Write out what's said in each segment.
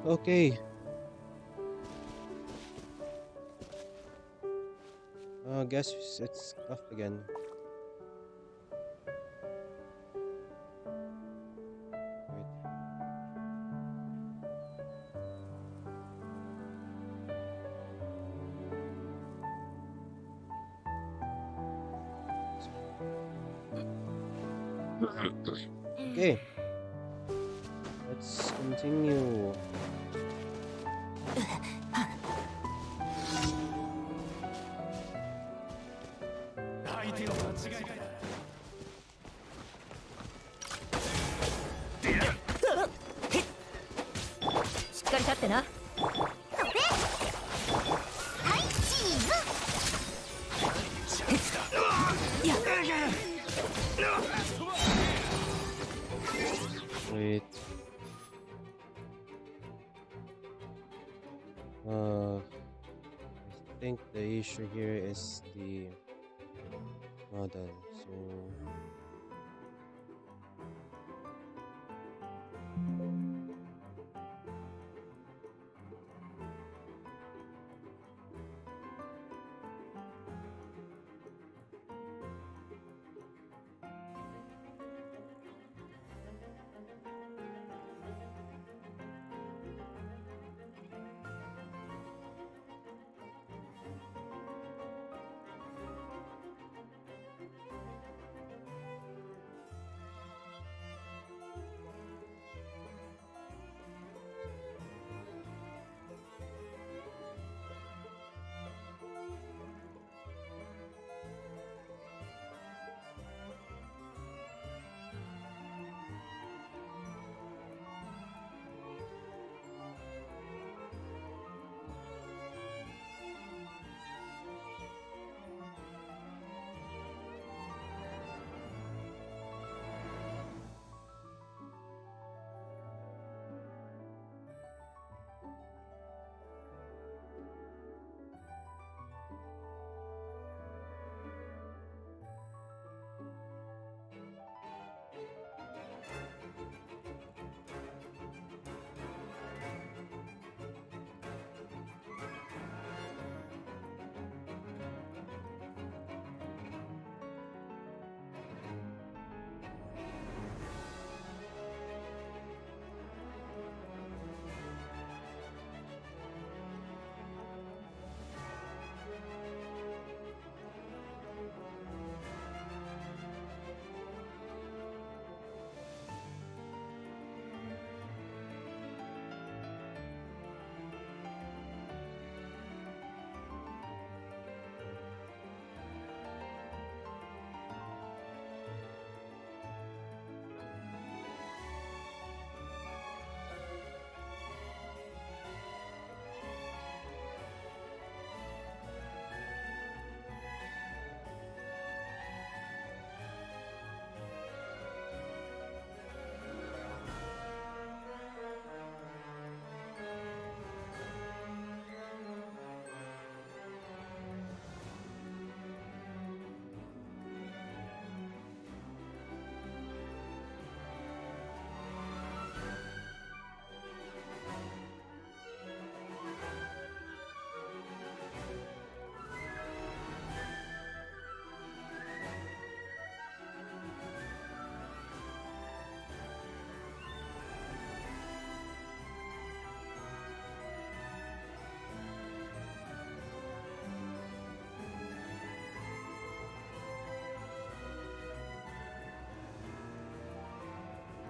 Okay. Guess it's tough again. Wait. Okay, let's continue. Wait. I think the issue here is the model. So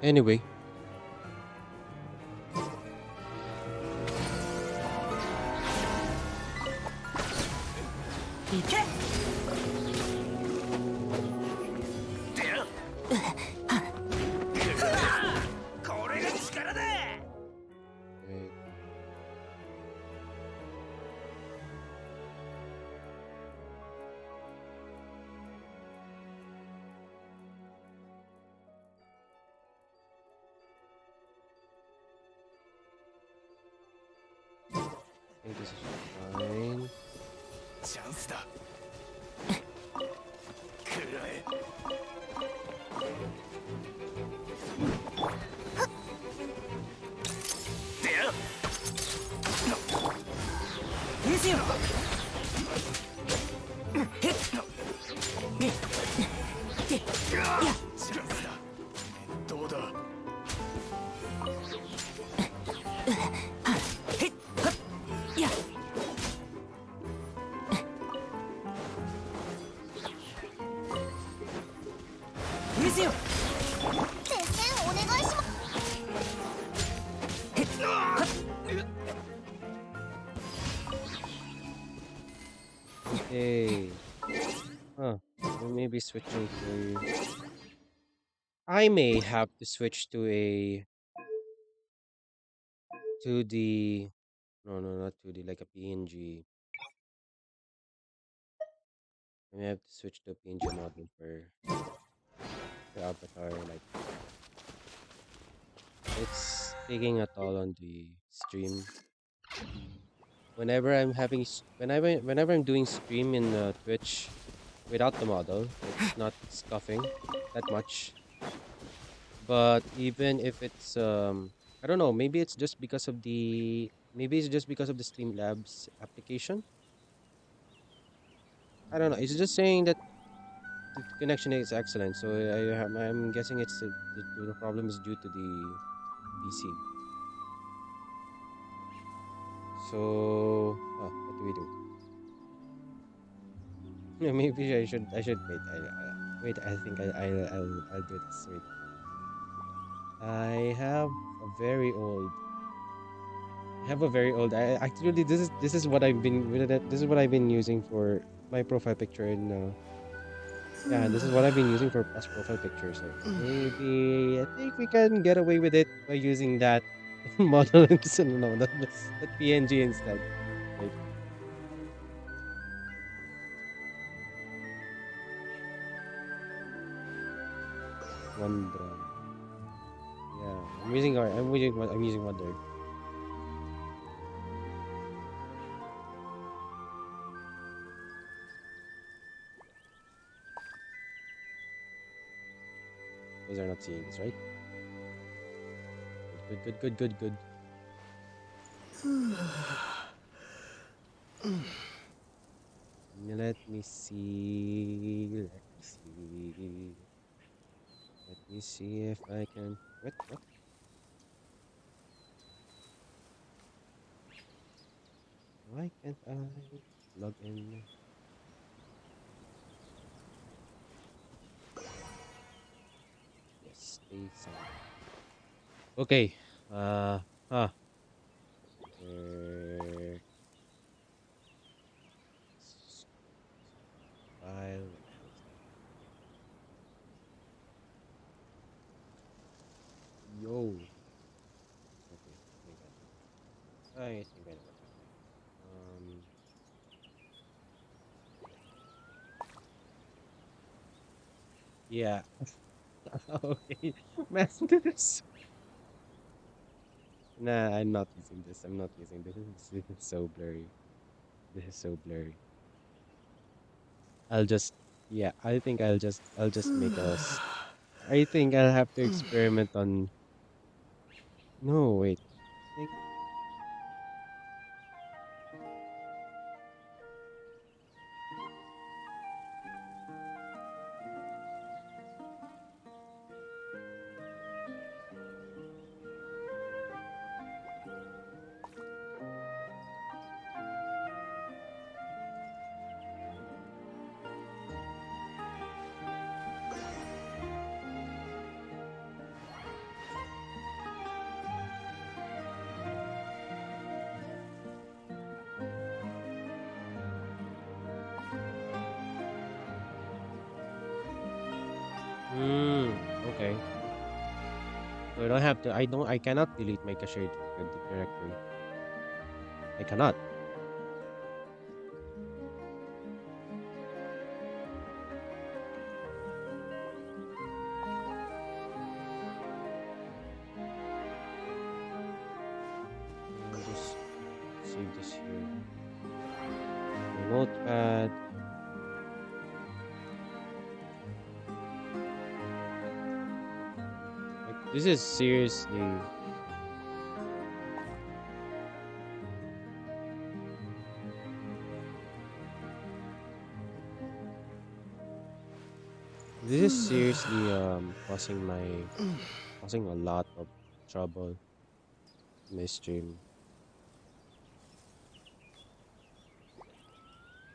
anyway, wait. I think this is fine. チャンスだ食らえでやチャンスだ。どうだ。Okay. Huh. We may be switching to. I may have to switch to a 2D. No, no, not 2D, like a PNG. I may have to switch to a PNG model for Avatar. Like, it's taking a toll on the stream. Whenever I'm doing stream in Twitch without the model, it's not scuffing that much. But even if it's I don't know, maybe it's just because of the Streamlabs application. I don't know. It's just saying that the connection is excellent. So I'm guessing the problem is due to the PC. So, what do we do? Maybe I should wait. Wait. I think I'll do this. Wait. I have a very old. I have a very old. Actually, this is what I've been this is what I've been using for my profile picture in. Yeah, this is what I've been using for as profile picture. So maybe I think we can get away with it by using that model instead. No, that PNG instead. Wait. Wonder. Yeah, I'm using Wonder. You guys are not seeing this, right? Good, good, good, good, good, good. Let me see. Let me see. Let me see if I can. What? What? Why can't I log in? Yes, stay signed in. Okay. Uh. Huh. Where? File. What the hell is that? Yo. Okay. I think I know. I think I know what's happening. Yeah. Okay. Man, this is. Nah, I'm not using this. I'm not using this. This is so blurry. This is so blurry. I'll just. Yeah. I'll just make us. I think I'll have to experiment on. No, wait. I think. Okay. So I don't have to. I don't. I cannot delete my cache directory. I cannot. I'll just save this here. My notepad. Like this is seriously. This is seriously causing a lot of trouble in my stream.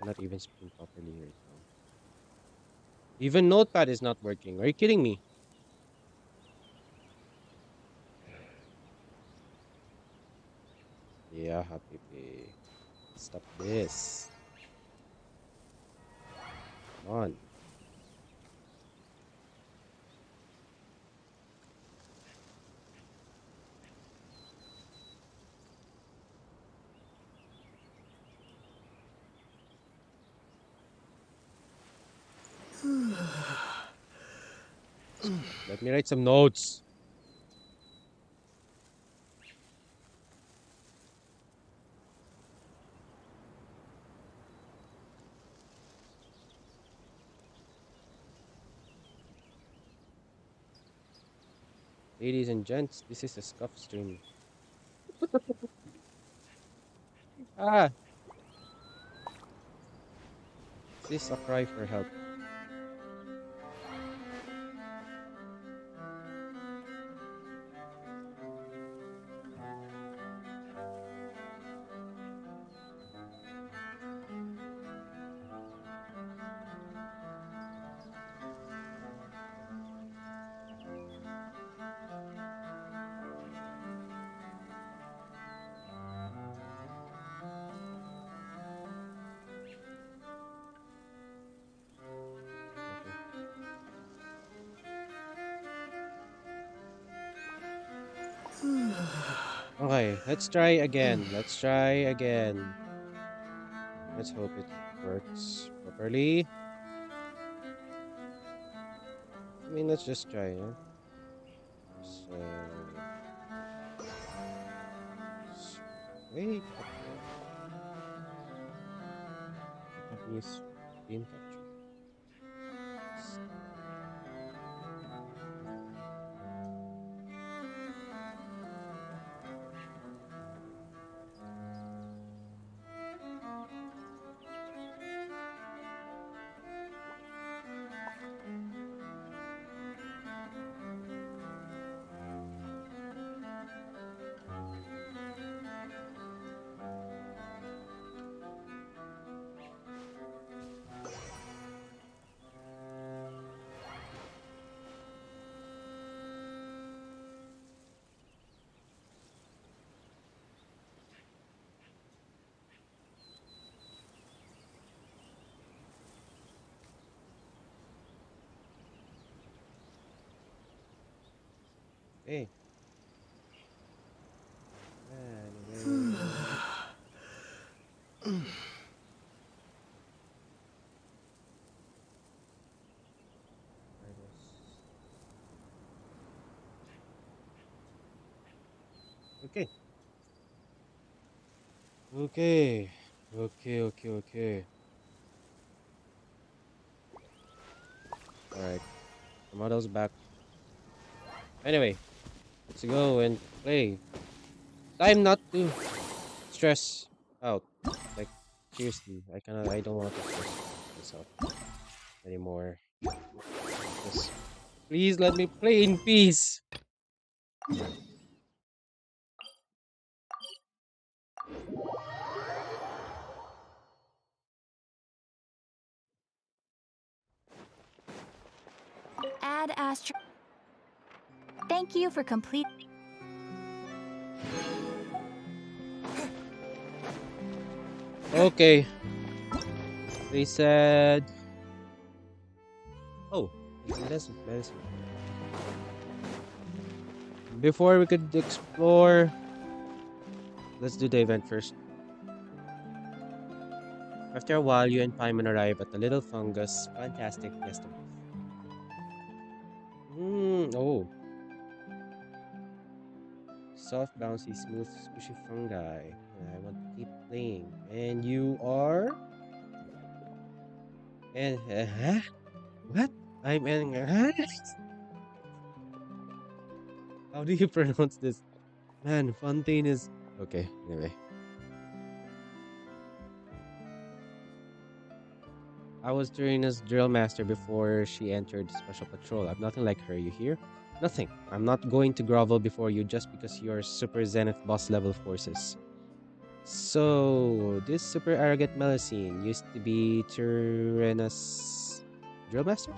Cannot even speak properly right now. Even Notepad is not working. Are you kidding me? Yeah, happy. Stop this. Come on. Let me write some notes. Ladies and gents, this is a scuff stream. Ah, this is a cry for help. Okay. Okay, let's try again. Let's try again. Let's hope it works properly. I mean, let's just try, yeah? So, wait, what the? The company's screen capture. Hey, anyway. Where this? Okay. Okay. Okay. Alright. The model's back. Anyway, let's go and play. Time not to stress out. Like, seriously, I don't want to stress myself anymore. Just please let me play in peace. Add Astro. Thank you for complete. Okay. They said. Oh, medicine. Before we could explore, let's do the event first. After a while, you and Paimon arrive at the little fungus, fantastic guest of. Oh, soft, bouncy, smooth, squishy fungi. I want to keep playing. And you are? And huh? What? I'm an huh? How do you pronounce this? Man, Fontaine is okay. Anyway, I was Serena's drill master before she entered special patrol. I'm nothing like her, you hear? Nothing. I'm not going to grovel before you just because you're super zenith boss level forces. So, this super arrogant Melusine used to be Tyranus drill master?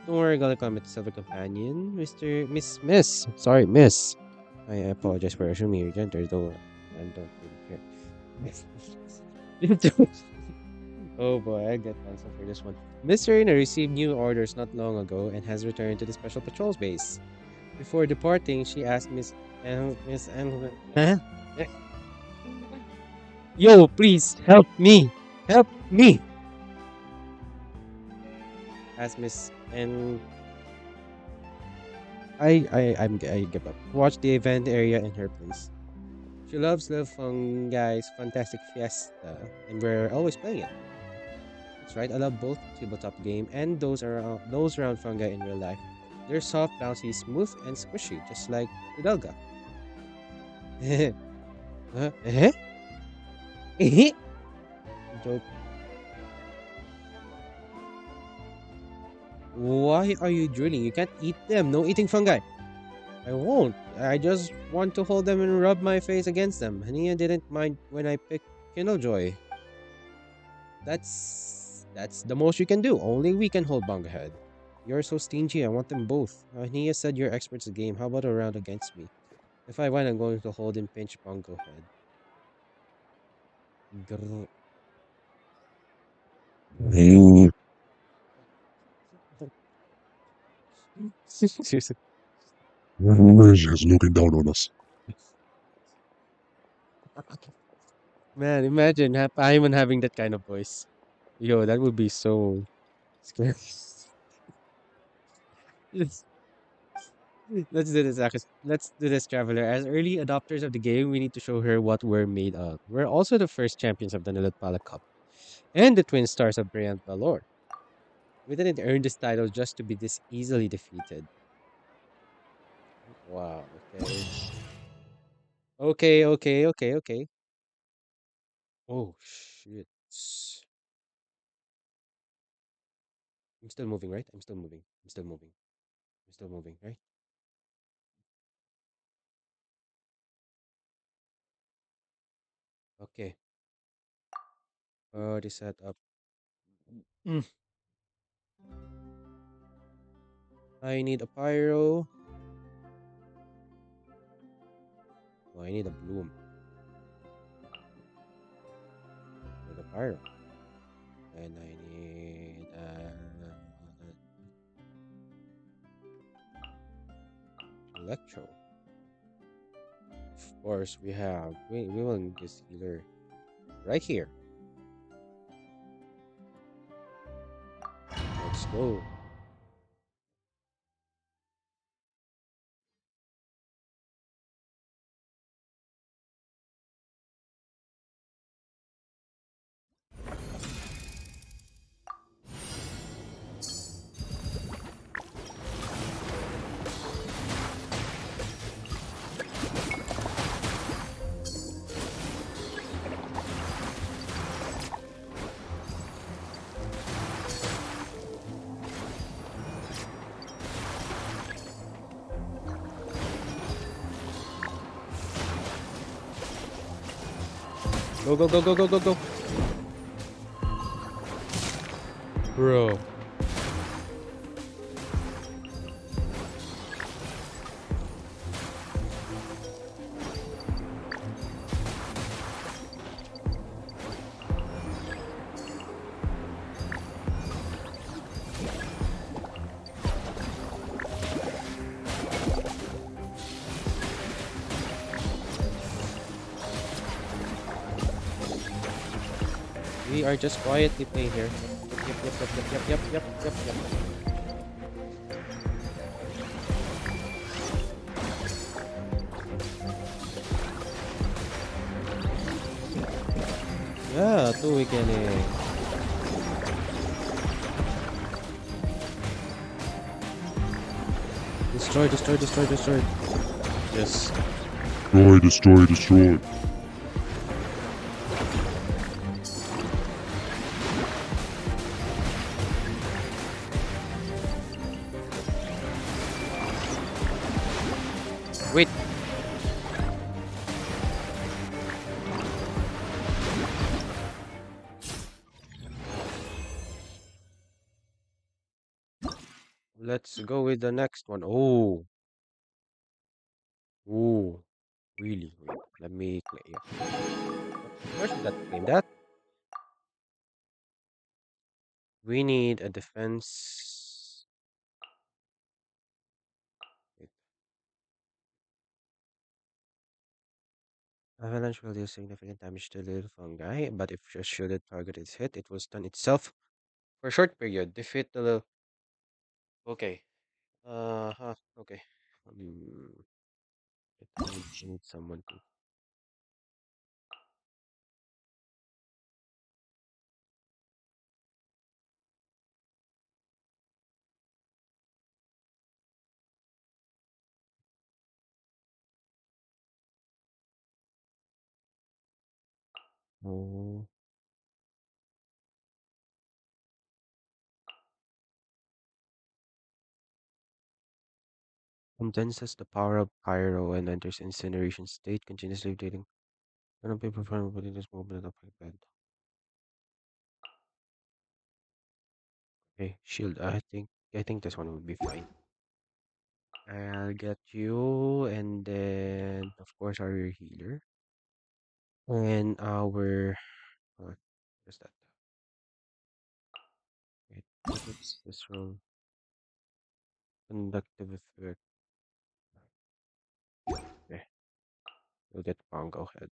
Don't worry, gonna come with silver companion, Miss. Sorry, Miss. I apologize for assuming your gender, though I don't really care. Oh boy, I get answer for this one. Miss Serena received new orders not long ago and has returned to the Special Patrols base. Before departing, she asked Miss Huh? Yo, please help me! Help me! Asked Miss and I give up. Watch the event area in her place. She loves the Fungi's Fantastic Fiesta, and we're always playing it. That's right, I love both tabletop game and those round fungi in real life. They're soft, bouncy, smooth, and squishy, just like Hidalga. Eh? Joke. Why are you drooling? You can't eat them. No eating fungi. I won't. I just want to hold them and rub my face against them. Hania didn't mind when I picked Kindlejoy. That's the most you can do. Only we can hold Bunga Head. You're so stingy. I want them both. Hania said you're experts at the game. How about a round against me? If I win, I'm going to hold and pinch Bungo Head. Grr. Seriously. He's looking down on us. Man, imagine Paimon having that kind of voice. Yo, that would be so scary. Let's let's do this, Akis. Let's do this, Traveler. As early adopters of the game, we need to show her what we're made of. We're also the first champions of the Nilotpala Cup and the twin stars of Brilliant Valor. We didn't earn this title just to be this easily defeated. Wow, okay. Okay. Oh, shit. I'm still moving, right? I'm still moving. I'm still moving. I'm still moving, right? Okay. Already set up. Mm. I need a pyro. Oh, I need a bloom. With a pyro. And I need electro. Of course, we will need this healer right here. Let's go. Go. Bro. We are just quietly playing here. Yep. Yeah, two weekend. Destroy. Yes. Destroy. Wait, let's go with the next one. Oh, oh, really? Wait, let me claim. Yeah, of course we got to claim that. We need a defense. Wait, avalanche will deal significant damage to the little fungi, but if just should the target is hit, it will stun itself for a short period. Defeat the little. Okay. Huh. Okay. I need someone to. Oh. Condenses the power of pyro and enters incineration state, continuously updating. Cannot be performed within this movement of my bed. Okay, shield. I think this one would be fine. I'll get you, and then of course our healer and our what is that? Wait, what is this room? Conductive effect. Okay, we'll get Pongo head.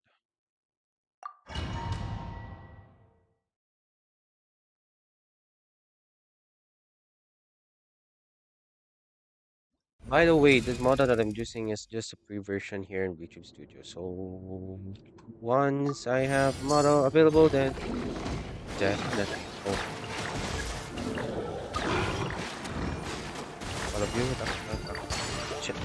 By the way, this model that I'm using is just a pre-version here in YouTube Studio. So once I have the model available, then definitely. Oh, all of you, shit.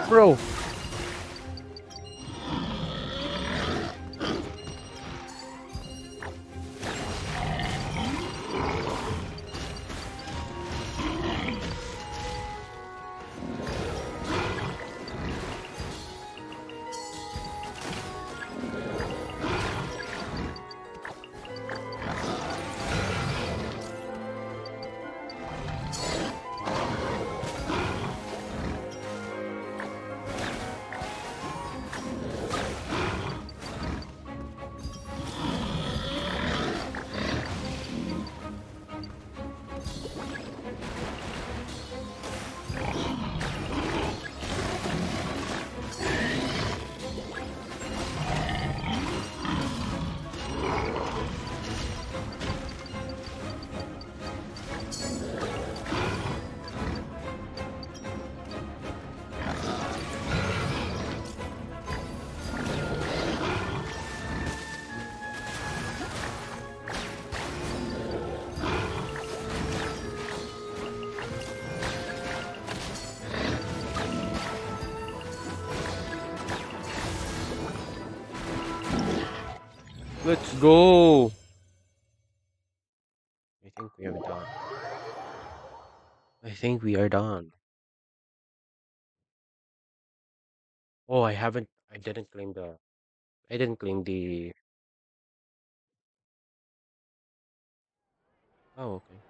Bro, let's go. I think we are done. I think we are done. Oh, I haven't. I didn't claim the. I didn't claim the. Oh, okay.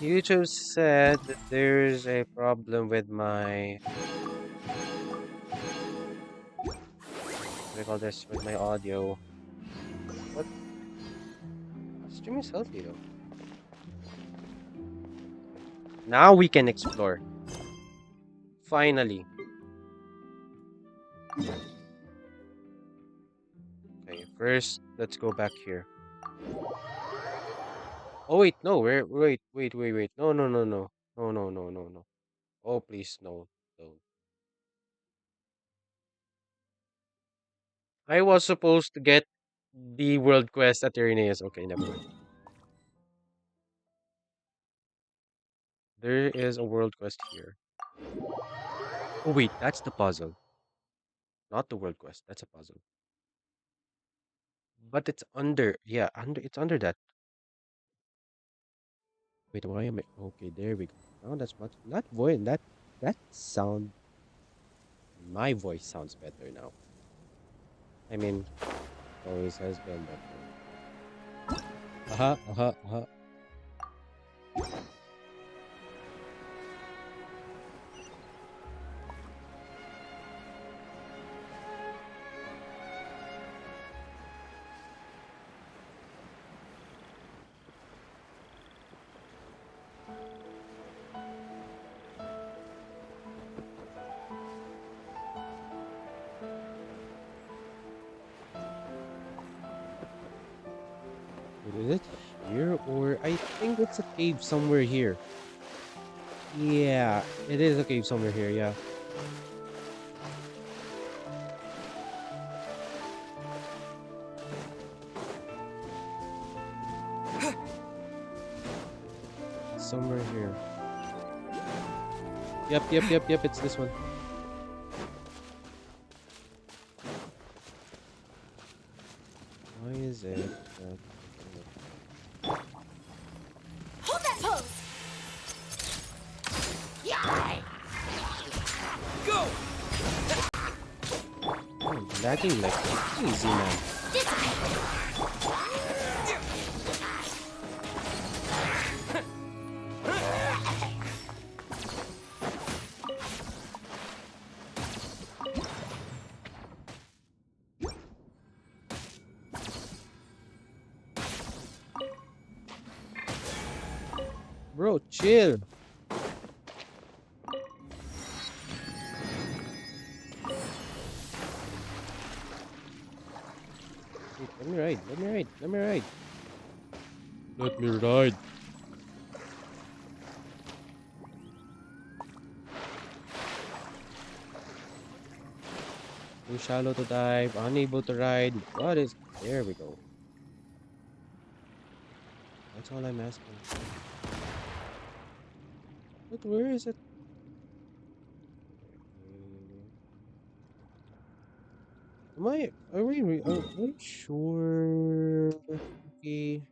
YouTube said that there's a problem with my. What do you call this? With my audio. What? Stream is healthy though. Now we can explore. Finally. Okay, first let's go back here. Oh wait, no, wait. No, no, no, no. No, no, no, no, no. Oh please, no. Don't. I was supposed to get the world quest at Irenaeus. Okay, never mind. There is a world quest here. Oh wait, that's the puzzle. Not the world quest. That's a puzzle. But it's under. Yeah, under. It's under that. Wait, why am I? Okay, there we go. Now that's much. Not voice. That sound. My voice sounds better now. I mean, always has been better. Uh-huh. Wait, is it here or I think it's a cave somewhere here. Yeah, it is a cave somewhere here. Yeah. Somewhere here. Yep. It's this one. Why is it that? Hold that pose! Go! Oh, lagging like crazy, man. Bro, chill. Wait, let me ride. Let me ride. Let me ride. Let me ride. Too shallow to dive. Unable to ride. What is? There we go. That's all I'm asking. But where is it? Am I? Are we sure? Okay.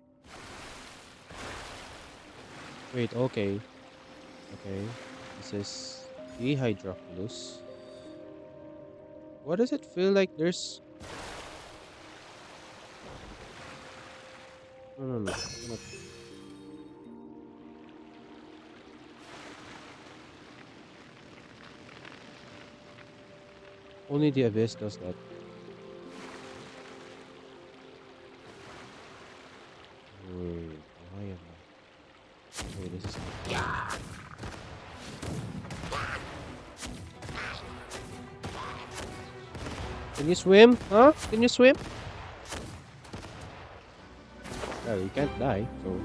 Wait. Okay. Okay. This is Dehydroculus. What does it feel like? There's no. Not- Only the abyss does that. Wait. Why am I? Wait. This is. Can you swim? Huh? Can you swim? Well, you can't die, so.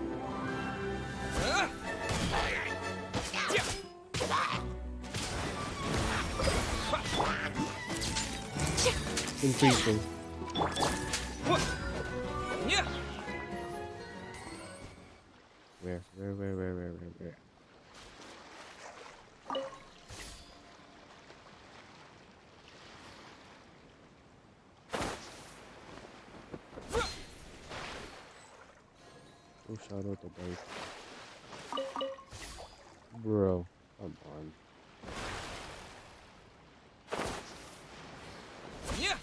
Increasing. Yeah. Where? Oh, shout out to dive. Bro, come on. Yeah.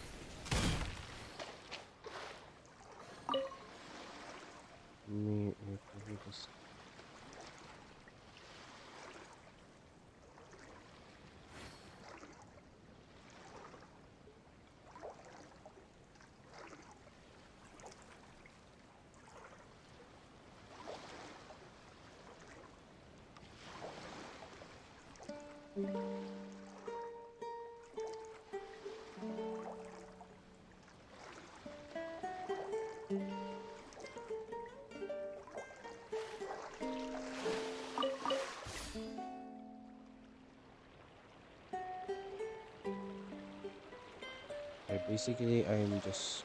Let me just. basically I'm just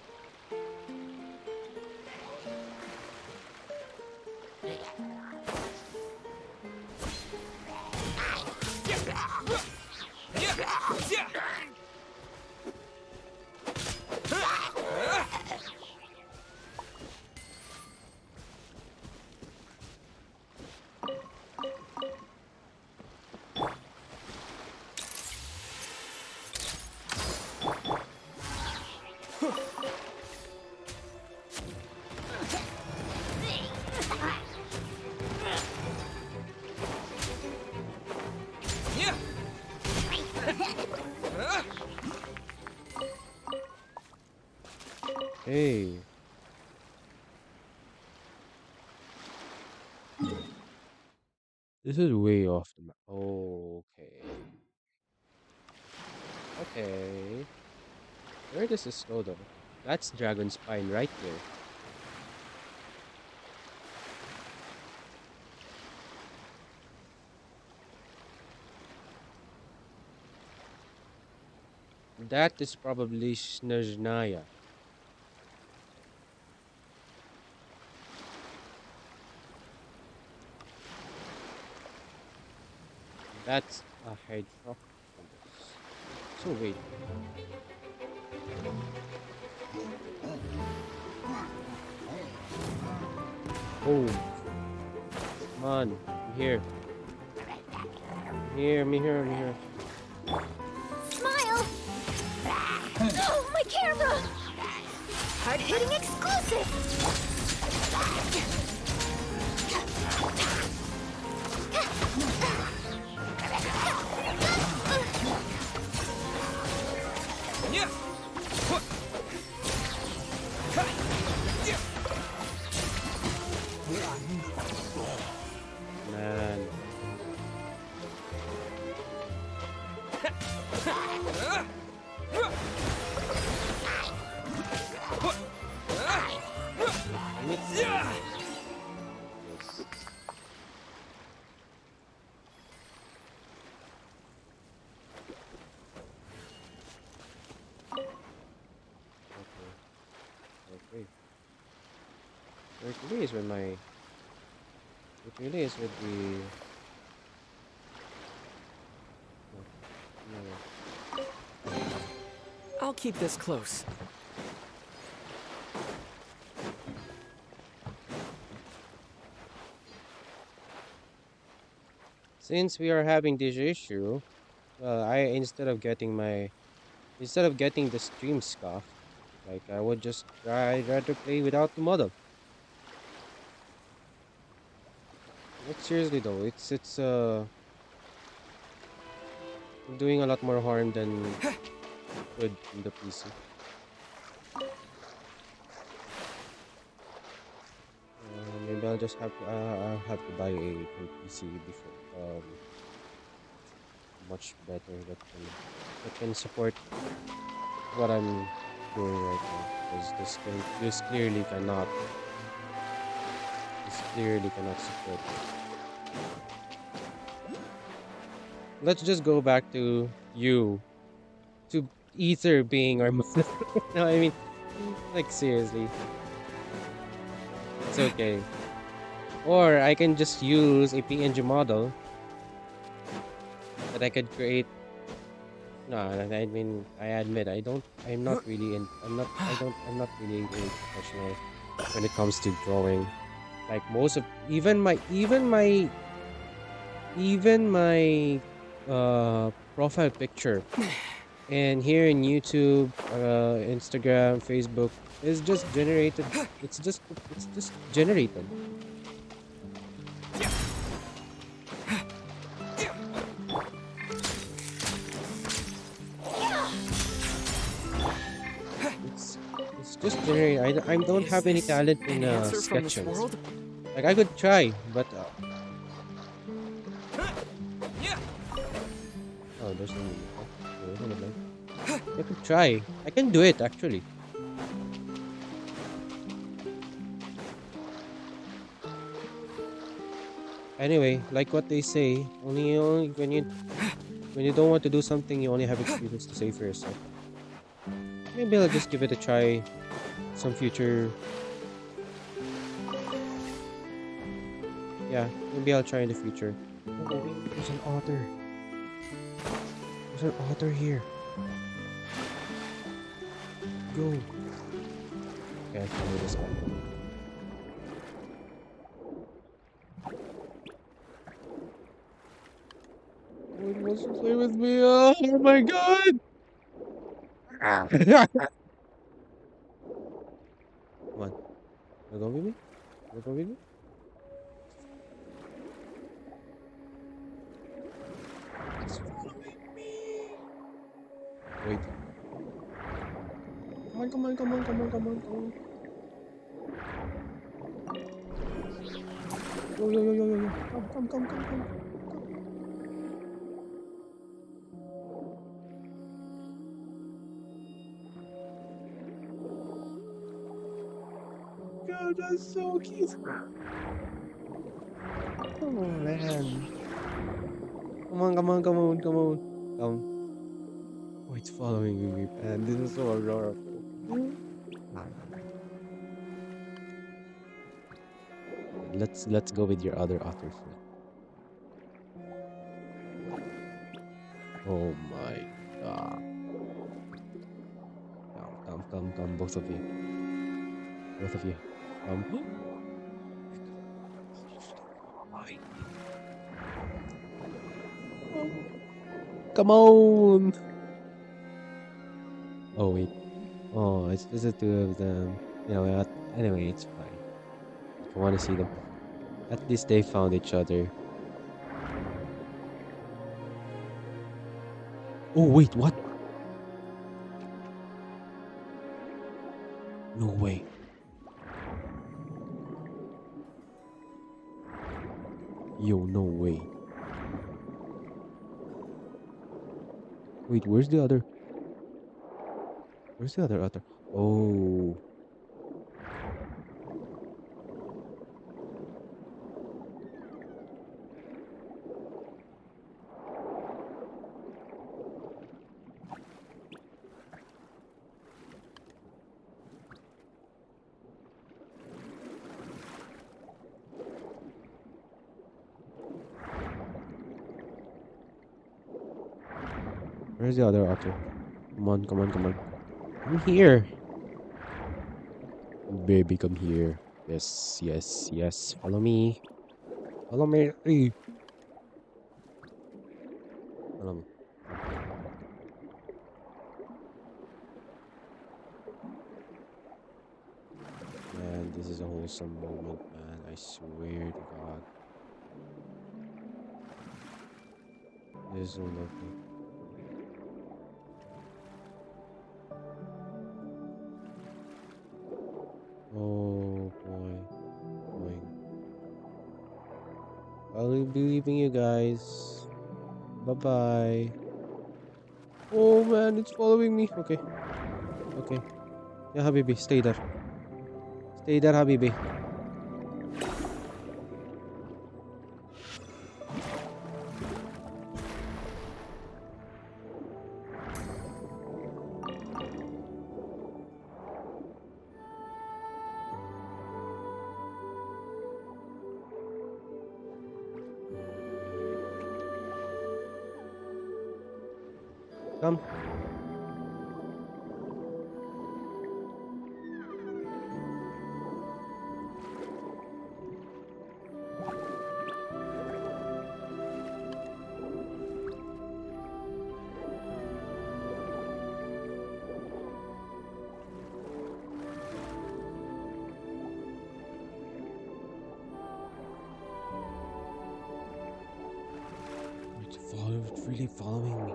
hey. This is way off the map. Okay. Okay. Where does this go though? That's Dragon Spine right there. That is probably Snezhnaya. That's a hedgehog. So wait. Oh, come on. I'm here. I'm here, I'm here, I'm here. Smile! Oh, my camera! Hard-hitting exclusive! Man. Yes. Okay. It really is with my. It really is with the. No, no. I'll keep this close. Since we are having this issue, well, instead of getting the stream scuff, like I would just I'd rather play without the model. Like seriously though, it's doing a lot more harm than good in the PC. Maybe I'll just I'll have to buy a PC before much better that can support what I'm doing right now. Because this clearly cannot support. Let's just go back to Ether being our mother. No, I mean, like seriously, it's okay. Or I can just use a PNG model that I could create. No, I mean, I admit I'm not really I'm not really a professional when it comes to drawing. Like most of even my profile picture and here in YouTube, Instagram, Facebook is just generated. It's just generated. It's just generated. I don't have any talent in Answer from this sketching. world? Like I could try, but oh, there's no need. I could try. I can do it actually. Anyway, like what they say, only when you don't want to do something, you only have experience to say for yourself. Maybe I'll just give it a try. Some future. Yeah, maybe I'll try in the future. Oh, wait, there's an otter. There's an otter here. Go. Okay, I follow this guy. Oh, it wants to play with me. Oh my god! Come on. Wanna go with me? Wanna go with me? It's following me. Wait. Come on, come on, come on, come on, come on, come on. Yo, yo, yo, yo, yo, yo. Come, come, come, come, come. God, that's so cute. Oh man. Come on, come on, come on, come on. Come. Oh, it's following me, man. This is so adorable. Let's go with your other otter friend. Oh my god. Come, come, come, come, both of you. Both of you. Come. Come on. Oh wait. Oh, it's just the two of them. You know what? Anyway, it's fine. I want to see them. At least they found each other. Oh wait, what? No way. Yo, no way. Wait, where's the other? Where's the other otter? Oh. Where's the other otter? Come on, come on, come on. Come here. Baby, come here. Yes, yes, yes. Follow me. Follow me. Hey. Follow me. Man, this is a wholesome moment, man. I swear to God. This is so lovely. Oh boy. Boy. I'll be leaving you guys. Bye bye. Oh man, it's following me. Okay. Okay. Yeah, Habibi, stay there. Stay there, Habibi. Come. It's really following me.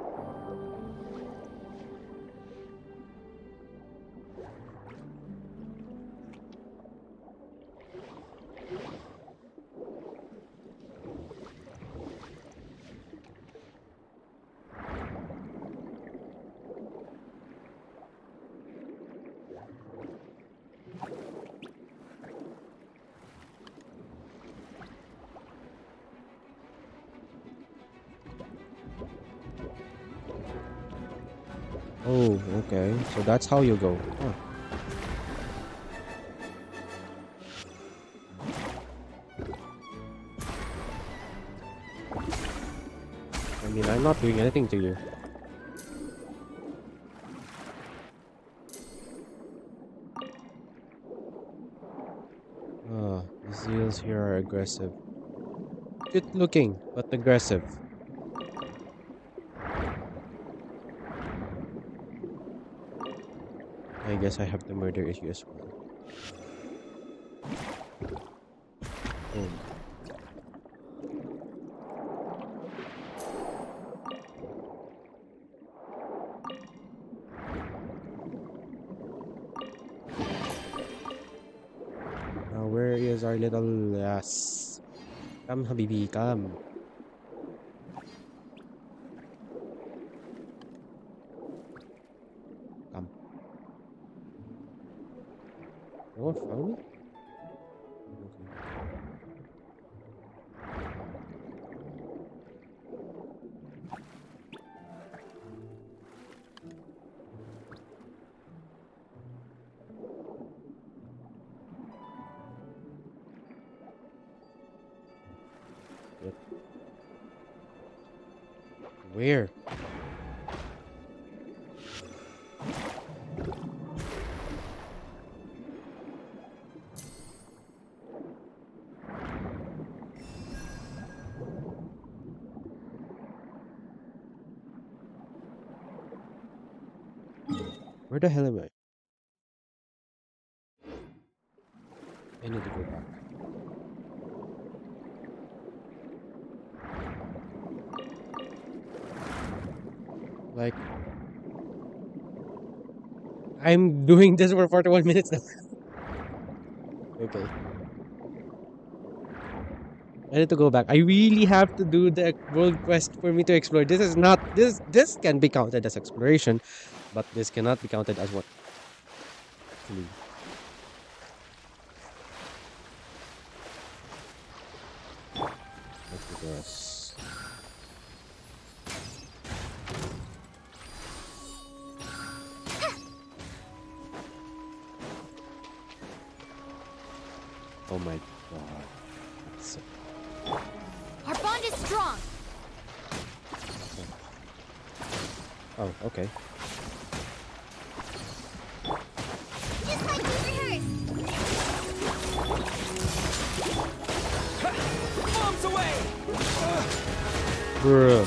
Oh, okay. So that's how you go. Huh. I mean, I'm not doing anything to you. Ah, the seals here are aggressive. Good looking, but aggressive. I guess I have the murder issue as well. Boom. Now, where is our little lass? Come, Habibi, come. Come. You won't follow me? Okay. Yep. Where? Where the hell am I? I need to go back. Like, I'm doing this for 41 minutes now. Okay. I need to go back. I really have to do the world quest for me to explore. This is not this can be counted as exploration, but this cannot be counted as what actually. Let's do this. Oh my god. That's so Our bond is strong. oh, okay. Just like we rehearsed. Bombs away! Bruh.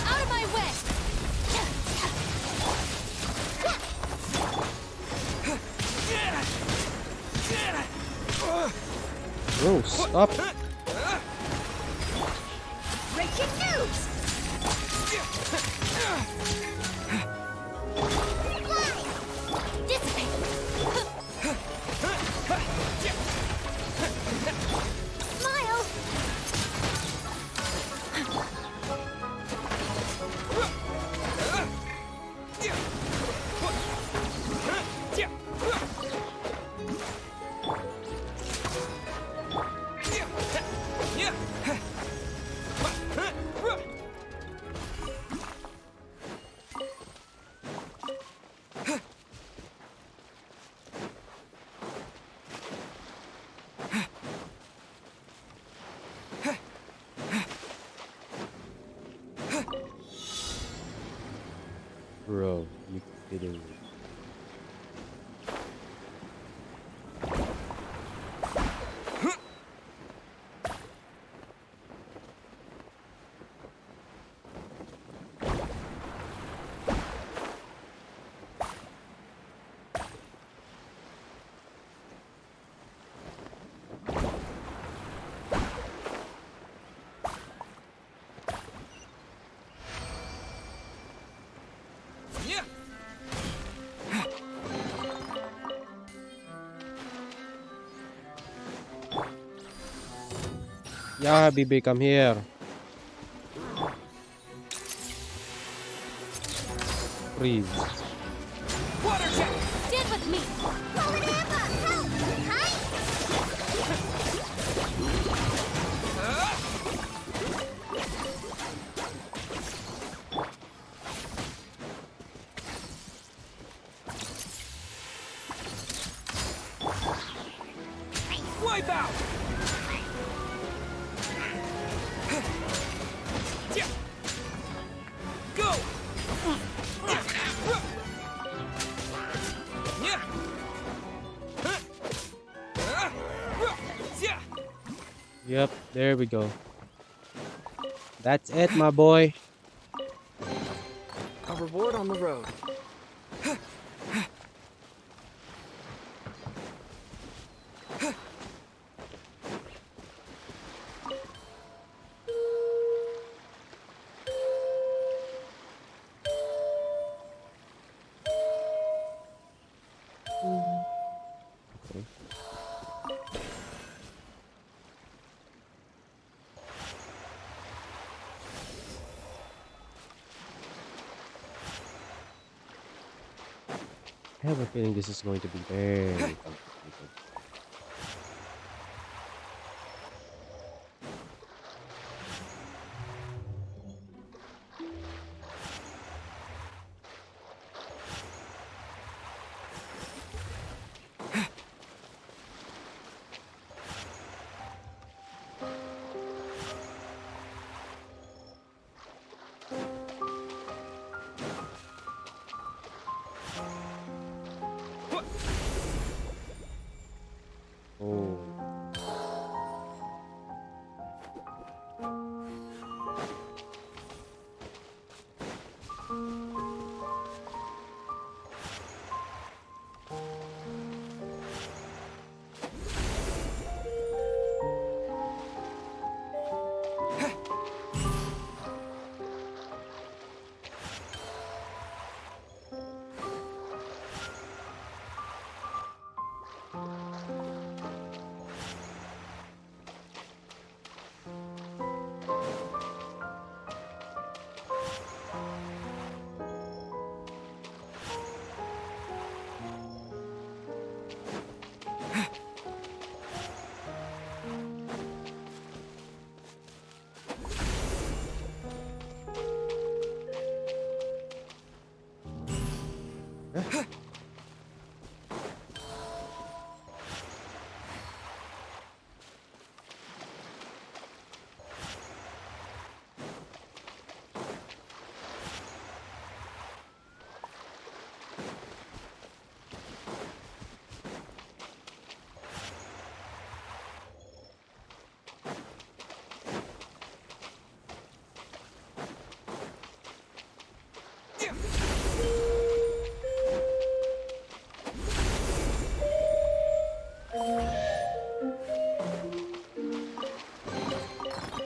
Out of my way. Bro, stop. Breaking news. Dissipate. Smile. Bro, you kidding me? Yeah, BB, come here. Freeze. Water jet! Stand with me. Help! Wipe out! Go! Yep, there we go. That's it, my boy. A reward on the road. Okay. I have a feeling this is going to be very complicated. Oh.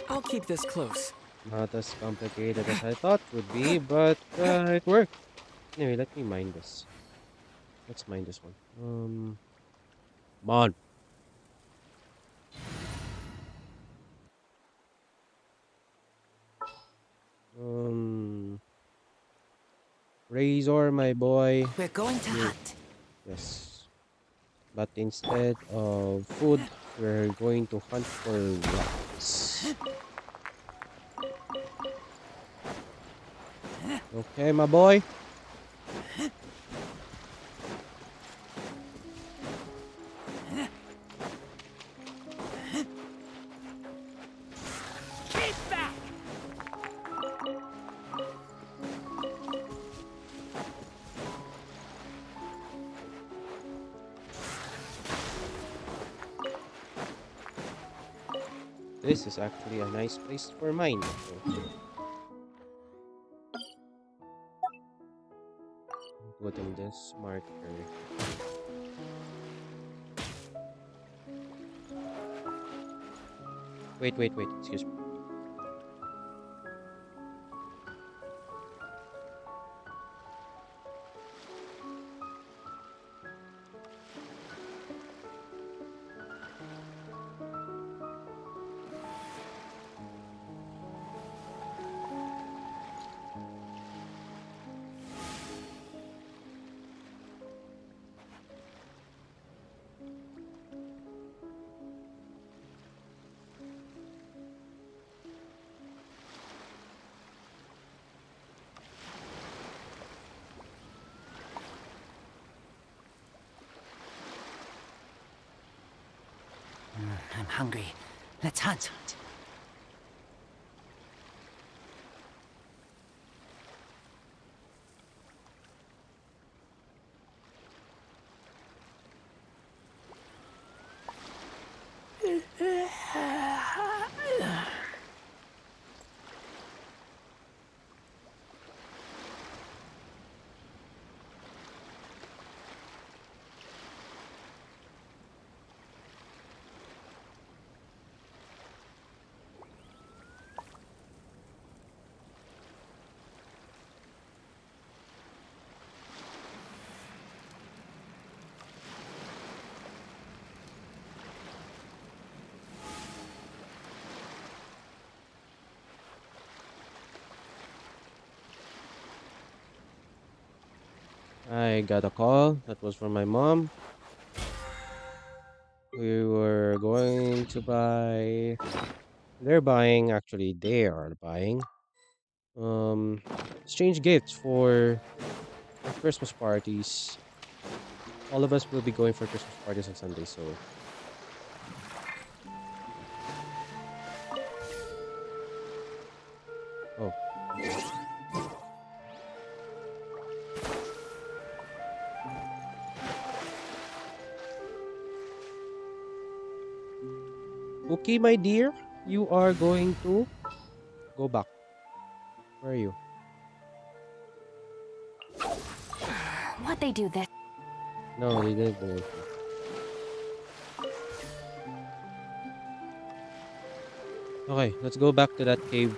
I'll keep this close. Not as complicated as I thought it would be, but it worked. Anyway, let me mine this. Let's mine this one. Come on. Um, Razor, my boy. We're going to You- hunt. Yes. But instead of food, we're going to hunt for rocks. Okay, my boy. Keep back! This is actually a nice place for mine. So, put in this marker. Wait, wait, wait. Excuse me. I'm hungry. Let's hunt. I got a call. That was from my mom. We were going to buy. They're buying. Actually, they are buying. Um, exchange gifts for Christmas parties. All of us will be going for Christmas parties on Sunday. So, oh, okay, my dear. You are going to go back. Where are you? What they do this? No, they didn't do anything. Okay, let's go back to that cave.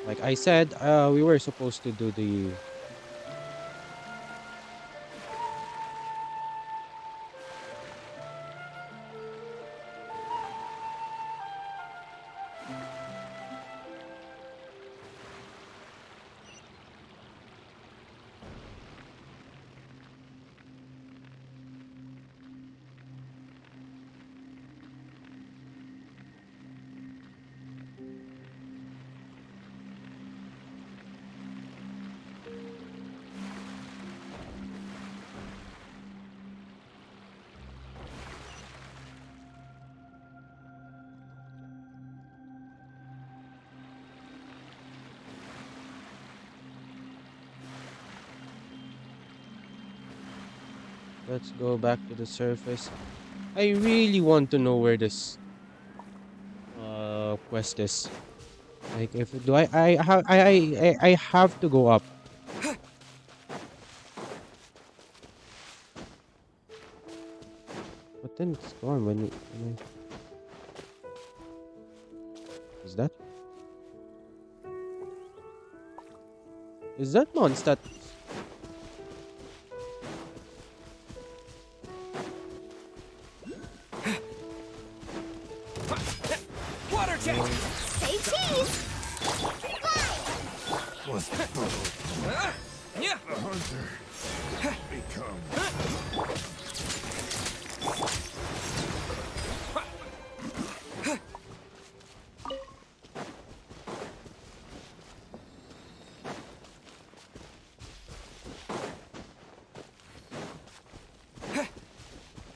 Like I said, we were supposed to do the. Let's go back to the surface. I really want to know where this quest is. Like if do I have to go up. But then it's gone is that? Is that monster? Water jet! Say cheese! Was Yeah! the hunter become?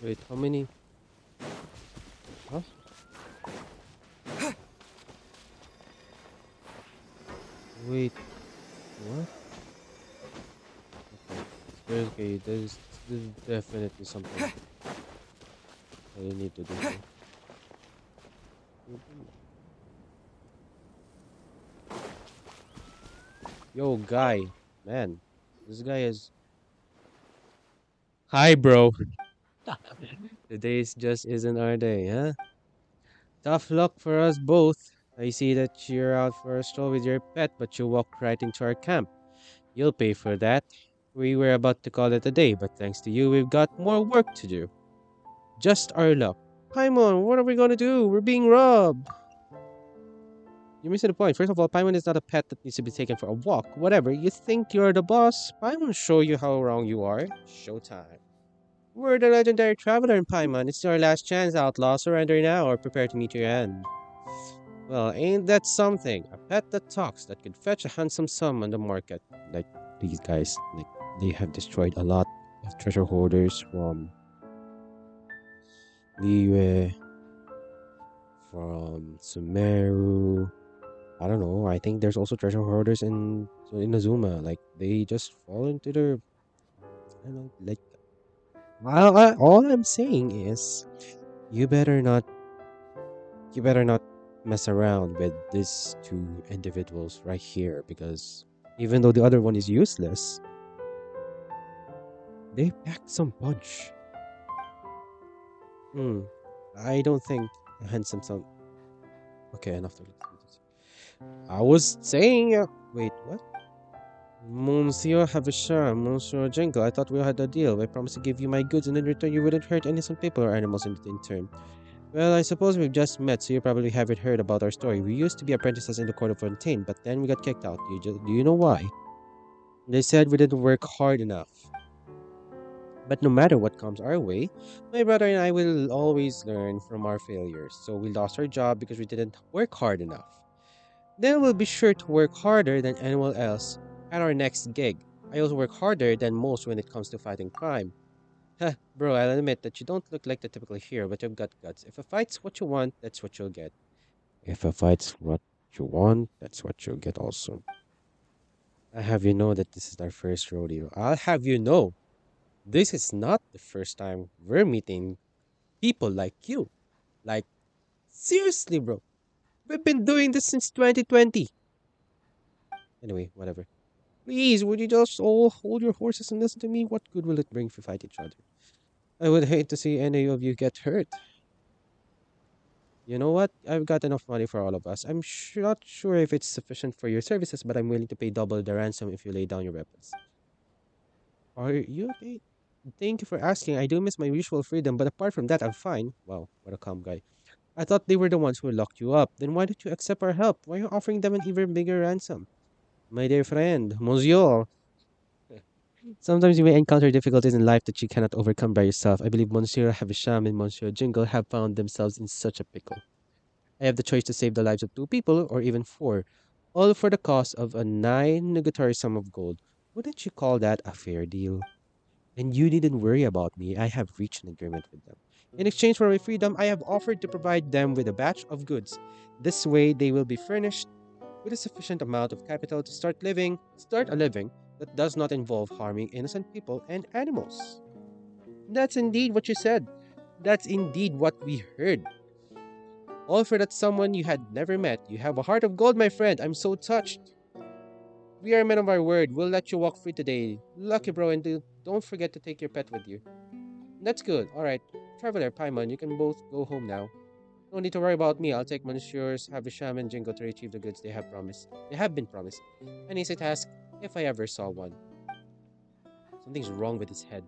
Wait, how many? Huh? Wait, what? Okay, there's definitely something I need to do here. Yo, guy, man, this guy is. Hi, bro. Today's just isn't our day, huh? Tough luck for us both. I see that you're out for a stroll with your pet, but you walked right into our camp. You'll pay for that. We were about to call it a day, but thanks to you, we've got more work to do. Just our luck. Paimon, what are we gonna do? We're being robbed. You're missing the point. First of all, Paimon is not a pet that needs to be taken for a walk. Whatever, you think you're the boss? Paimon show you how wrong you are. Showtime. We're the legendary traveler in Paimon. It's our last chance, outlaw. Surrender now or prepare to meet your end. Well, ain't that something? A pet that talks that could fetch a handsome sum on the market. Like these guys, like they have destroyed a lot of treasure hoarders from Liyue, from Sumeru. I don't know. I think there's also treasure hoarders in Azuma. Like they just fall into their. I don't know. Like all I'm saying is you better not you better not mess around with these two individuals right here because even though the other one is useless, they pack some punch. Hmm. I don't think a handsome son. Okay, enough. I was saying. Wait, what? Monsieur Havisham, Monsieur Jingle, I thought we had a deal. I promised to give you my goods and in return you wouldn't hurt innocent people or animals in turn. Well, I suppose we've just met, so you probably haven't heard about our story. We used to be apprentices in the court of Fontaine, but then we got kicked out. Do you know why? They said we didn't work hard enough. But no matter what comes our way, my brother and I will always learn from our failures. So we lost our job because we didn't work hard enough. Then we'll be sure to work harder than anyone else at our next gig. I also work harder than most when it comes to fighting crime. Huh, bro, I'll admit that you don't look like the typical hero, but you've got guts. If a fight's what you want, that's what you'll get. If a fight's what you want, that's what you'll get also. I have you know that this is our first rodeo. I'll have you know, this is not the first time we're meeting people like you. Like, seriously, bro. We've been doing this since 2020. Anyway, whatever. Please, would you just all hold your horses and listen to me? What good will it bring if we fight each other? I would hate to see any of you get hurt. You know what? I've got enough money for all of us. Not sure if it's sufficient for your services, but I'm willing to pay double the ransom if you lay down your weapons. Are you okay? Thank you for asking. I do miss my usual freedom, but apart from that, I'm fine. Wow, what a calm guy. I thought they were the ones who locked you up. Then why don't you accept our help? Why are you offering them an even bigger ransom? My dear friend, Monsieur. Sometimes you may encounter difficulties in life that you cannot overcome by yourself. I believe Monsieur Havisham and Monsieur Jingle have found themselves in such a pickle. I have the choice to save the lives of two people or even four, all for the cost of a nine nugatory sum of gold. Wouldn't you call that a fair deal? And you needn't worry about me. I have reached an agreement with them. In exchange for my freedom, I have offered to provide them with a batch of goods. This way, they will be furnished with a sufficient amount of capital to start a living that does not involve harming innocent people and animals. That's indeed what you said. That's indeed what we heard. All for that someone you had never met. You have a heart of gold, my friend. I'm so touched. We are men of our word. We'll let you walk free today. Lucky bro, and don't forget to take your pet with you. That's good. All right. Traveler, Paimon, you can both go home now. No need to worry about me. I'll take Monsieurs, Havisham, and Jingo to retrieve the goods they have promised. They have been promised. An easy task, if I ever saw one. Something's wrong with his head.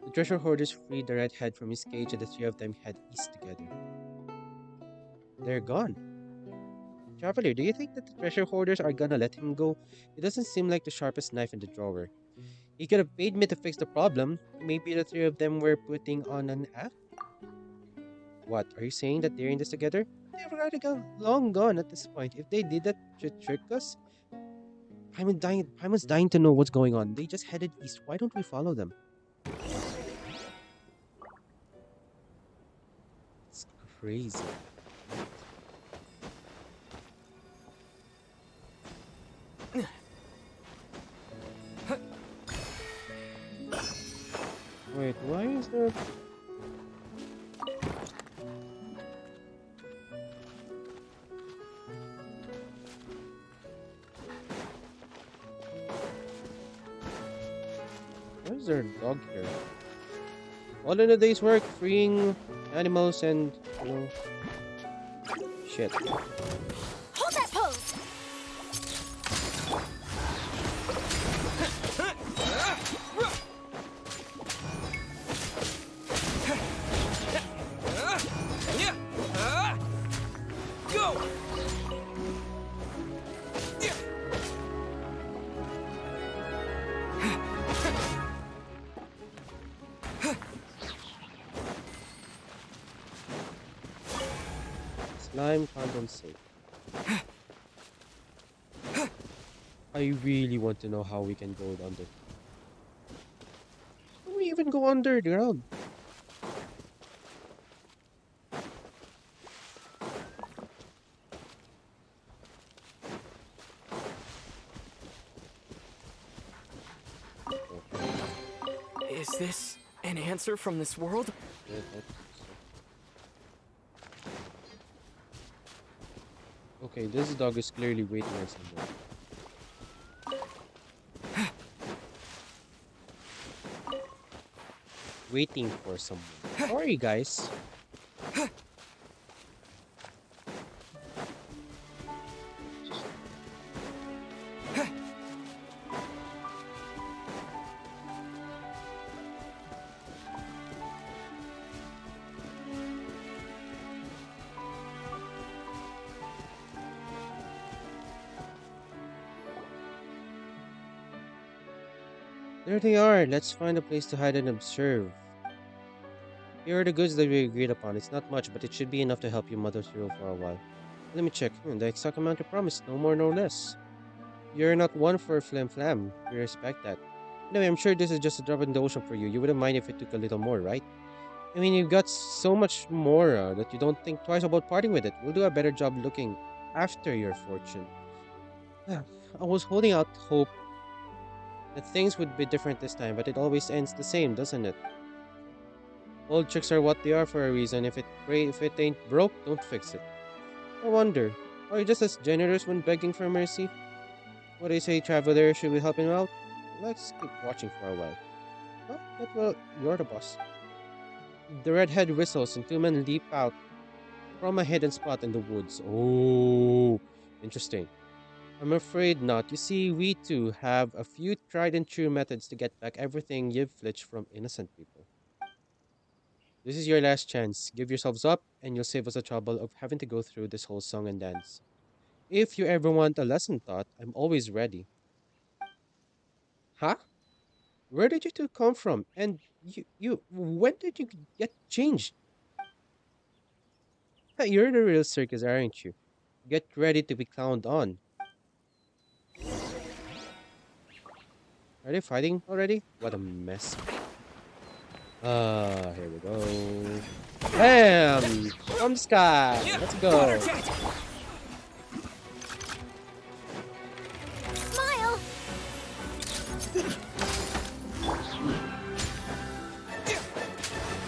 The treasure hoarders freed the red head from his cage and the three of them head east together. They're gone. Traveler, do you think that the treasure hoarders are gonna let him go? He doesn't seem like the sharpest knife in the drawer. He could have paid me to fix the problem. Maybe the three of them were putting on an act? What, are you saying that they're in this together? They've already long gone at this point. If they did that to trick us, Paimon's dying to know what's going on. They just headed east. Why don't we follow them? It's crazy. Wait, why is there... Why is there a dog here? All in a day's work, freeing animals and, shit. Hold that pose! Go! Slime condensate. I really want to know how we can go under. How do we even go underground? An answer from this world? I don't think so. Okay, this dog is clearly waiting on someone. Waiting for someone. How are you guys? There they are. Let's find a place to hide and observe. Here are the goods that we agreed upon. It's not much, but it should be enough to help you muddle through for a while. Let me check. The exact amount you promised, no more, no less. You're not one for flim flam. We respect that. Anyway, I'm sure this is just a drop in the ocean for you. You wouldn't mind if it took a little more, right? I mean, you've got so much more that you don't think twice about parting with it. We'll do a better job looking after your fortune. I was holding out hope that things would be different this time, but it always ends the same, doesn't it? Old tricks are what they are for a reason. If it ain't broke, don't fix it. I wonder, are you just as generous when begging for mercy? What do you say, traveler? Should we help him out? Let's keep watching for a while. Huh? Well, you're the boss. The redhead whistles and two men leap out from a hidden spot in the woods. Oh, interesting. I'm afraid not. You see, we too have a few tried and true methods to get back everything you've flitched from innocent people. This is your last chance. Give yourselves up, and you'll save us the trouble of having to go through this whole song and dance. If you ever want a lesson taught, I'm always ready. Huh? Where did you two come from? And when did you get changed? You're the real circus, aren't you? Get ready to be clowned on. Are they fighting already? What a mess. Here we go. Bam! From the sky. Let's Water go. jet! Smile!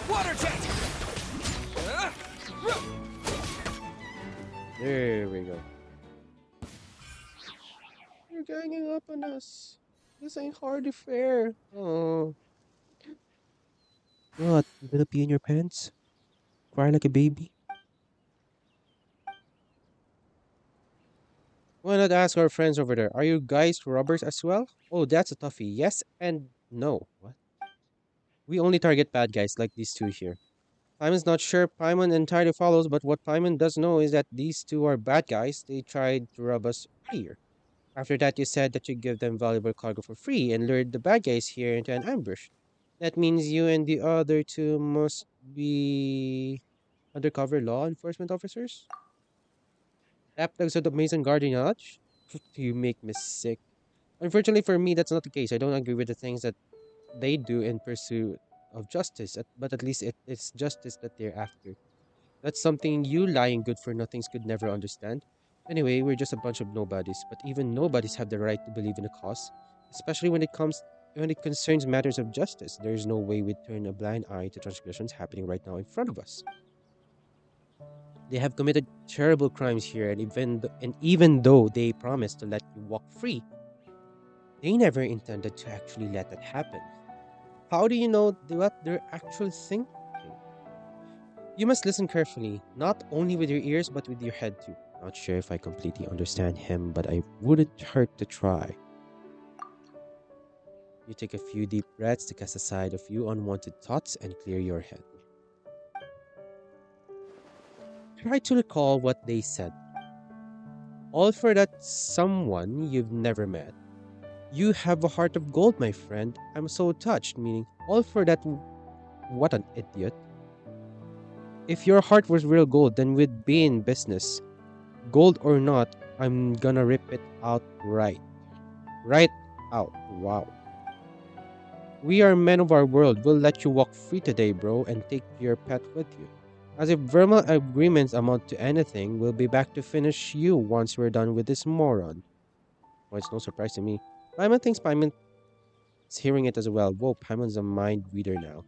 Water jet! There we go. You're ganging up on us. This ain't hardly fair. Oh. What? You gonna pee in your pants? Cry like a baby? Why not ask our friends over there? Are you guys robbers as well? Oh, that's a toughie. Yes and no. What? We only target bad guys like these two here. Paimon's not sure Paimon entirely follows, but what Paimon does know is that these two are bad guys. They tried to rob us earlier. After that, you said that you give them valuable cargo for free and lured the bad guys here into an ambush. That means you and the other two must be undercover law enforcement officers? Lapdogs of the Mason Guardian Lodge? You make me sick. Unfortunately for me, that's not the case. I don't agree with the things that they do in pursuit of justice, but at least it's justice that they're after. That's something you lying good for nothings could never understand. Anyway, we're just a bunch of nobodies, but even nobodies have the right to believe in a cause, especially when it concerns matters of justice. There's no way we'd turn a blind eye to transgressions happening right now in front of us. They have committed terrible crimes here, and even though they promised to let you walk free, they never intended to actually let that happen. How do you know what they're actually thinking? You must listen carefully, not only with your ears but with your head too. Not sure if I completely understand him, but I wouldn't hurt to try. You take a few deep breaths to cast aside a few unwanted thoughts and clear your head. Try to recall what they said. All for that someone you've never met. You have a heart of gold, my friend. I'm so touched, meaning, all for that. What an idiot. If your heart was real gold, then we'd be in business. Gold or not, I'm gonna rip it out right. Right out. Wow. We are men of our world. We'll let you walk free today, bro, and take your pet with you. As if verbal agreements amount to anything, we'll be back to finish you once we're done with this moron. Well, it's no surprise to me. Paimon thinks Paimon's hearing it as well. Whoa, Paimon's a mind reader now.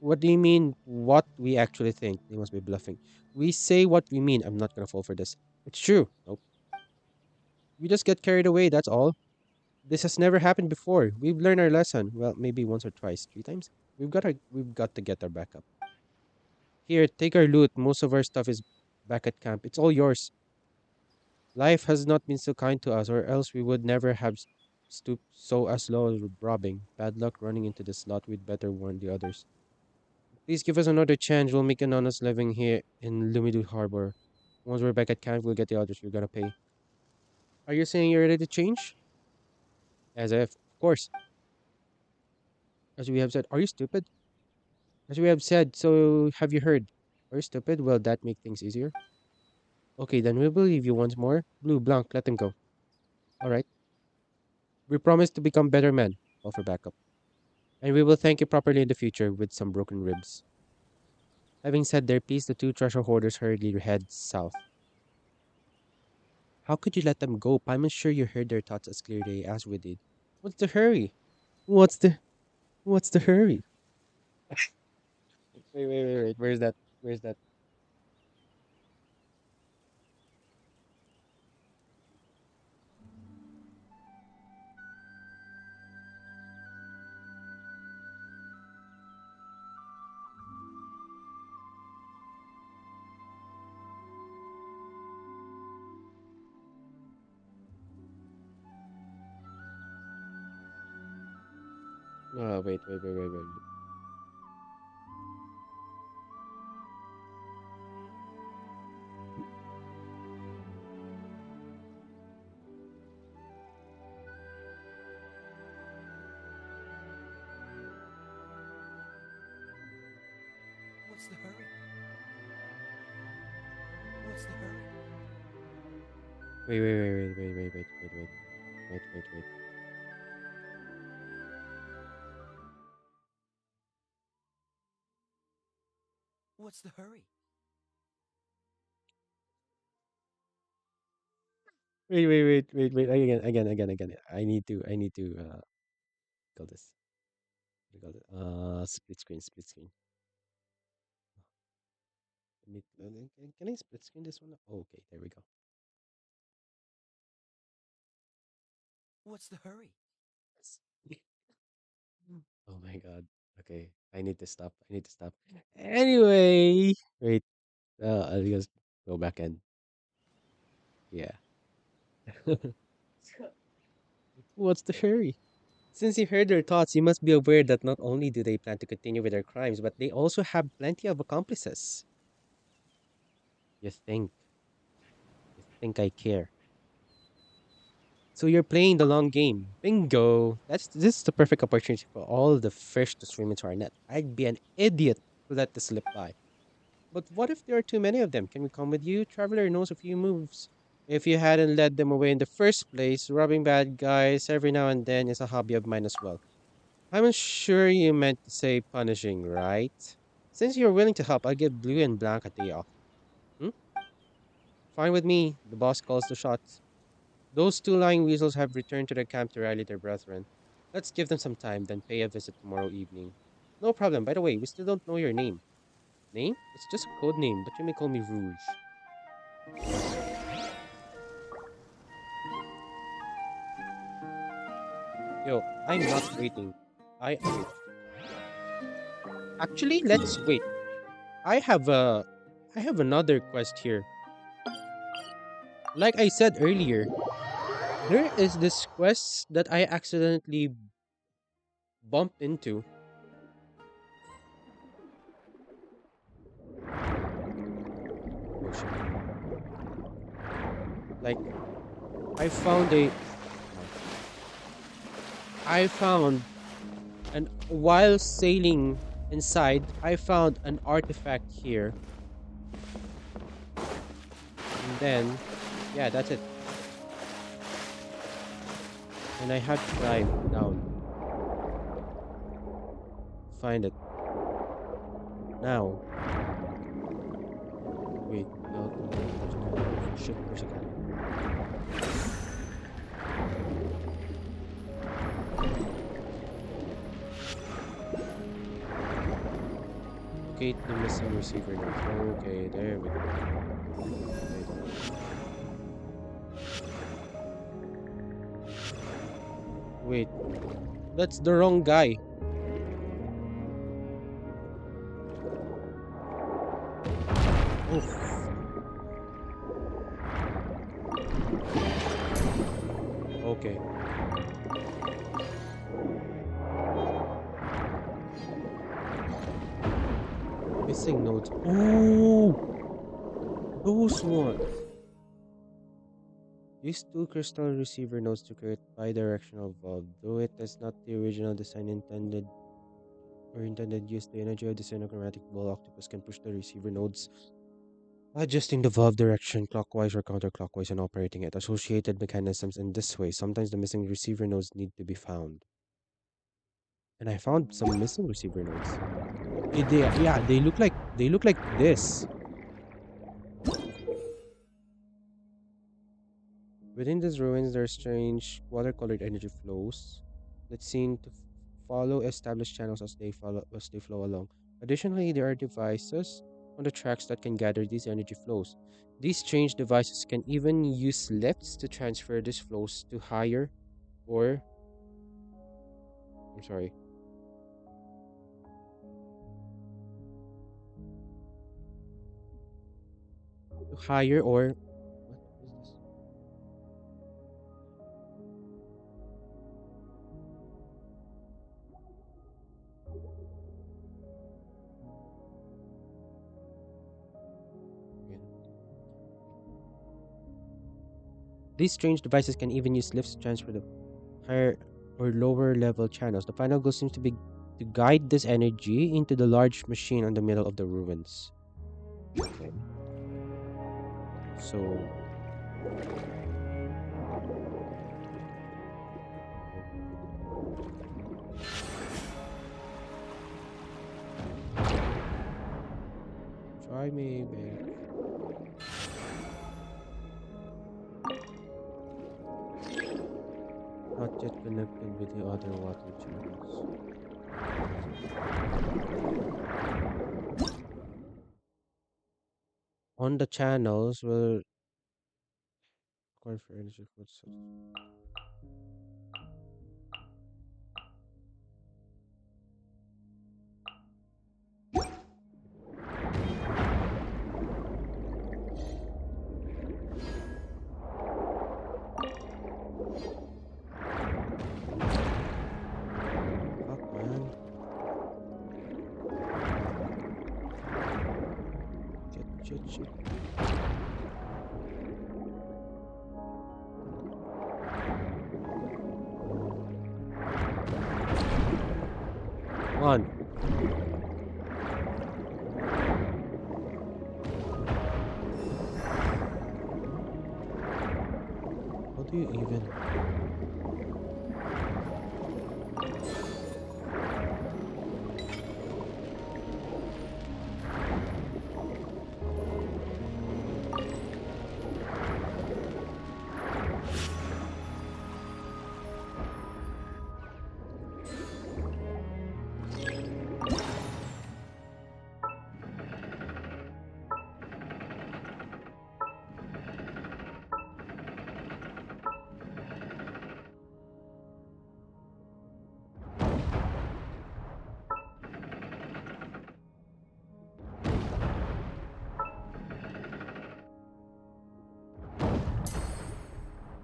What do you mean, what we actually think? They must be bluffing. We say what we mean. I'm not gonna fall for this. It's true. Nope. We just get carried away, that's all. This has never happened before. We've learned our lesson. Well, maybe once or twice, 3 times. We've got to get our backup. Here, take our loot. Most of our stuff is back at camp. It's all yours. Life has not been so kind to us, or else we would never have stooped so as low as robbing. Bad luck running into the slot. We'd better warn the others. Please give us another chance. We'll make an honest living here in Lumidu Harbor. Once we're back at camp, we'll get the others. We're gonna pay. Are you saying you're ready to change? As if, of course. As we have said, are you stupid? As we have said, so have you heard? Are you stupid? Will that make things easier? Okay, then we'll believe you once more. Blue, Blanc, let them go. All right. We promise to become better men. Offer backup. And we will thank you properly in the future with some broken ribs. Having said their piece, the two treasure hoarders hurriedly head south. How could you let them go? Paimon's sure you heard their thoughts as clearly as we did. What's the hurry? What's the what's the hurry? Wait. Where's that? Where's that? Oh, wait. What's the hurry? What's the hurry? Wait. What's the hurry? Wait. Again. I need to call this. What do you call it? Split screen. Can I split screen this one? Oh, okay, there we go. What's the hurry? Yes. Oh my god. Okay, I need to stop. Anyway, wait. I'll just go back and yeah. What's the hurry? Since you heard their thoughts, you must be aware that not only do they plan to continue with their crimes, but they also have plenty of accomplices. You think, you think I care. So you're playing the long game. Bingo! This is the perfect opportunity for all the fish to swim into our net. I'd be an idiot to let this slip by. But what if there are too many of them? Can we come with you? Traveler knows a few moves. If you hadn't led them away in the first place, robbing bad guys every now and then is a hobby of mine as well. I'm sure you meant to say punishing, right? Since you're willing to help, I'll give Blue and Blanc a day off. Hmm? Fine with me. The boss calls the shots. Those two lying weasels have returned to their camp to rally their brethren. Let's give them some time, then pay a visit tomorrow evening. No problem. By the way, we still don't know your name. Name? It's just a code name, but you may call me Rouge. Yo, I'm not waiting. Wait. Actually, let's wait. I have a I have another quest here. Like I said earlier, there is this quest that I accidentally bumped into. Oh shit. Like I found a I found and while sailing inside, I found an artifact here. And then yeah, that's it. And I had to dive down to find it. Now, wait, no, shit, where's the camera? Locate the missing receiver nodes. Okay, there we go. Wait, that's the wrong guy. Oh, okay. Missing nodes. Oh, those ones. Use two crystal receiver nodes to create bidirectional valve. Though it is not the original design intended use, the energy of the cyanochromatic ball octopus can push the receiver nodes, adjusting the valve direction clockwise or counterclockwise and operating at associated mechanisms in this way. Sometimes the missing receiver nodes need to be found. And I found some missing receiver nodes. Yeah, they look like this. Within these ruins, there are strange watercolored energy flows that seem to follow established channels as they flow along. Additionally, there are devices on the tracks that can gather these energy flows. These strange devices can even use lifts to transfer these flows to higher or I'm sorry, to higher or what is this? Again. These strange devices can even use lifts to transfer the higher or lower level channels. The final goal seems to be to guide this energy into the large machine on the middle of the ruins. Okay. So try maybe. Not yet connected with the other water channels. On the channels will require for energy for fuck man. Shit. Come on. How do you even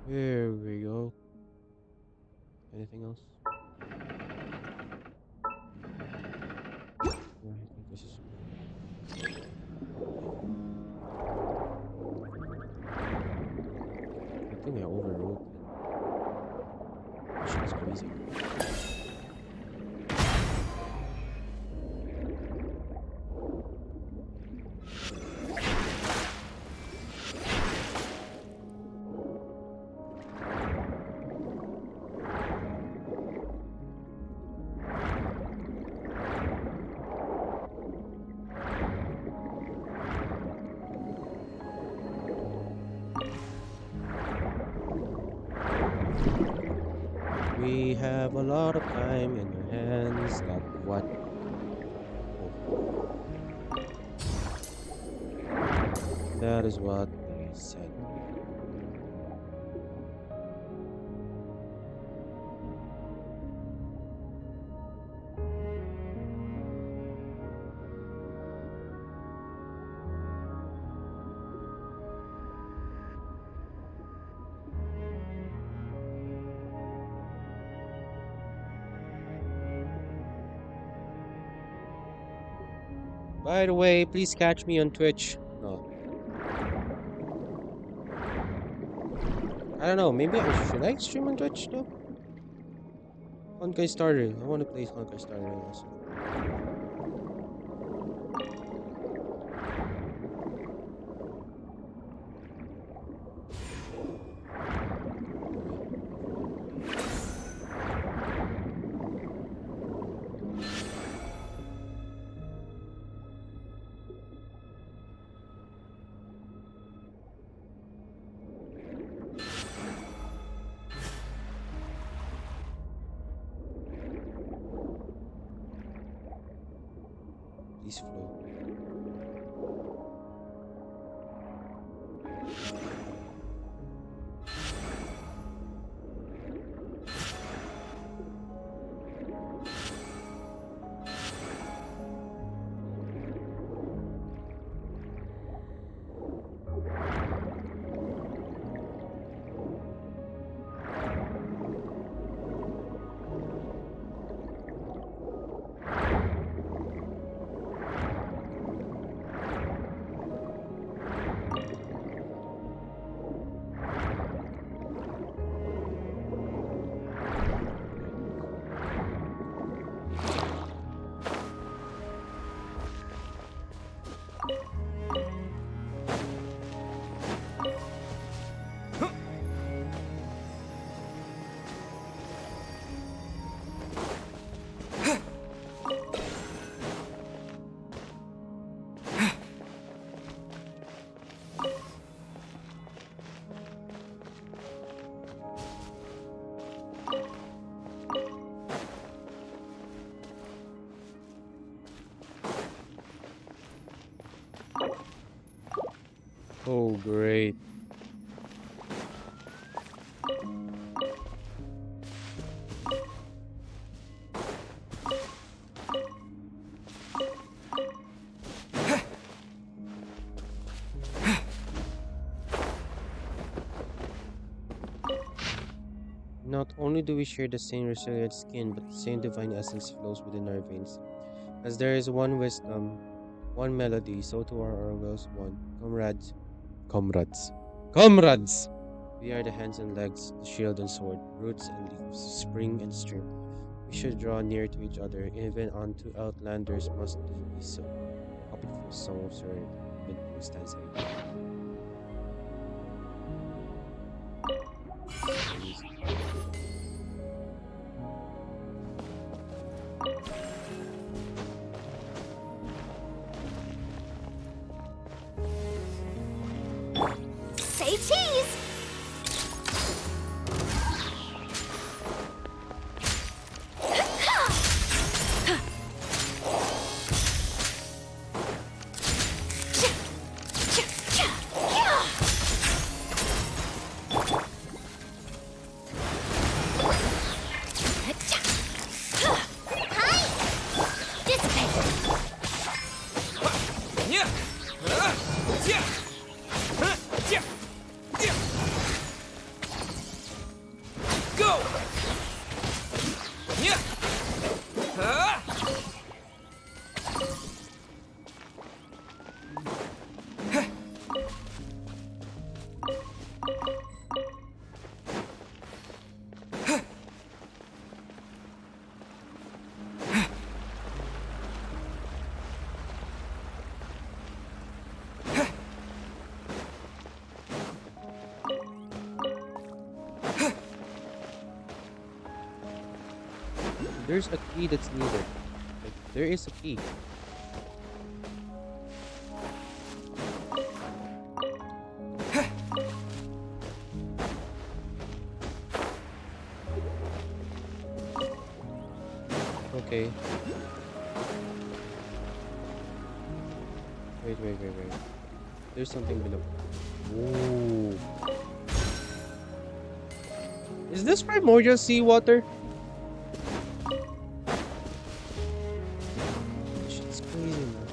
There we go. Anything else? Yeah, I think this is I think I overwrote it. Shit's crazy. We have a lot of time in our hands. That what? Oh. That is what they said. By the way, please catch me on Twitch. No, I don't know. Maybe should I stream on Twitch though? Honkai Starter. I want to play Honkai Starter also. Please flow. Oh, great. Not only do we share the same resilient skin, but the same divine essence flows within our veins. As there is one wisdom, one melody, so too are our wills one. Comrades, comrades, comrades! We are the hands and legs, the shield and sword, roots and leaves, spring and stream. We should draw near to each other, even unto outlanders must be so. A beautiful song of serenity, mid stanza. Say cheese! There's a key that's needed. Like, there is a key. Okay. Wait. there's something below. Ooh. Is this primordial seawater? Shit's crazy, man.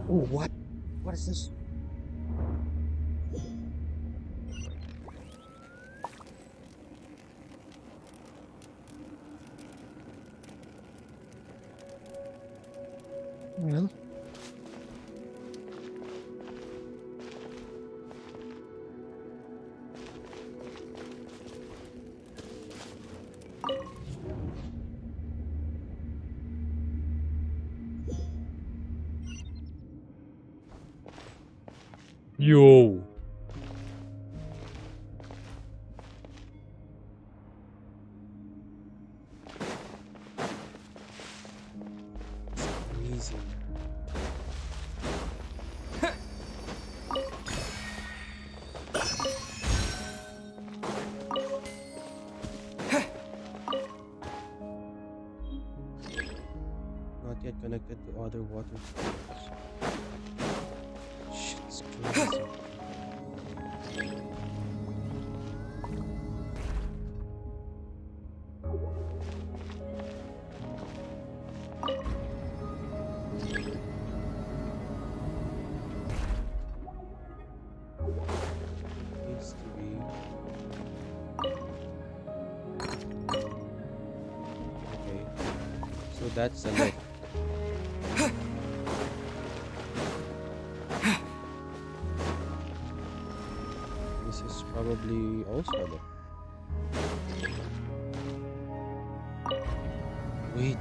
Oh, what? What is this? Well. Yo. It's crazy. Not yet connected to other water sources. Shit's crazy. Needs to be. Okay. So that's a lift. This is probably also a lift. Wait.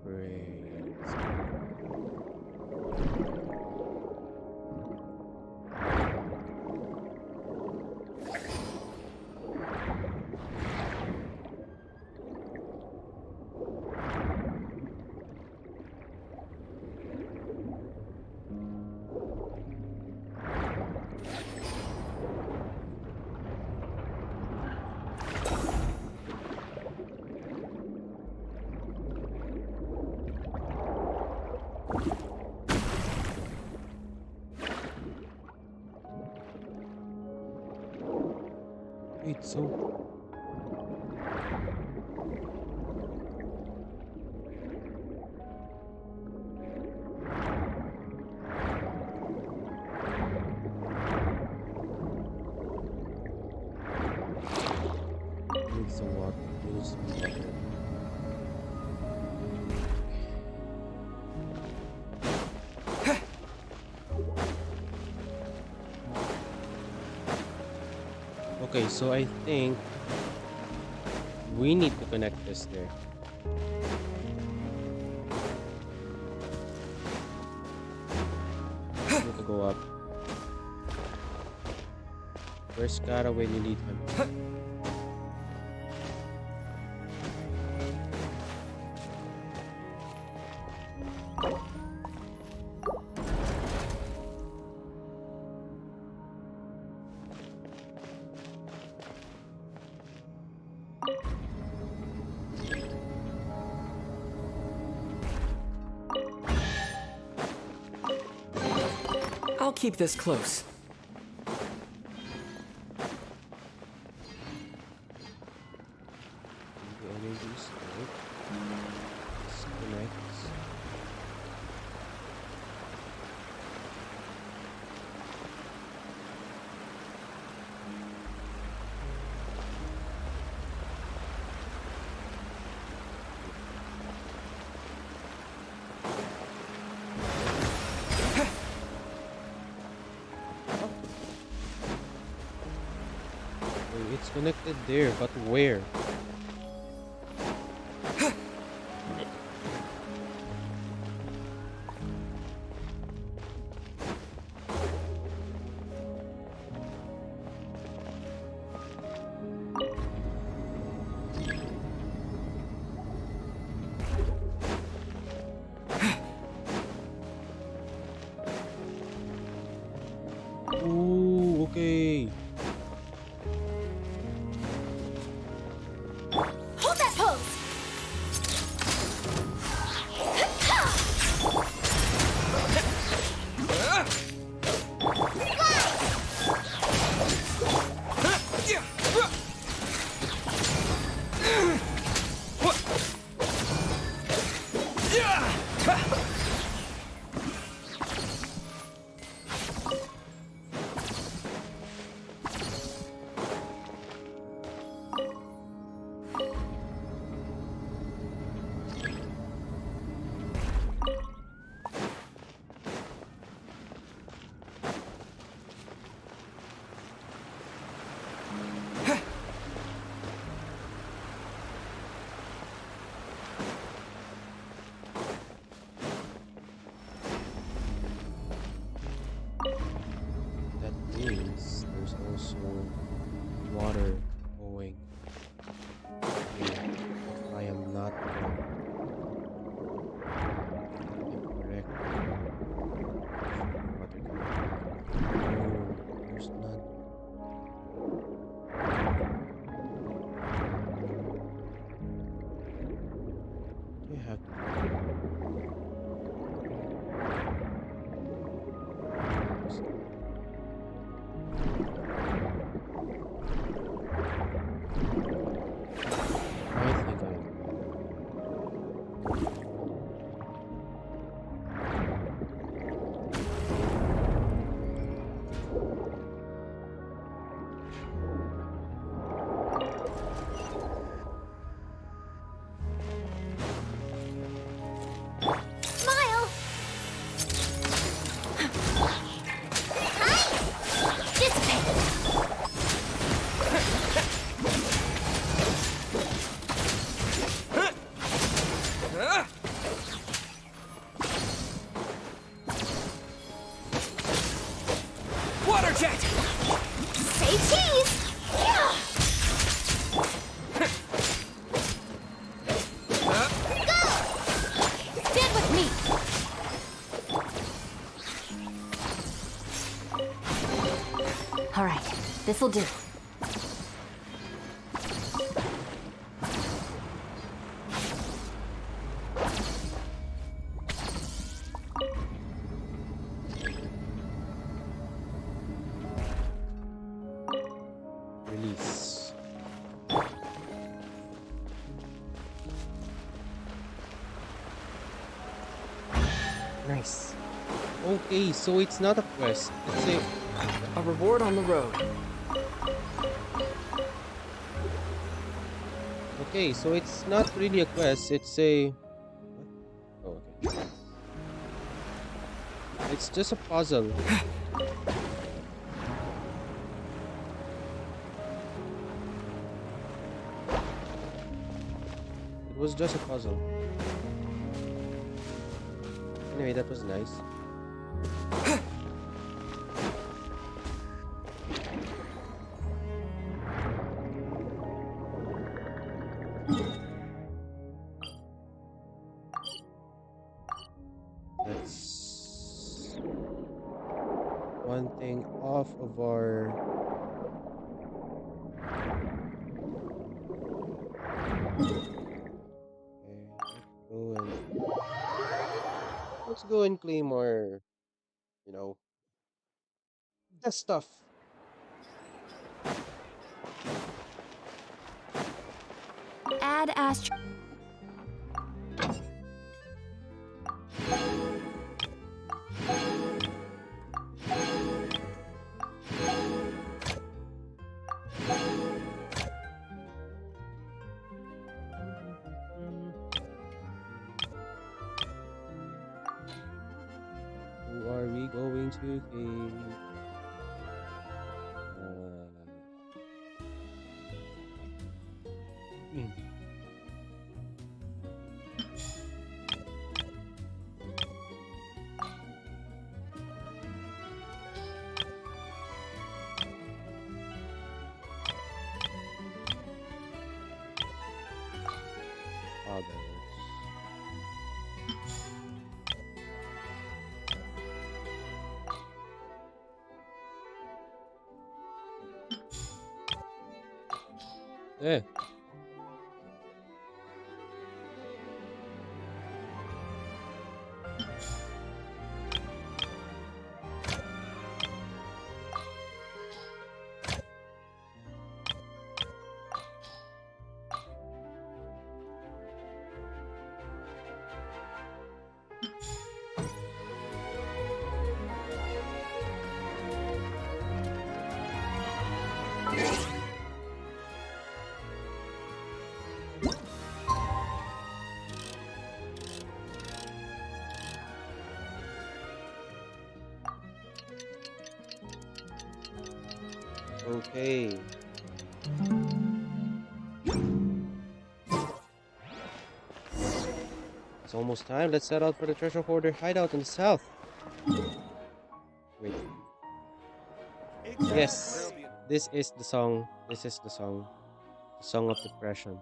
Great. Wait, so need some water. Need some water. Okay, so I think we need to connect this there. Need to go up. Where's Kara when you need him? I'll keep this close. The energies, right? Disconnects. Wait, it's connected there, but where? Ooh, okay. Hold that pose! That means there's also water going here. If I am not wrong. I'm correct. Water coming. No, there's none. Do you have I think I Smile! Dissipate! Water jet! Say cheese! Yeah! Stand with me! Alright, this'll do. release. Nice. Okay, so it's not a quest. It's a A reward on the road. okay, so it's not really a quest. It's a what? Oh, okay. It's just a puzzle. It was just a puzzle. Anyway, that was nice. That's one thing off of our okay, let's go and claim our, you know, the stuff. Add astro. Who are we going to claim? Hmm. Others. Eh. Okay. It's almost time. Let's set out for the treasure hoarder hideout in the south. Wait. Yes. This is the song. This is the song. The song of depression.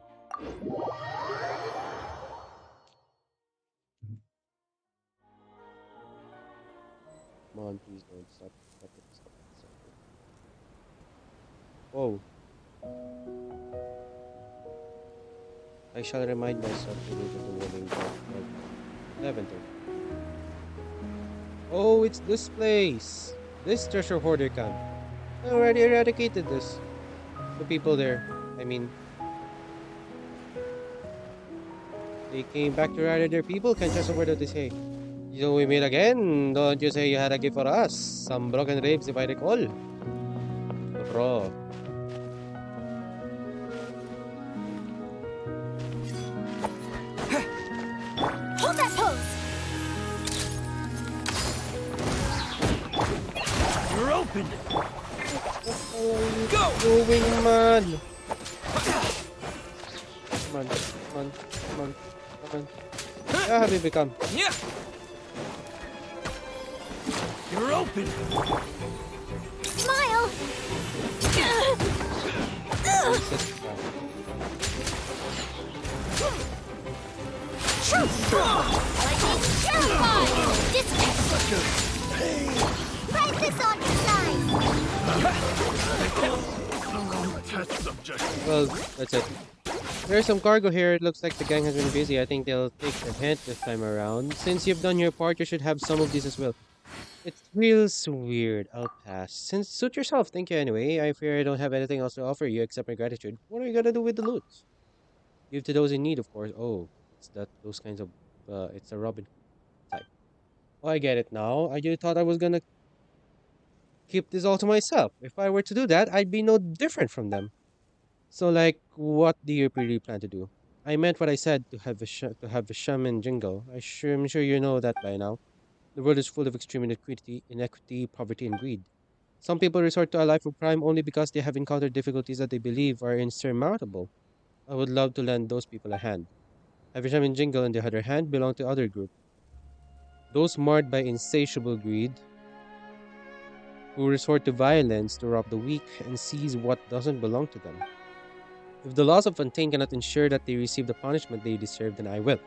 Come on, please don't stop. Stop it. Stop it. Stop it. Whoa. I shall remind myself to wait until morning. 11:30. Oh, it's this place. This treasure hoarder camp. I already eradicated this. The people there. I mean, they came back to rather their people. Can't trust a word that they say. So we meet again. Don't you say you had a gift for us? Some broken ribs, if I recall. Bro. Hold that pose! You're open. Go! Doing, man. Come on, come on, come on, come on. How have you become? Yeah. You're open. Smile! Lightning terrified! Write this on your side! Test subject. Well, that's it. There's some cargo here. It looks like the gang has been busy. I think they'll take a hint this time around. Since you've done your part, you should have some of these as well. It feels weird. I'll pass. Since suit yourself. Thank you anyway. I fear I don't have anything else to offer you except my gratitude. What are you gonna do with the loot? Give to those in need, of course. Oh, it's those kinds of it's a Robin type. Oh, I get it now. I just thought I was gonna keep this all to myself. If I were to do that, I'd be no different from them. So, like, what do you really plan to do? I meant what I said to have to have a shaman jingle. I'm sure you know that by now. The world is full of extreme inequity, poverty, and greed. Some people resort to a life of crime only because they have encountered difficulties that they believe are insurmountable. I would love to lend those people a hand. Havisham and Jingle, on the other hand, belong to other group. Those marred by insatiable greed, who resort to violence to rob the weak and seize what doesn't belong to them. If the laws of Fontaine cannot ensure that they receive the punishment they deserve, then I will.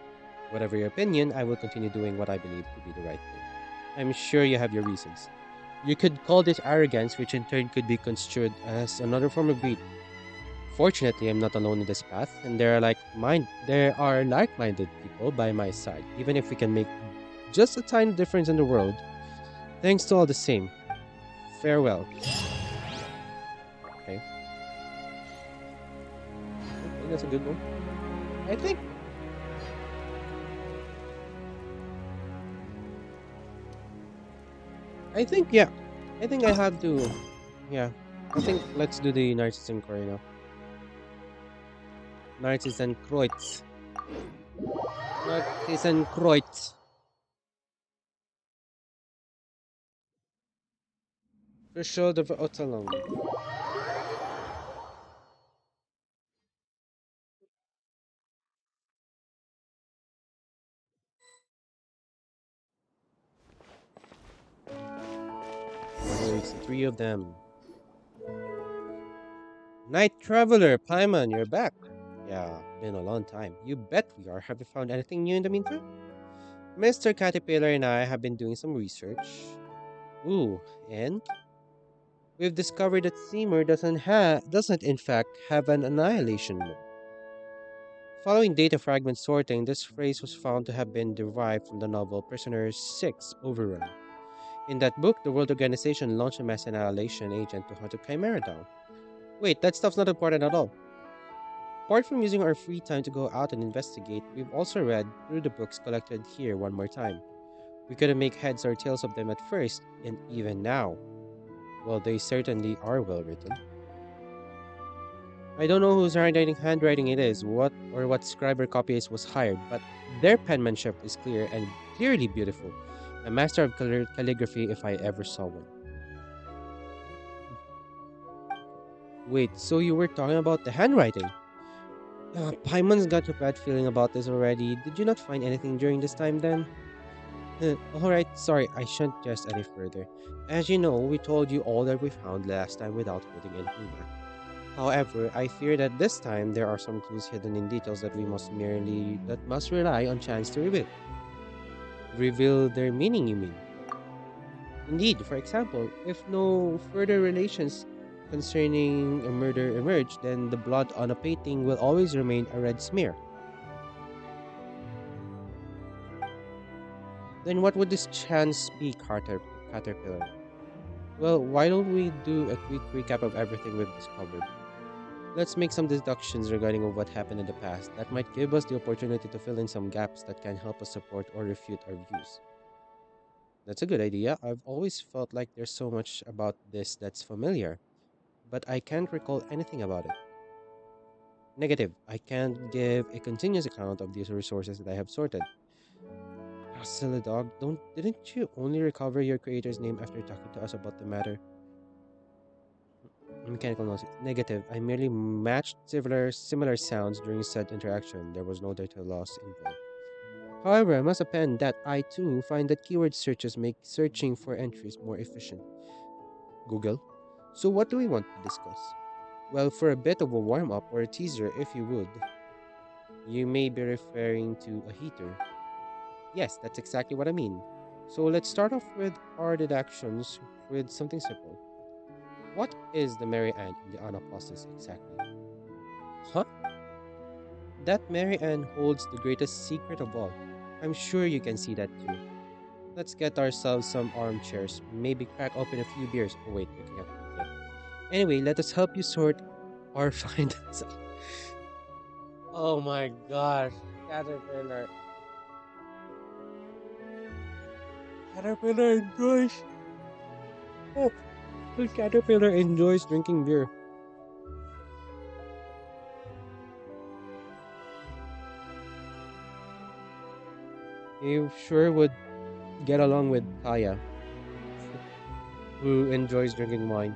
Whatever your opinion, I will continue doing what I believe to be the right thing. I'm sure you have your reasons. You could call this arrogance, which in turn could be construed as another form of greed. Fortunately, I'm not alone in this path, and there are like-minded people by my side, even if we can make just a tiny difference in the world. Thanks to all the same. Farewell. Okay. Okay, that's a good one. I think. Yeah. I think I have to. Yeah. I think let's do the Narcissism inquiry now. Narcissism Kreuz. Narcissism Kreuz. Threshold of Otalong. Oh, it's the three of them. Night Traveler, Paimon, you're back. Yeah, been a long time. You bet we are. Have you found anything new in the meantime? Mr. Caterpillar and I have been doing some research. Ooh, and? We've discovered that Seymour doesn't in fact have an annihilation mode. Following data fragment sorting, this phrase was found to have been derived from the novel Prisoner 6 Overrun. In that book, the World Organization launched a mass annihilation agent to hunt a Chimera down. Wait, that stuff's not important at all. Apart from using our free time to go out and investigate, we've also read through the books collected here one more time. We couldn't make heads or tails of them at first, and even now, well, they certainly are well written. I don't know whose handwriting it is, what scribe or copyist was hired, but their penmanship is clear and clearly beautiful. A master of calligraphy if I ever saw one. Wait, so you were talking about the handwriting? Paimon's got a bad feeling about this already. Did you not find anything during this time then? Alright, sorry, I shouldn't jest any further. As you know, we told you all that we found last time without holding anything back. However, I fear that this time there are some clues hidden in details that must rely on chance to reveal. Reveal their meaning, you mean? Indeed, for example, if no further relations concerning a murder emerge, then the blood on a painting will always remain a red smear. Then what would this chance be, Caterpillar? Well, why don't we do a quick recap of everything we've discovered? Let's make some deductions regarding what happened in the past that might give us the opportunity to fill in some gaps that can help us support or refute our views. That's a good idea. I've always felt like there's so much about this that's familiar, but I can't recall anything about it. Negative. I can't give a continuous account of these resources that I have sorted. Ah, silly dog, didn't you only recover your creator's name after talking to us about the matter? Mechanical noise. Negative. I merely matched similar sounds during said interaction. There was no data loss involved. However, I must append that I too find that keyword searches make searching for entries more efficient. Google. So what do we want to discuss? Well, for a bit of a warm up or a teaser, if you would, you may be referring to a heater. Yes, that's exactly what I mean. So let's start off with our deductions with something simple. What is the Mary Ann in the Anna process exactly? Huh? That Mary Ann holds the greatest secret of all. I'm sure you can see that too. Let's get ourselves some armchairs, maybe crack open a few beers. Oh wait, we can't yet. Anyway, let us help you sort or find us. Oh my gosh, Caterpillar. Caterpillar enjoys. Oh, the caterpillar enjoys drinking beer. He sure would get along with Kaya, who enjoys drinking wine.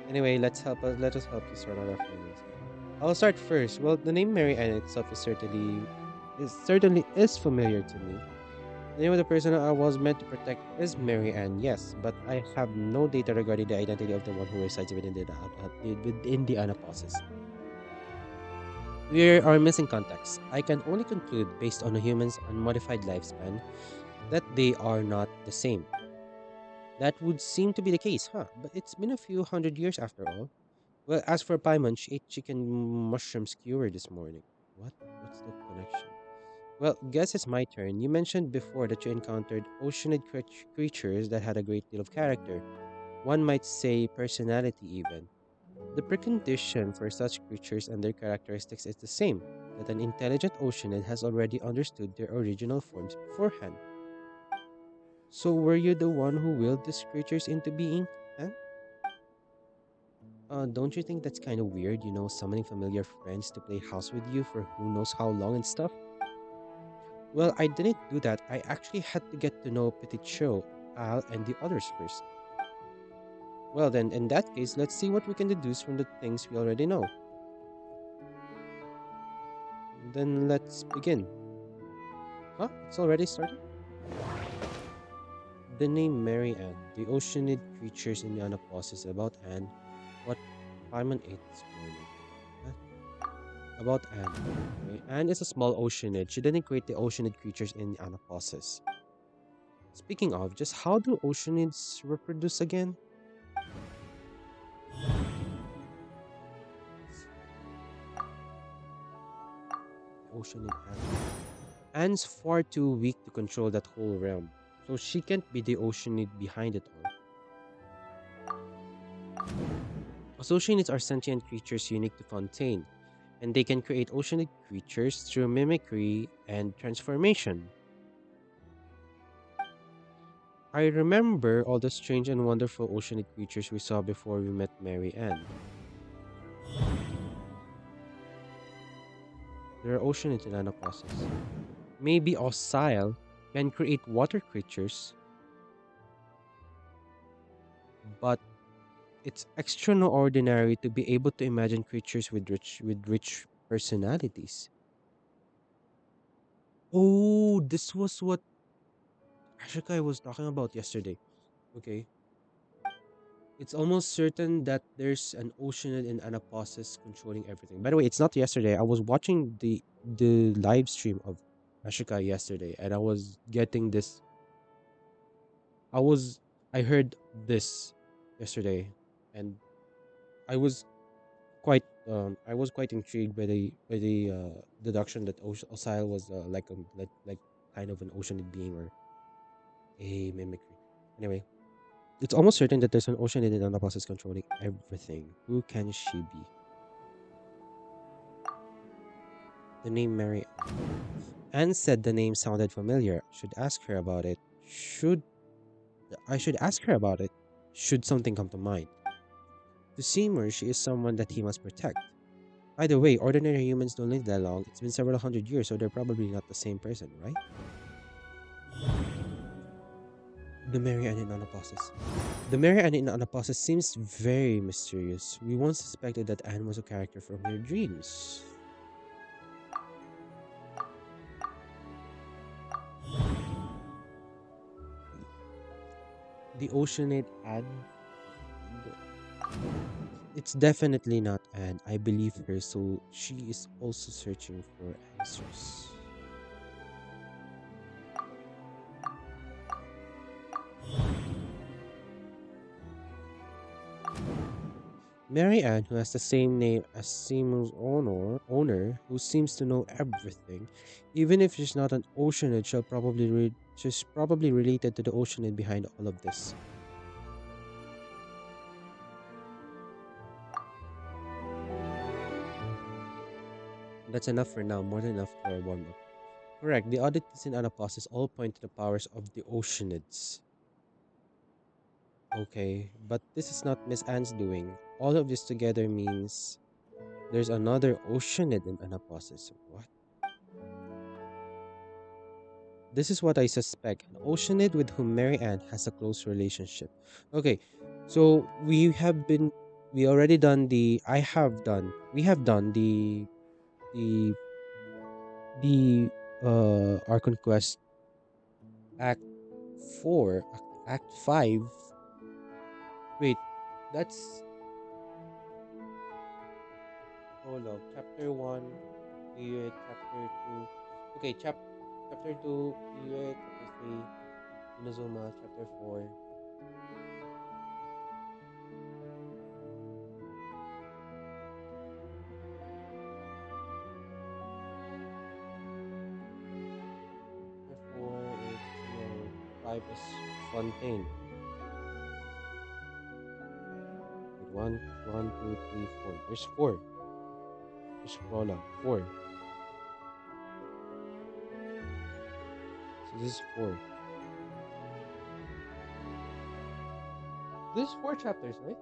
Anyway, let us help you sort out our findings. I'll start first. Well, the name Mary Ann itself is familiar to me. The name of the person I was meant to protect is Mary Ann, yes, but I have no data regarding the identity of the one who resides within the anaposis. We are missing context. I can only conclude, based on a human's unmodified lifespan, that they are not the same. That would seem to be the case, huh? But it's been a few hundred years after all. Well, as for Paimon, she ate chicken mushroom skewer this morning. What? What's the connection? Well, guess it's my turn. You mentioned before that you encountered oceanid creatures that had a great deal of character. One might say personality, even. The precondition for such creatures and their characteristics is the same, that an intelligent oceanid has already understood their original forms beforehand. So were you the one who willed these creatures into being? Huh? Don't you think that's kind of weird, summoning familiar friends to play house with you for who knows how long and stuff? Well, I didn't do that. I actually had to get to know Petit Show, Al, and the others first. Well, then, in that case, let's see what we can deduce from the things we already know. Then let's begin. Huh? It's already started? The name Mary Ann, the oceanid creatures in the Anapos is about Anne, what Paimon ate this morning. Huh? About Anne. Okay. Anne is a small oceanid. She didn't create the oceanid creatures in the Anaposis. Speaking of, just how do oceanids reproduce again? Oceanid Anne. Anne's far too weak to control that whole realm, so she can't be the Oceanid behind it all. Oceanids are sentient creatures unique to Fontaine, and they can create oceanic creatures through mimicry and transformation. I remember all the strange and wonderful oceanic creatures we saw before we met Mary Ann. There are oceanids in Anaposis. Maybe Osile can create water creatures, but it's extraordinary to be able to imagine creatures with rich personalities. Oh, this was what Ashikai was talking about yesterday. Okay. It's almost certain that there's an Oceanid in Anaposis controlling everything. By the way, it's not yesterday. I was watching the live stream of Ashikai yesterday, and I was getting this. I was I heard this yesterday, and I was I was quite intrigued by the deduction that Osile was like kind of an Oceanid being or a mimicry. Anyway, it's almost certain that there's an Oceanid in Anaposis controlling everything. Who can she be? The name Mary Anne said the name sounded familiar. Should ask her about it. Should ask her about it? Should something come to mind? To Seymour, she is someone that he must protect. Either way, ordinary humans don't live that long. It's been several hundred years, so they're probably not the same person, right? The Mary Ann in Anaposis. The Mary Ann in Anaposis seems very mysterious. We once suspected that Anne was a character from her dreams. The Oceanate Anne. It's definitely not Anne. I believe her, so she is also searching for answers. Mary Ann, who has the same name as Seymour's owner, who seems to know everything, even if she's not an Oceanid, she's probably related to the Oceanid behind all of this. That's enough for now, more than enough for a warm up. Correct, the oddities in Anaposis all point to the powers of the Oceanids. Okay, but this is not Miss Anne's doing. All of this together means there's another Oceanid in Anaposis. What? This is what I suspect. An Oceanid with whom Mary Ann has a close relationship. Okay, so we already done the, I have done, we have done the, the, Archon Quest Act 4, Act 5. Wait, that's, hold up, Chapter 1, Period, Chapter 2. Okay, Chapter 2, Period, Chapter 3, Inazuma, Chapter 4. Chapter 4 is, 5 is Fontaine. Wait, one, two, three, four. There's four. Just scroll up. Four. So this is four. This is four chapters, right?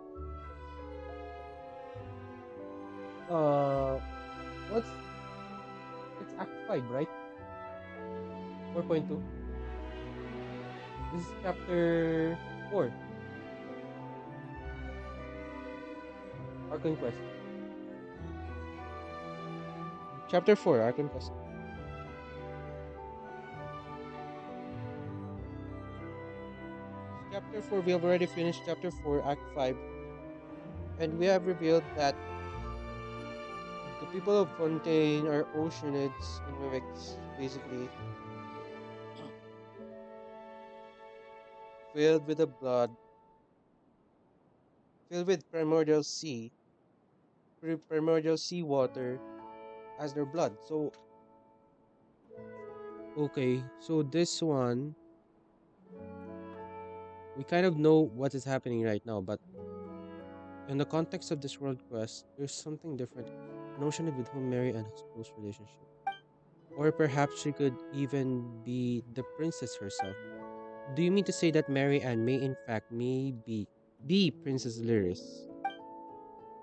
Uh, what's it's Act 5, right? 4.2. This is chapter 4. Archon Quest. Chapter 4, Archon Quest. Chapter 4, we have already finished chapter 4, Act 5. And we have revealed that the people of Fontaine are oceanids and mimics, basically, filled with the blood, filled with primordial sea water as their blood. So Okay, so this one, we kind of know what is happening right now, but in the context of this world quest, there's something different. An oceanid with whom Mary Ann has close relationship. Or perhaps she could even be the princess herself. Do you mean to say that Mary Ann may in fact be Princess Lyris?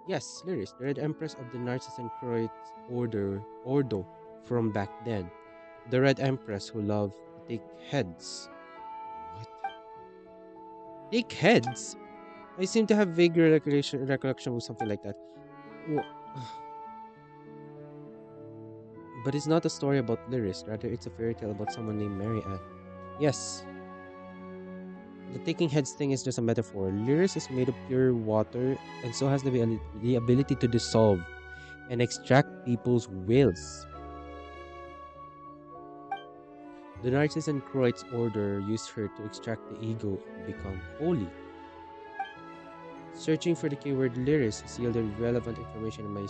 Yes, Lyris, the Red Empress of the Narcissan Croats Ordo from back then. The Red Empress who loved to take heads. What? Take heads? I seem to have vague recollection of something like that. Wha- But it's not a story about Lyris, rather it's a fairy tale about someone named Mary Ann. Yes, the taking heads thing is just a metaphor. Lyris is made of pure water and so has the ability to dissolve and extract people's wills. The Narcissan Croats order used her to extract the ego and become holy. Searching for the keyword Lyris has yielded relevant information in my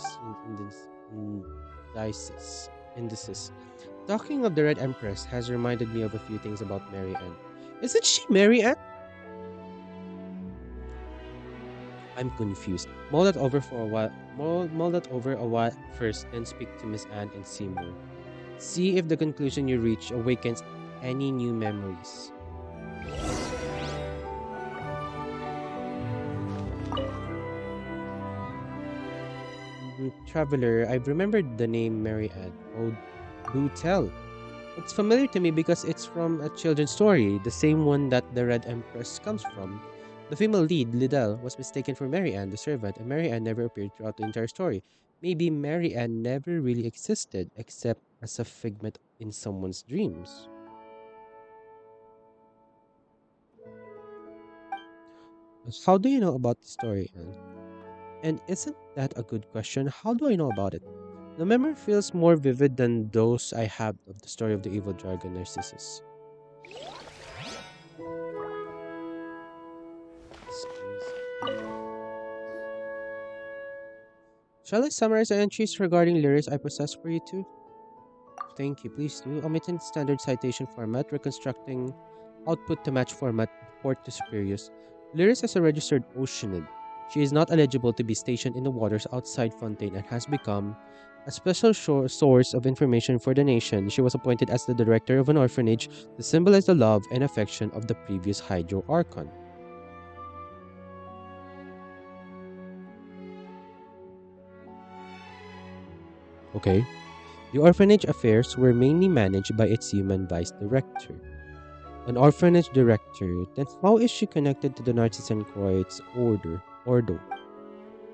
indices. indices. Talking of the Red Empress has reminded me of a few things about Mary Ann. Isn't she Mary Ann? I'm confused. Mull that over for a while. Mull that over a while first, then speak to Miss Anne and Seymour. See if the conclusion you reach awakens any new memories. Traveler, I've remembered the name Mary Ann. Oh, do tell. It's familiar to me because it's from a children's story, the same one that the Red Empress comes from. The female lead, Liddell, was mistaken for Mary Ann, the servant, and Mary Ann never appeared throughout the entire story. Maybe Mary Ann never really existed, except as a figment in someone's dreams. How do you know about the story, Anne? And isn't that a good question? How do I know about it? The memory feels more vivid than those I have of the story of the evil dragon Narcissus. Excuse. Shall I summarize the entries regarding lyrics I possess for you too? Thank you, please do. Omitting standard citation format, reconstructing output to match format, port to superiors. Lyris is a registered oceanid. She is not eligible to be stationed in the waters outside Fontaine and has become a special source of information for the nation. She was appointed as the director of an orphanage to symbolize the love and affection of the previous Hydro Archon. Okay. The orphanage affairs were mainly managed by its human vice director. An orphanage director, then how is she connected to the Narcissan Croats Ordo?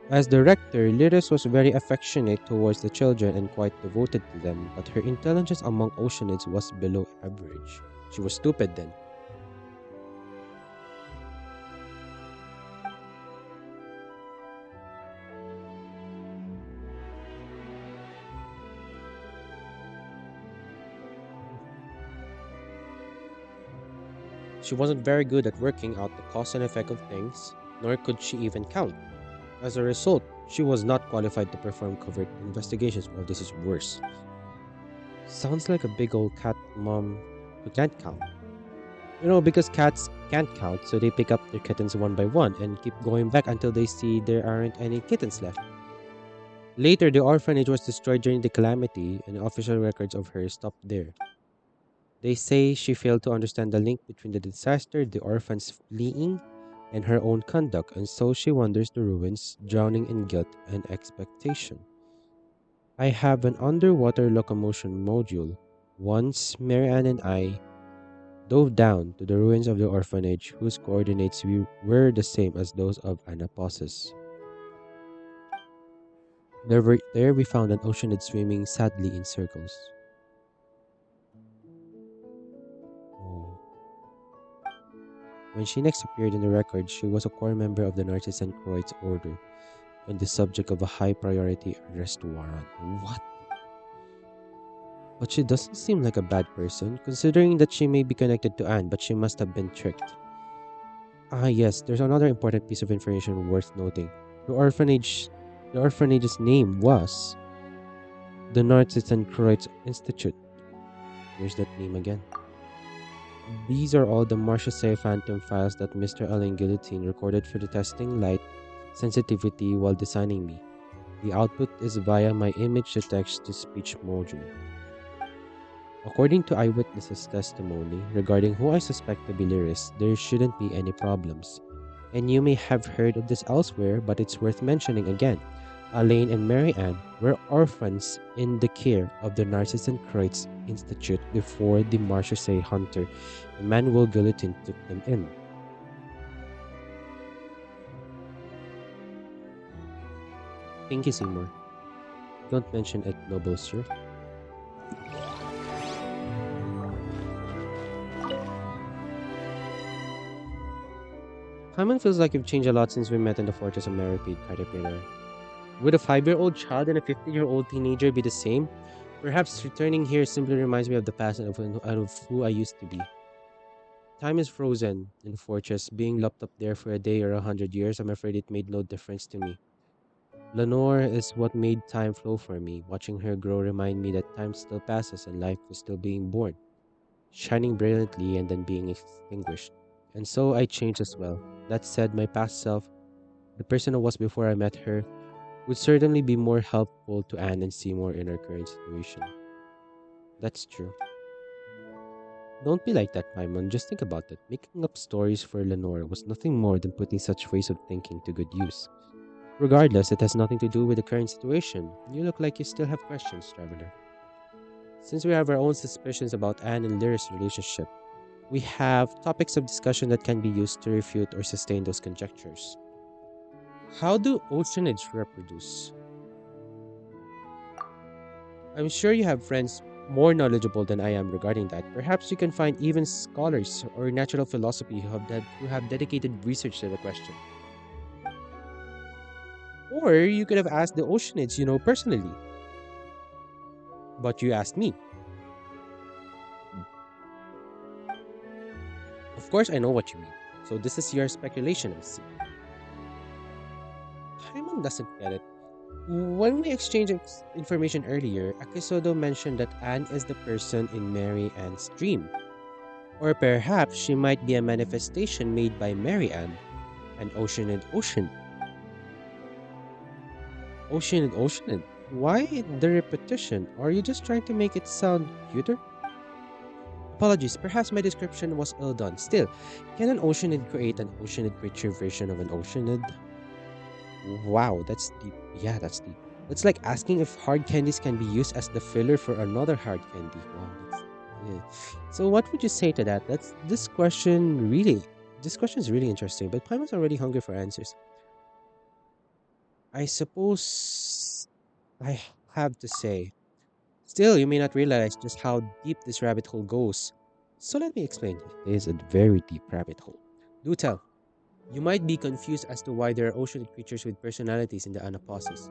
As director, Lyris was very affectionate towards the children and quite devoted to them, but her intelligence among oceanids was below average. She was stupid then. She wasn't very good at working out the cause and effect of things, nor could she even count. As a result, she was not qualified to perform covert investigations. Well, this is worse. Sounds like a big old cat mom who can't count. You know, because cats can't count, so they pick up their kittens one by one and keep going back until they see there aren't any kittens left. Later, the orphanage was destroyed during the calamity, and official records of her stopped there. They say she failed to understand the link between the disaster, the orphans fleeing, and her own conduct, and so she wanders the ruins, drowning in guilt and expectation. I have an underwater locomotion module. Once, Marianne and I dove down to the ruins of the orphanage, whose coordinates were the same as those of Anaposis. There we found an oceanid swimming sadly in circles. Oh. When she next appeared in the records, she was a core member of the Narcissan Croats Order and the subject of a high priority arrest warrant. What? But she doesn't seem like a bad person, considering that she may be connected to Anne, but she must have been tricked. Ah, yes, there's another important piece of information worth noting. The orphanage, the orphanage's name was the Narcissan Croats Institute. Here's that name again. These are all the Marchese Phantom files that Mr. Alain Guillotine recorded for the testing light sensitivity while designing me. The output is via my image to text to speech module. According to eyewitnesses' testimony regarding who I suspect to be Lyris, there shouldn't be any problems. And you may have heard of this elsewhere, but it's worth mentioning again. Alain and Mary Ann were orphans in the care of the Narcissus Kreutz Institute before the Marchese hunter Emmanuel Guillotine took them in. Thank you, Seymour. Don't mention it, noble sir. Hyman feels like you've changed a lot since we met in the Fortress of Meripede, Caterpillar. Would a 5-year-old child and a 50-year-old teenager be the same? Perhaps returning here simply reminds me of the past and of who I used to be. Time is frozen in the fortress. Being locked up there for a day or 100 years, I'm afraid it made no difference to me. Lenore is what made time flow for me. Watching her grow remind me that time still passes and life is still being born, shining brilliantly and then being extinguished. And so I changed as well. That said, my past self, the person I was before I met her, would certainly be more helpful to Anne and Seymour in our current situation. That's true. Don't be like that, Paimon. Just think about it. Making up stories for Lenore was nothing more than putting such ways of thinking to good use. Regardless, it has nothing to do with the current situation. You look like you still have questions, Traveler. Since we have our own suspicions about Anne and Lyra's relationship, we have topics of discussion that can be used to refute or sustain those conjectures. How do oceanids reproduce? I'm sure you have friends more knowledgeable than I am regarding that. Perhaps you can find even scholars or natural philosophy who have dedicated research to the question. Or you could have asked the oceanids you know personally. But you asked me. Of course, I know what you mean. So this is your speculation, I see. Paimon doesn't get it. When we exchanged information earlier, Akisodo mentioned that Anne is the person in Mary Ann's dream. Or perhaps she might be a manifestation made by Mary Ann, an oceanid ocean. Oceanid oceanid. Why the repetition? Are you just trying to make it sound cuter? Apologies, perhaps my description was ill done. Still, can an oceanid create an oceanid creature version of an oceanid? Wow, that's deep. Yeah, that's deep. It's like asking if hard candies can be used as the filler for another hard candy. Wow, that's yeah. So what would you say to that? This question is really interesting, but Paimon's already hungry for answers. I suppose I have to say. Still, you may not realize just how deep this rabbit hole goes. So let me explain. It is a very deep rabbit hole. Do tell. You might be confused as to why there are oceanid creatures with personalities in the Anaposis.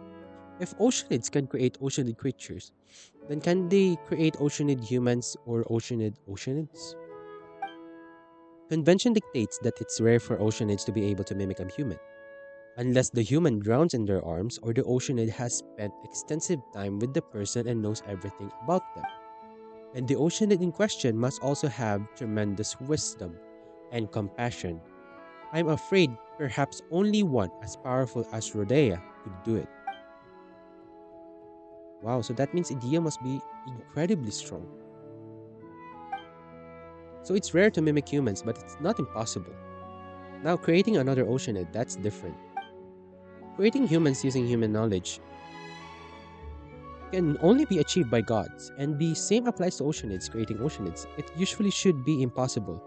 If oceanids can create oceanid creatures, then can they create oceanid humans or oceanid oceanids? Convention dictates that it's rare for oceanids to be able to mimic a human, unless the human drowns in their arms or the oceanid has spent extensive time with the person and knows everything about them. And the oceanid in question must also have tremendous wisdom and compassion. I'm afraid perhaps only one as powerful as Rodea could do it. Wow, so that means Idea must be incredibly strong. So it's rare to mimic humans, but it's not impossible. Now, creating another oceanid, that's different. Creating humans using human knowledge can only be achieved by gods, and the same applies to oceanids creating oceanids. It usually should be impossible.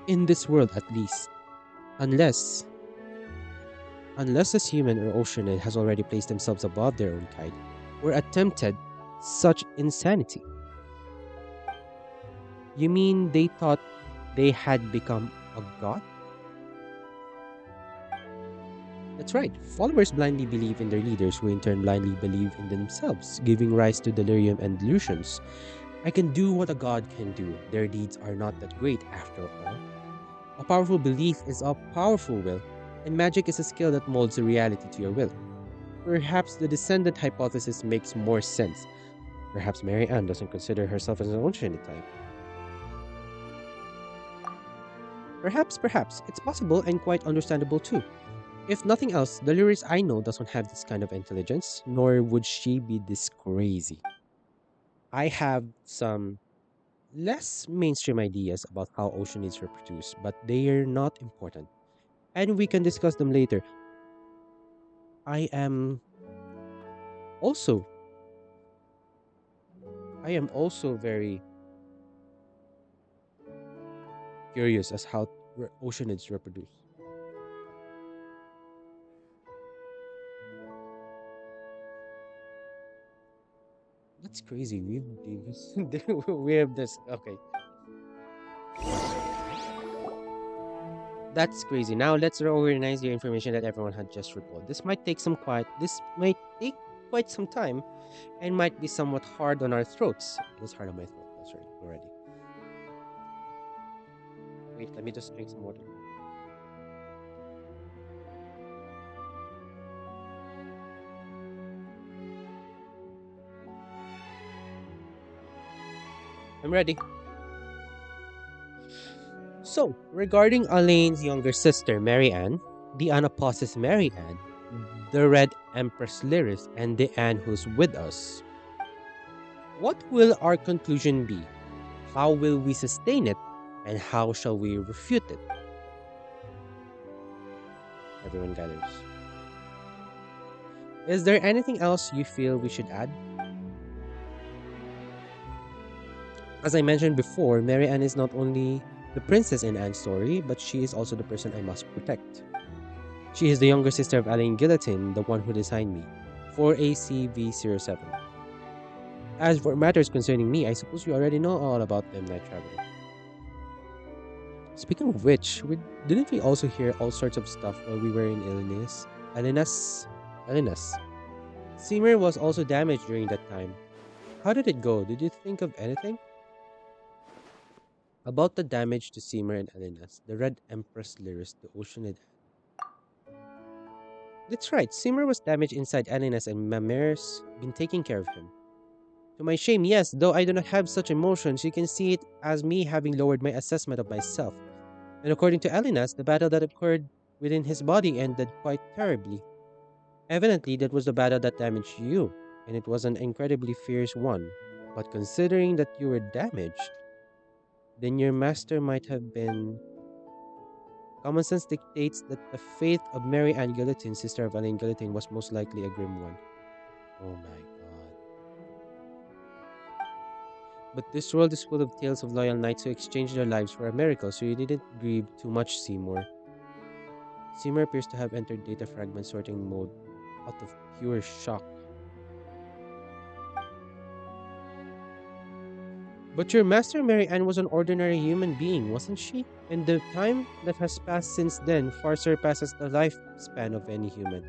In this world, at least. Unless this human or oceanid has already placed themselves above their own kind, or attempted such insanity. You mean they thought they had become a god? That's right. Followers blindly believe in their leaders, who in turn blindly believe in themselves, giving rise to delirium and delusions. I can do what a god can do. Their deeds are not that great, after all. A powerful belief is a powerful will, and magic is a skill that molds the reality to your will. Perhaps the descendant hypothesis makes more sense. Perhaps Mary Ann doesn't consider herself as an oceanid type. Perhaps, it's possible and quite understandable too. If nothing else, the Lyris I know doesn't have this kind of intelligence, nor would she be this crazy. I have some less mainstream ideas about how oceanids reproduce, but they are not important, and we can discuss them later. I am also I am also very curious as how oceanids reproduce. That's crazy. We have this. Okay, that's crazy. Now let's reorganize the information that everyone had just recalled. This might take quite some time and might be somewhat hard on our throats. It is hard on my throat. That's right, already. Wait, let me just drink some water. I'm ready. So, regarding Elaine's younger sister, Mary Ann, the Anapausis Mary Ann, the Red Empress Lyris, and the Anne who's with us, what will our conclusion be? How will we sustain it? And how shall we refute it? Everyone gathers. Is there anything else you feel we should add? As I mentioned before, Mary Ann is not only the princess in Anne's story, but she is also the person I must protect. She is the younger sister of Alain Guillotine, the one who designed me, 4ACV07. As for matters concerning me, I suppose you already know all about them, Night Traveler. Speaking of which, didn't we also hear all sorts of stuff while we were in Illinois? Elenas? Elenas. Seymour was also damaged during that time. How did it go? Did you think of anything? About the damage to Seymour and Elenas, the Red Empress Lyris, the Oceanid. That's right, Seymour was damaged inside Elenas and Mamer's been taking care of him. To my shame, yes, though I do not have such emotions, you can see it as me having lowered my assessment of myself. And according to Elinas, the battle that occurred within his body ended quite terribly. Evidently, that was the battle that damaged you, and it was an incredibly fierce one. But considering that you were damaged, then your master might have been. Common sense dictates that the fate of Mary Ann Guillotine, sister of Alain Guillotine, was most likely a grim one. Oh my god. But this world is full of tales of loyal knights who exchanged their lives for a miracle, so you didn't grieve too much, Seymour. Seymour appears to have entered data fragment sorting mode out of pure shock. But your master, Mary Ann, was an ordinary human being, wasn't she? And the time that has passed since then far surpasses the lifespan of any human.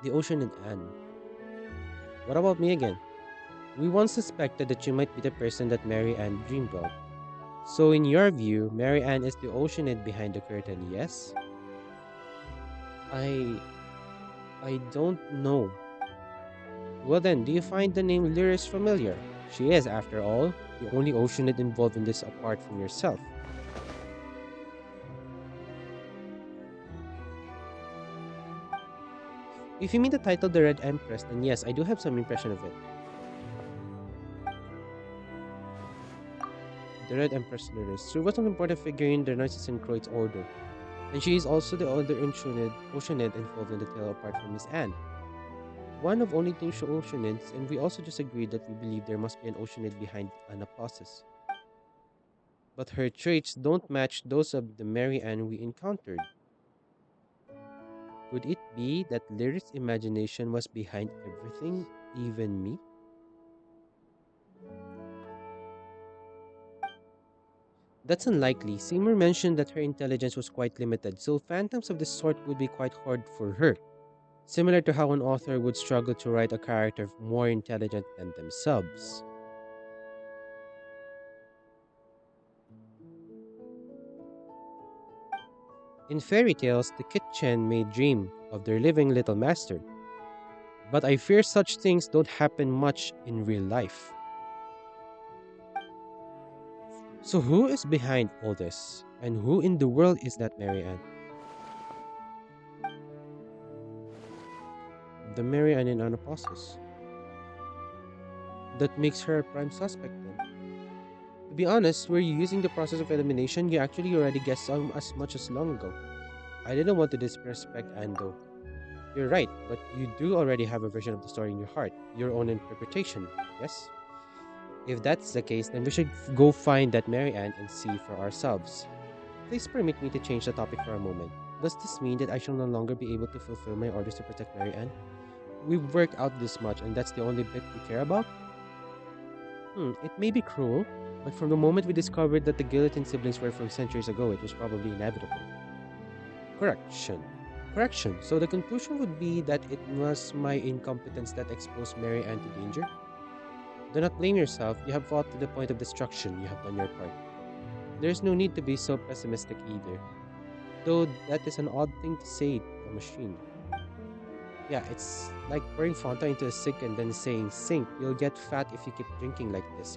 The ocean and Anne. What about me again? We once suspected that you might be the person that Mary Ann dreamed of. So in your view, Mary Ann is the oceanid behind the curtain, yes? I I don't know. Well then, do you find the name Lyris familiar? She is, after all, the only oceanid involved in this apart from yourself. If you mean the title The Red Empress, then yes, I do have some impression of it. The Red Empress Lyris. She was an important figure in the Narcissus and Croyd's order, and she is also the other oceanid involved in the tale apart from Miss Anne. One of only two oceanids, and we also just agreed that we believe there must be an oceanid behind Anaposis. But her traits don't match those of the Mary Ann we encountered. Could it be that Lyrics' imagination was behind everything, even me? That's unlikely. Seymour mentioned that her intelligence was quite limited, so phantoms of this sort would be quite hard for her. Similar to how an author would struggle to write a character more intelligent than themselves. In fairy tales, the kitchen may dream, of their living little master. But I fear such things don't happen much in real life. So who is behind all this? And who in the world is that Marianne? The Marianne in Anaposis. That makes her a prime suspect then. To be honest, were you using the process of elimination? You actually already guessed some as much as long ago. I didn't want to disrespect Ando. You're right, but you do already have a version of the story in your heart, your own interpretation, yes? If that's the case, then we should go find that Marianne and see for ourselves. Please permit me to change the topic for a moment. Does this mean that I shall no longer be able to fulfill my orders to protect Marianne? We've worked out this much and that's the only bit we care about? It may be cruel, but from the moment we discovered that the guillotine siblings were from centuries ago, it was probably inevitable. Correction. Correction. So the conclusion would be that it was my incompetence that exposed Mary Ann to danger? Do not blame yourself. You have fought to the point of destruction. You have done your part. There's no need to be so pessimistic either. Though that is an odd thing to say to a machine. Yeah, it's like pouring Fontaine into a sink and then saying, "Sink, you'll get fat if you keep drinking like this."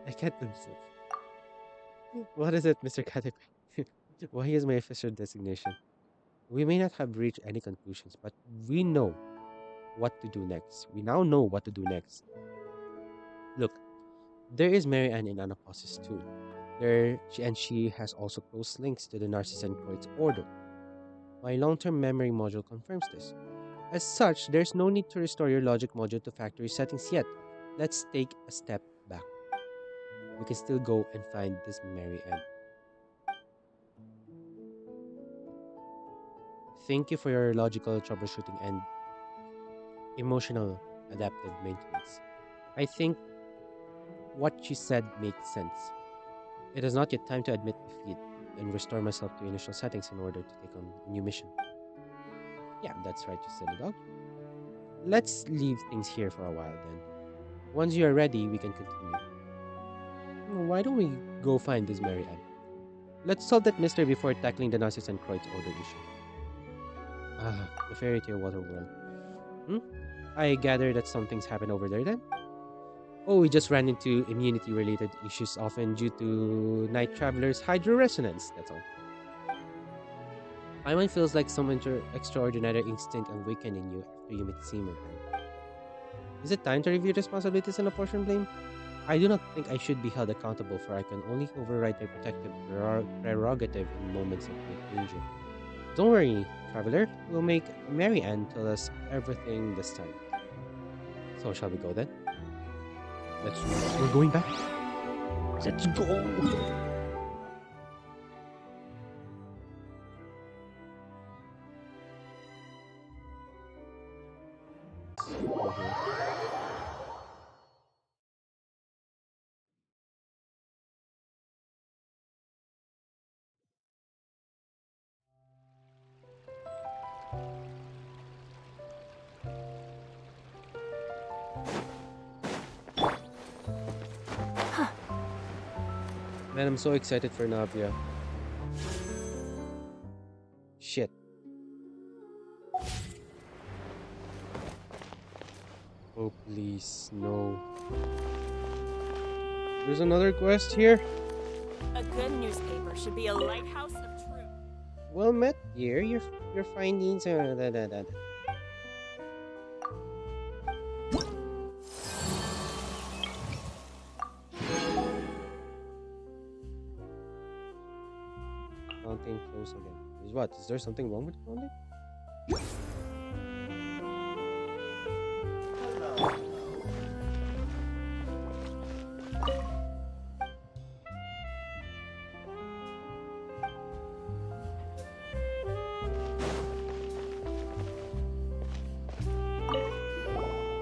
I can't do this. What is it, Mr. Caterpillar? Why is my official designation? We may not have reached any conclusions, but we know what to do next. We now know what to do next. Look, there is Mary Ann in Anaposis too. She has also close links to the Narcissus and Croyd's order. My long-term memory module confirms this. As such, there's no need to restore your logic module to factory settings yet. Let's take a step back. We can still go and find this Mary Ann. Thank you for your logical troubleshooting and emotional adaptive maintenance. I think what she said makes sense. It is not yet time to admit defeat and restore myself to initial settings in order to take on a new mission. Yeah, that's right, you silly dog. Let's leave things here for a while then. Once you are ready, we can continue. Why don't we go find this Mary Ann? Let's solve that mystery before tackling the Narcissus and Croyd's order issue. Ah, the fairy tale water world. I gather that something's happened over there then? Oh, we just ran into immunity-related issues often due to night travelers' hydro-resonance, that's all. My mind feels like some extraordinary instinct awakened in you after you meet Seymour then. Is it time to review responsibilities and apportion blame? I do not think I should be held accountable, for I can only override my protective prerogative in moments of great danger. Don't worry, traveler. We'll make Mary Ann tell us everything this time. So shall we go then? We're going back. Let's go! Man, I'm so excited for Navia. Shit. Oh, please, no. There's another quest here? A good newspaper should be a lighthouse of truth. Well met, dear. Your findings are... Fontaine close again. Is what? Is there something wrong with Fontaine?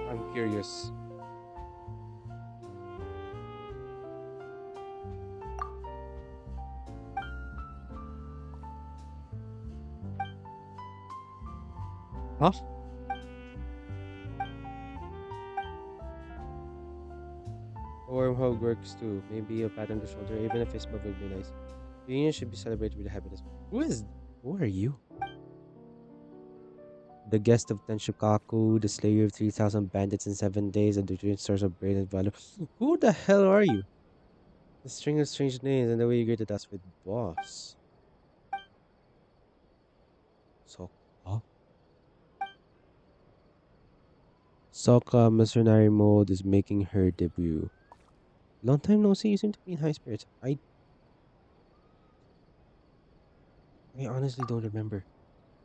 I'm curious. Huh? Wormhole works too. Maybe a pat on the shoulder, even a fist bump would be nice. The union should be celebrated with happiness. Who is Who are you? The guest of Tenshukaku, the slayer of 3,000 bandits in 7 days, and the twin source of brain and valor. Who the hell are you? The string of strange names and the way you greeted us with boss. Sokka? Sokka mercenary mode is making her debut. Long time no see, you seem to be in high spirits. I honestly don't remember.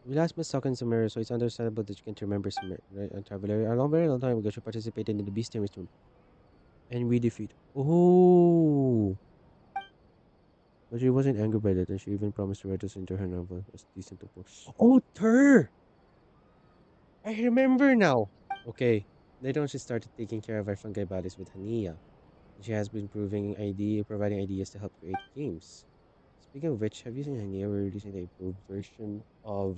We last met Sokka in Samara, so it's understandable that you can't remember Samara, right? And Traveler, a long, very long time ago, she participated in the Beast Tamer's tournament. And we defeat. Oh! But she wasn't angry by that, and she even promised to write us into her novel as decent to poor. Oh, Tur! I remember now! Okay, later on she started taking care of our fungi bodies with Hania. And she has been providing ideas to help create games. Speaking of which, have you seen Hania? We're releasing the improved version of...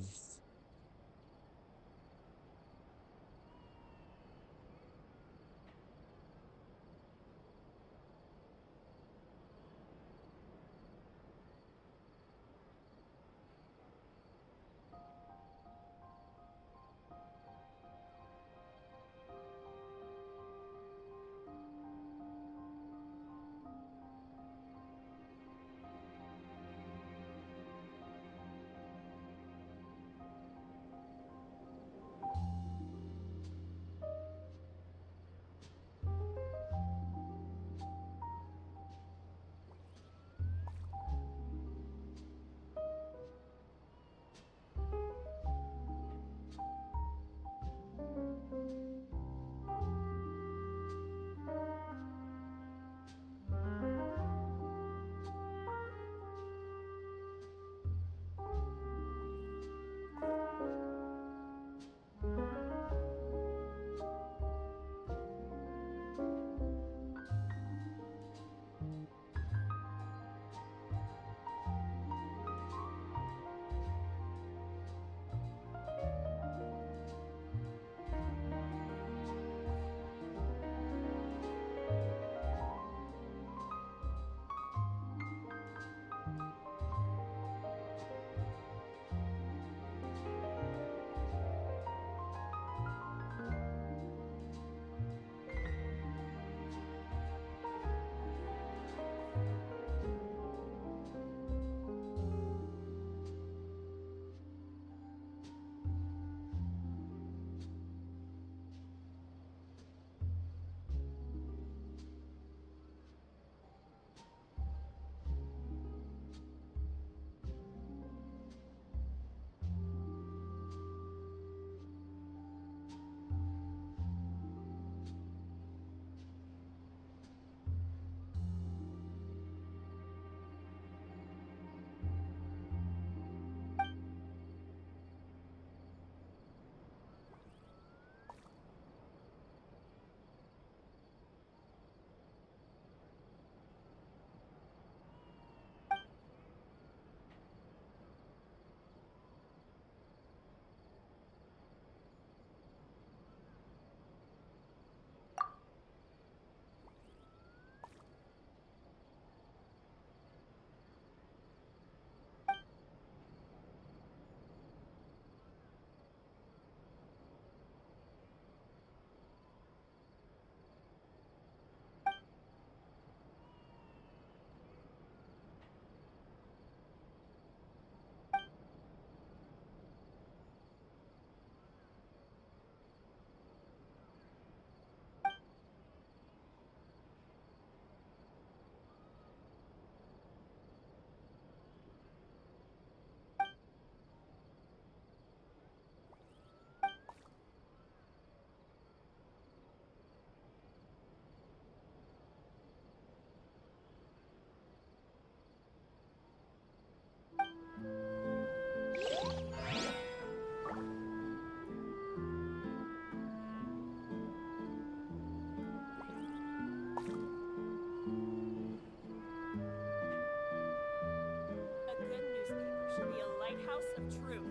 A good newspaper should be a lighthouse of truth.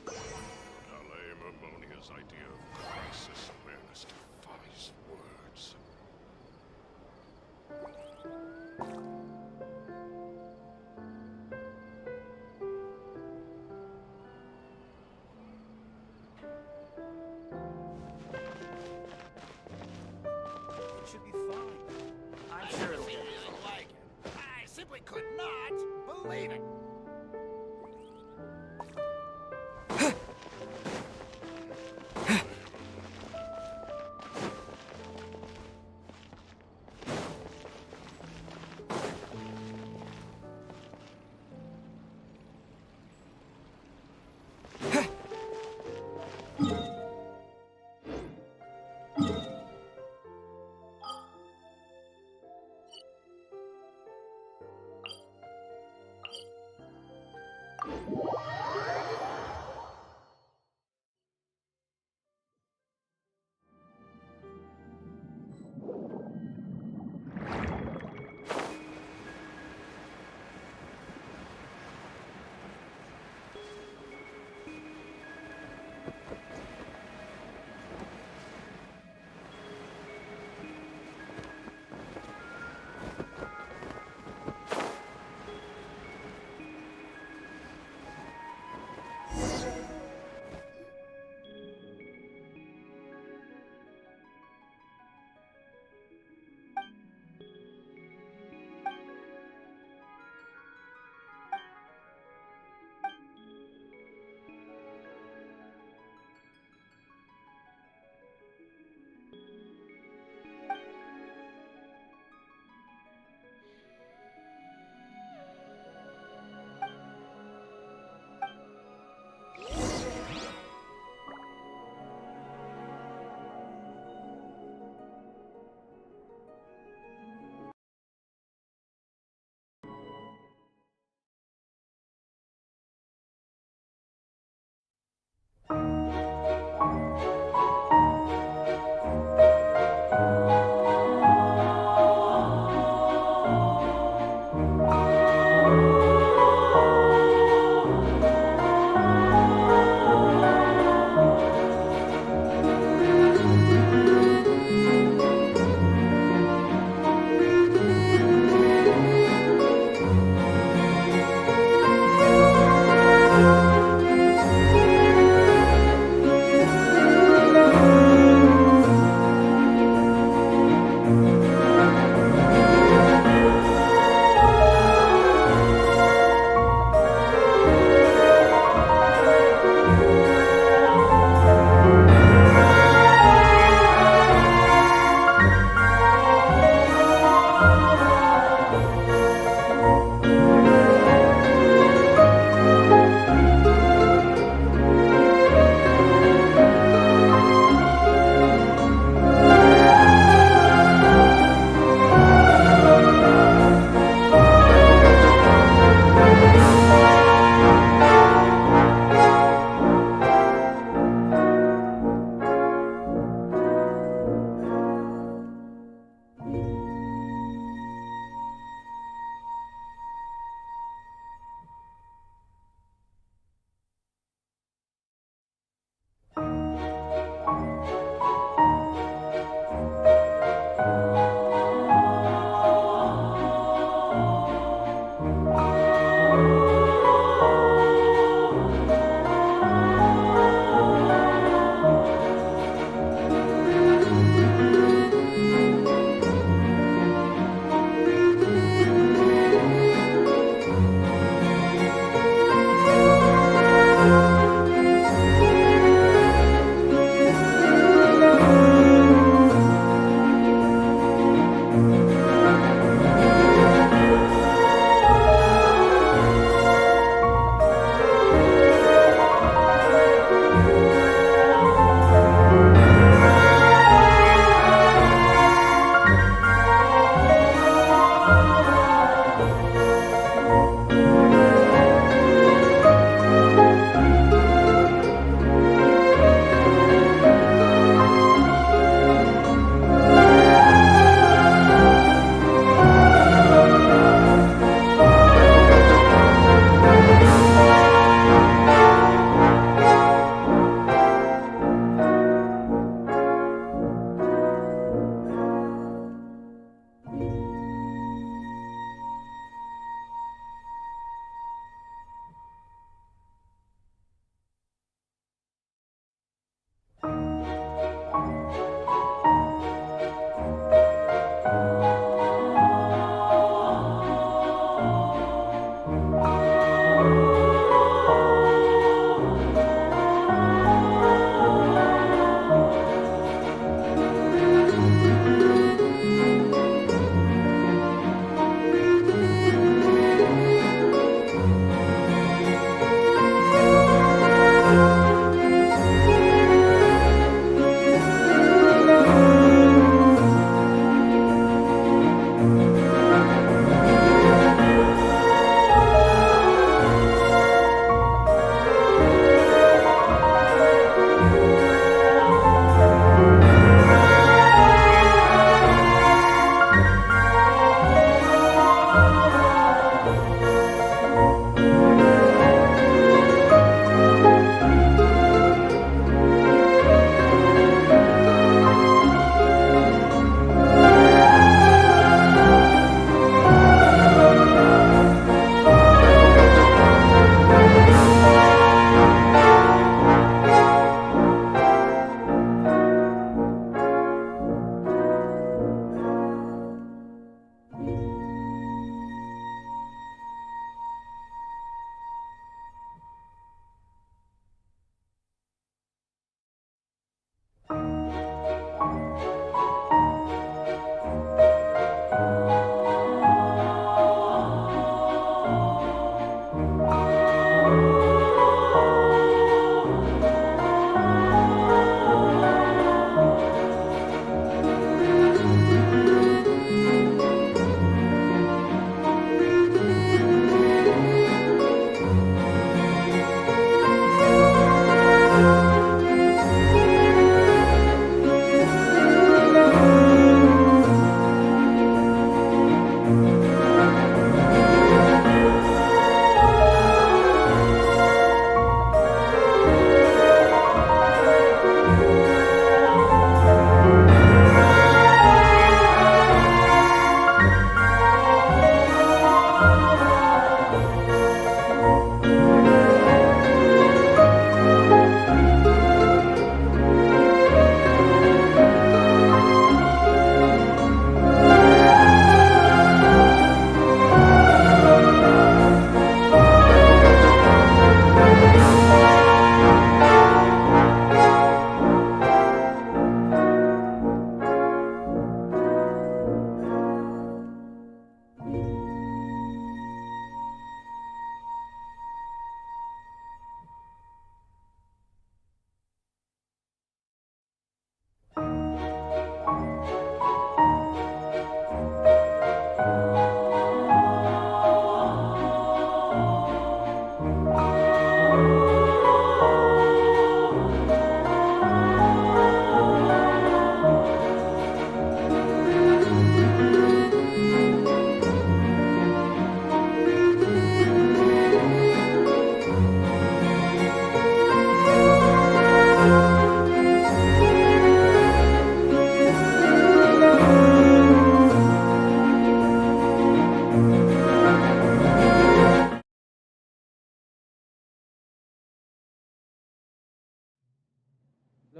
Alain Ammonia's idea of crisis awareness defies words. believe it.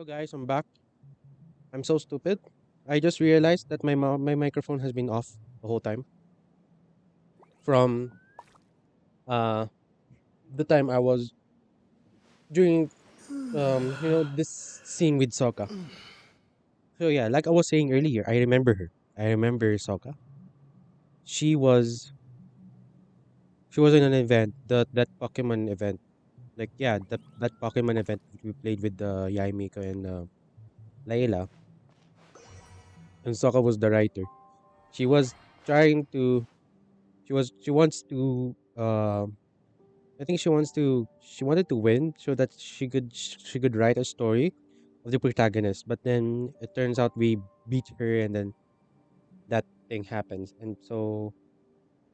Hello guys, I'm back. I'm so stupid. I just realized that my microphone has been off the whole time from uh the time I was during this scene with Sokka. So yeah, like I was saying earlier, I remember her. I remember Sokka. She was she was in an event, that Pokemon event. Like yeah, that Pokemon event that we played with the Yaimiko and Layla, and Sokka was the writer. She was trying to she wants to I think she wanted to win so that she could write a story of the protagonist. But then it turns out we beat her, and then that thing happens. And so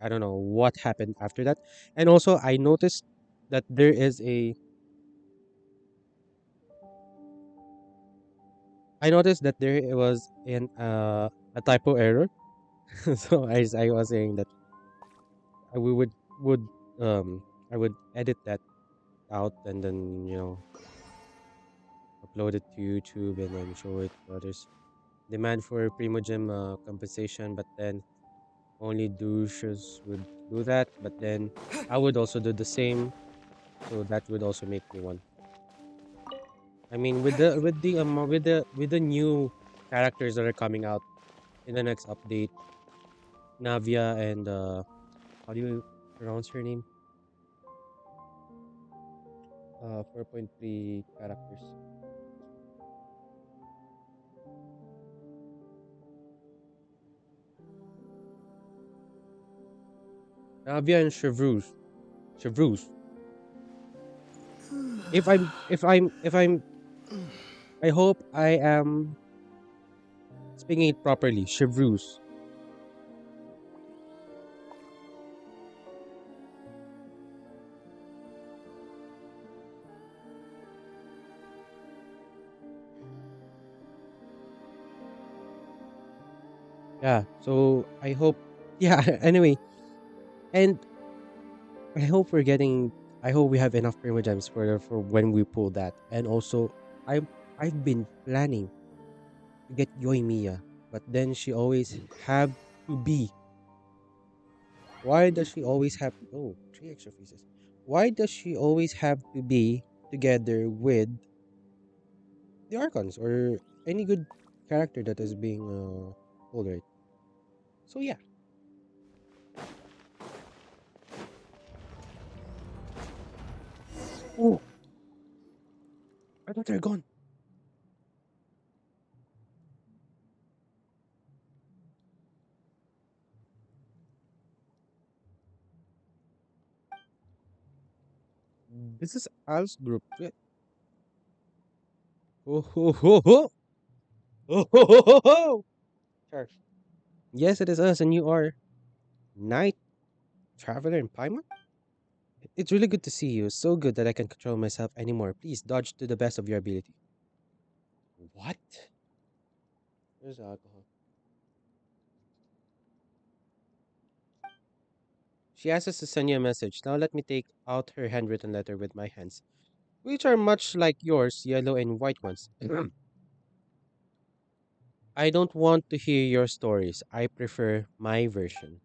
I don't know what happened after that. And also that there is a I noticed that there was a typo error. So as I was saying that we would I would edit that out and then upload it to YouTube and then show it to others. Demand for Primogem compensation, but then only douches would do that. But then I would also do the same, so that would also make me one. I mean, with the new characters that are coming out in the next update, Navia and how do you pronounce her name? 4.3 characters. Navia and Chevreuse. If I'm I hope I am speaking it properly. Chevreuse. Yeah. So I hope. Yeah. Anyway, and I hope we're getting. I hope we have enough Primo Gems for when we pull that. And also, I've been planning to get Yoimiya, but then she always have to be. Why does she always have? Oh, three extra pieces. Why does she always have to be together with the Archons or any good character that is being pulled, right? So yeah. Oh, I thought they're gone. This is Al's group. Yeah. Oh ho ho ho! Oh ho ho ho ho! Sure. Yes, it is us, and you are Night Traveler in Paimon? It's really good to see you. So good that I can control myself anymore. Please dodge to the best of your ability. What? There's alcohol. She asked us to send you a message. Now let me take out her handwritten letter with my hands, which are much like yours, yellow and white ones. I don't want to hear your stories. I prefer my version.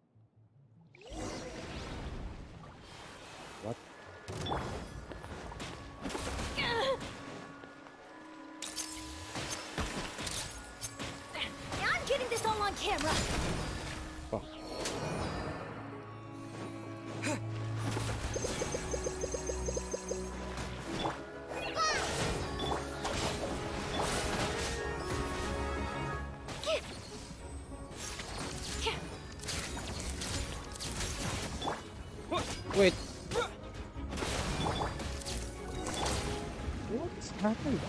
What? I'm getting this all on camera. Fuck. Wait, what's happened?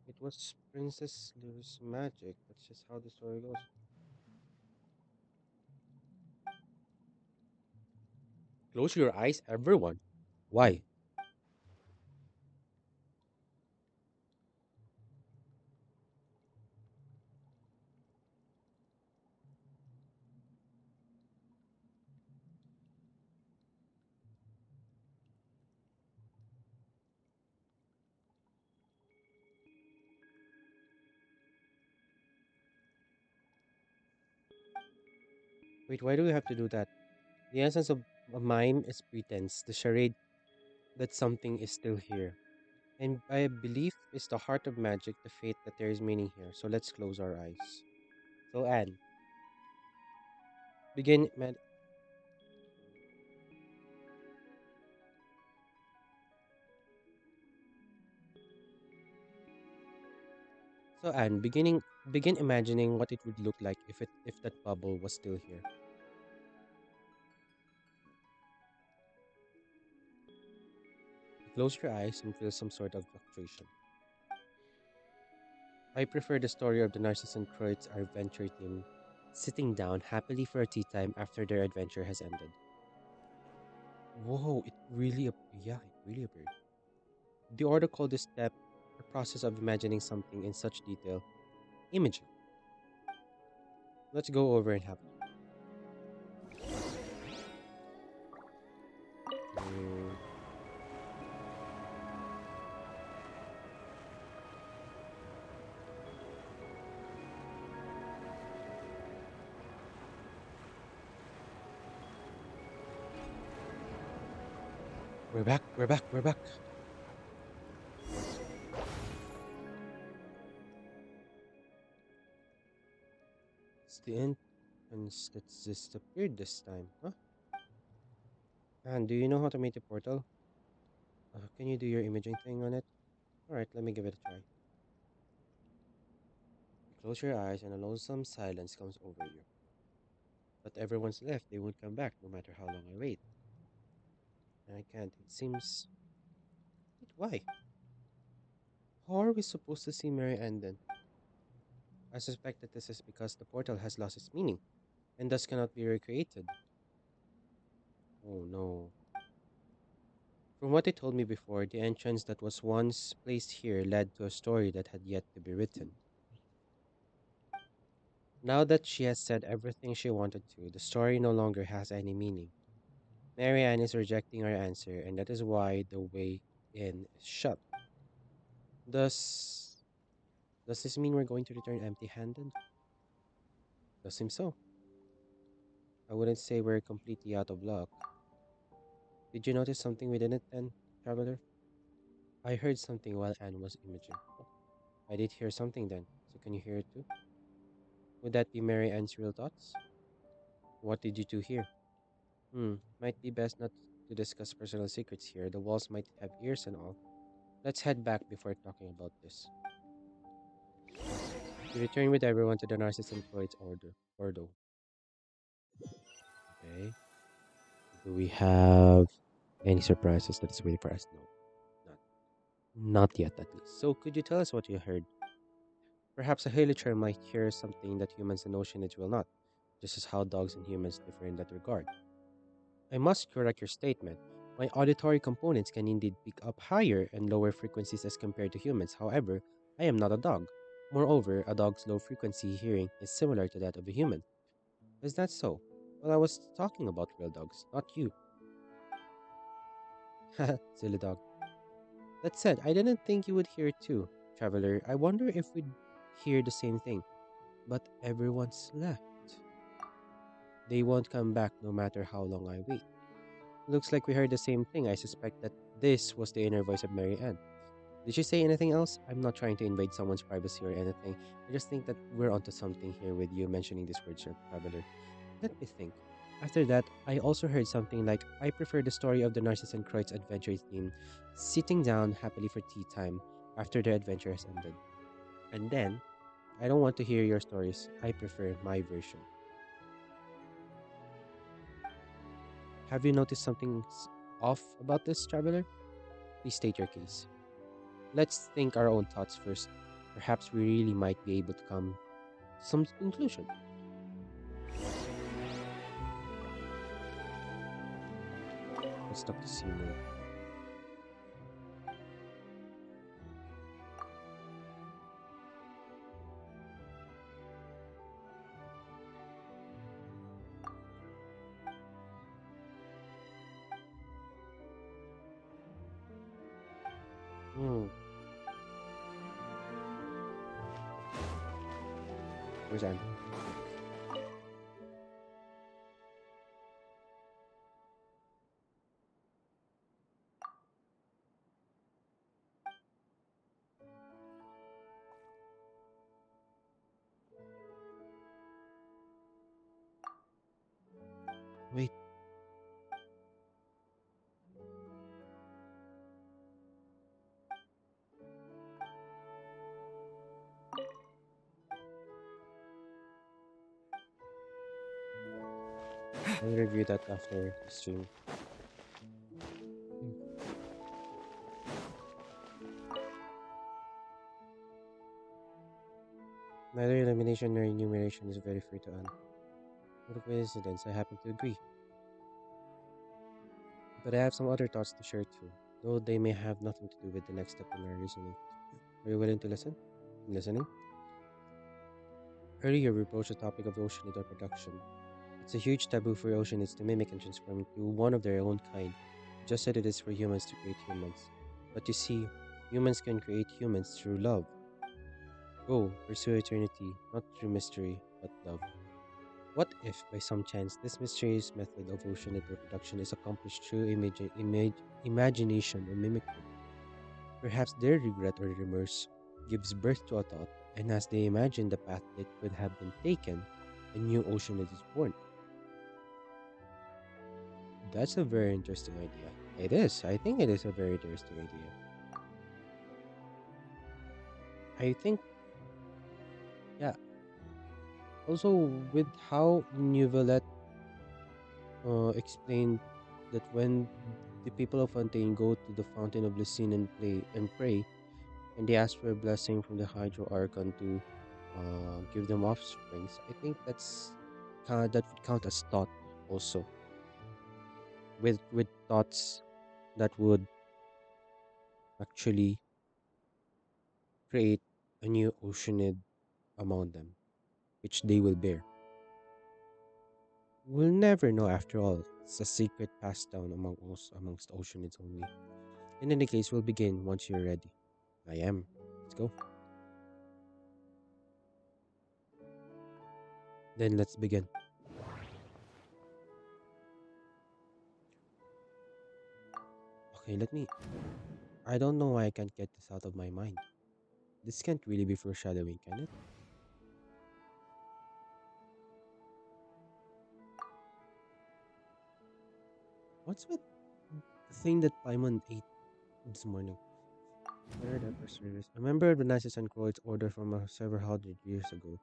It was Princess Lily's magic. That's just how the story goes. Close your eyes, everyone. Why? Wait, why do we have to do that? The essence of a mime is pretense, the charade that something is still here. And I believe is the heart of magic, the faith that there is meaning here. So let's close our eyes. So Anne, begin med- so Anne, begin imagining what it would look like if that bubble was still here. You close your eyes and feel some sort of fluctuation. I prefer the story of the Narcissus and Croyd's adventure team sitting down happily for a tea time after their adventure has ended. Whoa, it really appeared. The order called this step a process of imagining something in such detail. Imaging. Let's go over and have mm, we're back. It's the entrance that's disappeared this time, huh? And do you know how to make the portal? Can you do your imaging thing on it? Alright, let me give it a try. You close your eyes and a lonesome silence comes over you. But everyone's left, they won't come back no matter how long I wait. And I can't. It seems. Wait, why? How are we supposed to see Mary Ann then? I suspect that this is because the portal has lost its meaning and thus cannot be recreated. Oh no. From what they told me before, the entrance that was once placed here led to a story that had yet to be written. Now that she has said everything she wanted to, the story no longer has any meaning. Mary Ann is rejecting our answer, and that is why the way in is shut. Does does this mean we're going to return empty-handed? Does seem so. I wouldn't say we're completely out of luck. Did you notice something within it then, traveler? I heard something while Anne was imaging. I did hear something then, so can you hear it too? Would that be Mary Ann's real thoughts? What did you two hear? Might be best not to discuss personal secrets here. The walls might have ears and all. Let's head back before talking about this. We return with everyone to the Narcissus and Croyd's Ordo. Okay. Do we have any surprises that is waiting for us? No, not not yet at least. So could you tell us what you heard? Perhaps a Hilicher might hear something that humans and oceanids will not, just as how dogs and humans differ in that regard. I must correct your statement. My auditory components can indeed pick up higher and lower frequencies as compared to humans. However, I am not a dog. Moreover, a dog's low frequency hearing is similar to that of a human. Is that so? Well, I was talking about real dogs, not you. Haha, silly dog. That said, I didn't think you would hear it too, traveler. I wonder if we'd hear the same thing. But everyone's left. They won't come back no matter how long I wait. Looks like we heard the same thing. I suspect that this was the inner voice of Mary Ann. Did she say anything else? I'm not trying to invade someone's privacy or anything. I just think that we're onto something here with you mentioning this word, Sir Traveler. Let me think. After that, I also heard something like, I prefer the story of the Narcissus and Kreutz adventure team sitting down happily for tea time after their adventure has ended. And then, I don't want to hear your stories. I prefer my version. Have you noticed something off about this, traveler? Please state your case. Let's think our own thoughts first. Perhaps we really might be able to come to some conclusion. Let's talk to Seymour. Hmm, where's Anne? Wait, I'll review that after the stream. Mm. Neither elimination nor enumeration is very free to earn. What a coincidence, I happen to agree. But I have some other thoughts to share too, though they may have nothing to do with the next step in our reasoning. Are you willing to listen? I'm listening. Earlier, we broached the topic of oceanid or production. It's a huge taboo for oceanids to mimic and transform into one of their own kind, just as it is for humans to create humans. But you see, humans can create humans through love. Go, pursue eternity, not through mystery, but love. What if, by some chance, this mysterious method of oceanid reproduction is accomplished through imagination or mimicry? Perhaps their regret or remorse gives birth to a thought, and as they imagine the path that could have been taken, a new oceanid is born. That's a very interesting idea. It is. I think it is a very interesting idea. I think, yeah. Also, with how Neuvillette explained that when the people of Fontaine go to the Fountain of Lucine and play and pray, and they ask for a blessing from the Hydro Archon to give them offsprings, I think that would count as thought also, with thoughts that would actually create a new oceanid among them, which they will bear. We'll never know after all. It's a secret passed down amongst oceanids only. In any case, we'll begin once you're ready. I am. Let's go. Then let's begin. Okay, let me. I don't know why I can't get this out of my mind. This can't really be foreshadowing, can it? What's with the thing that Paimon ate this morning? Third upper service. I remember the Nazis and Croyd's order from several hundred years ago.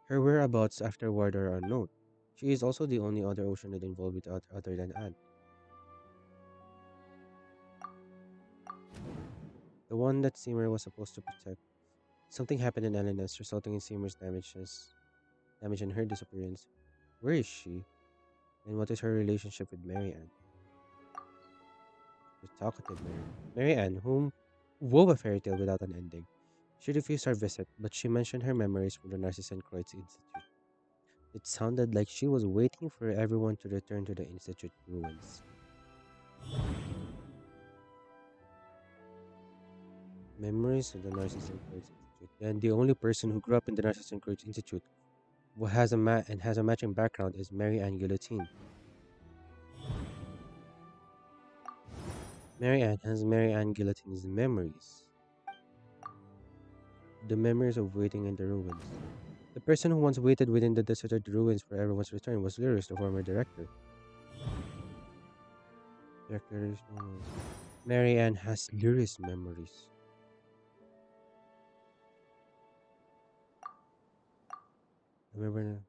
Her whereabouts afterward are unknown. She is also the only other Oceanid involved with other than Anne. The one that Seymour was supposed to protect. Something happened in Elena's, resulting in Seymour's damage and her disappearance. Where is she? And what is her relationship with Mary Ann? The talkative Mary Ann, whom wove a fairy tale without an ending. She refused our visit, but she mentioned her memories from the Narcissan Kreutz Institute. It sounded like she was waiting for everyone to return to the Institute ruins. Memories of the Narcissan Kreutz Institute. And the only person who grew up in the Narcissan Kreutz Institute who has has a matching background is Mary Ann Guillotine. Mary Ann has Mary Ann Guillotine's memories. The memories of waiting in the ruins. The person who once waited within the deserted ruins for everyone's return was Lyris, the former director. Director's memories. Mary Ann has Lyris memories. Remember,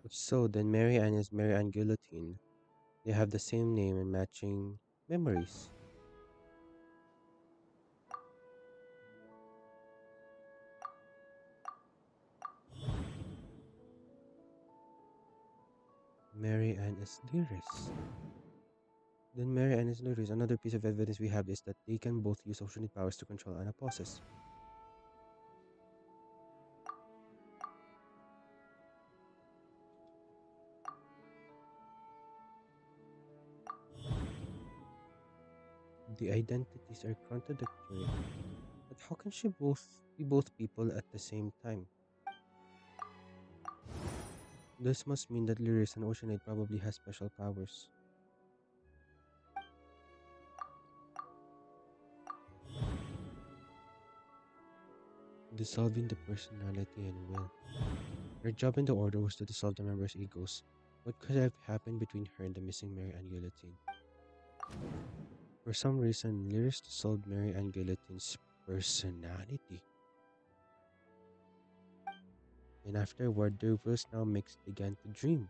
if so, then Mary Ann is Mary Ann Guillotine. They have the same name and matching memories. Mary Ann is Lyris. Then Mary Ann is Lyris. Another piece of evidence we have is that they can both use oceanic powers to control anapausis. The identities are contradictory, but how can she both be both people at the same time? This must mean that Lyris, an oceanite, probably has special powers. Dissolving the personality and will. Her job in the Order was to dissolve the members' egos. What could have happened between her and the missing Mary Ann Guillotine? For some reason, Lyris dissolved Mary Ann Guillotine's personality. And afterward, their wills now mixed began to dream.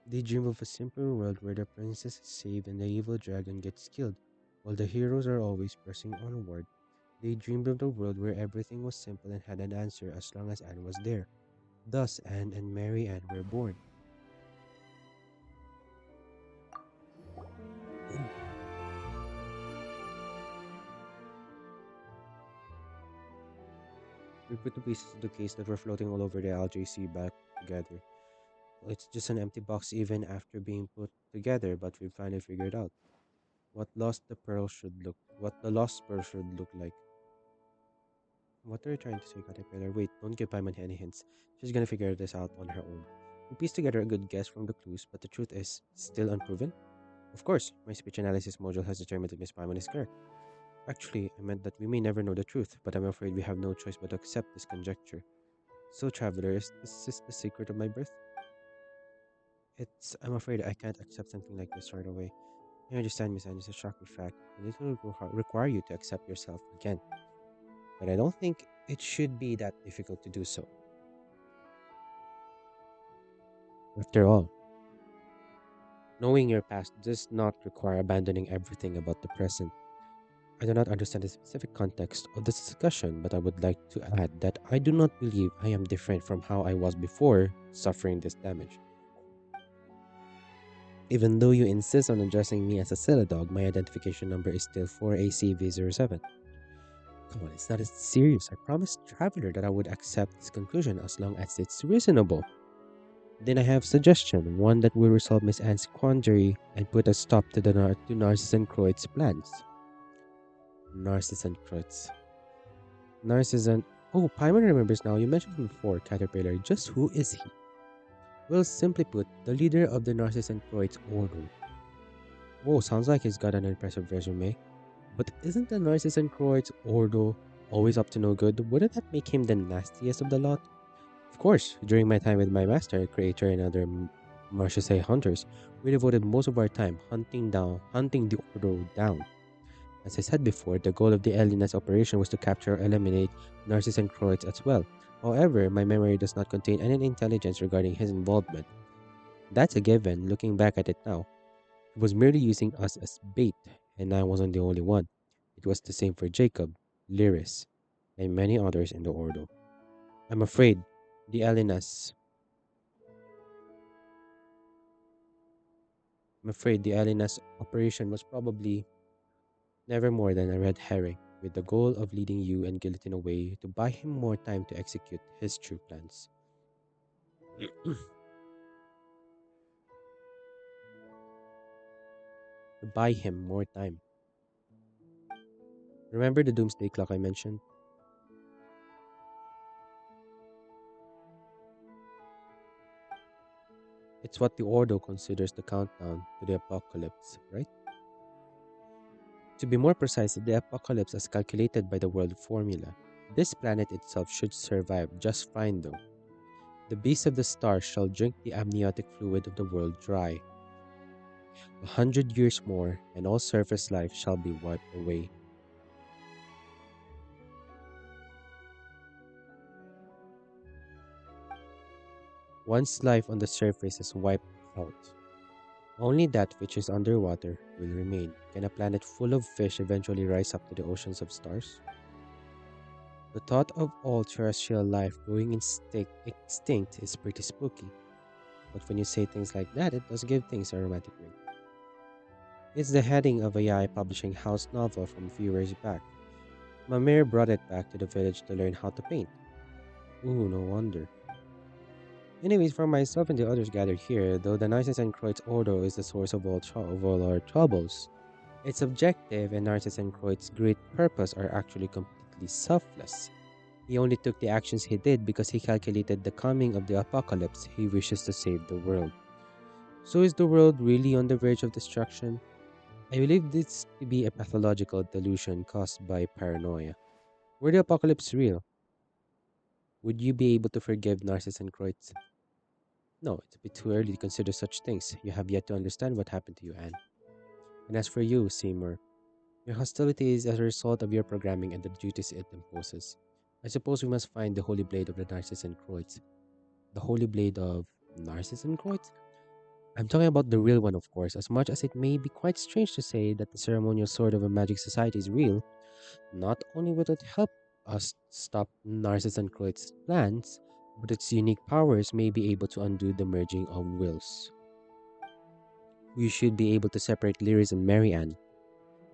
They dream of a simpler world where the princess is saved and the evil dragon gets killed, while the heroes are always pressing onward. They dreamed of the world where everything was simple and had an answer as long as Anne was there. Thus, Anne and Mary Ann were born. We put the pieces of the case that were floating all over the LJC back together. It's just an empty box even after being put together, but we finally figured out what the lost pearl should look like. What are you trying to say, Caterpillar? Wait, don't give Paimon any hints. She's gonna figure this out on her own. We pieced together a good guess from the clues, but the truth is still unproven. Of course, my speech analysis module has determined that Miss Paimon is correct. Actually, I meant that we may never know the truth, but I'm afraid we have no choice but to accept this conjecture. So, traveler, is this the secret of my birth? I'm afraid I can't accept something like this right away. I understand, Miss Anne, it's a shocking fact, and it will require you to accept yourself again. But I don't think it should be that difficult to do so. After all, knowing your past does not require abandoning everything about the present. I do not understand the specific context of this discussion, but I would like to add that I do not believe I am different from how I was before suffering this damage. Even though you insist on addressing me as a Scylla dog, my identification number is still 4ACV07. Come on, it's not as serious. I promised Traveler that I would accept this conclusion as long as it's reasonable. Then I have a suggestion, one that will resolve Miss Anne's quandary and put a stop to to Narcissus and Croyd's plans. Narcissus and Croyd's. Narcissus and... Oh, Paimon remembers now. You mentioned him before, Caterpillar. Just who is he? Well, simply put, the leader of the Narcissus and Croyd's order. Whoa, sounds like he's got an impressive resume. But isn't the Narcissus and Croyd's order always up to no good? Wouldn't that make him the nastiest of the lot? Of course, during my time with my master, creator, and other Marchese hunters, we devoted most of our time hunting the Ordo down. As I said before, the goal of the Elinas operation was to capture or eliminate Narcissus and Croix as well. However, my memory does not contain any intelligence regarding his involvement. That's a given, looking back at it now. He was merely using us as bait, and I wasn't the only one. It was the same for Jacob, Lyris, and many others in the Ordo. I'm afraid the Elinas operation was probably never more than a red herring, with the goal of leading you and Guillotine away to buy him more time to execute his true plans. To buy him more time. Remember the doomsday clock I mentioned? It's what the Ordo considers the countdown to the apocalypse, right? To be more precise, the apocalypse as calculated by the world formula. This planet itself should survive just fine though. The beasts of the stars shall drink the amniotic fluid of the world dry. 100 years more, and all surface life shall be wiped away. Once life on the surface is wiped out, only that which is underwater will remain. Can a planet full of fish eventually rise up to the oceans of stars? The thought of all terrestrial life going extinct is pretty spooky. But when you say things like that, it does give things a romantic ring. It's the heading of a Yai publishing house novel from a few years back. Mamir brought it back to the village to learn how to paint. Ooh, no wonder. Anyways, for myself and the others gathered here, though the Narcissus and Croyd's Ordo is the source of of all our troubles, its objective and Narcissus and Croyd's great purpose are actually completely selfless. He only took the actions he did because he calculated the coming of the apocalypse. He wishes to save the world. So is the world really on the verge of destruction? I believe this to be a pathological delusion caused by paranoia. Were the apocalypse real, would you be able to forgive Narcissus and Kreutz? No, it's a bit too early to consider such things. You have yet to understand what happened to you, Anne. And as for you, Seymour, your hostility is as a result of your programming and the duties it imposes. I suppose we must find the holy blade of the Narcissus and Kreutz. The holy blade of Narcissus and Kreutz? I'm talking about the real one, of course. As much as it may be quite strange to say that the ceremonial sword of a magic society is real, not only will it help us stop Narcissus and Kreuz's plans, but its unique powers may be able to undo the merging of wills. We should be able to separate Lyris and Mary Ann.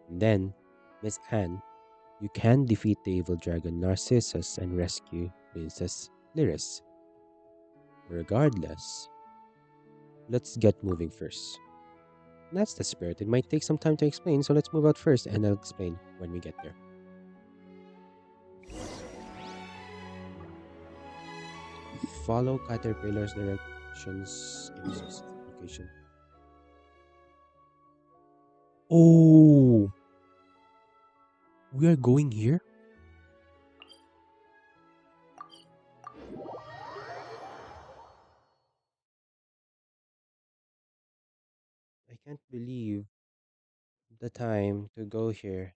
And then, Miss Anne, you can defeat the evil dragon Narcissus and rescue Princess Lyris. Regardless, let's get moving first. That's the spirit. It might take some time to explain, so let's move out first and I'll explain when we get there. Follow Caterpillar's directions in this location. Oh, we are going here? I can't believe the time to go here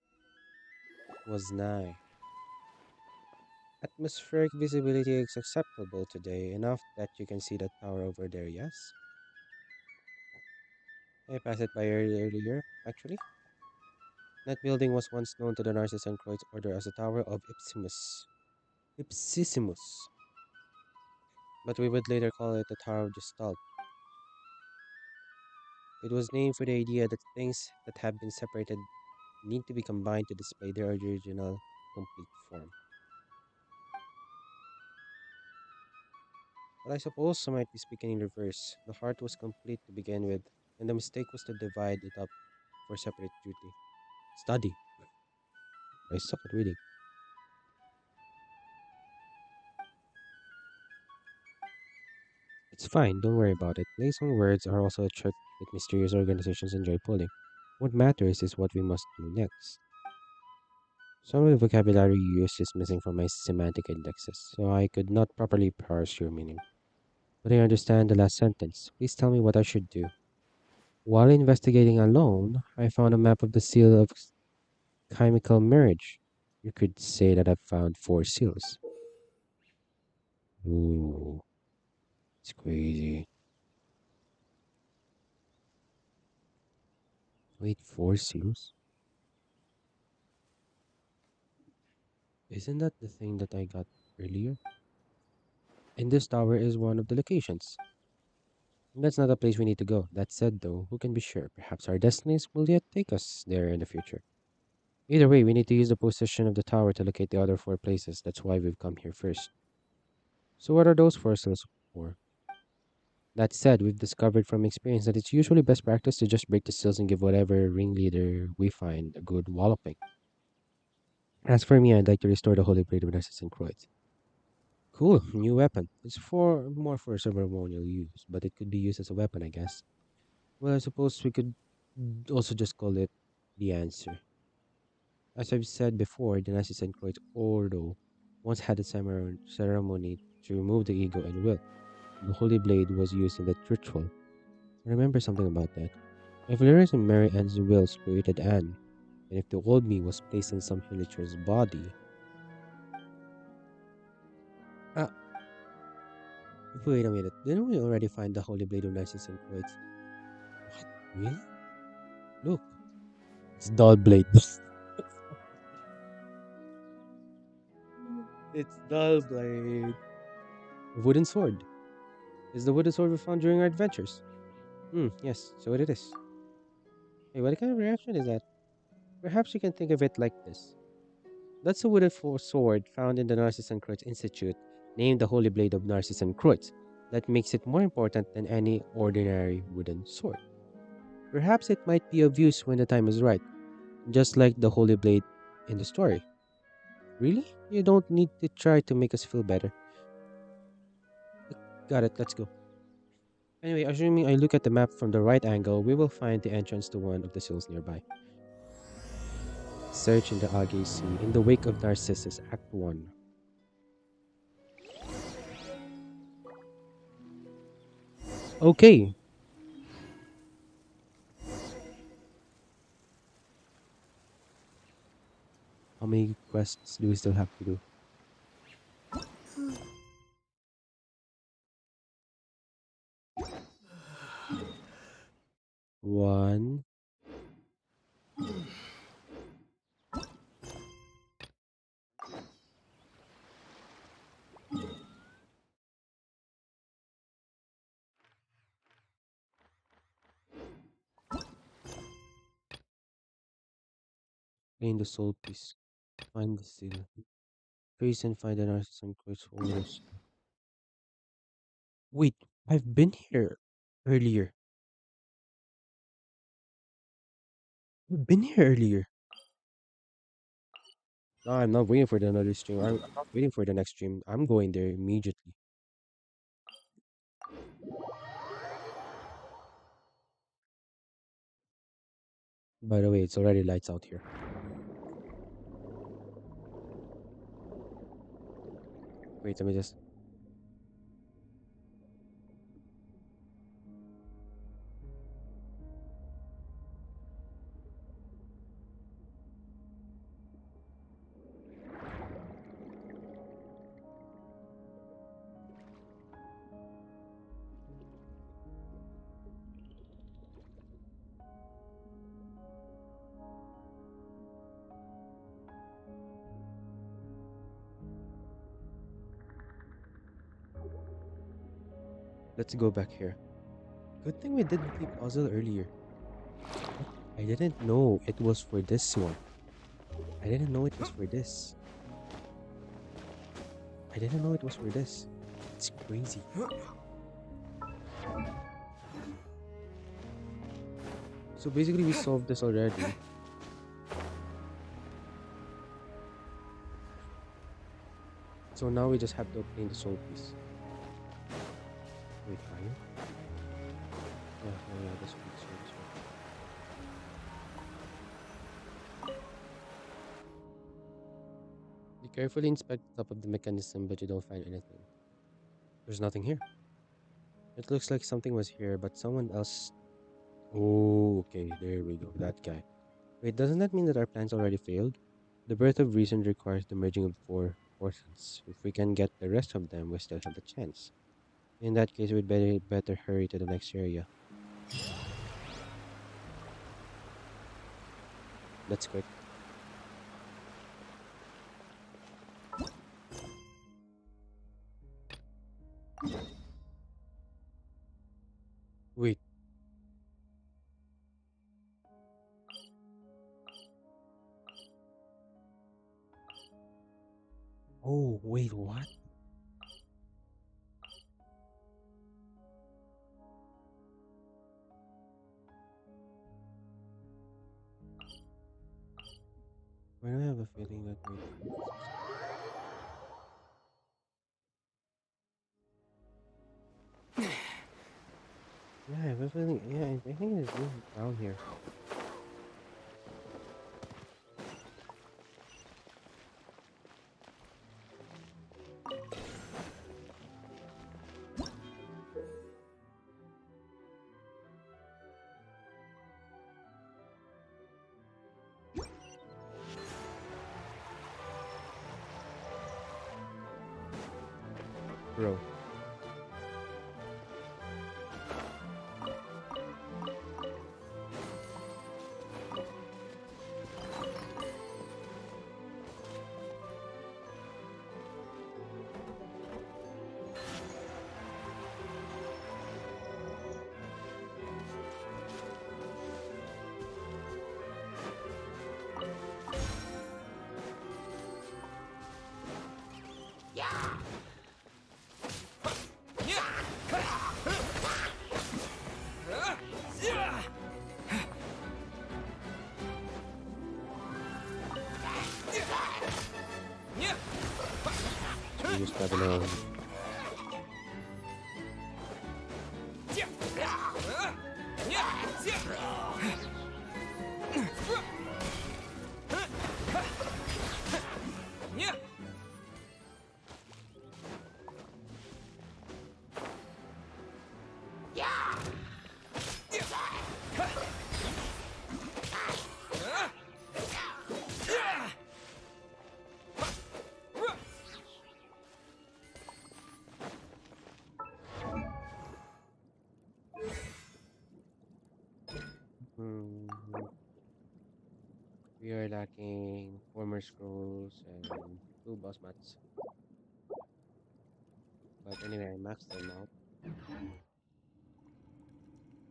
was nigh. Atmospheric visibility is acceptable today, enough that you can see the tower over there, yes? I passed it by earlier, actually. That building was once known to the Narcissus and Kreutz Order as the Tower of Ipsimus. Ipsissimus. But we would later call it the Tower of Gestalt. It was named for the idea that things that have been separated need to be combined to display their original complete form. But I suppose I might be speaking in reverse. The heart was complete to begin with, and the mistake was to divide it up for separate duty. Study. I suck at reading. It's fine, don't worry about it. Plays on words are also a trick that mysterious organizations enjoy pulling. What matters is what we must do next. Some of the vocabulary you used is missing from my semantic indexes, so I could not properly parse your meaning. But I understand the last sentence. Please tell me what I should do. While investigating alone, I found a map of the seal of chemical marriage. You could say that I've found four seals. Ooh, it's crazy. Wait, four seals? Isn't that the thing that I got earlier? And this tower is one of the locations. That's not a place we need to go. That said, though, who can be sure? Perhaps our destinies will yet take us there in the future. Either way, we need to use the position of the tower to locate the other four places. That's why we've come here first. So, what are those four seals for? That said, we've discovered from experience that it's usually best practice to just break the seals and give whatever ringleader we find a good walloping. As for me, I'd like to restore the Holy Blade of Narcissus and Croix. Cool, new weapon. It's for more for ceremonial use, but it could be used as a weapon, I guess. Well, I suppose we could also just call it the answer. As I've said before, the Narcissus and Croix Ordo once had a ceremony to remove the ego and will. The Holy Blade was used in that ritual. I remember something about that. If Lyris and Mary Ann's wills created Anne, and if the old me was placed in some villager's body. Ah, wait a minute. Didn't we already find the Holy Blade of Narcissus and Croix? What? Really? Look, it's dull blade. It's dull blade. Wooden sword. Is the wooden sword we found during our adventures? Yes, so it is. Hey, what kind of reaction is that? Perhaps you can think of it like this. That's a wooden sword found in the Narcissus and Kreutz Institute, named the Holy Blade of Narcissus and Kreutz. That makes it more important than any ordinary wooden sword. Perhaps it might be of use when the time is right, just like the Holy Blade in the story. Really? You don't need to try to make us feel better. Got it, let's go. Anyway, assuming I look at the map from the right angle, we will find the entrance to one of the cells nearby. Search in the Algae Sea in the wake of Narcissus, Act 1. Okay. How many quests do we still have to do? One. Gain the soul piece. Find the seal. Trace and find the Narcissus and quest holders. Wait, I've been here earlier. I've been here earlier. No, I'm not waiting for the another stream. I'm not waiting for the next stream. I'm going there immediately. By the way, it's already lights out here. Wait, let me just. Let's go back here. Good thing we did the puzzle earlier. I didn't know it was for this one. I didn't know it was for this. I didn't know it was for this. It's crazy. So basically, we solved this already. So now we just have to obtain the soul piece. Wait, fire? Yeah, oh yeah, this one, this one, this one. You carefully inspect the top of the mechanism, but you don't find anything. There's nothing here. It looks like something was here, but someone else. Oh, okay, there we go. That guy. Wait, doesn't that mean that our plans already failed? The birth of reason requires the merging of four portions. If we can get the rest of them, we still have a chance. In that case, we'd better hurry to the next area. That's quick. Wait. Oh, wait, what? Why do I have a feeling that wait? Yeah, I have a feeling. Yeah, I think it's down here. Bro. traveler. Hmm. We are lacking 4 more scrolls and 2 boss mats. But anyway, I maxed them out.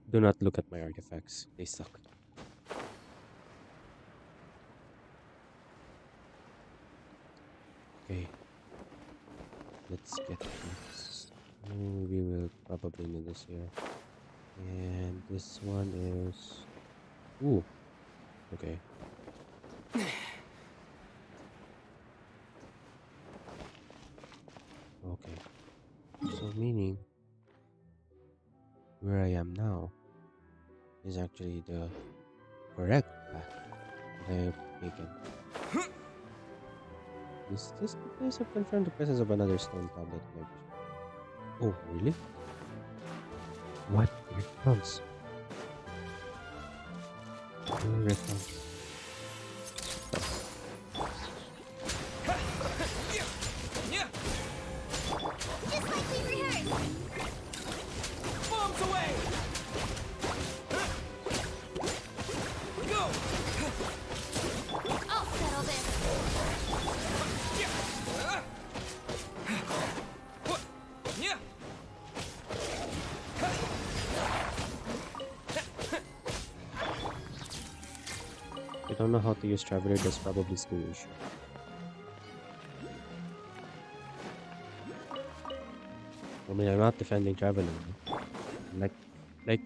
Do not look at my artifacts. They suck. Okay, let's get this. We will probably need this here. And this one is... Ooh, okay. Okay. So meaning, where I am now is actually the correct path that I have taken. Is this the place I've confirmed the presence of another stone tablet in my vision? Oh, really? What? Here it comes. Here it comes. Just like we rehearsed! Bombs away! Go! I'll settle this. I don't know how to use Traveler, that's probably skill issue. I mean, I'm not defending Traveler. Like, like,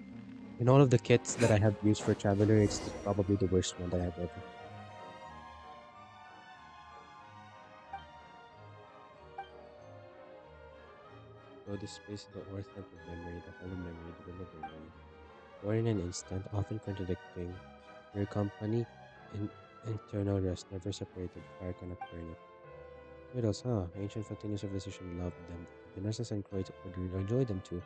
in all of the kits that I have used for Traveler, it's probably the worst one that I've ever. So this space is the orth of memory, the hollow memory, the will of memory. Or in an instant, often contradicting, your company in internal rest, never separated, fire cannot burn it. Riddles, huh? Ancient Fontaine civilization loved them. The nurses and Croyd's order enjoyed them too.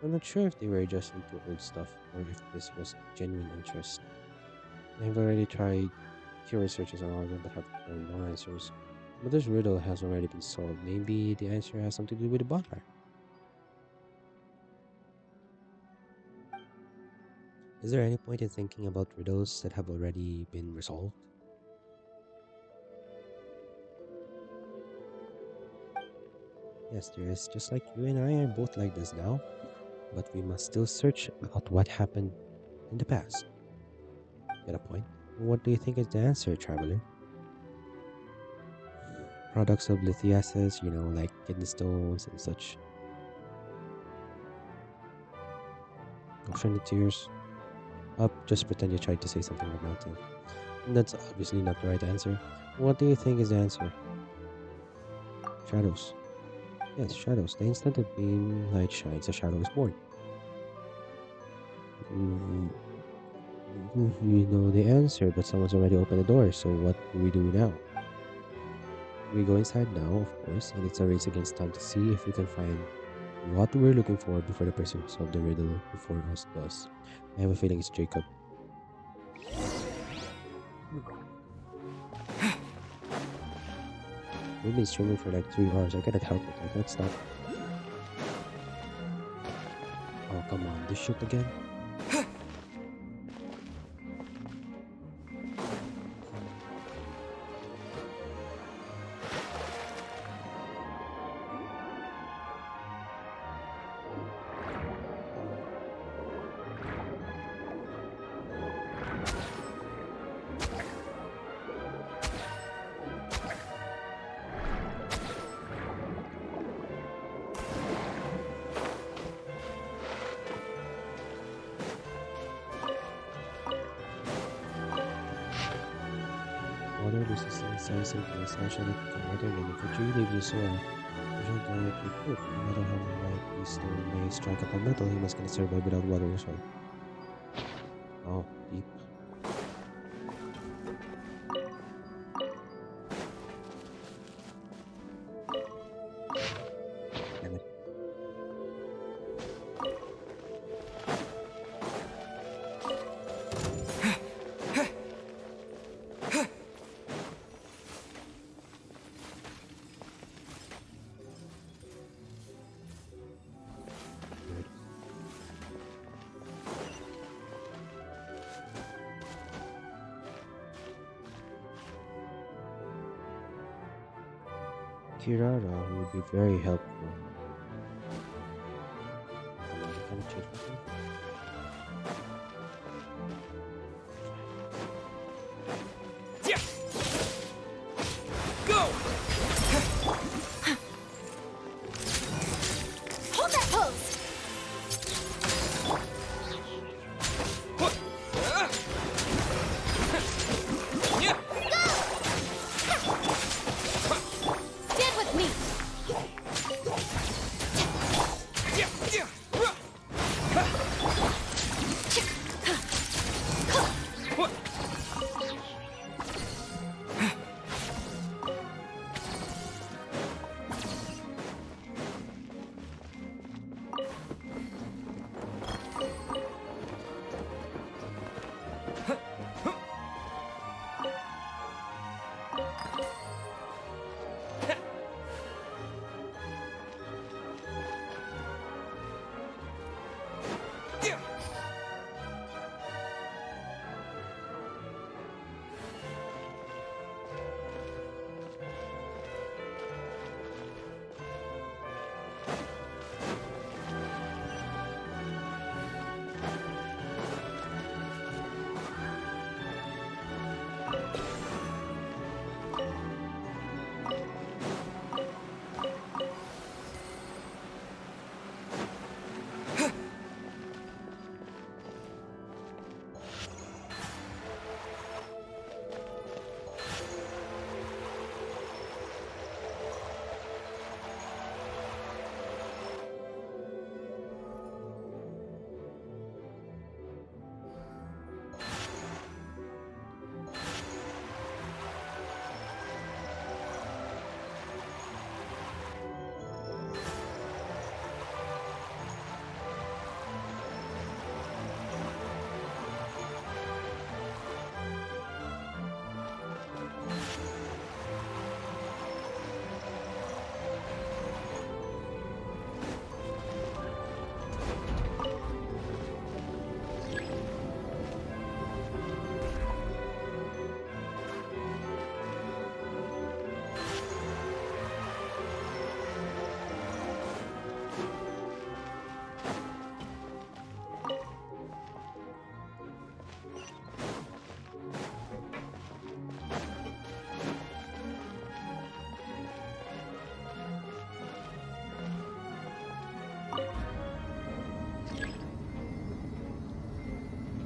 I'm not sure if they were just into old stuff or if this was genuine interest. I've already tried keyword searches on all of them but have found no answers. But this riddle has already been solved. Maybe the answer has something to do with the bonfire. Is there any point in thinking about riddles that have already been resolved? Yes, there is. Just like you and I are both like this now. But we must still search about what happened in the past. Get a point? What do you think is the answer, traveler? Products of lithiasis, like kidney stones and such. Ocean tears. Up, just pretend you tried to say something about mountain. And that's obviously not the right answer. What do you think is the answer? Shadows. Yes, shadows. The instant a beam light shines, a shadow is born. You know the answer, but someone's already opened the door, so what do we do now? We go inside now, of course, and it's a race against time to see if we can find what we're looking for before the person who solved the riddle before us does. I have a feeling it's Jacob. We've been streaming for like 3 hours. I cannot help it. I can't stop. Oh, come on. This shit again? Water loses its size and essentially become water limit. If a tree leaves the soil, usually might be good. No matter how might the stone may strike upon metal, humans can survive without water or soil. Oh, deep. Damn it. Weird. Kirara would be very helpful. Can I change my thing? Go! Hold that pose! Stand with me!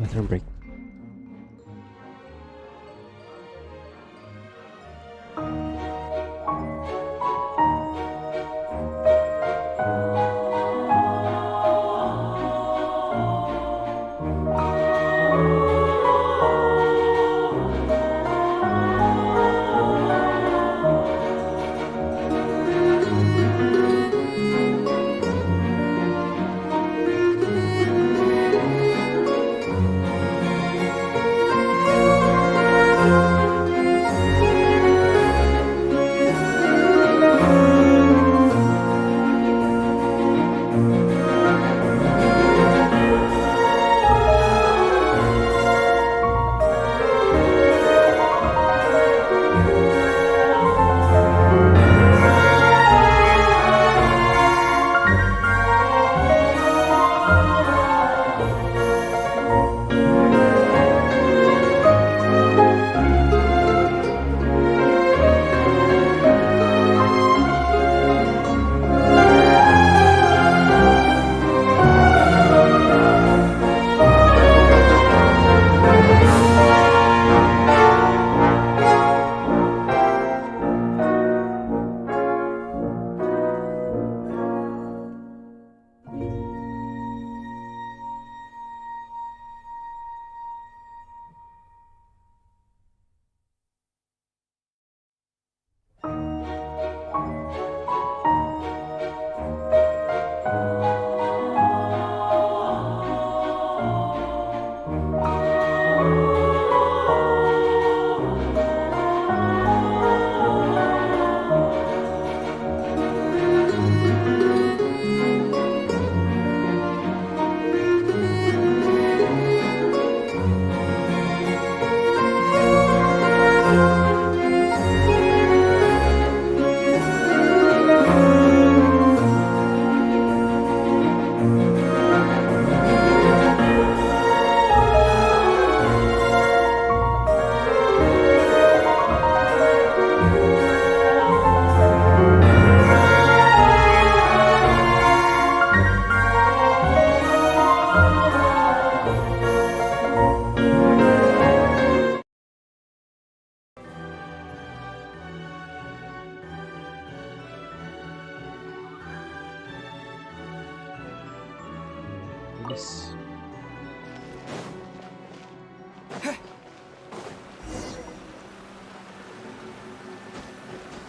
Bathroom break. piece.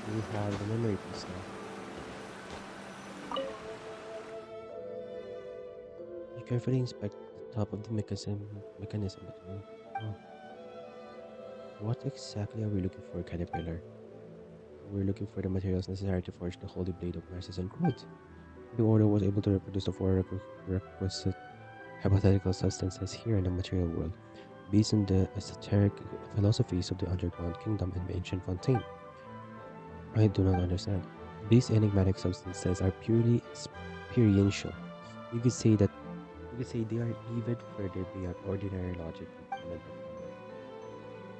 We have the memory piece now. You carefully inspect the top of the mechanism. Oh, what exactly are we looking for, Caterpillar? We're looking for the materials necessary to forge the holy blade of Narcissus and Growth. The Order was able to reproduce the four requisite hypothetical substances here in the material world, based on the esoteric philosophies of the underground kingdom and ancient Fontaine. I do not understand. These enigmatic substances are purely experiential. You could say that you could say they are even further beyond ordinary logic and human understanding.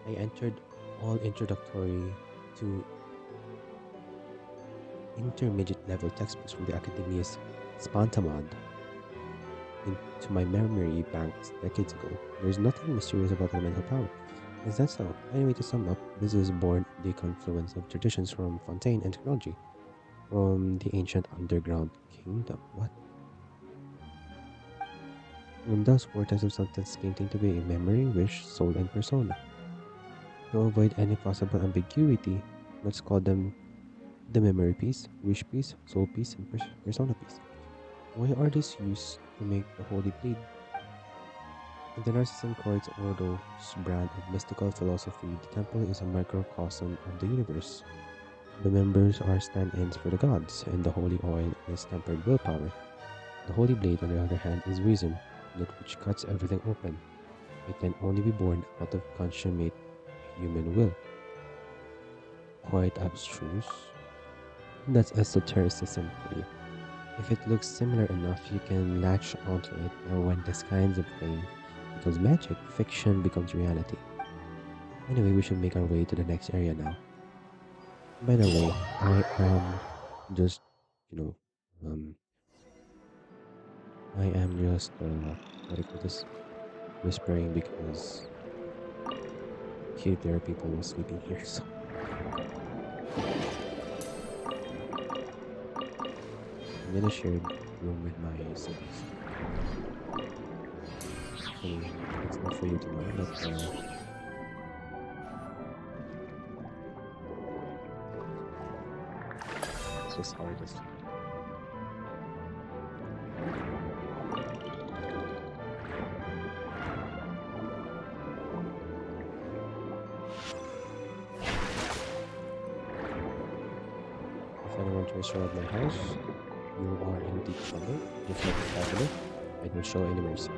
I entered all introductory to intermediate level textbooks from the Academia's Spantamod into my memory banks decades ago. There's nothing mysterious about elemental power. Is that so? Anyway, to sum up, this is born of the confluence of traditions from Fontaine and technology from the ancient underground kingdom. What? And thus, four types of substance came into being: memory, wish, soul, and persona. To avoid any possible ambiguity, let's call them the memory piece, wish piece, soul piece, and persona piece. Why are these used to make the holy blade? In the Narcissan Court's Ordos brand of mystical philosophy, the temple is a microcosm of the universe. The members are stand-ins for the gods, and the holy oil is tempered willpower. The holy blade, on the other hand, is reason, that which cuts everything open. It can only be born out of consummate human will. Quite abstruse. That's esotericism for you. If it looks similar enough, you can latch onto it, and when this kinds of thing becomes magic, fiction becomes reality. Anyway, we should make our way to the next area now. By the way, I am just, you know, um, I am just, what do you call this? Whispering because here there are people sleeping here, so I'm in a shared room with my siblings. I mean, it's not for you to know, but it's just how it is. If anyone tries to rob my house, you are in deep trouble. If not the cabinet, I don't show any mercy.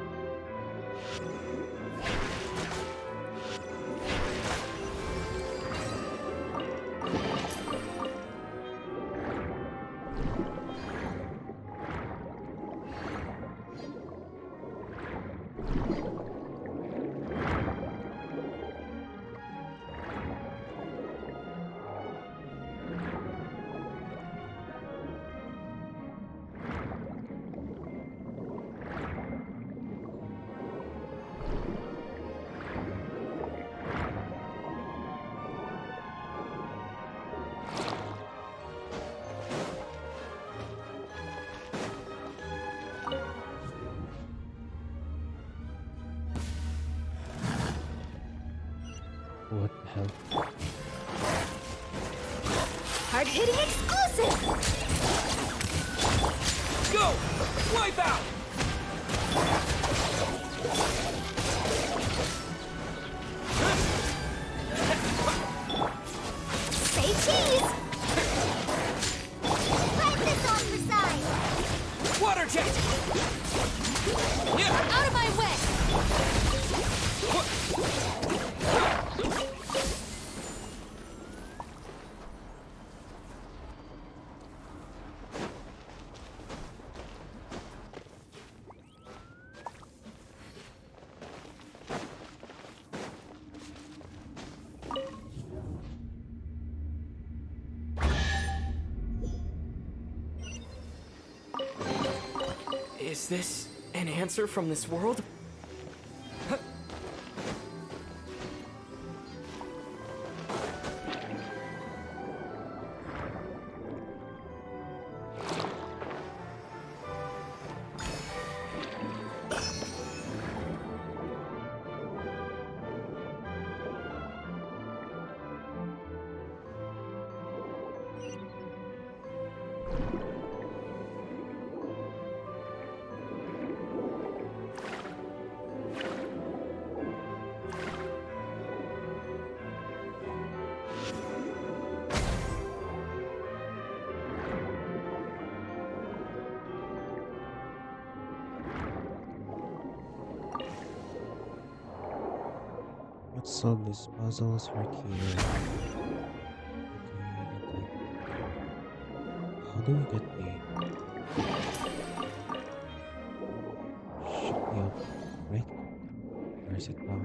What the hell? Hard-hitting exclusive! Go! Wipe out! Say cheese! Wipe this off the side! Water jet! Yeah! Out of my way! Is this an answer from this world? Let's solve these puzzles right here. Okay, how do we get the should be up, right? Where is it now?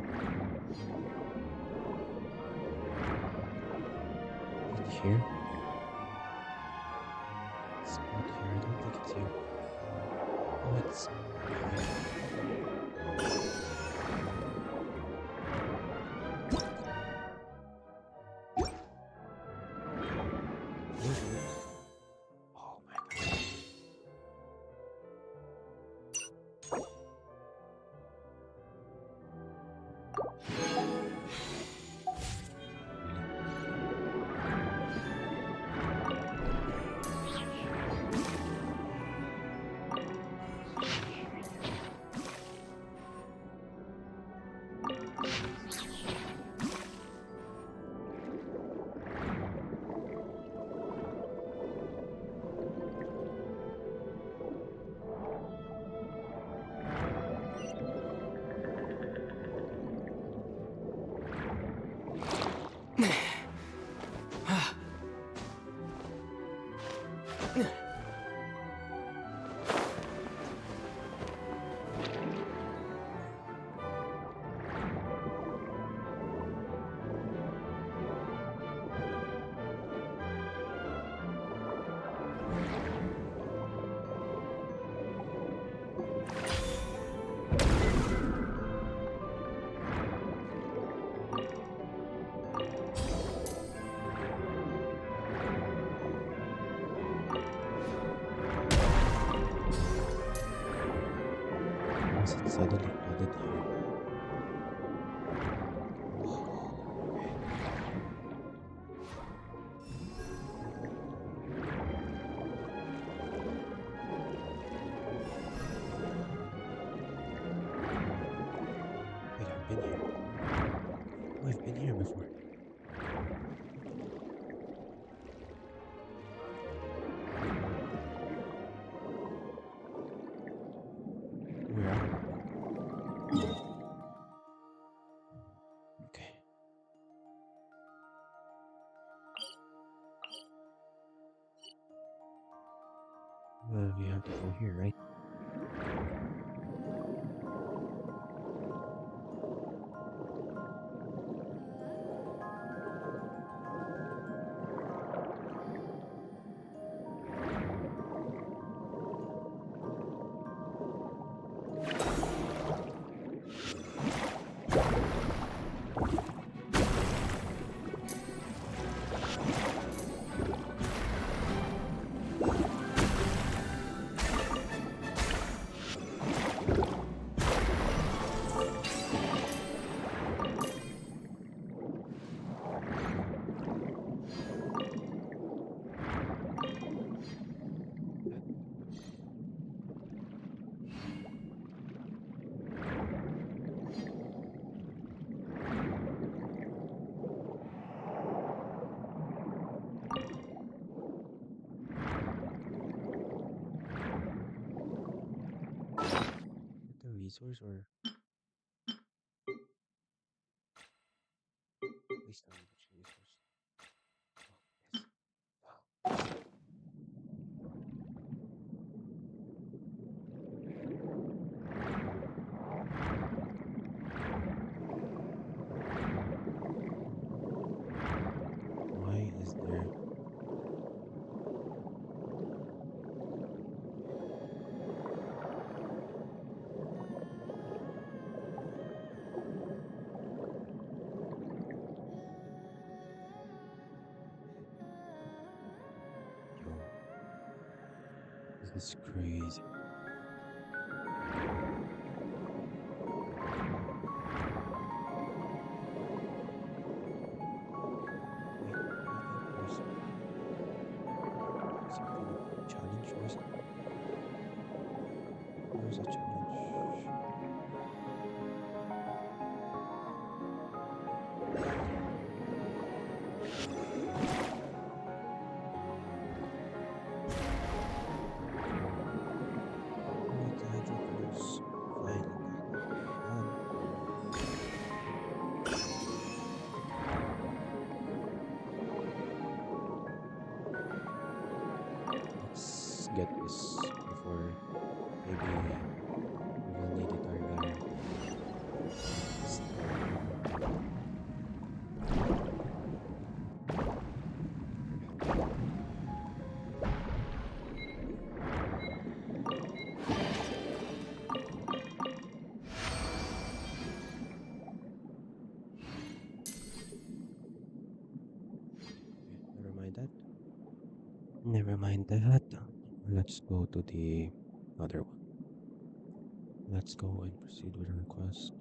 Is it here? It's not here. I don't think it's here. Oh, it's behind. Oh my god. Was it suddenly flooded here? Wait, I've been here. Oh, I've been here before. Where are we? Okay. Well, we have to go here, right? The resource or at least not much resource. Oh, yes. Wow. Why is there yo? This is crazy. Wait, I think there's something challenge or something. There's a challenge. get this before maybe we will need it our never mind that. Never mind that. Let's go to the other one. Let's go and proceed with our quest.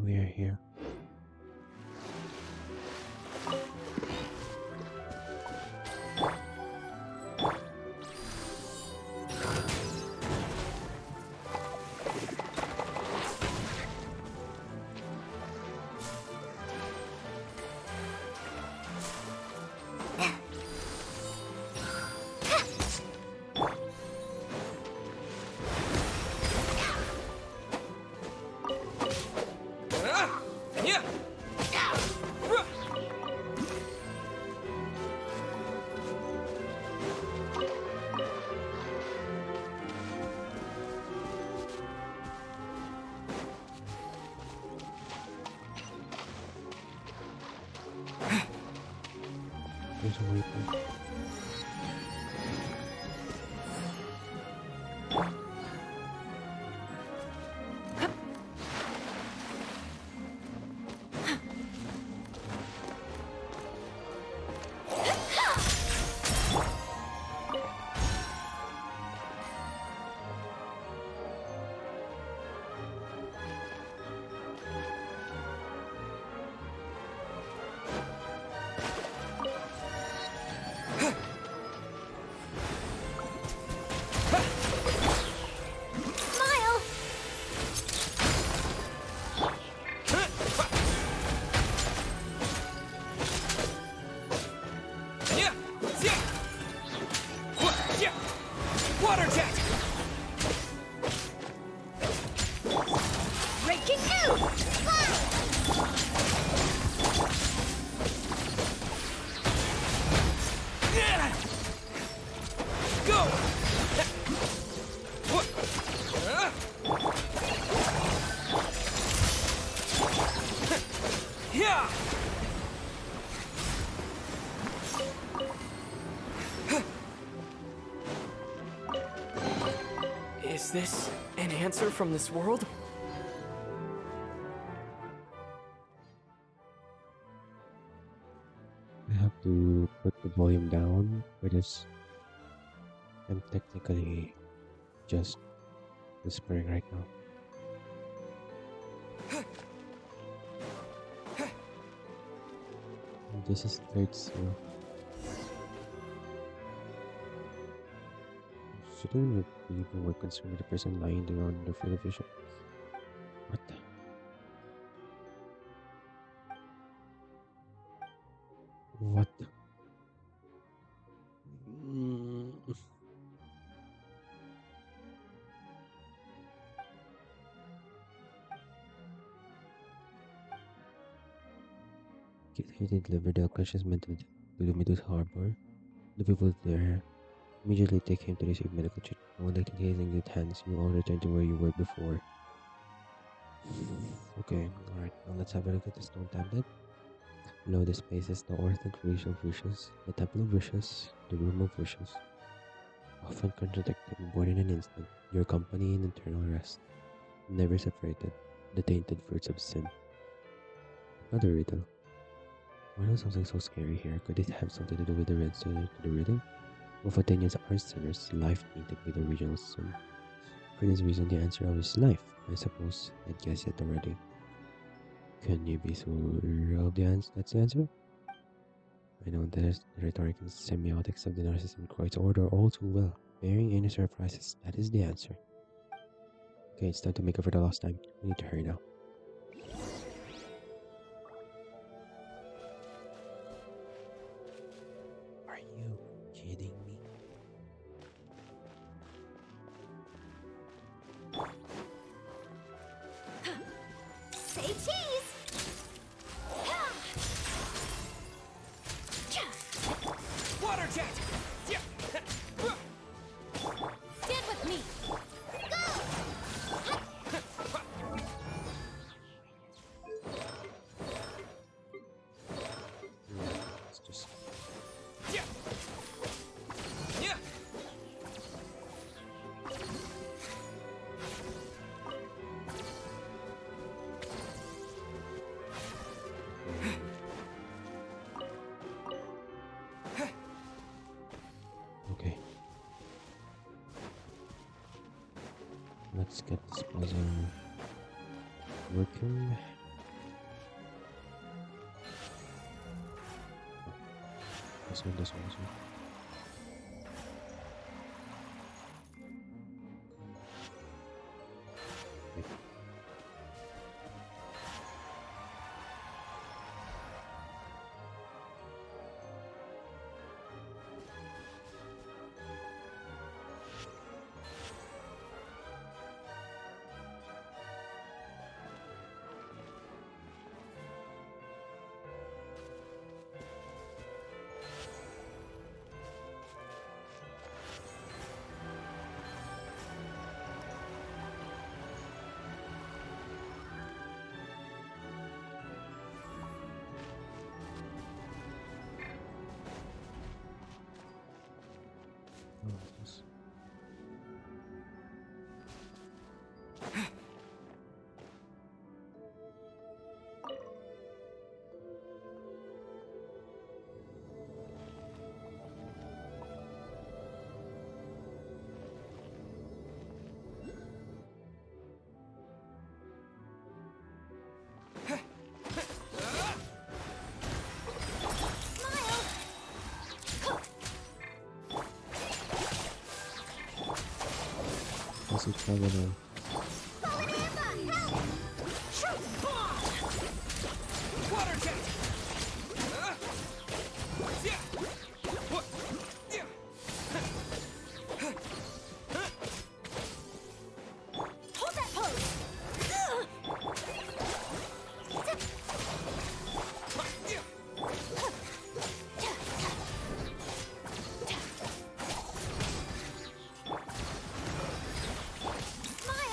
We are here. There's a waypoint. Smile! Water jet! Breaking out! Go! Yeah! Is this an answer from this world? have to put the volume down for this. I'm technically just whispering right now. And this is third seal. Shouldn't we be more concerned with the person lying there on the field of vision? What the? What the? They delivered the unconscious man to the Medusa Harbor. The people there immediately take him to receive medical treatment. One day, he's in good hands. You all return to where you were before. Okay, alright. Now let's have a look at the stone tablet. Below this place is the Orthodox Racial Wishes, the Temple of Wishes, the Room of Wishes. Often contradicted, born in an instant, your company in eternal rest. Never separated, the tainted fruits of sin. Another riddle. Why was something so scary here? Could it have something to do with the answer to the riddle? Well, Fontainians are sinners, life tainted with original sin. For this reason, the answer always is life. I suppose I'd guessed it already. Can you be sure of the answer? That's the answer? I know the rhetoric and semiotics of the narcissism Kreutz order all too well. Bearing any surprises, that is the answer. Okay, it's time to make up for the lost time. We need to hurry now. Are you kidding me? Say cheese! Water jet! Yeah. Get with me! It's just Yeah. Yeah. okay. Let's get this puzzle working. This one, this one, this one. Okay. Oh, this. How's it traveling? Water jet! Yeah. What? Yeah. Hold that pose! Yeah. Smile!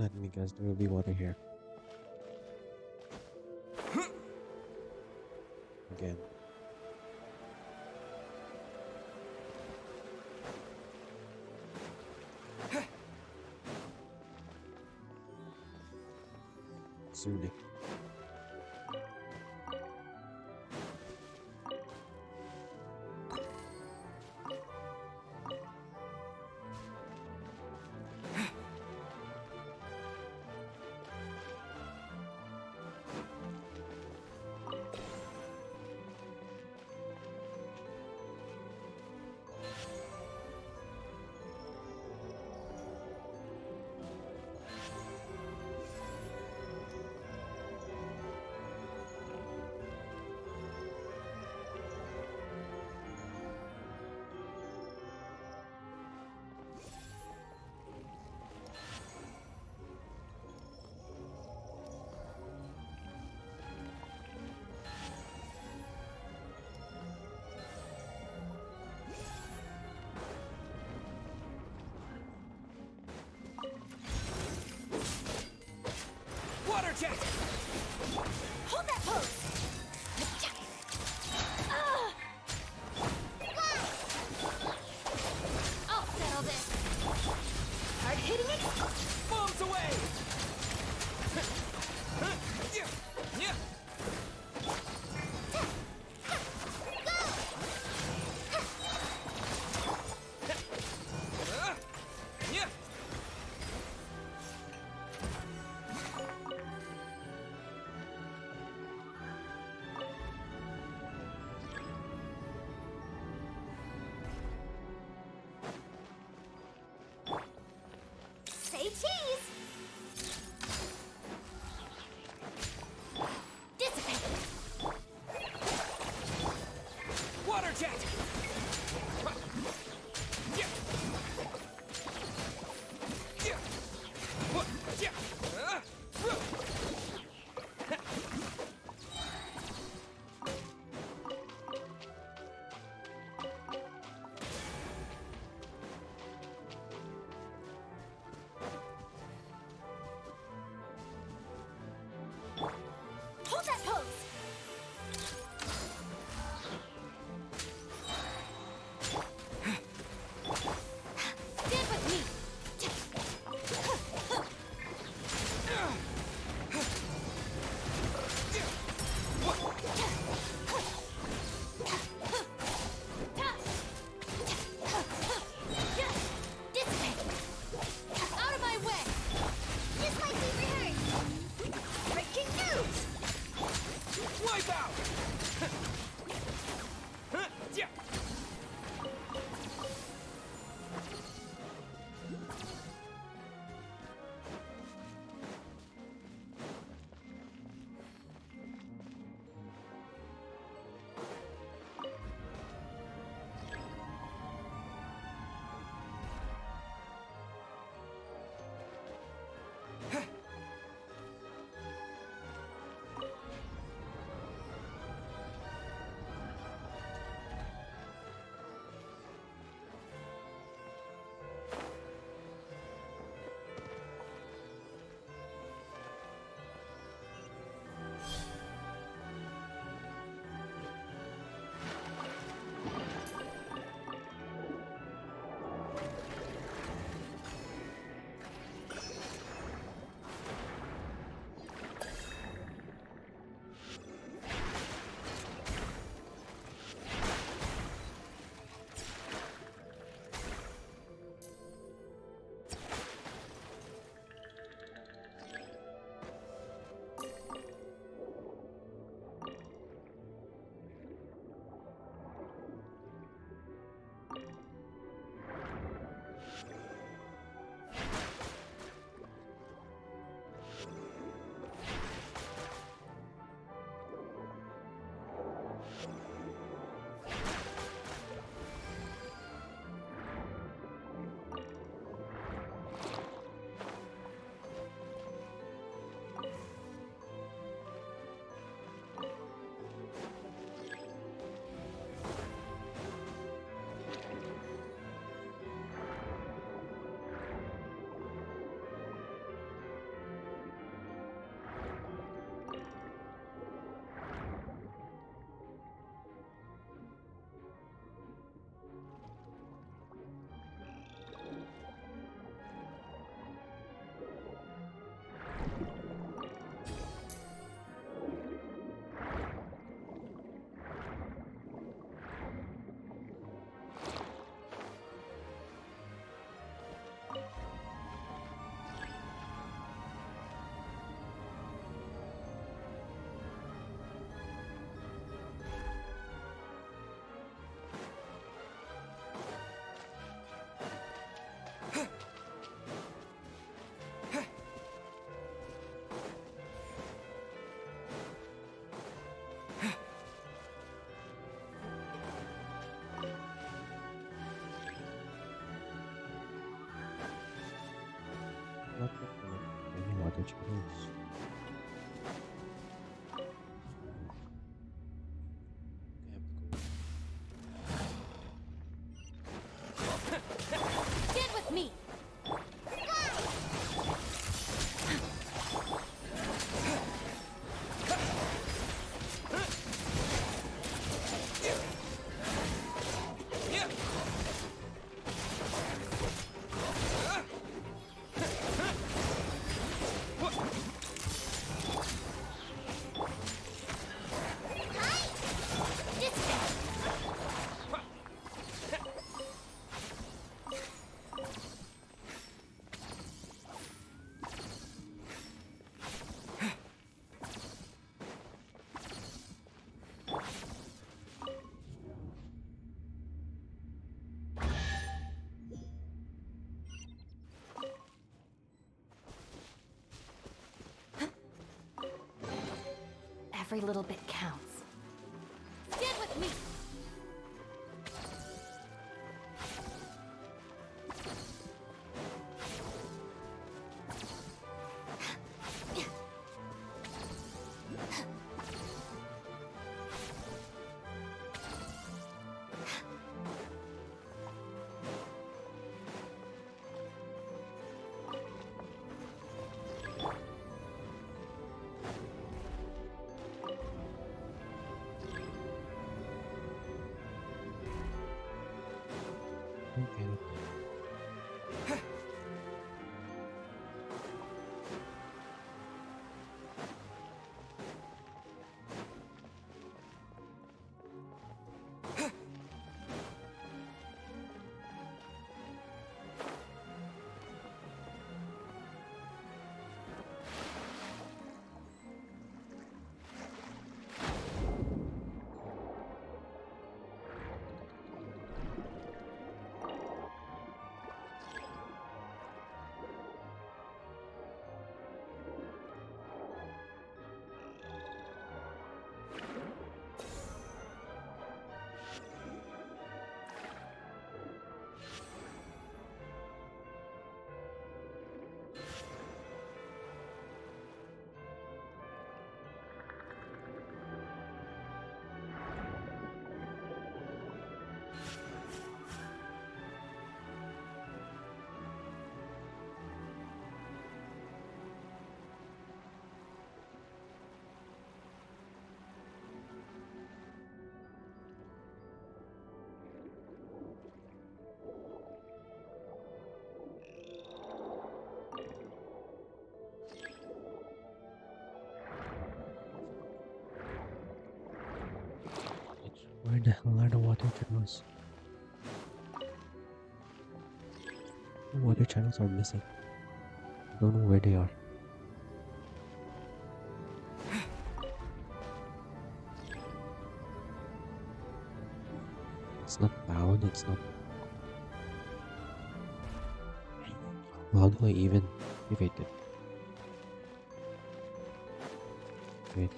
Let me guess, there will be water here. Again. Suli. Water jet! Hold that pose! Ah! I'll settle this. Hard hitting it. Bombs away! Yeah. Yeah. Close. I have to go. Get with me! Every little bit counts. Get with me! Okay. Where the hell are the water channels? The water channels are missing. I don't know where they are. It's not bound, it's not. How do I even activate it? Wait.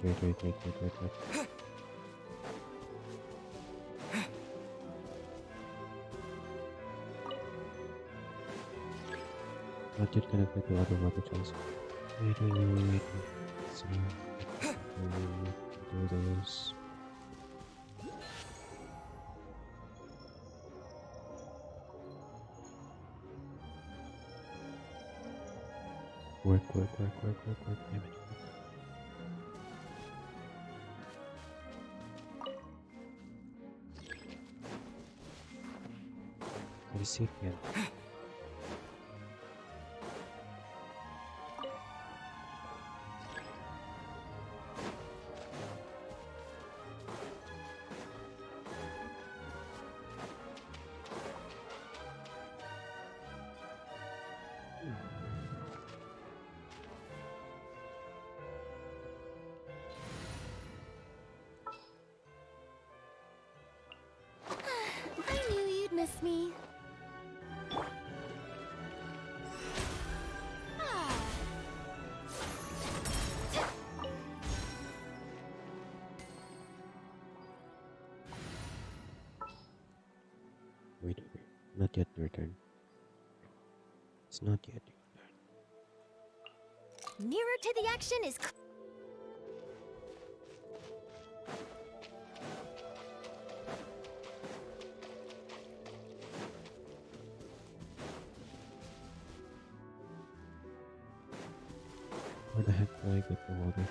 Not yet connected to other water channels. Wait. So, do those. Work. Damn it. Recipient. I knew you'd miss me. Wait. Not yet your turn. It's not yet your turn. Nearer to the action is. Where the heck do I get the water?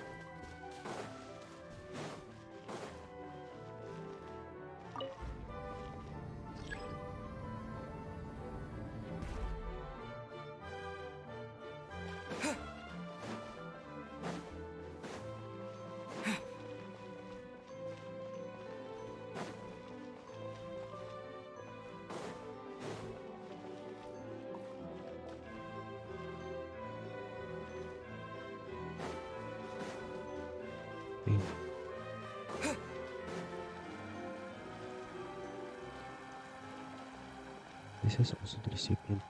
Okay. This is also the recipient.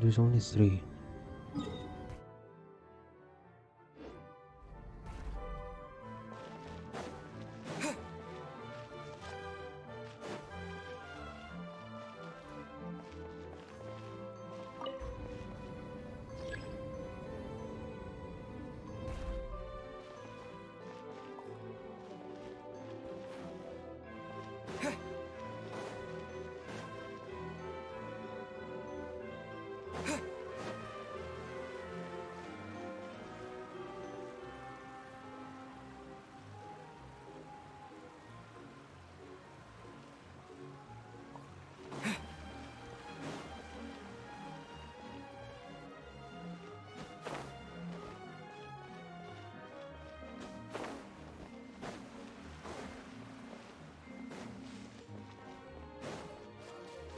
There's only 3.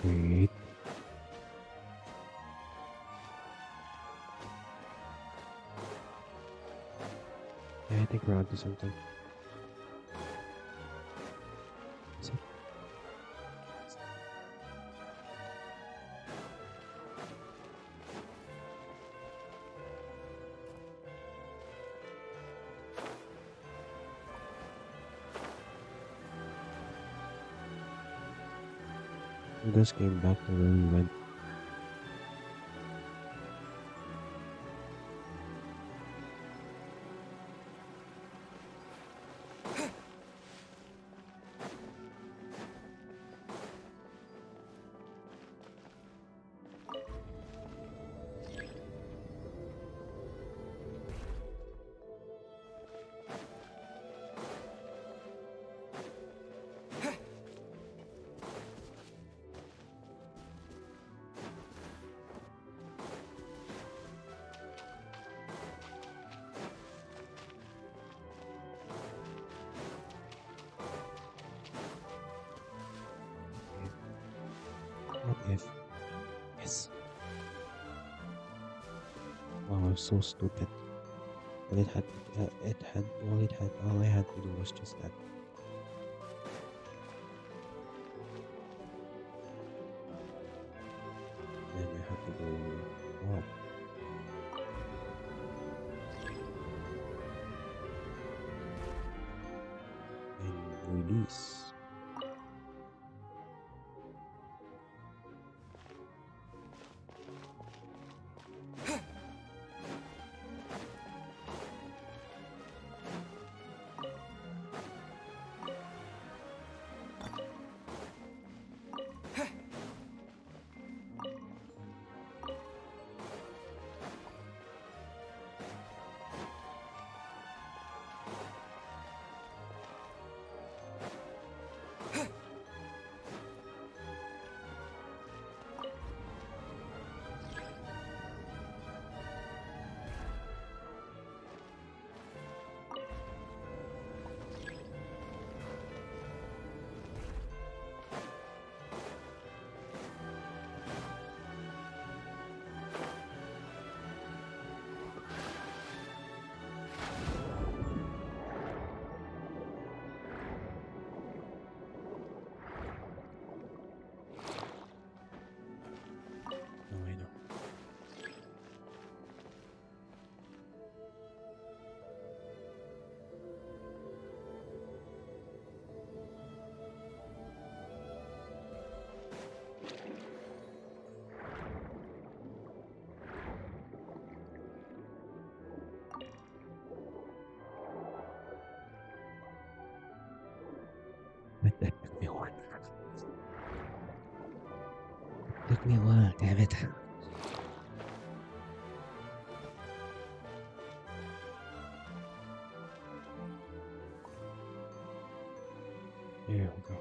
Wait. Yeah, I think we're onto something. Is it? We just came back to where we went. What if? Yes. Wow, I'm so stupid. But all I had to do was just that. Then I had to go. Wow. And release. Oh, I know. That took me a while. Took me a while, damn it. There we go.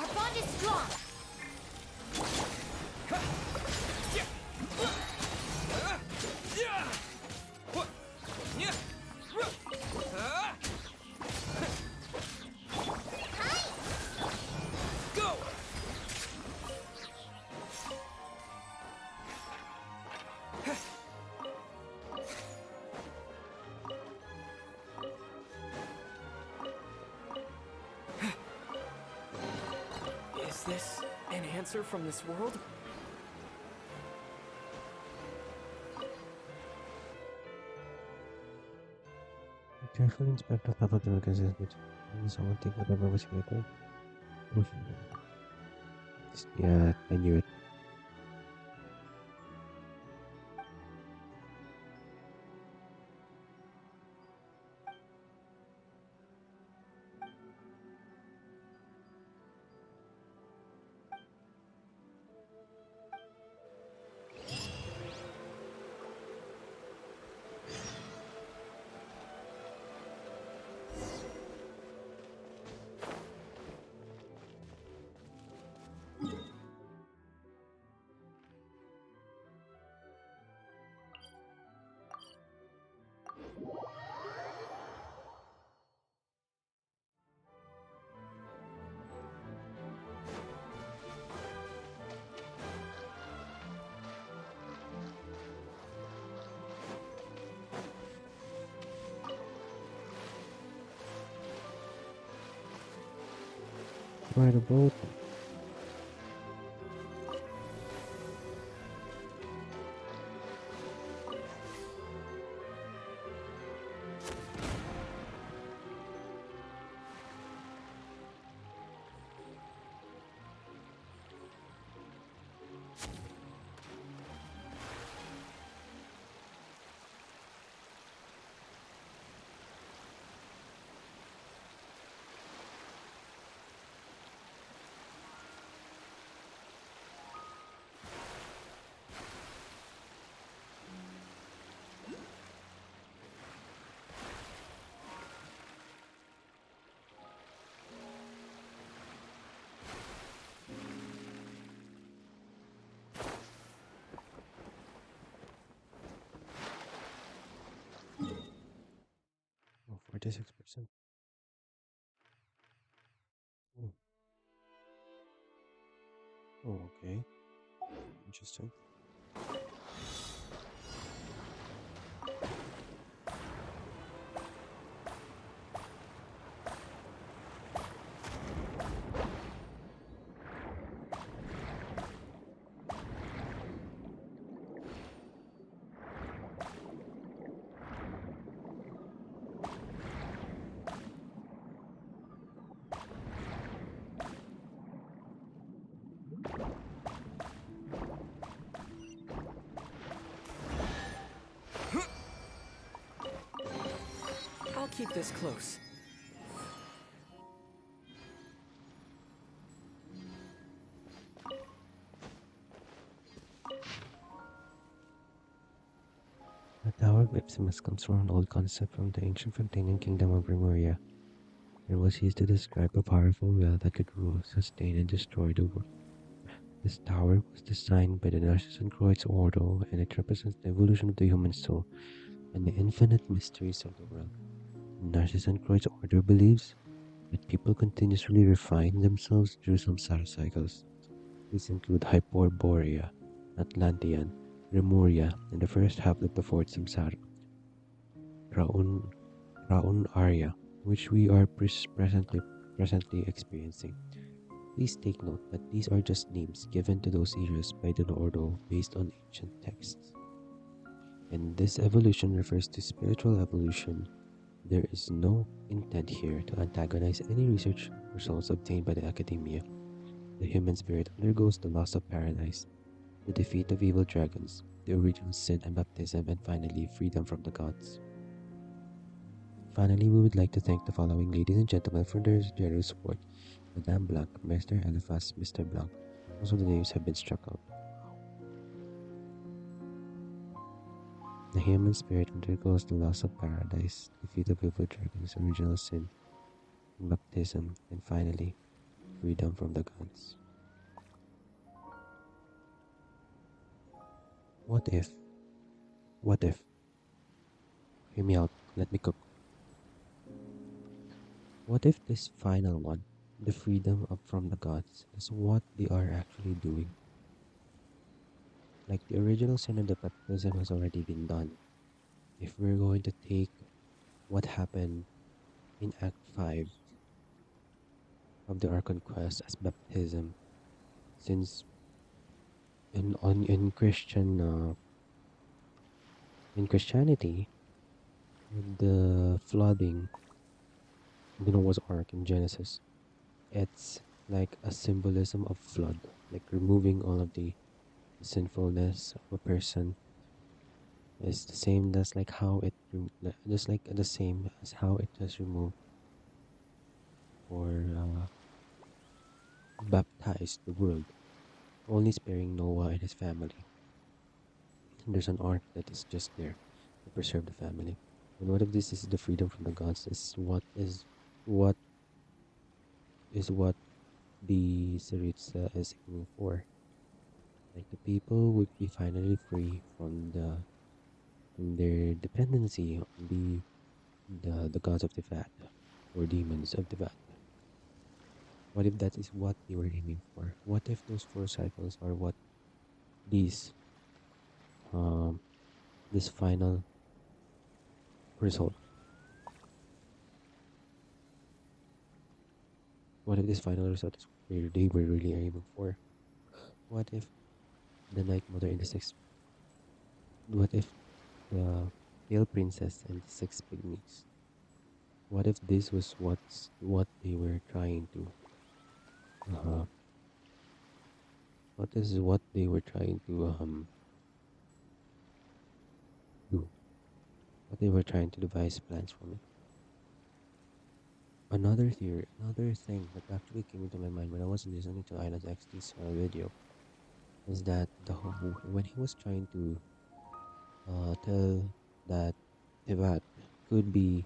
Our bond is strong. Go! Is this an answer from this world? Carefully inspect the top of the locations which someone take whatever was created. Yeah, I knew it. Ride a boat. Oh, 46%. Oh, okay. Interesting. I'll keep this close. The Tower of Ipsimus comes from an old concept from the ancient Fontaine kingdom of Remuria. It was used to describe a powerful will that could rule, sustain, and destroy the world. This tower was designed by the Narcissan Croix Ordo, and it represents the evolution of the human soul and the infinite mysteries of the world. The Narcissan Croix Order believes that people continuously refine themselves through samsara cycles. These include Hyperborea, Atlantean, Remuria, and the first half of the fourth samsara, Raun, Raun Arya, which we are presently experiencing. Please take note that these are just names given to those eras by the Ordo based on ancient texts. And this evolution refers to spiritual evolution. There is no intent here to antagonize any research results obtained by the academia. The human spirit undergoes the loss of paradise, the defeat of evil dragons, the original sin and baptism, and finally freedom from the gods. Finally, we would like to thank the following ladies and gentlemen for their generous support: Madame Blanc, Mr. Eliphas, Mr. Blanc. Most of the names have been struck out. The human spirit undergoes the loss of paradise, defeat of evil dragons, original sin, and baptism, and finally, freedom from the gods. What if, what if, hear me out, let me cook. What if this final one, the freedom up from the gods, is what they are actually doing? Like the original sin and the baptism has already been done. If we're going to take what happened in Act 5 of the Archon Quest as baptism, since in Christianity, the flooding, the Noah's Ark in Genesis, it's like a symbolism of flood, like removing all of the sinfulness of a person is the same as like how it just like the same as how it was removed or baptized the world, only sparing Noah and his family. And there's an ark that is just there to preserve the family. And what if this is the freedom from the gods? What is what the Saritsa is aiming for? Like the people would be finally free from their dependency on the gods of the vat or demons of the vat. What if that is what they were aiming for? What if those four cycles are what these this final result? What if this final result is where they were really aiming for? What if the Night Mother and the six? What if the Pale Princess and the six pygmies? What if this was what they were trying to? What is what they were trying to do? What they were trying to devise plans from it. Another theory, another thing that actually came into my mind when I was listening to Island XT's video is that when he was trying to tell that Tivat could be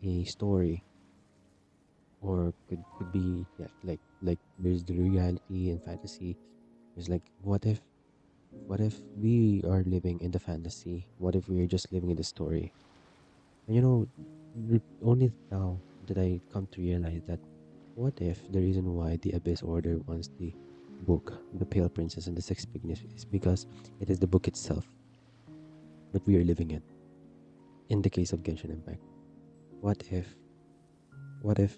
a story or could be yeah, like there's the reality and fantasy. There's like what if we are living in the fantasy? What if we're just living in the story? And only now did I come to realize that what if the reason why the Abyss Order wants the book, The Pale Princess and the Six Pygmies, is because it is the book itself that we are living in. In the case of Genshin Impact, what if, what if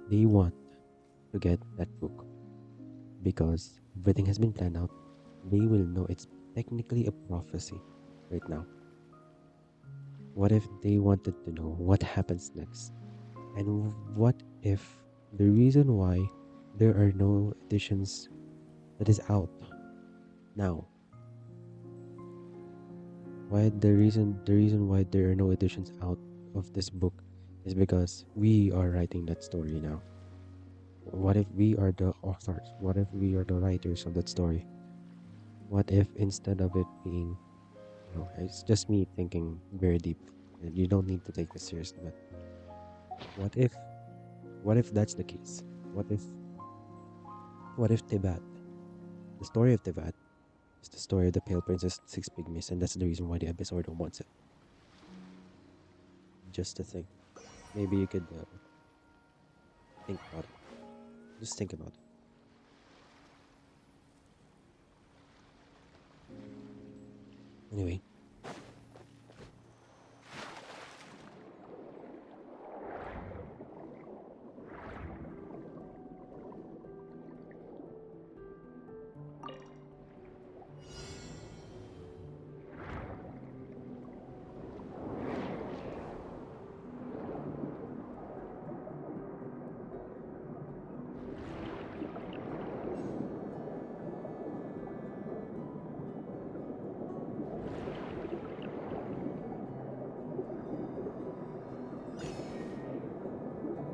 they want to get that book because everything has been planned out? They will know it's technically a prophecy right now. What if they wanted to know what happens next? And what if the reason why there are no editions that is out now, why the reason why there are no editions out of this book is because we are writing that story now. What if we are the authors? What if we are the writers of that story? What if instead of it being, it's just me thinking very deep, and you don't need to take this seriously, but what if what if that's the case? What if Tibat, the story of Tibat, is the story of the Pale Princess and Six Pygmies, and that's the reason why the episode wants it. Just a thing. Maybe you could think about it. Just think about it. Anyway,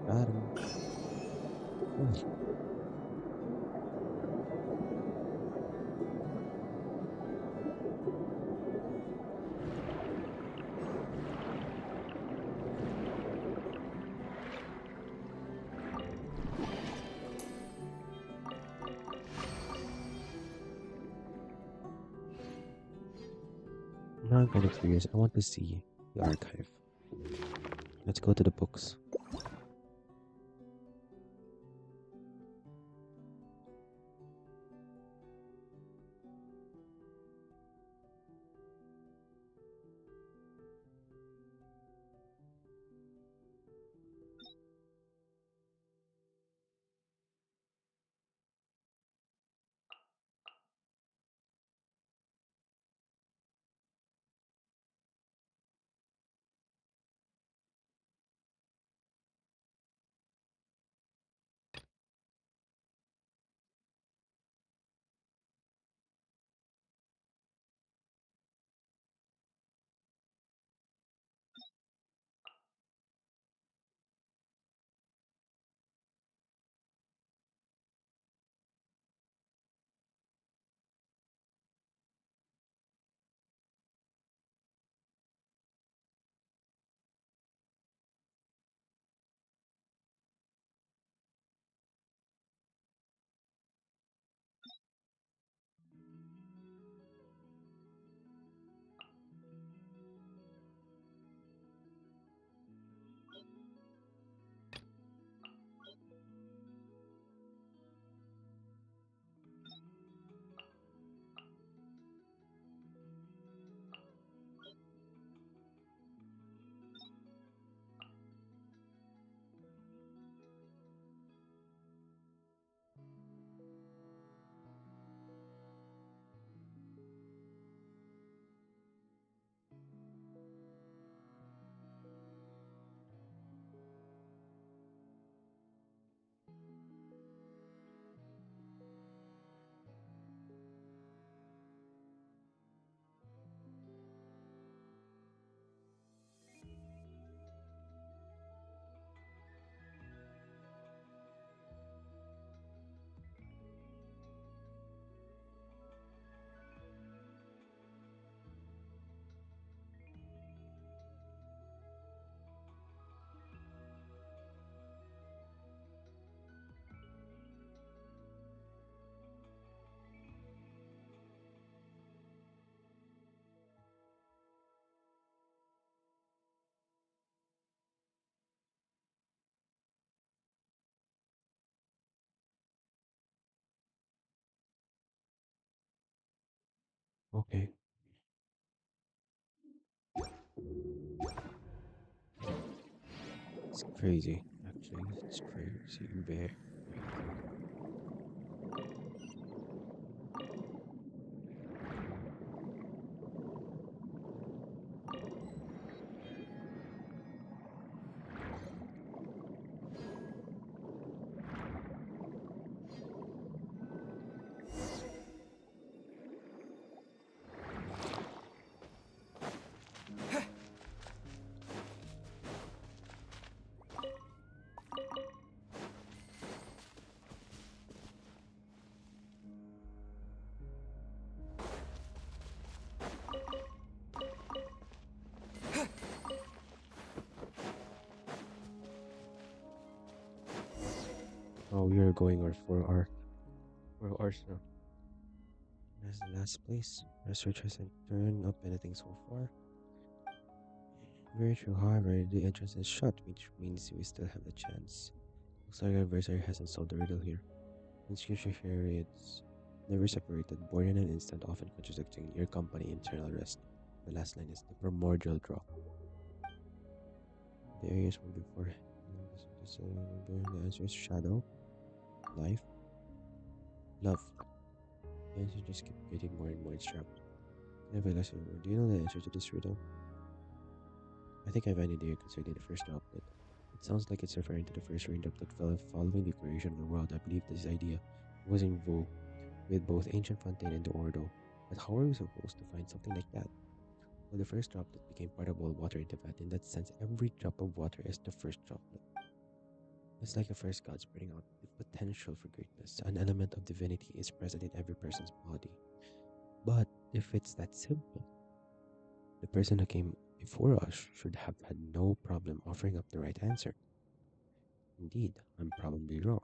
got him. Oh, now I'm kind of curious. I want to see the archive. Let's go to the books. Okay. It's crazy. Actually, it's crazy. Very crazy. Oh, we are going our 4 hours now. That's the last place. Research hasn't turned up anything so far. Very true, however, the entrance is shut, which means we still have the chance. Looks like our adversary hasn't solved the riddle here. Inscription here reads, never separated, born in an instant, often contradicting your company internal rest. The last line is the primordial drop. The areas one before. The answer is shadow, life, love. The answer just keep getting more and more trapped. Never lesson. Do you know the answer to this riddle? I think I have an idea concerning the first droplet. It sounds like it's referring to the first raindrop that fell following the creation of the world. I believe this idea was in vogue with both ancient Fontaine and the Ordo. But how are we supposed to find something like that? Well, the first droplet became part of all water in Tibet. In that sense, every drop of water is the first droplet. It's like a first god spreading out the potential for greatness. An element of divinity is present in every person's body. But if it's that simple, the person who came before us should have had no problem offering up the right answer. Indeed, I'm probably wrong.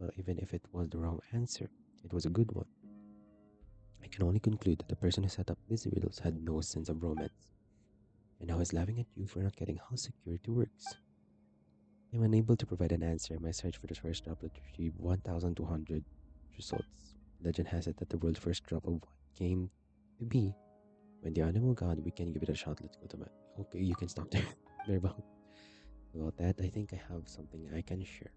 Well, even if it was the wrong answer, it was a good one. I can only conclude that the person who set up these riddles had no sense of romance, and now is laughing at you for not getting how security works. I'm unable to provide an answer. My search for the first droplet retrieved 1,200 results. Legend has it that the world's first drop of wine came to be when the animal god. We can give it a shot. Let's go to bed. Okay, you can stop there. there about that. I think I have something I can share.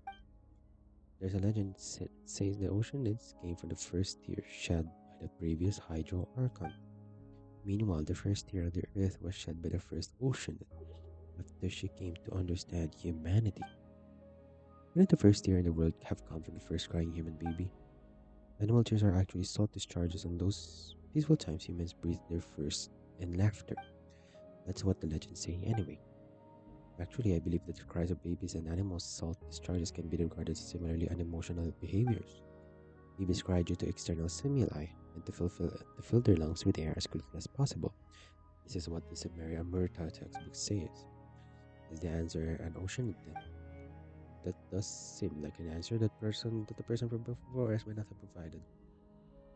There's a legend that says the ocean nymphs came from the first tear shed by the previous Hydro Archon. Meanwhile, the first tear of the earth was shed by the first ocean after she came to understand humanity. Wouldn't the first tear in the world have come from the first crying human baby? Animal tears are actually salt discharges on those peaceful times humans breathed their first in laughter. That's what the legends say anyway. Actually, I believe that the cries of babies and animals' salt discharges can be regarded as similarly unemotional behaviors. Babies cry due to external stimuli and to fill their lungs with air as quickly as possible. This is what the Sumeria Amurta textbook says. Is the answer an ocean then? That does seem like an answer that the person from before us might not have provided.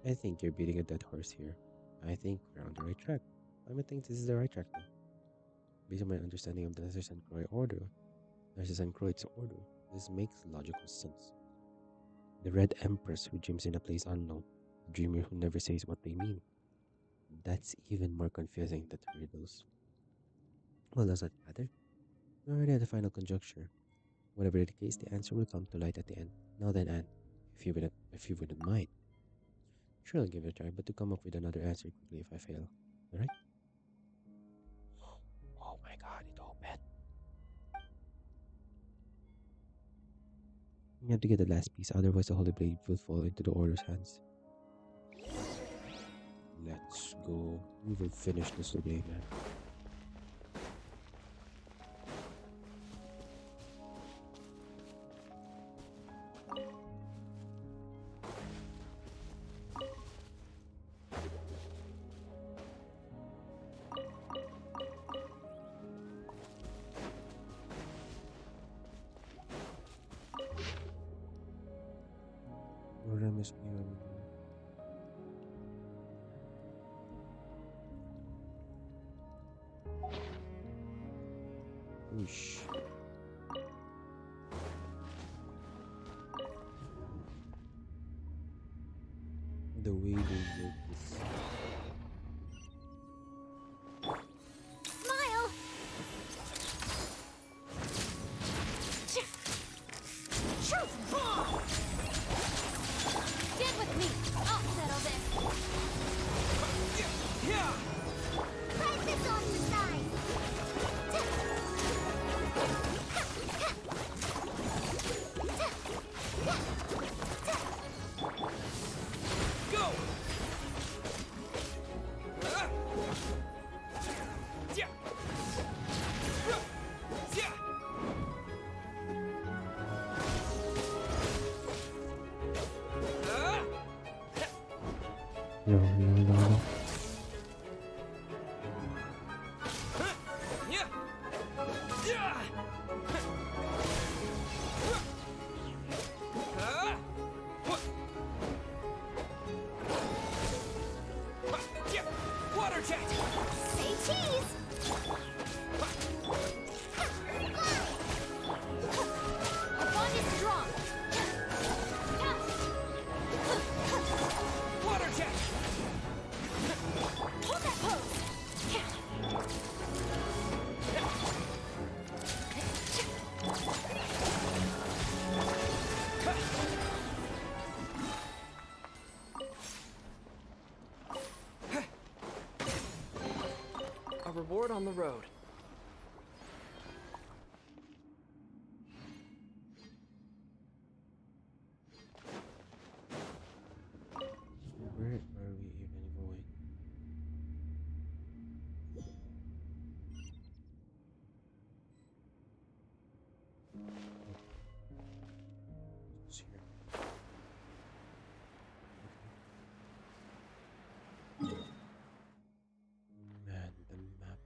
I think you're beating a dead horse here. I think we're on the right track. I might think this is the right track now. Based on my understanding of the Narcissus and Croyd's order, this makes logical sense. The Red Empress who dreams in a place unknown, the dreamer who never says what they mean. That's even more confusing than the riddles. Well, does that matter? We're already at the final conjuncture. Whatever the case, the answer will come to light at the end. Now then, Anne, if you wouldn't mind. Sure, I'll give it a try, but to come up with another answer quickly if I fail. Alright? Oh my god, it opened. You have to get the last piece, otherwise the Holy Blade will fall into the Order's hands. Let's go. We will finish this today, man. Lord, I miss me. Whoosh. The way they make this Water jet! Say cheese! Our bond is strong. Water jet! Hold that pose. A reward on the road. Where are we even going? It's here. Okay. Man, the map.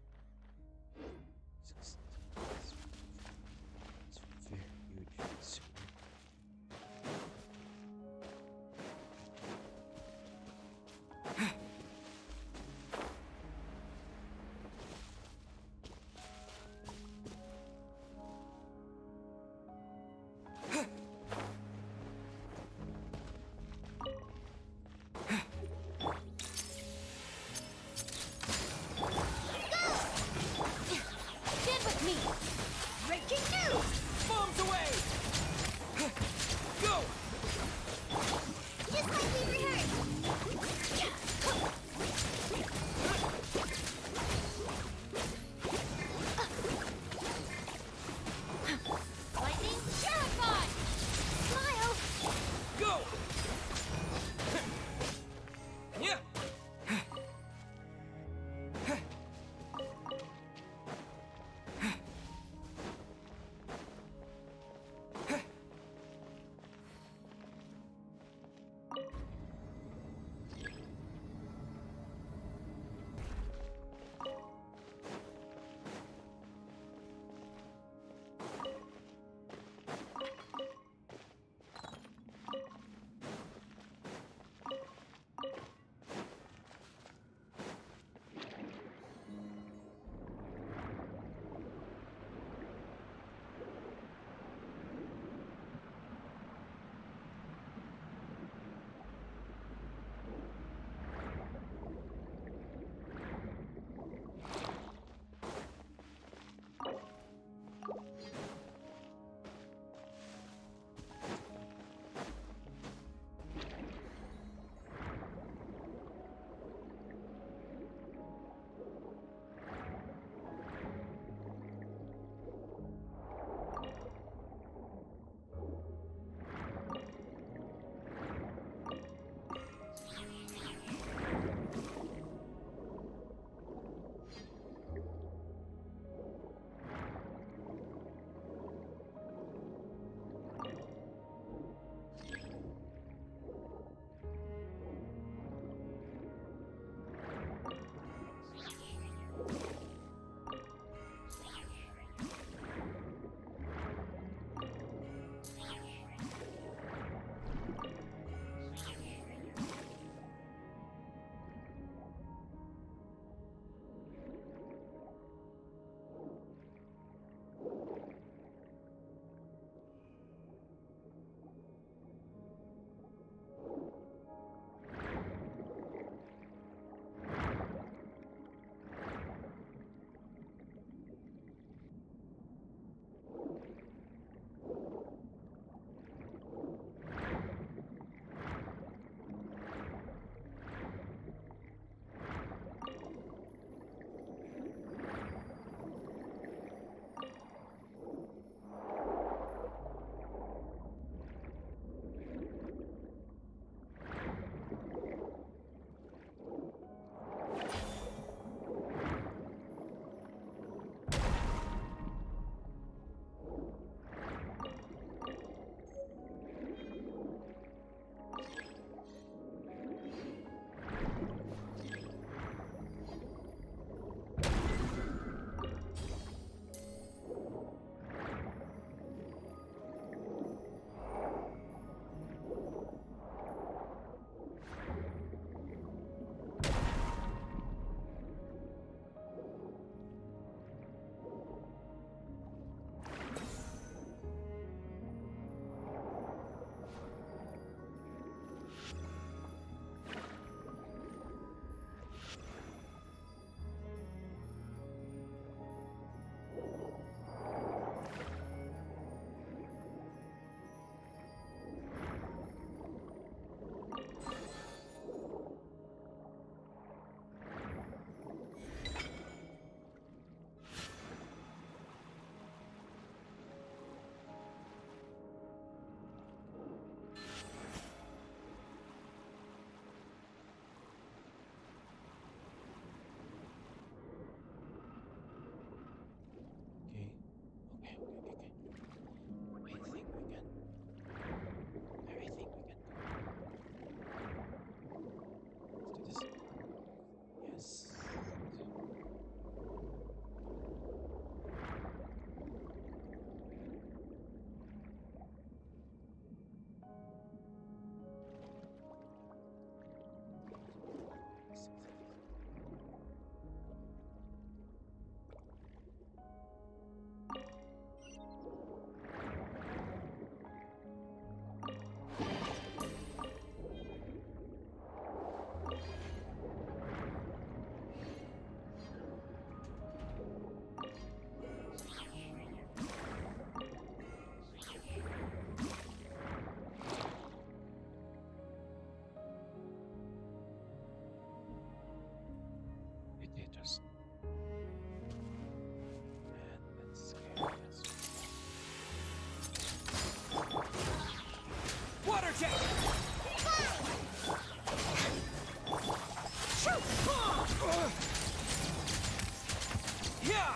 Yeah!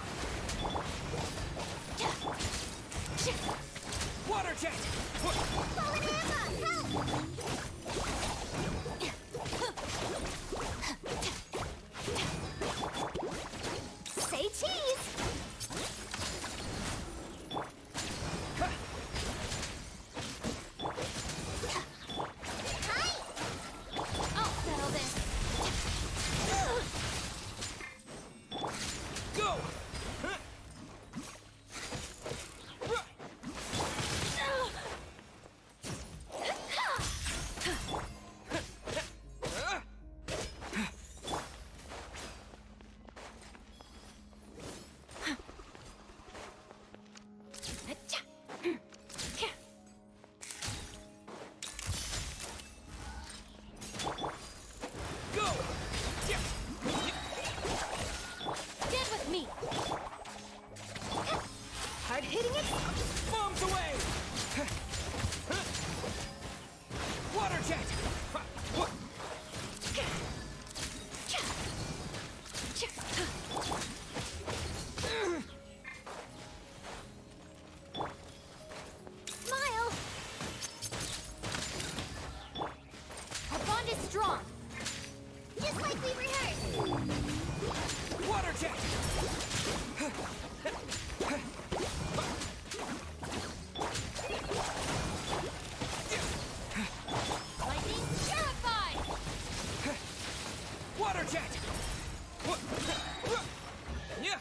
Water jet! Fallen Emma, help! Say cheese! Hi! I'll settle this. Go! Go! Get with me! Hard hitting it? Bombs away! Water jet! Smile! Our bond is strong. Just like we rehearsed. Water jet! Lightning purified! Water jet! Yeah!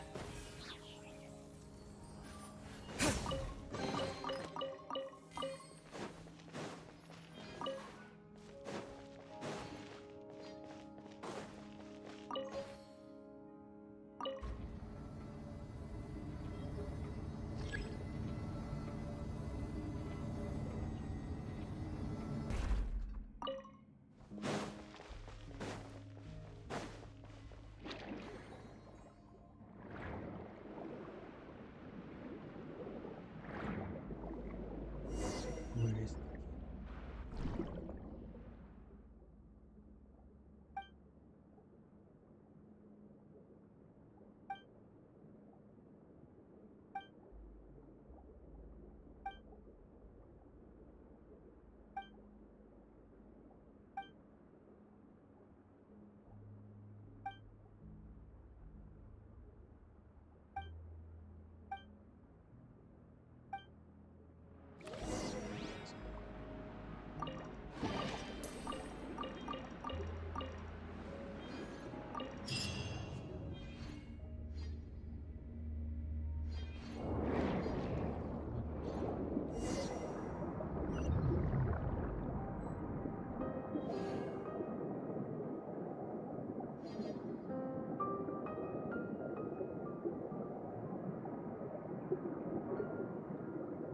Where is the key?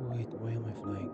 Wait, why am I flying?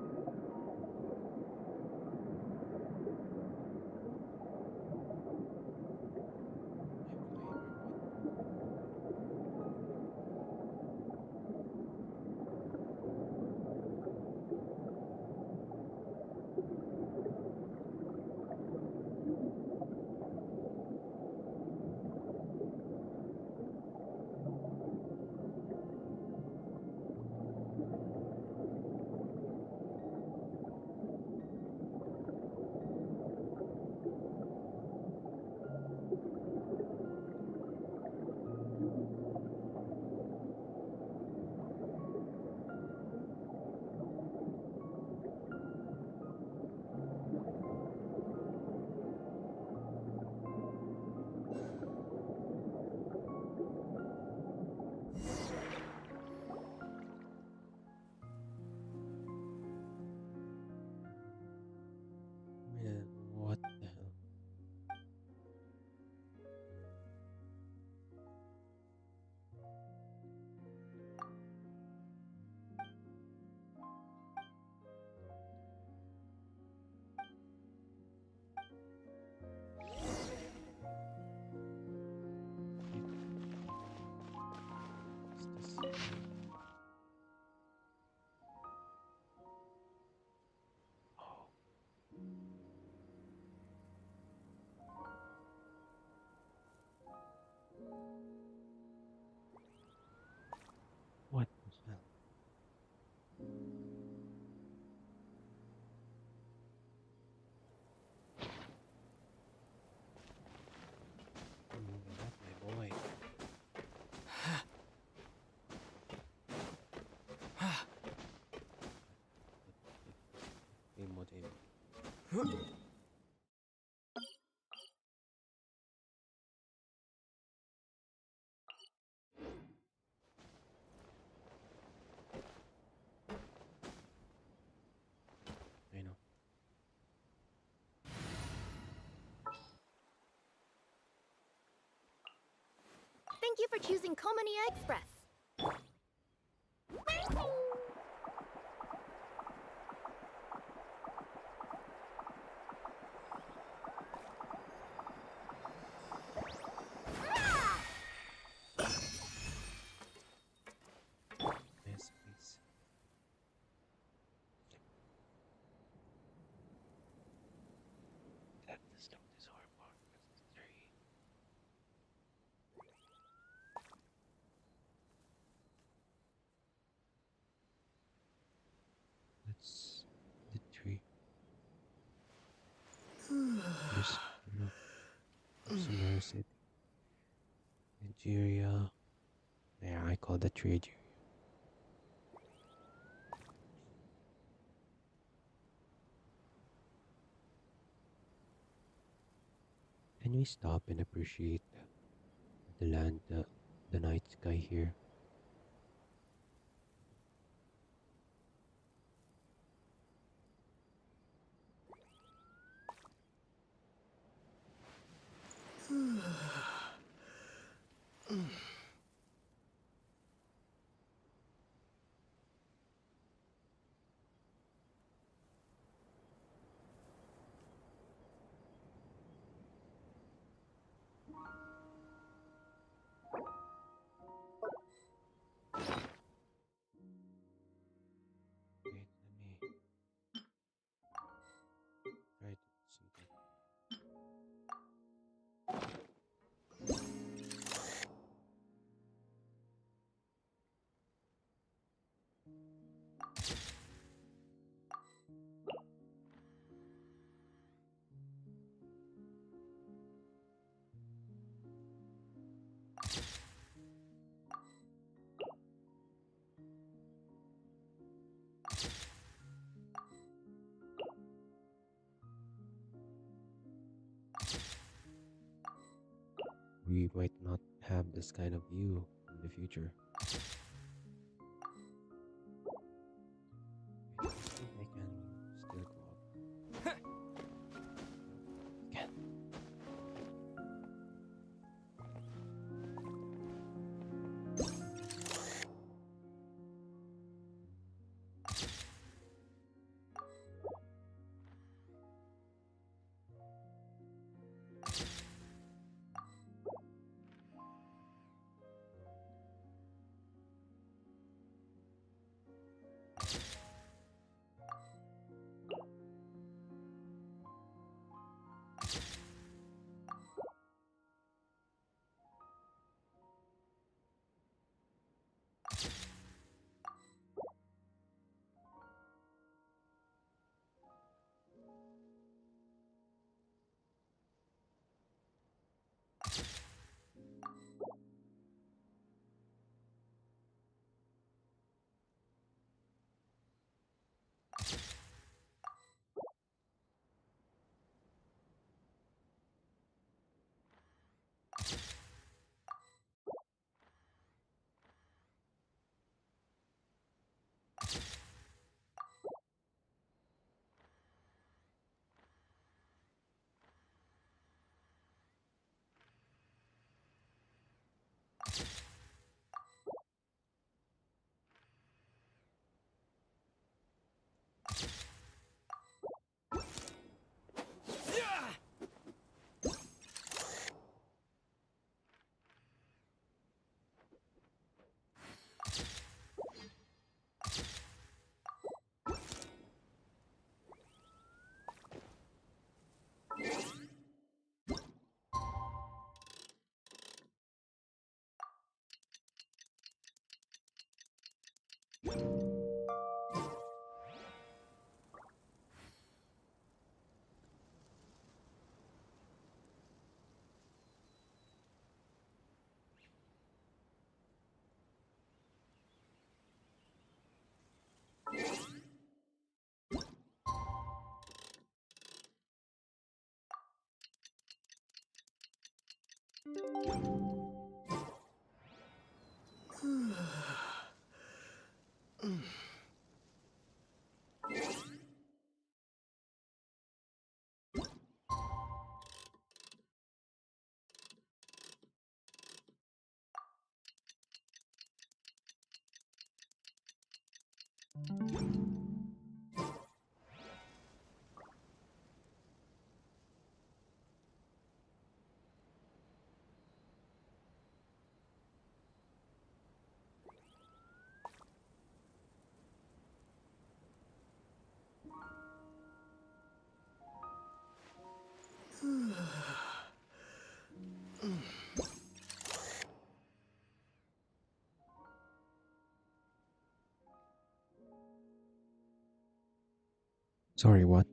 I'm flying or what? I know. Thank you for choosing Komania Express. Yes, please. That the stone is horrible. That's very. That's the tree. There's no Summer City, Nigeria. Yeah, I call that tree Nigeria. Can we stop and appreciate the land, the night sky here? Wait, let me try to do something. We might not have this kind of view in the future. Wait, I think I can still go up. Can. Sorry, what?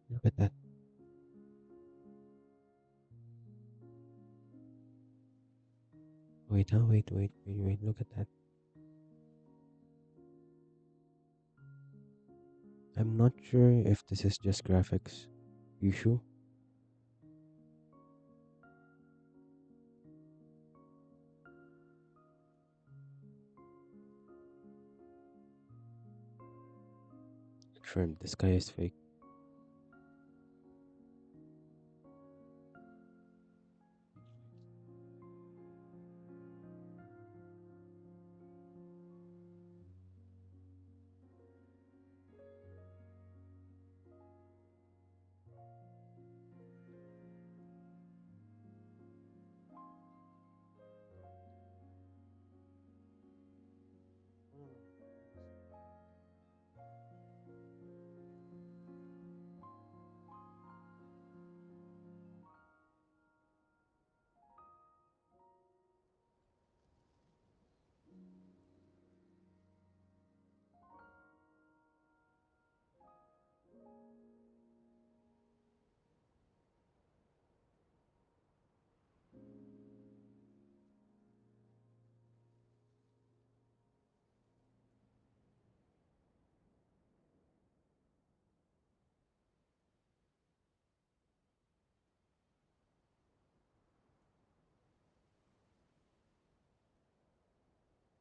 Look at that. Wait, huh? Wait. Look at that. I'm not sure if this is just graphics. You sure? Confirmed, the sky is fake.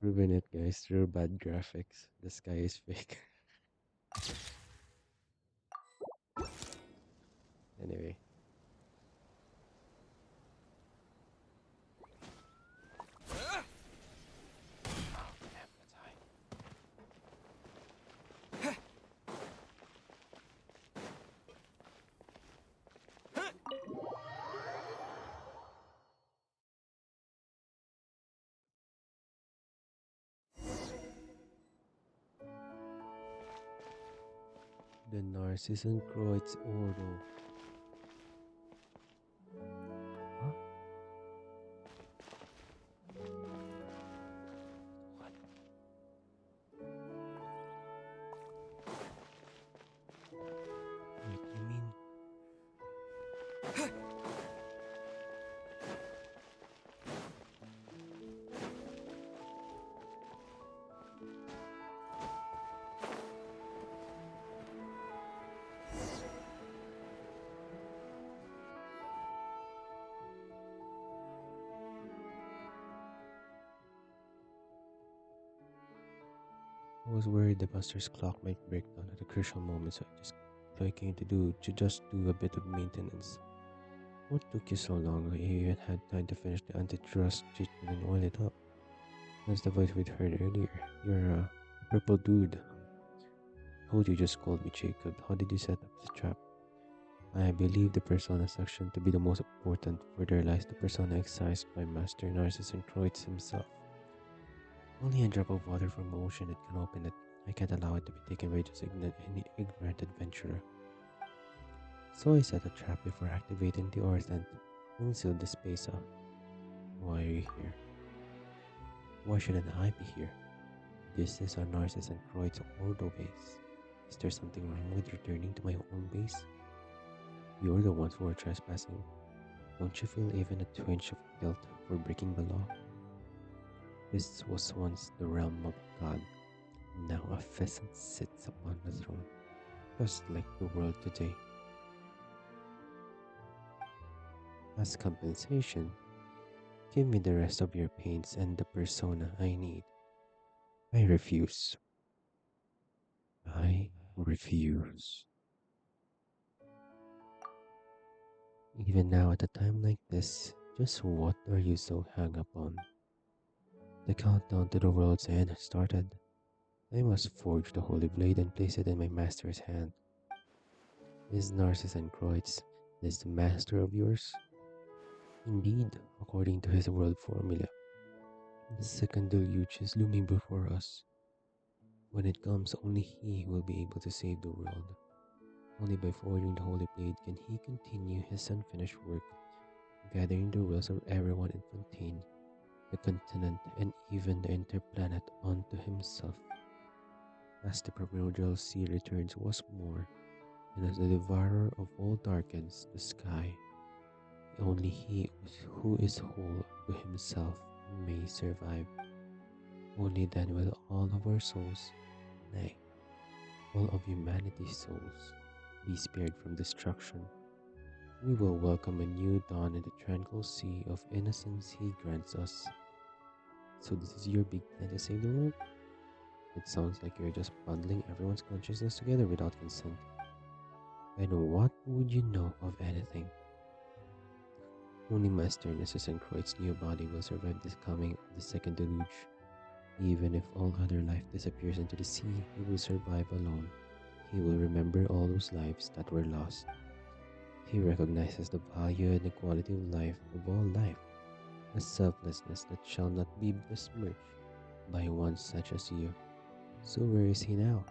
Proven it, guys. Real bad graphics. The sky is fake. Anyway. Damn, that's high. The Narcissus Croix Ordo. Huh? What? Wait, you mean I was worried the master's clock might break down at a crucial moment, so I just came to just do a bit of maintenance. What took you so long? I even had time to finish the antitrust treatment and oil it up. That's the voice we'd heard earlier. You're a purple dude. Told you just called me Jacob. How did you set up the trap? I believe the persona section to be the most important, for there lies the persona excised by Master Narcissus and Kreutz himself. Only a drop of water from the ocean that can open it. I can't allow it to be taken by just any ignorant adventurer. So I set a trap before activating the Orthant and sealed the space up. Why are you here? Why shouldn't I be here? This is our Narcissus and Kreutz Ordo base. Is there something wrong with returning to my own base? You're the ones who are trespassing. Don't you feel even a twinge of guilt for breaking the law? This was once the realm of God. Now a pheasant sits upon the throne, just like the world today. As compensation, give me the rest of your paints and the persona I need. I refuse. I refuse. Even now, at a time like this, just what are you so hung up on? The countdown to the world's end has started. I must forge the holy blade and place it in my master's hand. Is Narcissus and Kreutz this master of yours? Indeed, according to his world formula, the second deluge is looming before us. When it comes, only he will be able to save the world. Only by forging the holy blade can he continue his unfinished work, gathering the wills of everyone in Fontaine, the continent, and even the interplanet onto himself. As the primordial sea returns once more, and as the devourer of all darkens the sky, only he who is whole to himself may survive. Only then will all of our souls, nay, all of humanity's souls, be spared from destruction. We will welcome a new dawn in the tranquil sea of innocence he grants us. So this is your big plan to save the world? It sounds like you're just bundling everyone's consciousness together without consent. And what would you know of anything? Only Master Nessus and Croyd's new body will survive this coming of the second deluge. Even if all other life disappears into the sea, he will survive alone. He will remember all those lives that were lost. He recognizes the value and the quality of life of all life, a selflessness that shall not be besmirched by one such as you. So where is he now?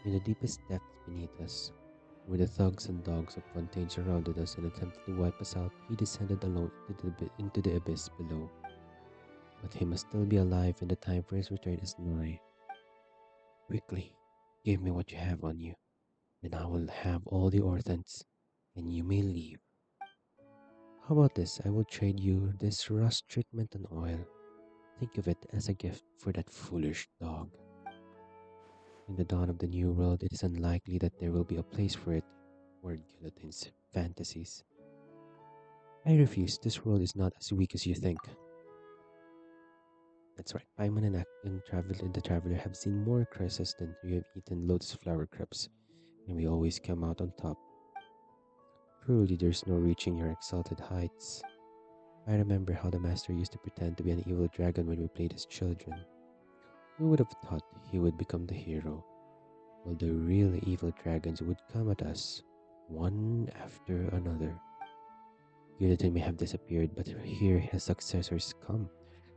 In the deepest depths beneath us, where the thugs and dogs of Fontaine surrounded us and attempted to wipe us out, he descended alone into the abyss below. But he must still be alive, and the time for his return is nigh. Quickly, give me what you have on you, and I will have all the orphans, and you may leave. How about this? I will trade you this rust treatment and oil. Think of it as a gift for that foolish dog. In the dawn of the new world, it is unlikely that there will be a place for it, or Guillotine's fantasies. I refuse. This world is not as weak as you think. That's right. Paimon and the Traveler have seen more crises than we have eaten lotus flower crepes, and we always come out on top. Truly, there's no reaching your exalted heights. I remember how the Master used to pretend to be an evil dragon when we played as children. Who would have thought he would become the hero, while the real evil dragons would come at us, one after another. Unity may have disappeared, but here his successors come,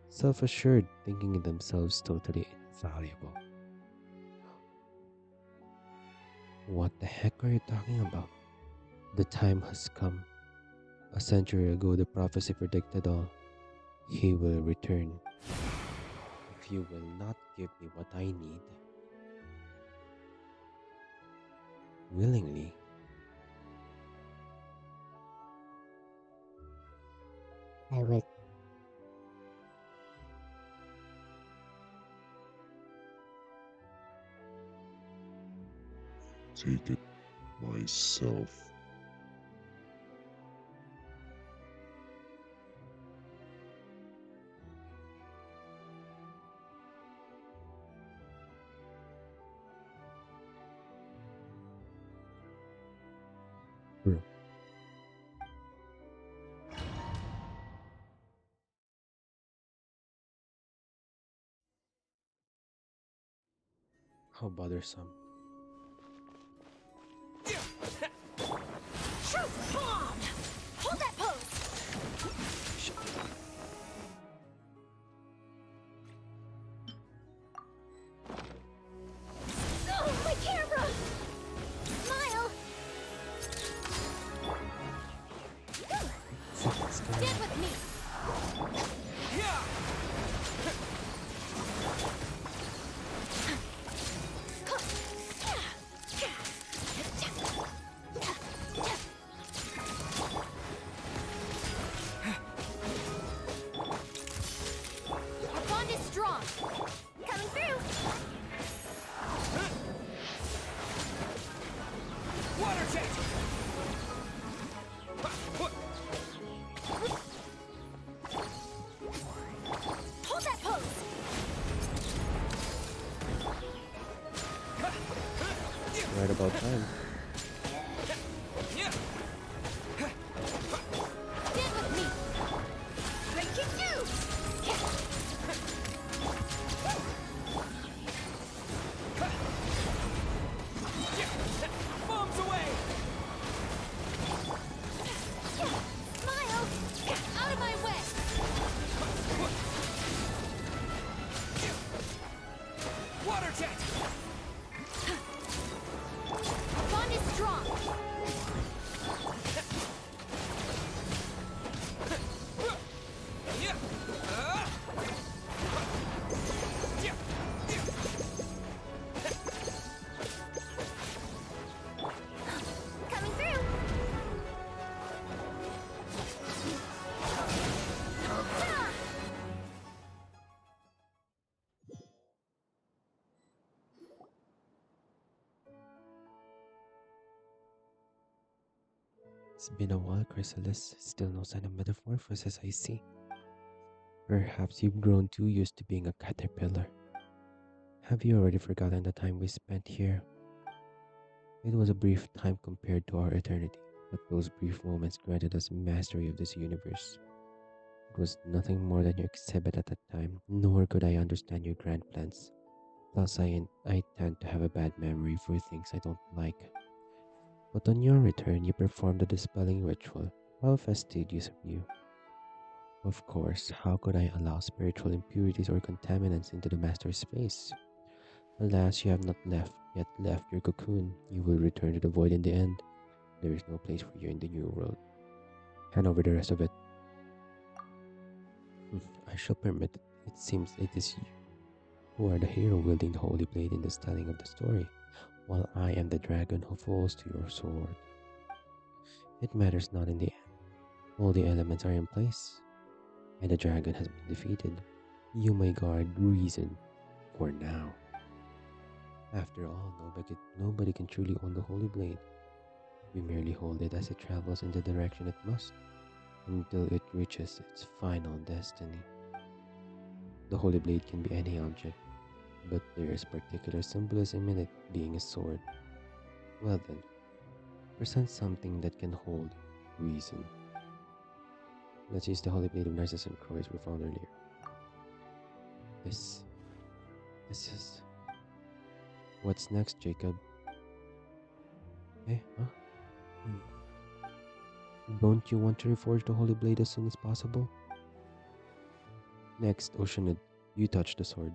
self-assured, thinking themselves totally invaluable. What the heck are you talking about? The time has come. A century ago, the prophecy predicted all. He will return. If you will not give me what I need, willingly, I will. Take it myself. bro. How bothersome. Shoot! Come on! Hold that pose! Oh, my camera! Smile! Stand with me! Water jet! Hold that pose! Right about time. Stand with me! Breaking news! Bombs away! Smile! Out of my way! Water jet! Our bond is strong! Coming through! Ta! It's been a while, Chrysalis. Still no sign of metamorphosis, I see. Perhaps you've grown too used to being a caterpillar. Have you already forgotten the time we spent here? It was a brief time compared to our eternity, but those brief moments granted us mastery of this universe. It was nothing more than your exhibit at that time, nor could I understand your grand plans. Plus, I tend to have a bad memory for things I don't like. But on your return, you performed a dispelling ritual. How fastidious of you. Of course, how could I allow spiritual impurities or contaminants into the Master's space? Alas, you have not yet left your cocoon. You will return to the void in the end. There is no place for you in the new world. Hand over the rest of it. I shall permit it. It seems it is you who are the hero wielding the holy blade in the telling of the story, while I am the dragon who falls to your sword. It matters not in the end. All the elements are in place, and the dragon has been defeated. You may guard reason for now. After all, nobody can truly own the holy blade. We merely hold it as it travels in the direction it must, until it reaches its final destiny. The holy blade can be any object, but there is particular symbolism in it being a sword. Well then, present something that can hold reason. Let's use the holy blade of Narcissus and Croix we found earlier. This is... What's next, Jacob? Eh, huh? Don't you want to reforge the holy blade as soon as possible? Next, Oceanid, you touch the sword.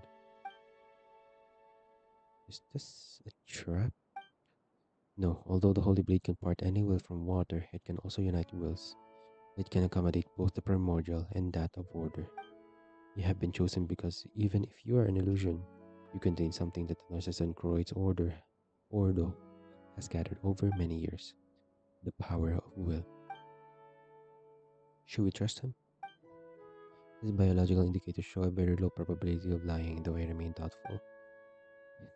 Is this a trap? No, although the holy blade can part any will from water, it can also unite wills. It can accommodate both the primordial and that of order. You have been chosen because even if you are an illusion, you contain something that the Narcissus and Croix Ordo, has gathered over many years. The power of will. Should we trust him? His biological indicators show a very low probability of lying, though I remain doubtful.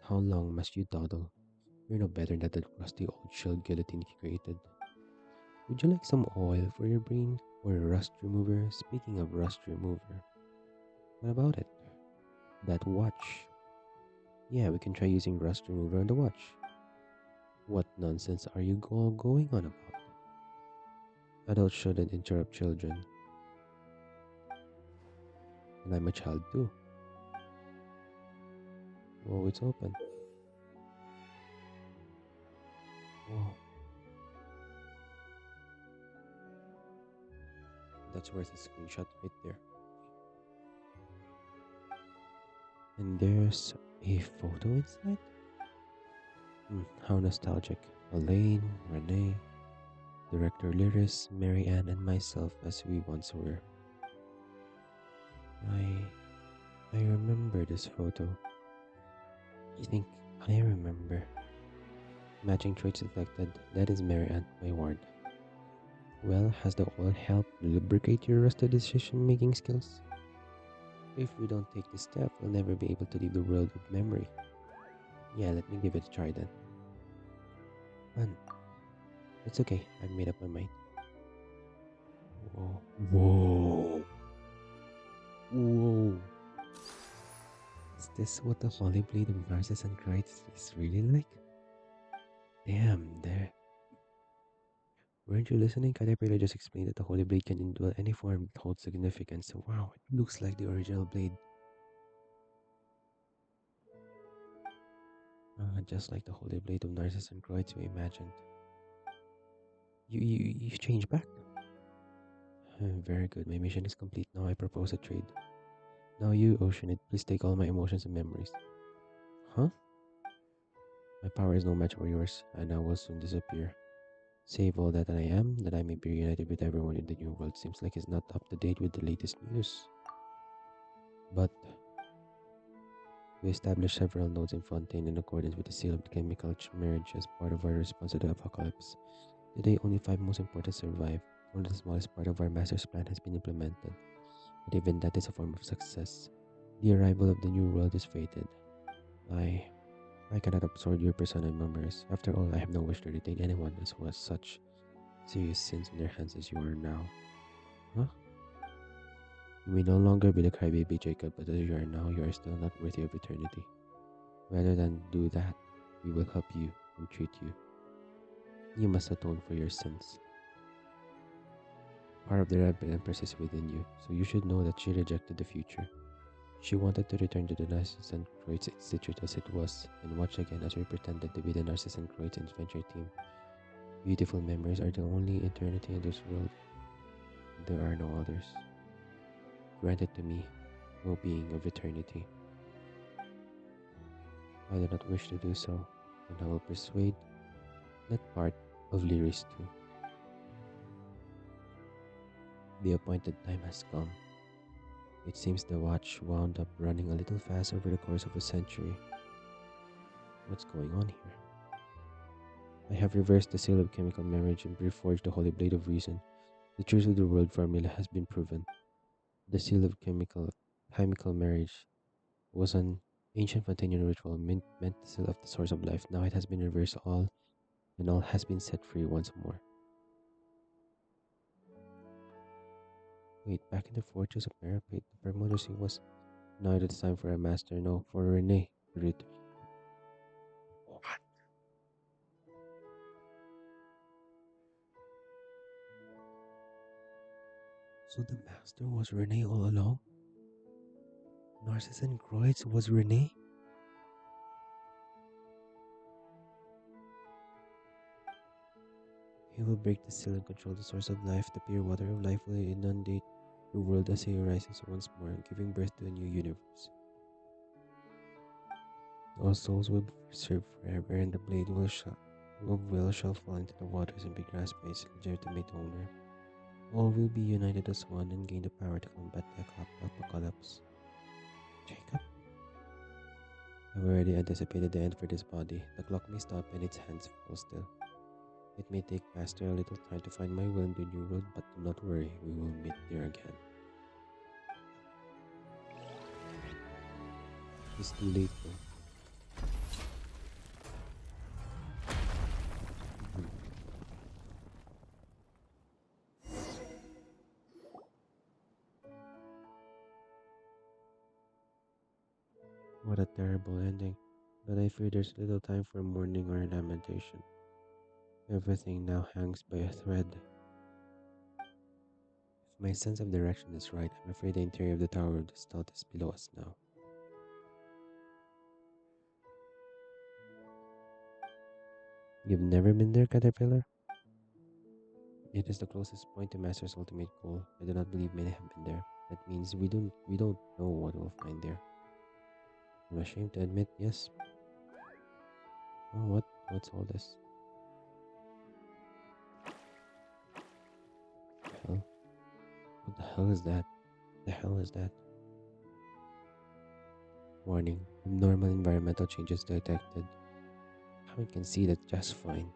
How long must you dawdle? You're no better than that rusty old shell guillotine he created. Would you like some oil for your brain? Or a rust remover? Speaking of rust remover, what about it? That watch. Yeah, we can try using rust remover on the watch. What nonsense are you going on about? Adults shouldn't interrupt children. And I'm a child too. Oh, it's open. Whoa. That's worth a screenshot right there. And there's a photo inside? How nostalgic. Elaine, Renee, Director Lyris, Mary Ann, and myself as we once were. I remember this photo. I think I remember. Matching traits selected. That is Mary Ann, my ward. Well, has the oil helped lubricate your rusted decision-making skills? If we don't take this step, we'll never be able to leave the world with memory. Yeah, let me give it a try then. Fun. It's okay. I've made up my mind. Whoa. Whoa. Whoa. Is this what the Holy Blade of Narcissus and Christ is really like? Damn, there. Weren't you listening? Caterpillar just explained that the Holy Blade can indwell any form that holds significance. Wow, it looks like the original blade. Just like the Holy Blade of Narcissus and Croix we imagined. You changed back? Very good. My mission is complete now. I propose a trade. Now you, Oceanid, please take all my emotions and memories. Huh? My power is no match for yours, and I will soon disappear. Save all that I am, that I may be reunited with everyone in the new world. Seems like it's not up to date with the latest news. But we established several nodes in Fontaine in accordance with the seal of the chemical marriage as part of our response to the apocalypse. Today, only 5 most important survive. Only the smallest part of our master's plan has been implemented, but even that is a form of success. The arrival of the new world is fated. I cannot absorb your persona and memories. After all, I have no wish to retain anyone who has such serious sins in their hands as you are now. Huh? You may no longer be the crybaby Jacob, but as you are now, you are still not worthy of eternity. Rather than do that, we will help you and treat you. You must atone for your sins. Part of the rebellion persists within you, so you should know that she rejected the future. She wanted to return to the Narcissus and Croix Institute as it was, and watch again as we pretended to be the Narcissus and Croix adventure team. Beautiful memories are the only eternity in this world. There are no others. Granted to me, no being of eternity. I do not wish to do so, and I will persuade that part of Lyris too. The appointed time has come. It seems the watch wound up running a little fast over the course of a century. What's going on here? I have reversed the seal of chemical marriage and reforged the holy blade of reason. The truth of the world formula has been proven. The seal of chemical marriage was an ancient Fontainian ritual meant to seal up the source of life. Now it has been reversed all, and all has been set free once more. Wait, back in the fortress of Maripate, the prognosis was now it is time for a master, no, for Renee. What? So the master was Renee all along? Narcissus and Croix was Renee? He will break the seal and control the source of life. The pure water of life will inundate the world as he arises once more, giving birth to a new universe. All souls will be preserved forever, and the blade shall fall into the waters and be grasped by its legitimate owner. All will be united as one and gain the power to combat the apocalypse. Jacob? I've already anticipated the end for this body. The clock may stop and its hands fall still. It may take Master a little time to find my will in the new world, but do not worry, we will meet there again. It's too late though. What a terrible ending. But I fear there's little time for mourning or lamentation. Everything now hangs by a thread. If my sense of direction is right, I'm afraid the interior of the Tower of the Stealth is below us now. You've never been there, Caterpillar? It is the closest point to Master's ultimate goal. I do not believe many have been there. That means we don't know what we'll find there. I'm ashamed to admit, yes. Oh, what's all this? Hell? What the hell is that? The hell is that? Warning. Abnormal environmental changes detected. I can see that just fine.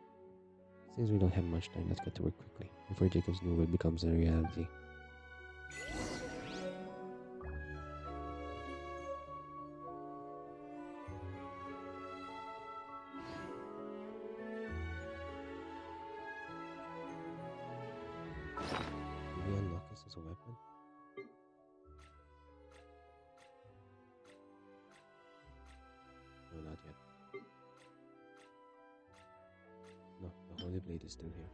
Since we don't have much time, let's get to work quickly, before Jacob's new world becomes a reality. we unlock this as a weapon? No, not yet. No, the Holy Blade is still here.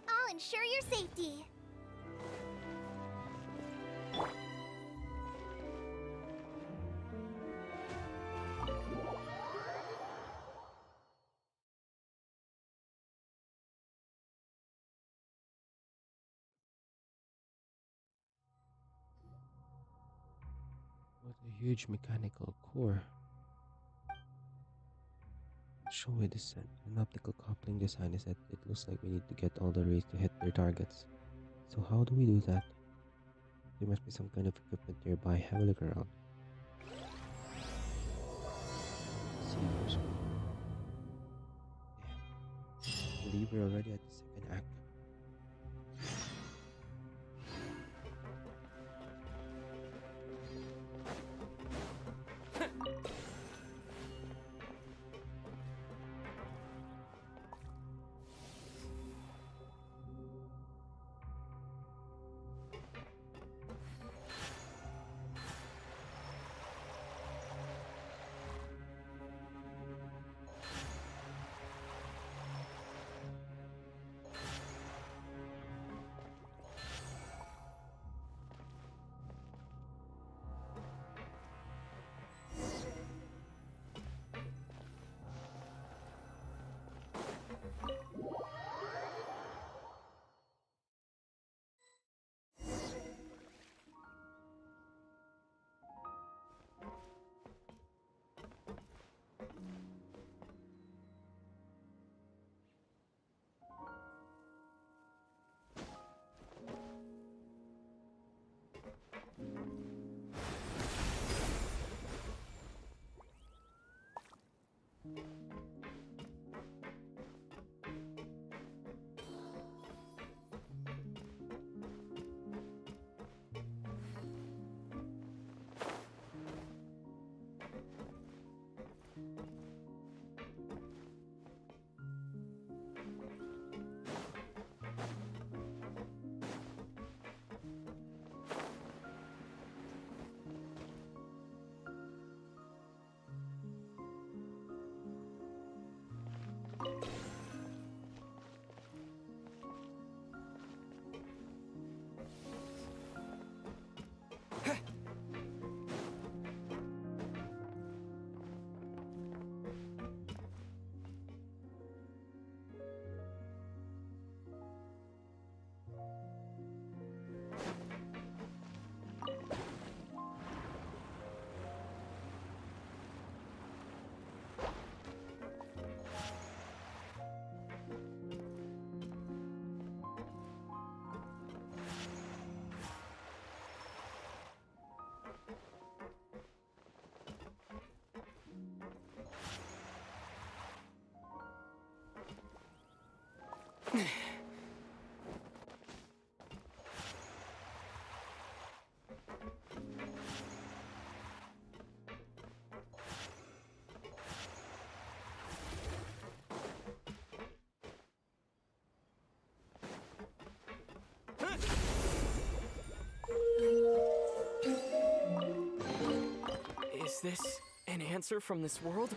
I'll ensure your safety. What a huge mechanical core. Show me this an optical coupling design is that it looks like we need to get all the rays to hit their targets. So how do we do that? There must be some kind of equipment nearby. Have a look around. See, there's one. Damn. I believe we're already at the second act. Is this an answer from this world?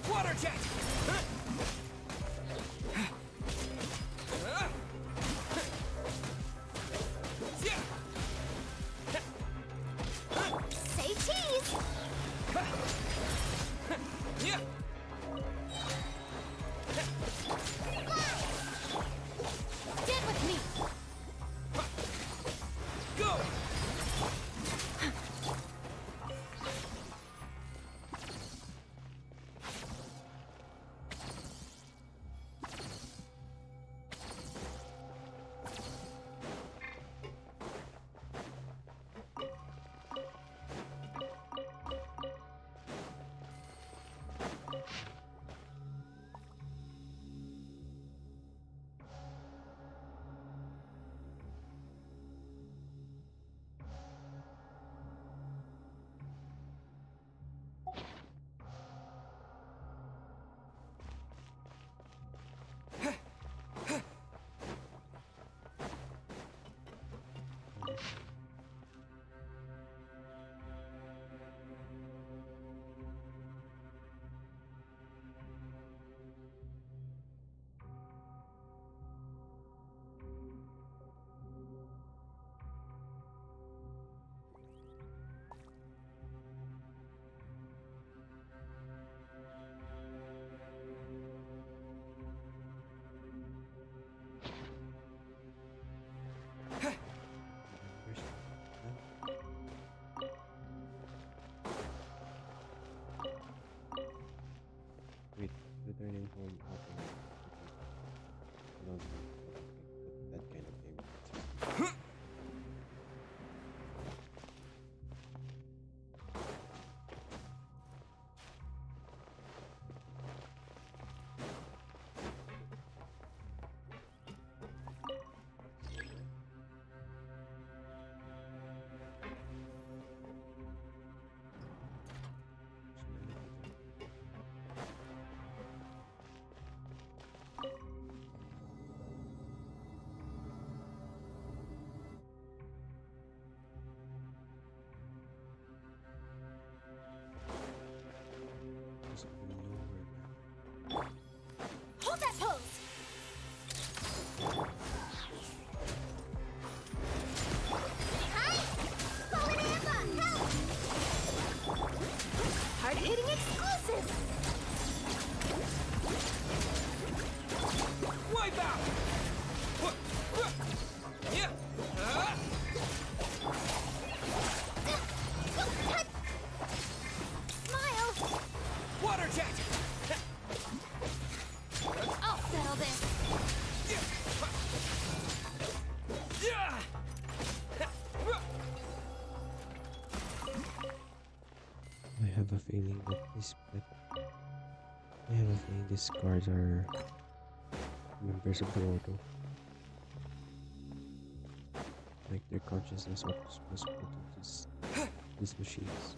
Water jet! Say cheese! Get with me! Go! Where's Wait, returning home. Okay. I don't think that kind of game. There's nowhere now. Hold that pose! Hi! Fallen Amber, help! Hard-hitting exclusive! Wipe out! Yeah! Smile! Water jet! I'll settle this! Yeah! I have a feeling that I have a feeling these cards are members of the Ordo. Like their consciousness was put into these machines.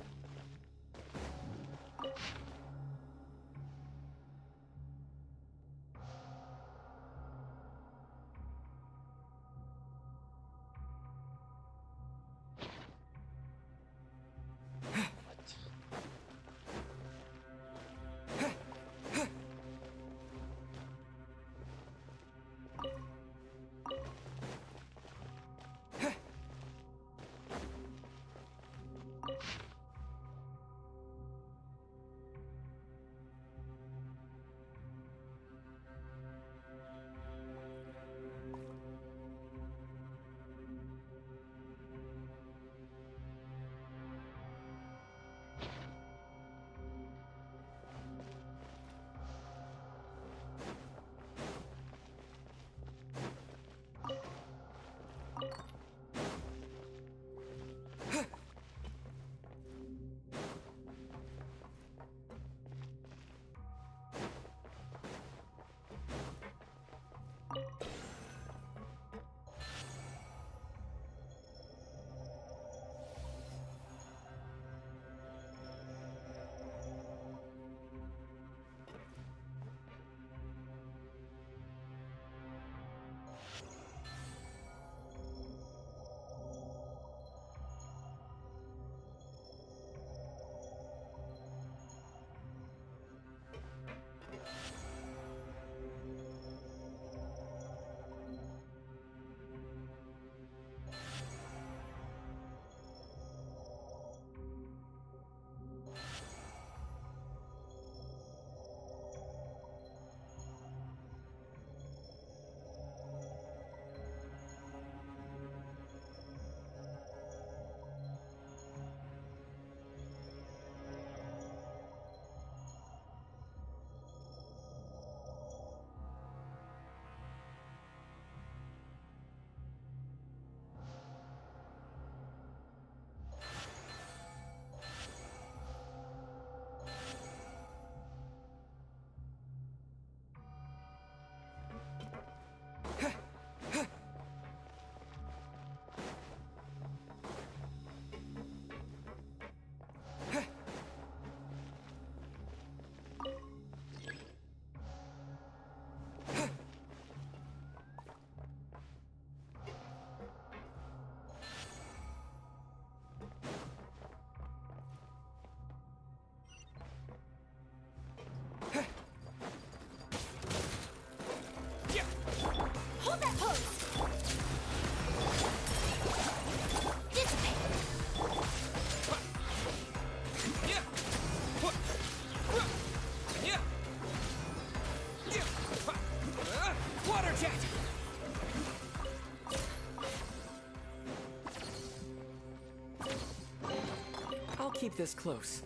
keep this close.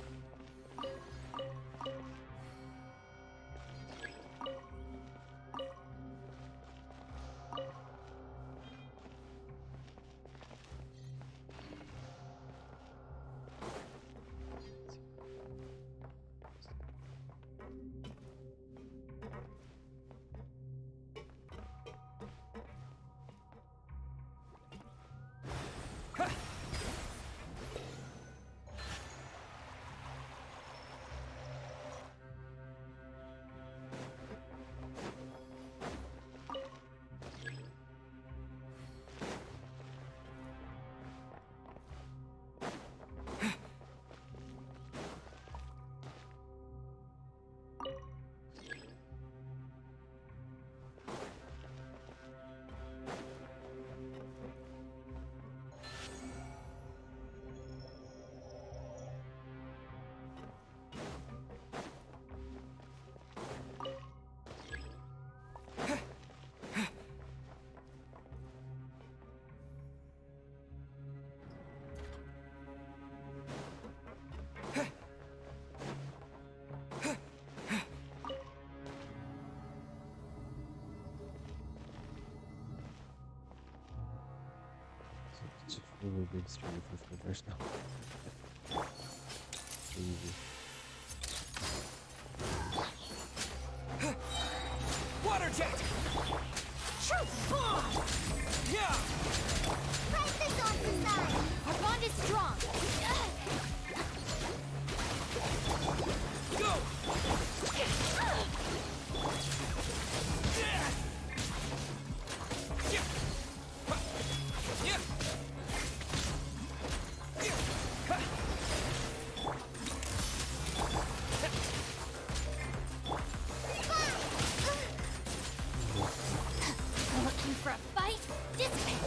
We've been streaming for 4 hours now. Crazy. Water jet! Yeah! Press this on the side. Our bond is strong. Go! Looking for a fight? This way.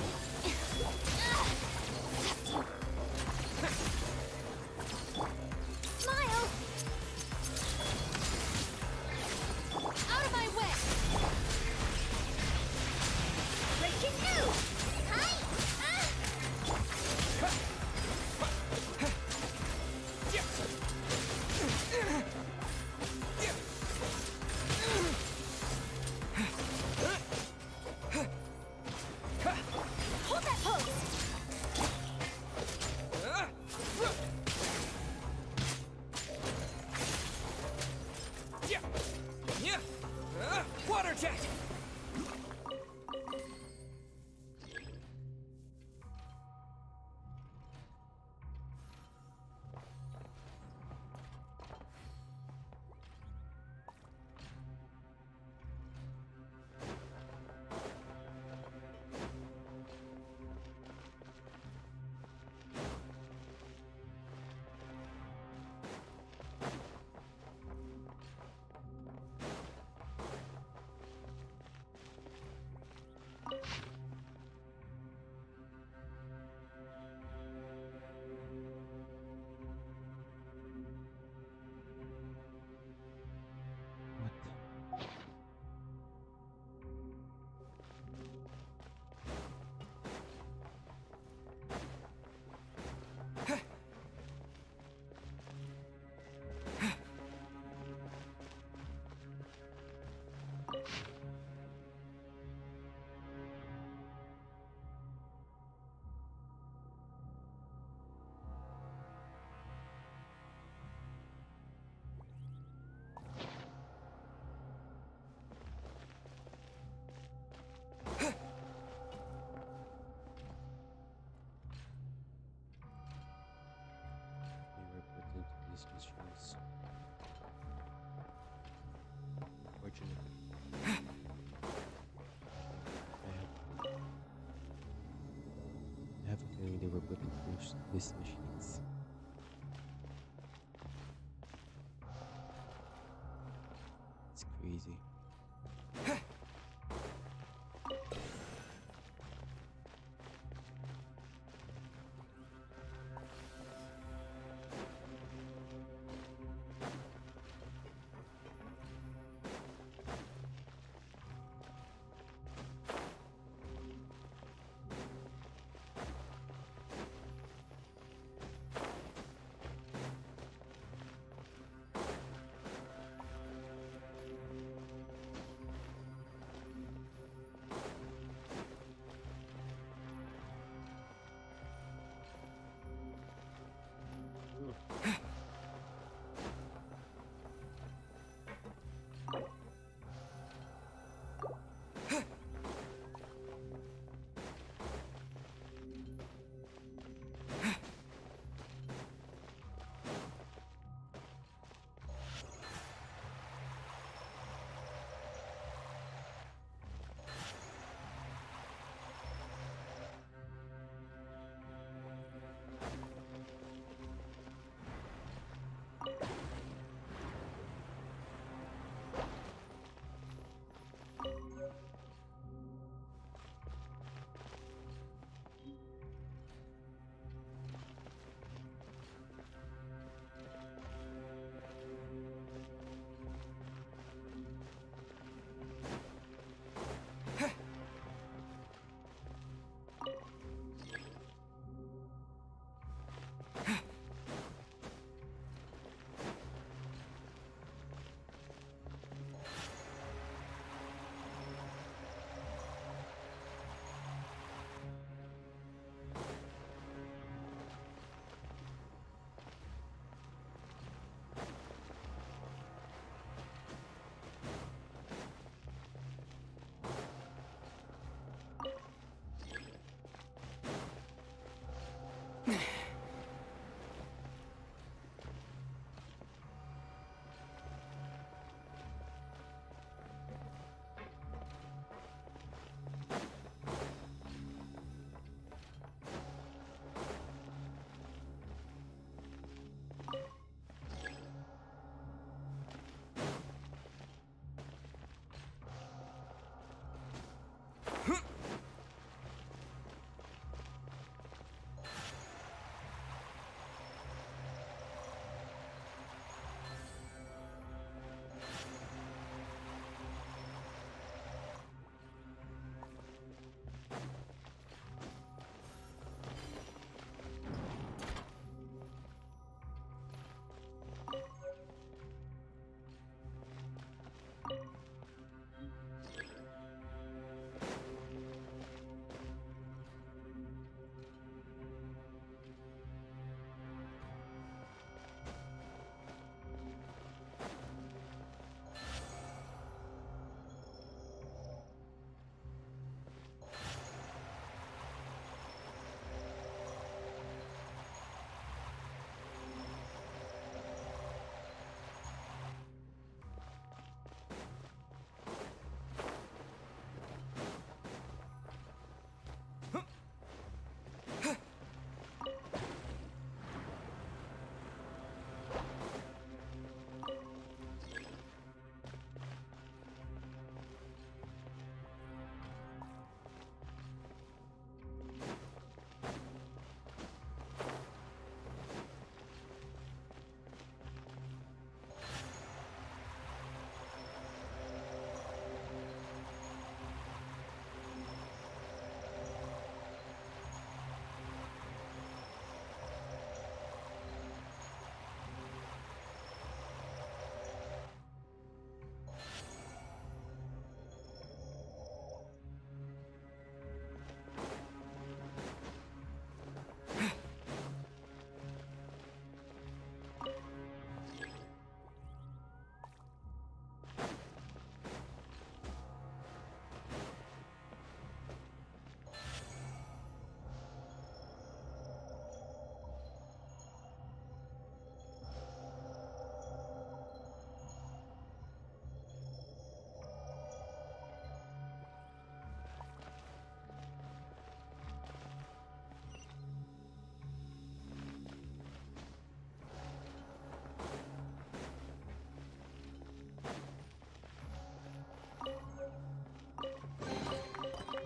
Smile. Out of my way. Breaking new. Hi. Hold that pose. Water jet! What? Be reported to these issues. Unfortunately, I have a feeling they were put into these machines. It's crazy.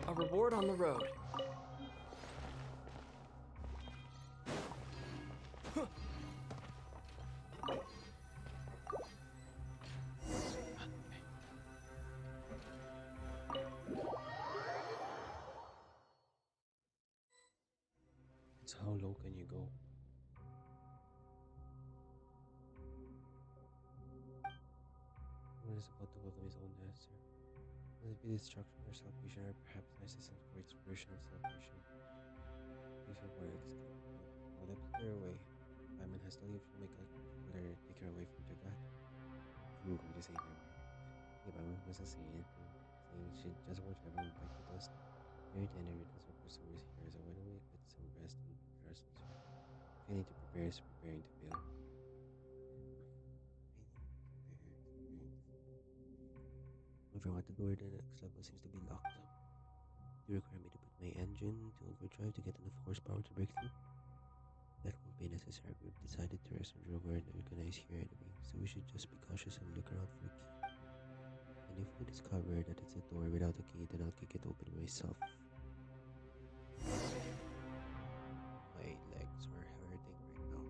A reward on the road. So how low can you go? What is about to welcome his own answer? Will it be destruction or salvation, or perhaps nice sense for inspiration and salvation? If you were well, let's clear away. Paimon has to leave to make a calculator take her away from their god. I'm going to say her. Yeah, Paimon was a saying she just wants everyone back to dust. Near the end, the returns of pursuers here, so why don't we get some rest and prepare ourselves? Failing to prepare is preparing to fail. Whenever I want to go where the next level seems to be locked up. You require me to put my engine to overdrive to get enough horsepower to break through? That won't be necessary. We've decided to rest and over and organize here anyway, so we should just be cautious and look around for a key. And if we discover that it's a door without a key, then I'll kick it open myself. My legs are hurting right now.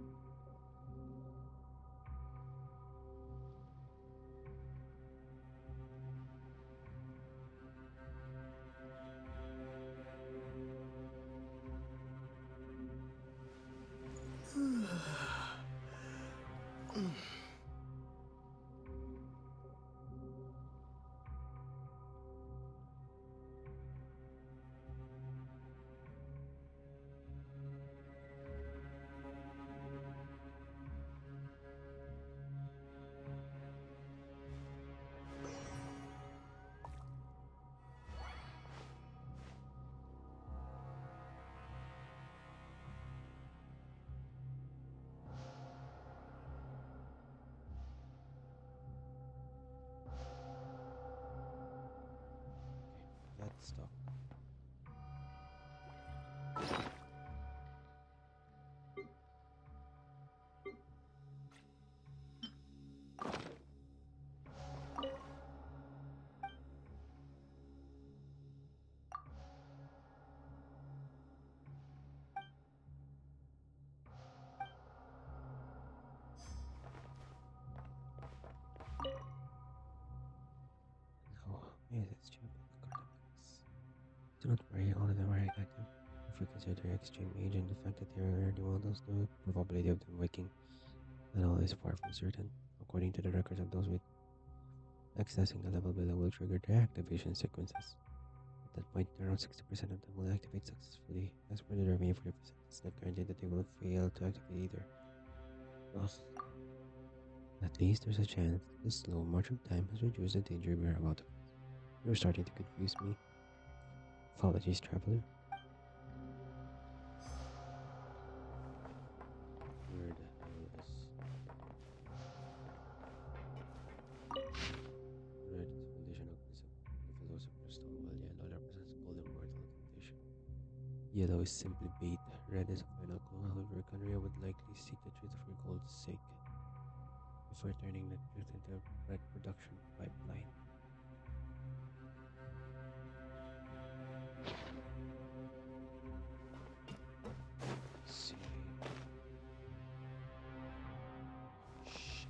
not worry, all of them are active. If we consider their extreme age and the fact that they are early models, the probability of them waking at all is far from certain. According to the records of those with accessing a level below will trigger their activation sequences. At that point, around 60% of them will activate successfully. As for the remaining 40%, it's not guaranteed that they will fail to activate either. Ugh. At least there's a chance. This slow march of time has reduced the danger we're about to face. You're starting to confuse me. Apologies, traveler. Where the hell is... Red is foundation of the philosopher's stone, while yellow represents golden mortal temptation. Yellow is simply bait. Red is a final clue. However, Conria would likely seek the truth for gold's sake, before turning the truth into a red production pipeline. Let's see. Shit.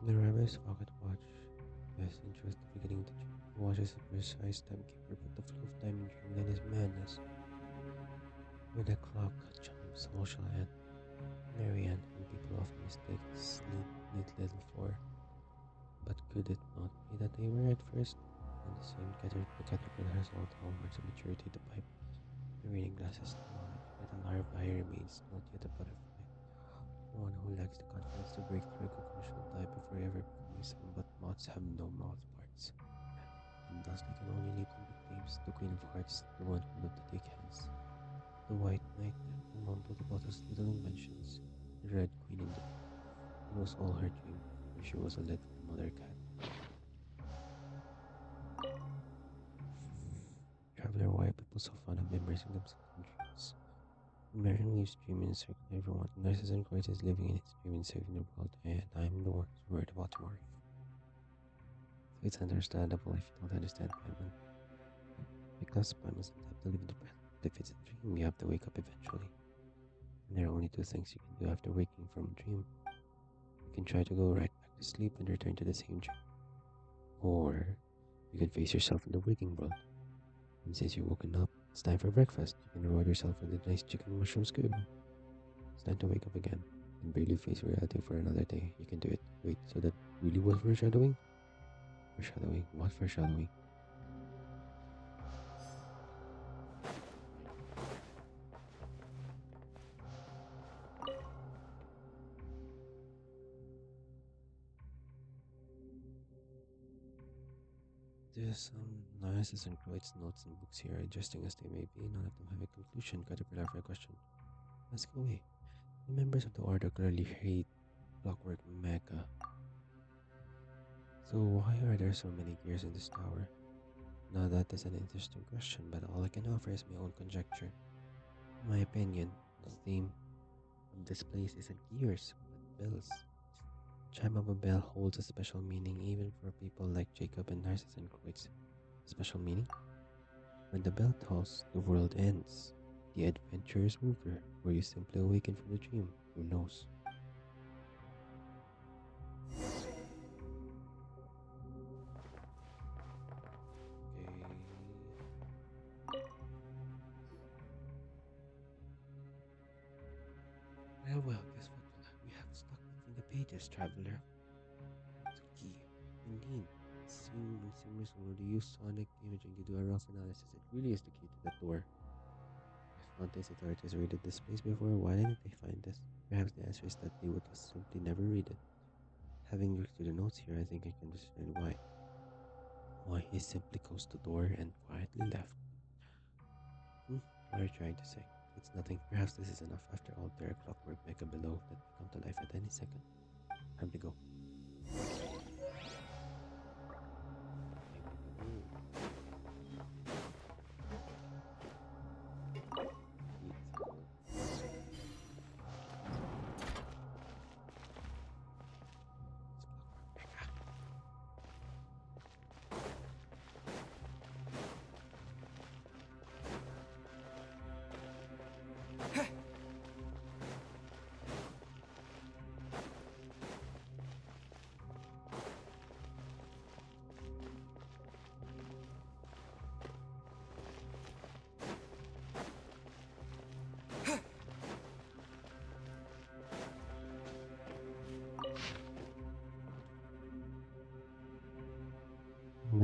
The rabbi's pocket watch. Best interest of beginning to watch is a precise timekeeper, but the flow of time in dreamland is madness. With the clock chimes social end, merry end, and people often mistake sleep little for. But could it not be that they were at first? And the same caterpillar has all the hallmarks of maturity, the pipe, the reading glasses, the knowledge, yet a larvae remains not yet a butterfly. One who lacks the confidence to break through a cocoon shall die before ever becoming some, but moths have no mouth parts. And thus they can only leap into flames. The Queen of Hearts, the one who loved to take hands. The White Knight, who mumbled about his little inventions. The Red Queen indeed. It was all her dream, for she was a little mother cat. Traveler, why are people so fond of immersing themselves in dreams? Marion leaves dreaming and circling everyone. Narcissus and Croix is living in its dream and saving the world, and I'm the one who's worried about tomorrow. So it's understandable if you don't understand Paimon. Because Paimon doesn't have to live in the present. If it's a dream, you have to wake up eventually. And there are only two things you can do after waking from a dream. You can try to go right back to sleep and return to the same dream. Or you can face yourself in the waking world. And since you've woken up, it's time for breakfast. You can reward yourself with a nice chicken mushroom scoop. It's time to wake up again and barely face reality for another day. You can do it. Wait, so that really was foreshadowing? Foreshadowing? What foreshadowing? There's some Narcissus and Croyd's notes and books here, adjusting as they may be. None of them have a conclusion. Caterpillar for a question. Ask away. The members of the Order clearly hate Clockwork Mecha. So why are there so many gears in this tower? Now that is an interesting question, but all I can offer is my own conjecture. In my opinion, the theme of this place isn't gears, but bells. Chime of a bell holds a special meaning even for people like Jacob and Narcissus and Kreutz. Special meaning? When the bell tolls, the world ends. The adventure is over, or you simply awaken from the dream. Who knows? Well, guess what? We have stuck between the pages, traveler. It's a key. Indeed. Seeing Simmers already used sonic imaging to do a rough analysis. It really is the key to that door. If Fontain's authorities raided this place before, why didn't they find this? Perhaps the answer is that they would simply never read it. Having looked through the notes here, I think I can understand why. Why he simply closed the door and quietly left. What are you trying to say? It's nothing. Perhaps this is enough. After all, there are clockwork mecha below that may come to life at any second. Time to go.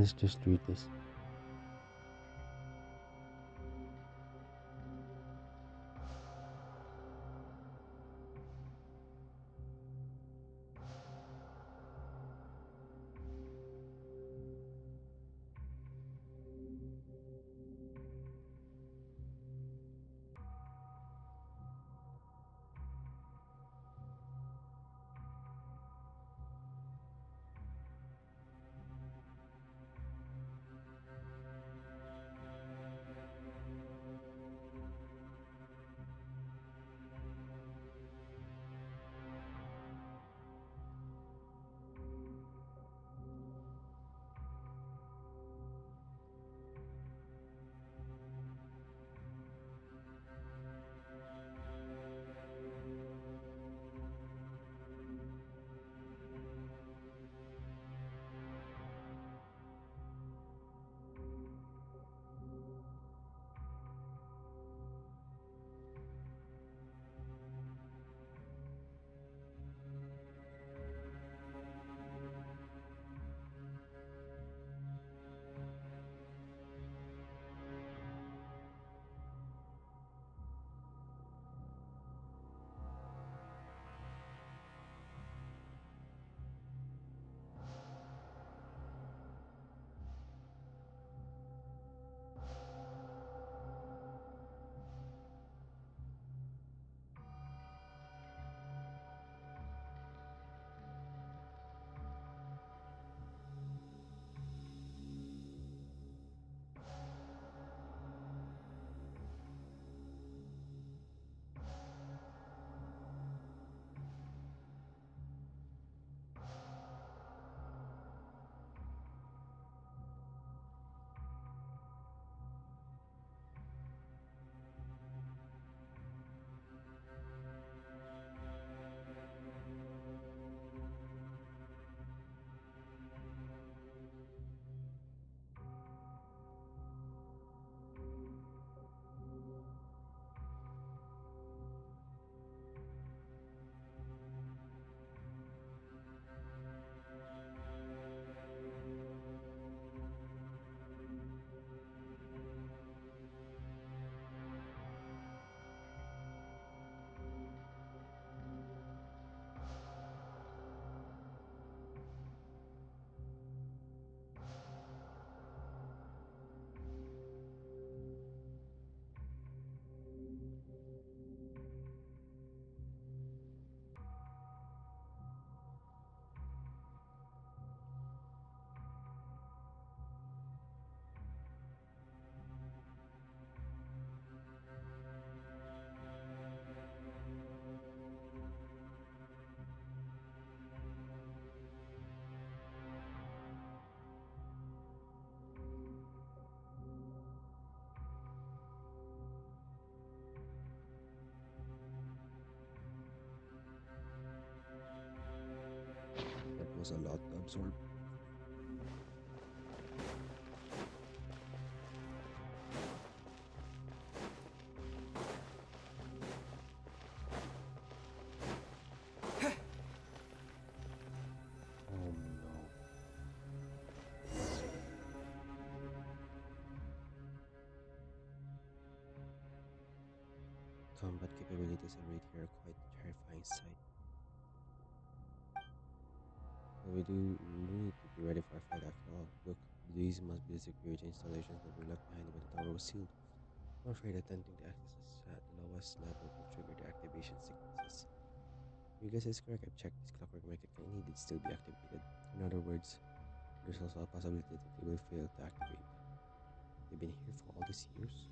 Let's just read this. That was a lot to absorb. Oh no. Combat capabilities are right here quite terrifying sight. But we do need to be ready for a fight after all. Look, these must be the security installations that were left behind when the tower was sealed. I'm afraid attempting to access this at the lowest level will trigger the activation sequences. If your guess is correct, I've checked this clockwork mechanically, they'd still be activated. In other words, there's also a possibility that they will fail to activate. They've been here for all these years?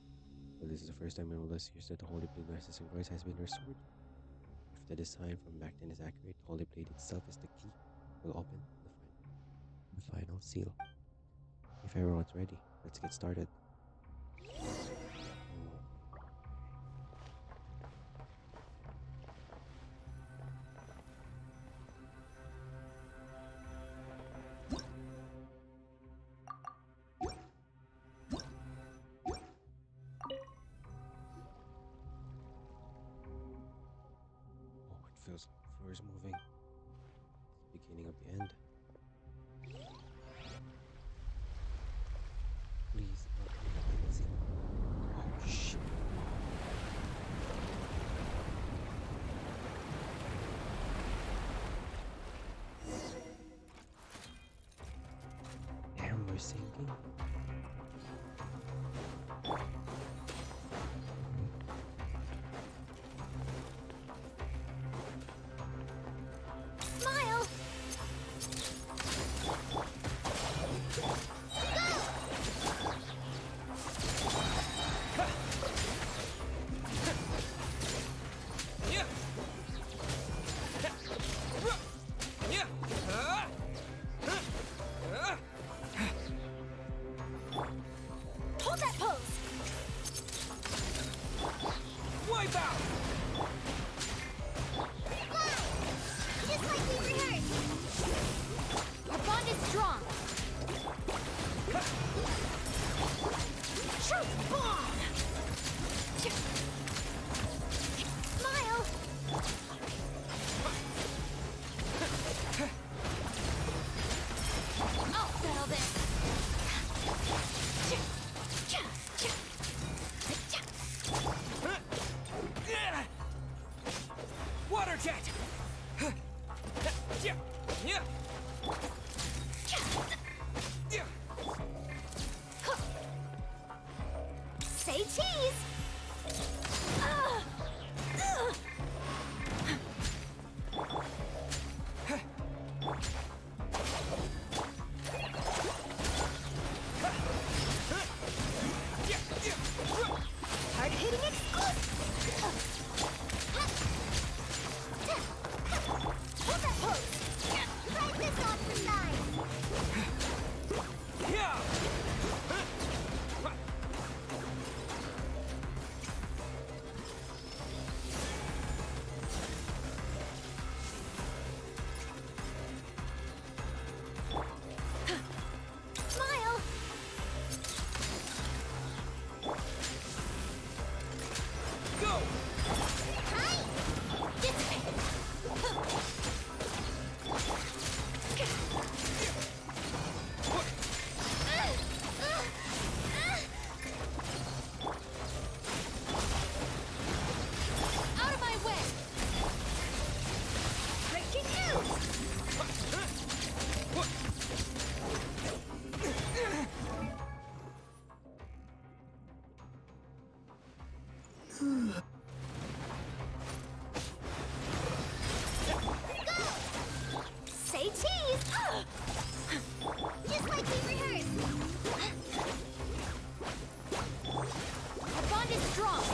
Well, this is the first time in all these years that the Holy Blade resistant grace has been restored. If the design from back then is accurate, the Holy Blade itself is the key. Will open the final seal. If everyone's ready, let's get started. Oh, it feels like the floor is moving. It's the beginning of the end. Okay. Smile! Hold that pose! Wipe out! Fly! Just like we rehearsed! Our bond is strong! Truth bomb! Smile! I'll settle this! Water jet! Say cheese! Ugh. Ugh. Hard-hitting exclusive! Hold that pose! Try this on for size! Smile! Go! Hi! Dissipate! Out of my way! Breaking news! Say cheese! Just like we rehearsed! Our bond is strong!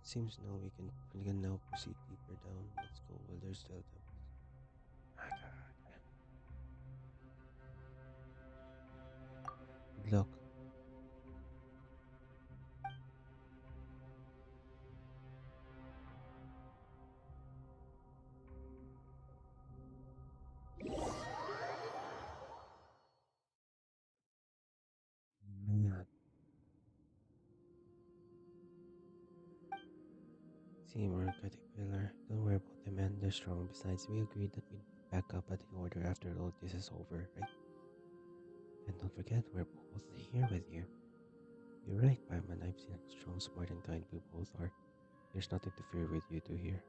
Seems now we can now proceed deeper down. Let's go while there's still time. My God. Good luck. Man. Seymour, Caterpillar. Don't worry about them, man. They're strong. Besides, we agreed that we'd back up at the order after all this is over, right? And don't forget, we're both here with you. You're right, Paimon. I've seen how strong, smart, and kind we both are. There's nothing to fear with you two here.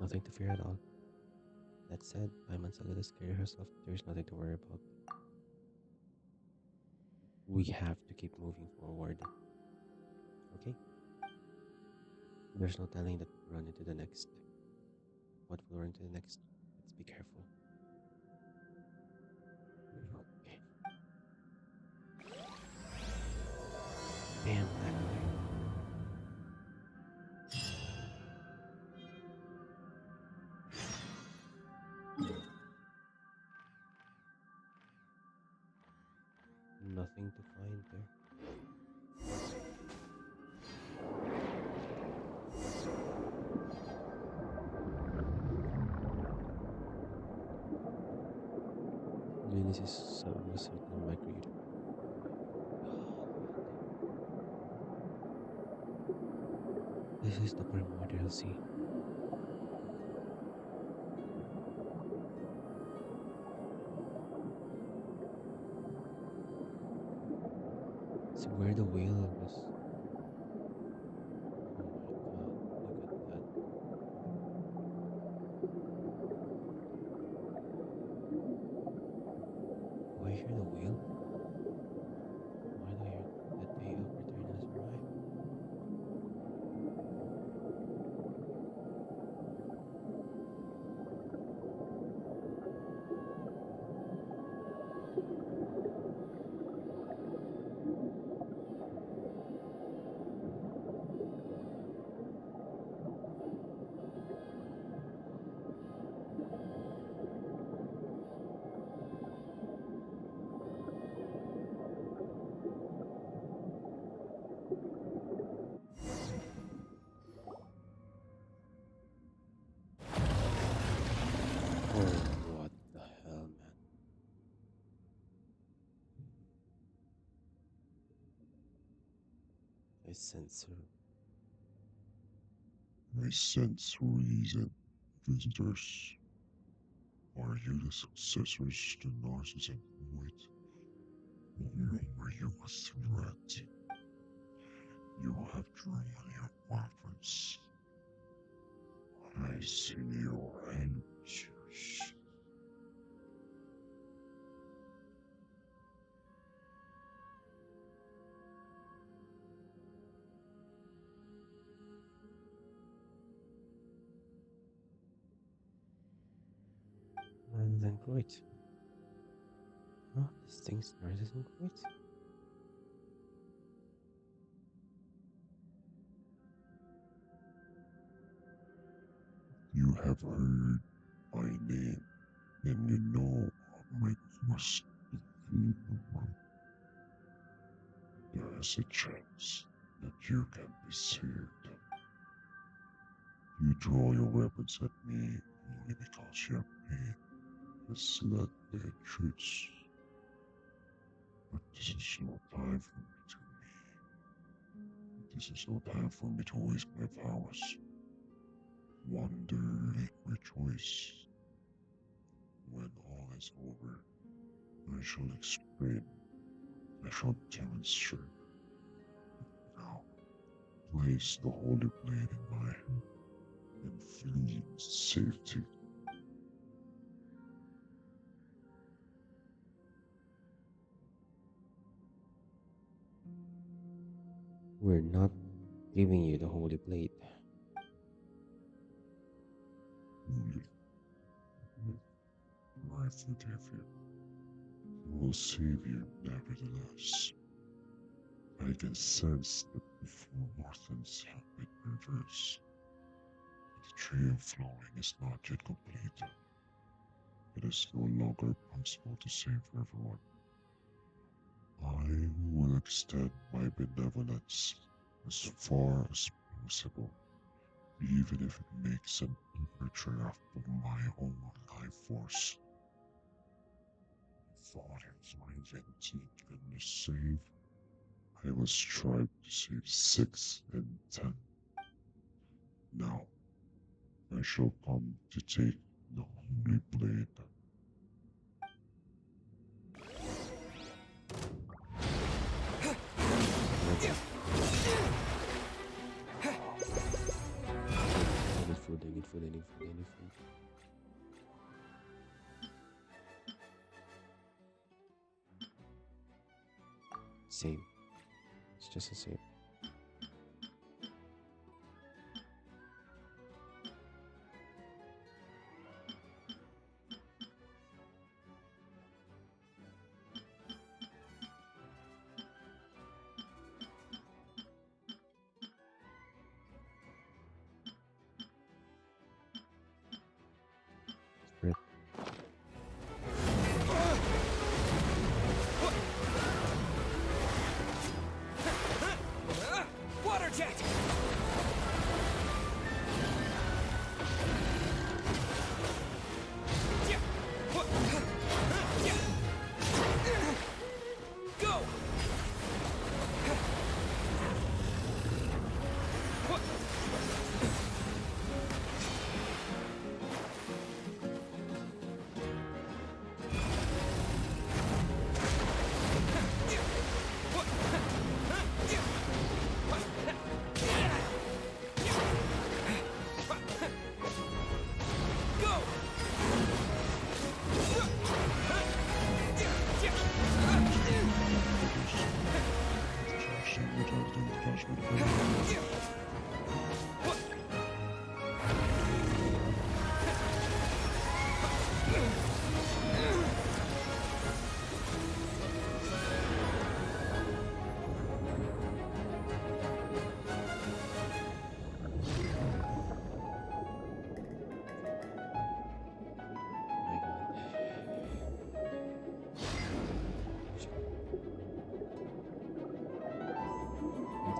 Nothing to fear at all. That said, Paimon's a little scared herself. There's nothing to worry about. We have to keep moving forward. Okay? There's no telling that we'll run into the next. What we'll run into the next. Let's be careful. Okay. Bam, back there. Nothing to find there. this is so certainly my creator. This is the primordial sea. So where the whale was. Oh my god, look at that. Do I hear the whale? Why do I hear the day of return has arrived? Oh, what the hell, man. I sense her. I sense reason, visitors. Are you the successors to Narcissus and Void? Or are you a threat? You have drawn your weapons. I see your answers. And then great. Oh, this thing's nice and great. You have heard my name, and you know my quest to feed the world. There is a chance that you can be saved. You draw your weapons at me only because your pain has led the entrance. But this is no time for me to leave. This is no time for me to waste my powers. Wonder and rejoice. When all is over, I shall explain. I shall demonstrate. Now, place the holy blade in my hand and flee in safety. We're not giving you the holy blade. Holy, I forgive you. I will save you nevertheless. I can sense that the four things have been reversed. The tree of flowing is not yet complete. It is no longer possible to save everyone. I will extend my benevolence as far as possible, even if it makes an overdraft of my own life force. Thought if my 19 couldn't save, I will strive to save 6 and 10. Now, I shall come to take the holy blade. I need food, I need food, I need food, I need food. Same. It's just the same. Spread.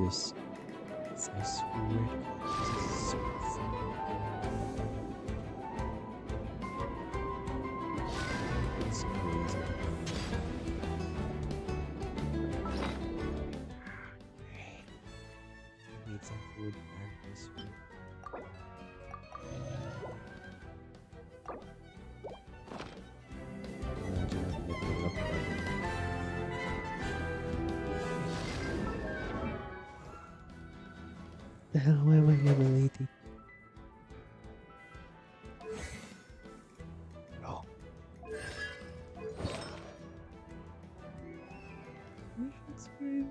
this. I swear to God, this is so fun. It's crazy. I need some food and this food. Imagine I'm looking up the hell, why am I level 80? No. It's crazy.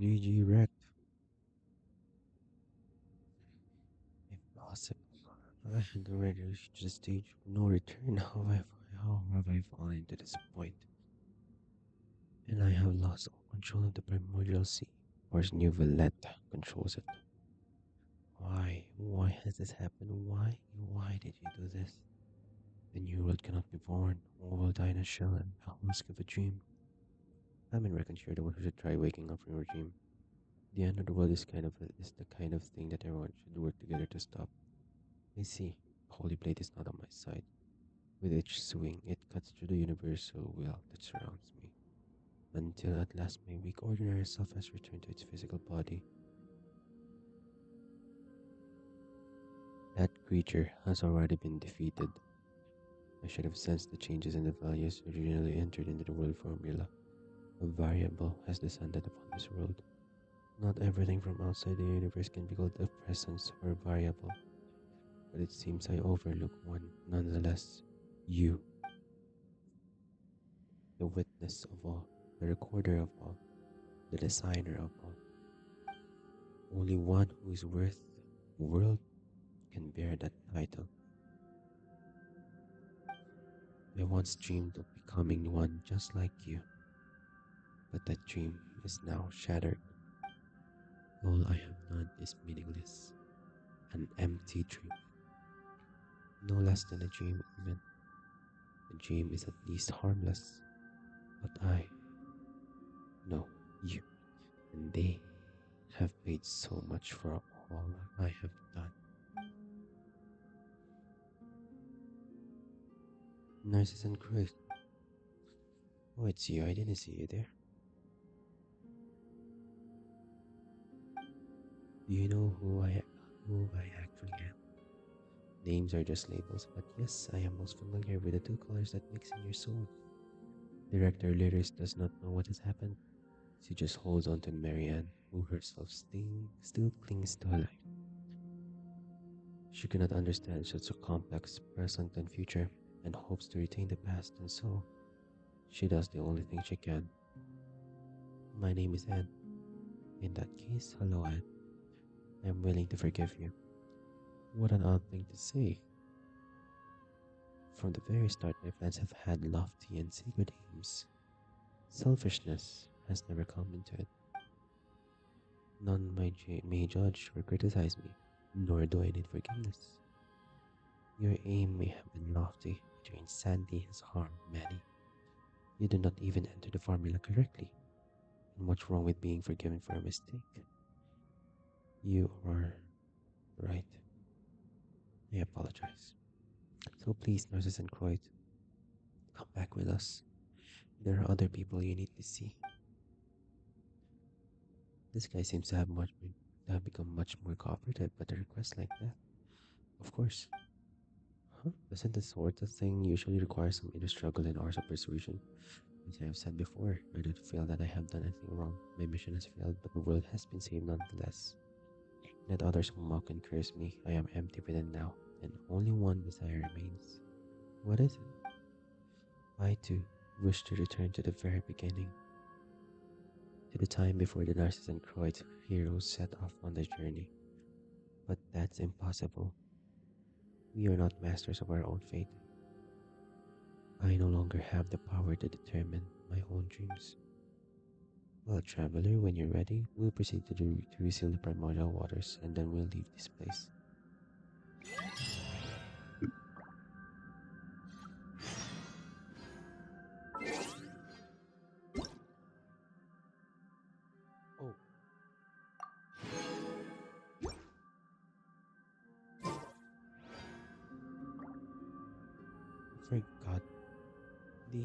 GG wrecked. Impossible. I had already reached the stage of no return. How have I fallen to this point? And I have lost all control of the primordial sea. Or as New Villette controls it. Why? Why has this happened? Why? Why did you do this? The new world cannot be born. All will die in a shell and I'll risk of a dream. I'm in reckon you're the one who should try waking up from your dream. The end of the world is the kind of thing that everyone should work together to stop. I see. The Holy Blade is not on my side. With each swing, it cuts through the universal will that surrounds me. Until at last my weak ordinary self has returned to its physical body. That creature has already been defeated. I should have sensed the changes in the values originally entered into the world formula. A variable has descended upon this world. Not everything from outside the universe can be called a presence or a variable, but it seems I overlook one nonetheless. You, the witness of all, the recorder of all, the designer of all. Only one who is worth the world can bear that title. I once dreamed of becoming one just like you, but that dream is now shattered. All I have done is meaningless, an empty dream. No less than a dream, even. A dream is at least harmless. But no, you, and they have paid so much for all I have done. Nurses and crews. Oh, it's you. I didn't see you there. Do you know who I actually am? Names are just labels, but yes, I am most familiar with the two colors that mix in your soul. Director Lyris does not know what has happened. She just holds on to Marianne, who herself still clings to her life. She cannot understand such a complex present and future, and hopes to retain the past, and so she does the only thing she can. My name is Anne. In that case, hello Anne. I am willing to forgive you. What an odd thing to say. From the very start, my plans have had lofty and sacred aims. Selfishness has never come into it. None may judge or criticize me, nor do I need forgiveness. Your aim may have been lofty, but your insanity has harmed many. You did not even enter the formula correctly. And what's wrong with being forgiven for a mistake? You are right. I apologize. So please, Nurses and Croyd, come back with us. There are other people you need to see. This guy seems to have become much more cooperative at a request like that. Of course. Huh? Doesn't this sort of thing usually require some inner struggle and hours of persuasion? As I have said before, I don't feel that I have done anything wrong. My mission has failed, but the world has been saved nonetheless. Let others mock and curse me. I am empty within now, and only one desire remains. What is it? I too wish to return to the very beginning, to the time before the Narcissus and Croyd heroes set off on the journey. But that's impossible. We are not masters of our own fate. I no longer have the power to determine my own dreams. Well, traveler, when you're ready, we'll proceed to reseal the primordial waters, and then we'll leave this place. Oh, I forgot the.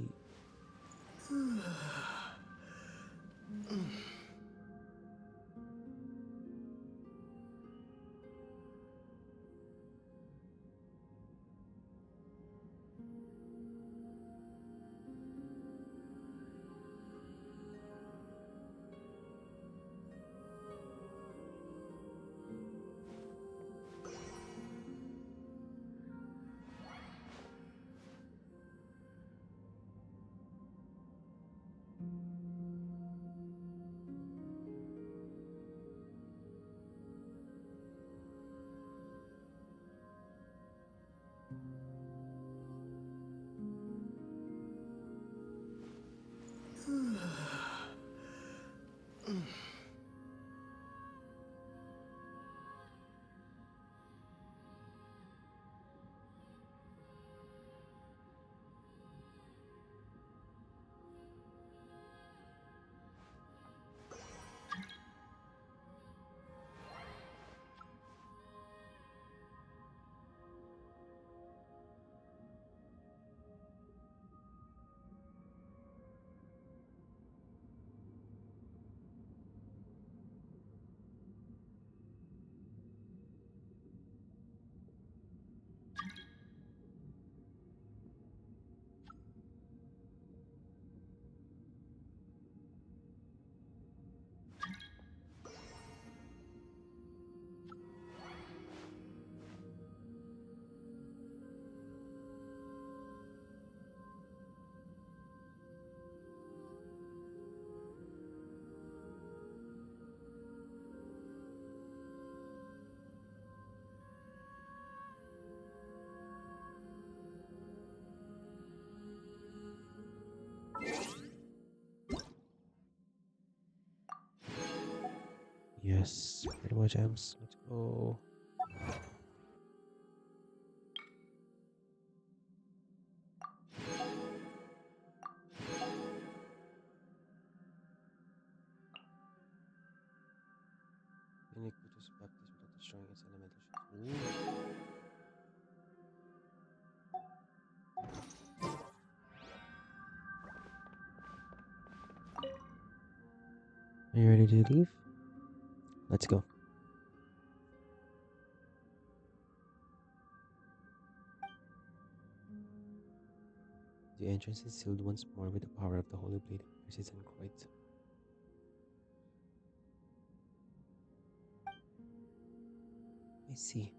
Yes, pretty much, Ems. Let's go. Any creature's baptized without destroying its elemental shields. Ooh. Are you ready to leave? Let's go. The entrance is sealed once more with the power of the Holy Blade of Mercies and Croix. I see.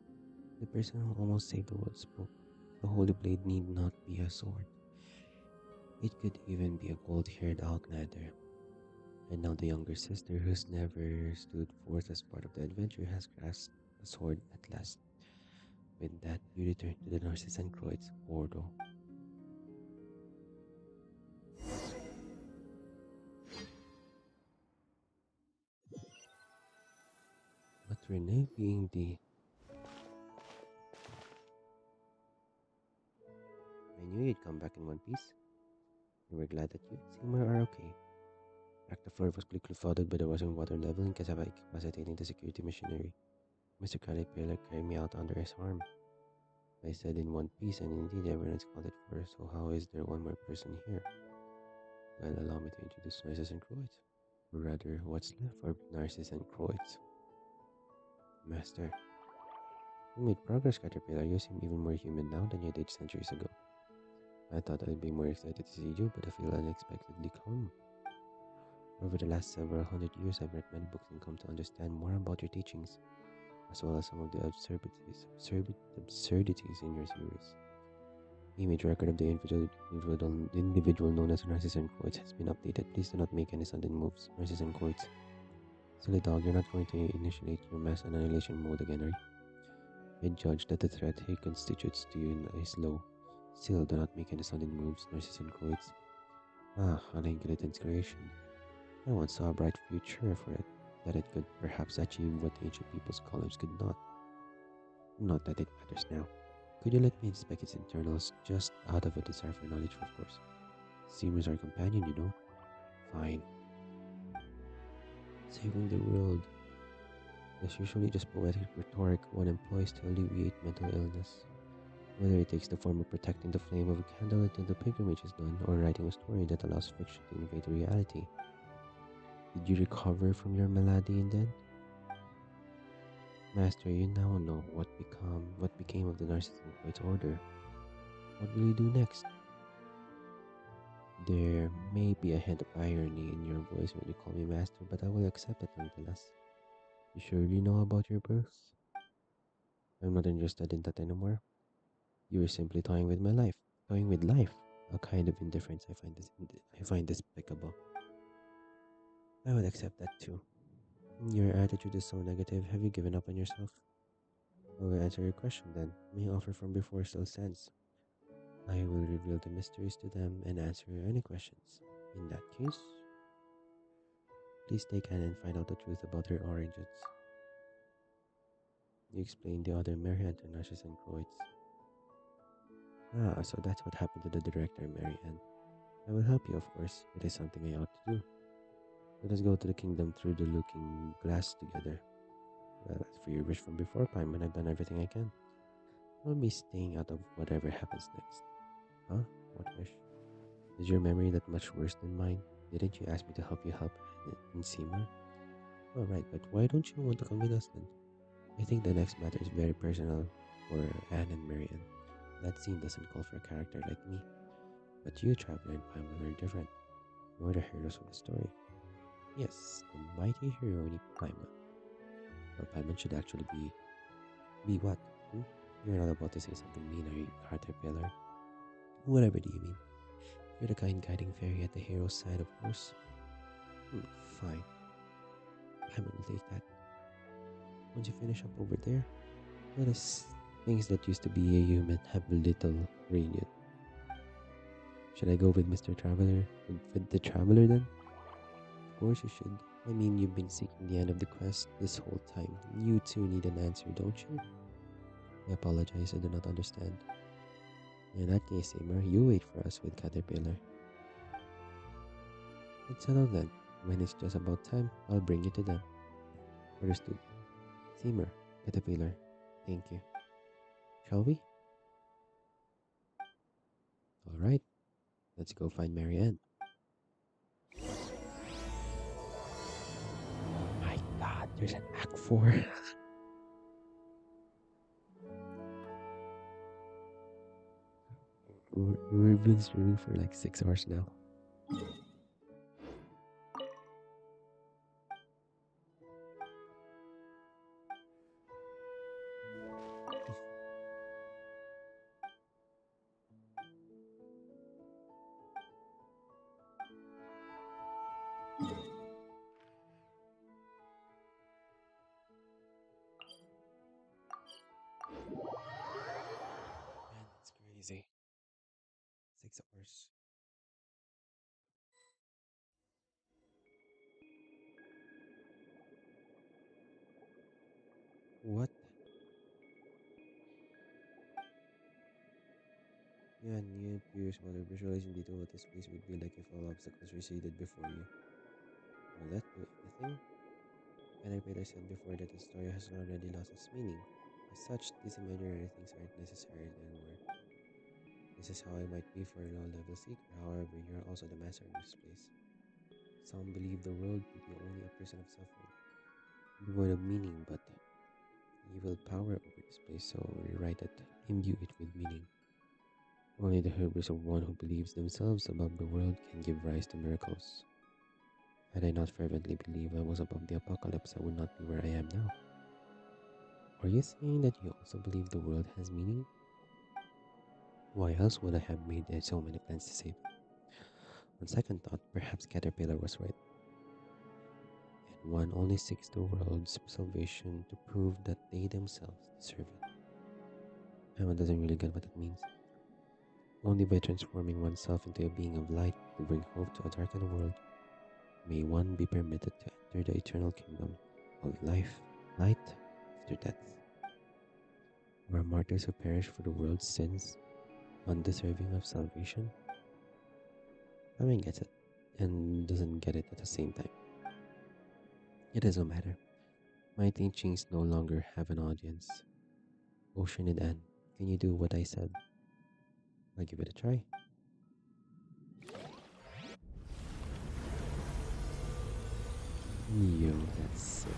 The person who almost saved the world spoke. The Holy Blade need not be a sword. It could even be a gold-haired outlander. And now the younger sister, who's never stood forth as part of the adventure, has grasped the sword at last. With that, you return to the Narcissus and Croix portal. But Renee being the... I knew you'd come back in one piece. We were glad that you and Seymour are okay. The floor was quickly flooded by the rising water level incapacitating the security machinery. Mr. Caterpillar carried me out under his arm. I said in one piece, and indeed everyone's accounted for, so how is there one more person here? Well, allow me to introduce Narcissus and Croix. Or rather, what's left of Narcissus and Croix. Master, you made progress, Caterpillar. You seem even more human now than you did centuries ago. I thought I'd be more excited to see you, but I feel unexpectedly calm. Over the last several hundred years, I've read many books and come to understand more about your teachings, as well as some of the absurdities in your theories. The image record of the individual known as Narcissus and Croix has been updated. Please do not make any sudden moves. Narcissus and Croix. Silly dog, you're not going to initiate your mass annihilation mode again, are you? I judge that the threat he constitutes to you is low. Still, do not make any sudden moves, Narcissus and Croix. Ah, an great inspiration. I once saw a bright future for it, that it could perhaps achieve what ancient people's scholars could not. Not that it matters now. Could you let me inspect its internals just out of a desire for knowledge, of course? Seymour's our companion, you know. Fine. Saving the world is usually just poetic rhetoric one employs to alleviate mental illness. Whether it takes the form of protecting the flame of a candle until the pilgrimage is done, or writing a story that allows fiction to invade reality. Did you recover from your malady in then? Master, you now know what became of the Narcissus and Croix order. What will you do next? There may be a hint of irony in your voice when you call me master, but I will accept it nonetheless. You surely know about your birth? I'm not interested in that anymore. You were simply toying with my life. Toying with life. A kind of indifference I find despicable. I would accept that too. Your attitude is so negative. Have you given up on yourself? I will answer your question then. My offer from before still stands. I will reveal the mysteries to them and answer any questions. In that case, please take Anne and find out the truth about her origins. You explained the other Mary Ann to Narcissus and Croix. Ah, so that's what happened to the director, Mary Ann. I will help you, of course. It is something I ought to do. Let us go to the kingdom through the looking glass together. Well, as for your wish from before, Paimon, I've done everything I can. I'll be staying out of whatever happens next. Huh? What wish? Is your memory that much worse than mine? Didn't you ask me to help you help in Seymour? All right, but why don't you want to come with us then? I think the next matter is very personal for Anne and Marian. That scene doesn't call for a character like me. But you, Traveler and Paimon, are different. You're the heroes of the story. Yes, the mighty heroine Paimon. Or Paimon should actually be... Be what? Hmm? You're not about to say something mean, are you, Caterpillar? Whatever do you mean? You're the kind guiding fairy at the hero's side, of course. Fine. Paimon will take that. Once you finish up over there, let us, things that used to be a human, have a little reunion. Should I go with Mr. Traveler? With the Traveler then? Of course you should. I mean, you've been seeking the end of the quest this whole time. You too need an answer, don't you? I apologize, I do not understand. In that case, Seymour, you wait for us with Caterpillar. It's settled then. When it's just about time, I'll bring you to them. Understood. Steamer, caterpillar. Thank you. Shall we? All right. Let's go find Marianne. My God, there's an Act 4. We've been streaming for like 6 hours now. Man, that's crazy. 6 hours. What? Yeah, new appears while you're visualizing detail what this place would be like if all obstacles receded before you. Will that do anything? Caterpillar said before that the story has already lost its meaning. As such, these imaginary things aren't necessary anymore. This is how I might be for a low-level seeker, however, you're also the master of this place. Some believe the world to be only a prison of suffering, devoid of meaning, but you will power over this place, so rewrite it, imbue it with meaning. Only the hubris of one who believes themselves above the world can give rise to miracles. Had I not fervently believed I was above the apocalypse, I would not be where I am now. Are you saying that you also believe the world has meaning? Why else would I have made so many plans to save it? On second thought, perhaps Caterpillar was right, and one only seeks the world's salvation to prove that they themselves deserve it. Emma doesn't really get what it means. Only by transforming oneself into a being of light to bring hope to a darkened world may one be permitted to enter the eternal kingdom of life, light after death. Where martyrs who perish for the world's sins, undeserving of salvation? I mean, gets it, and doesn't get it at the same time. It doesn't matter. My teachings no longer have an audience. Ocean and Anne, can you do what I said? I'll give it a try. Yo, that's sick.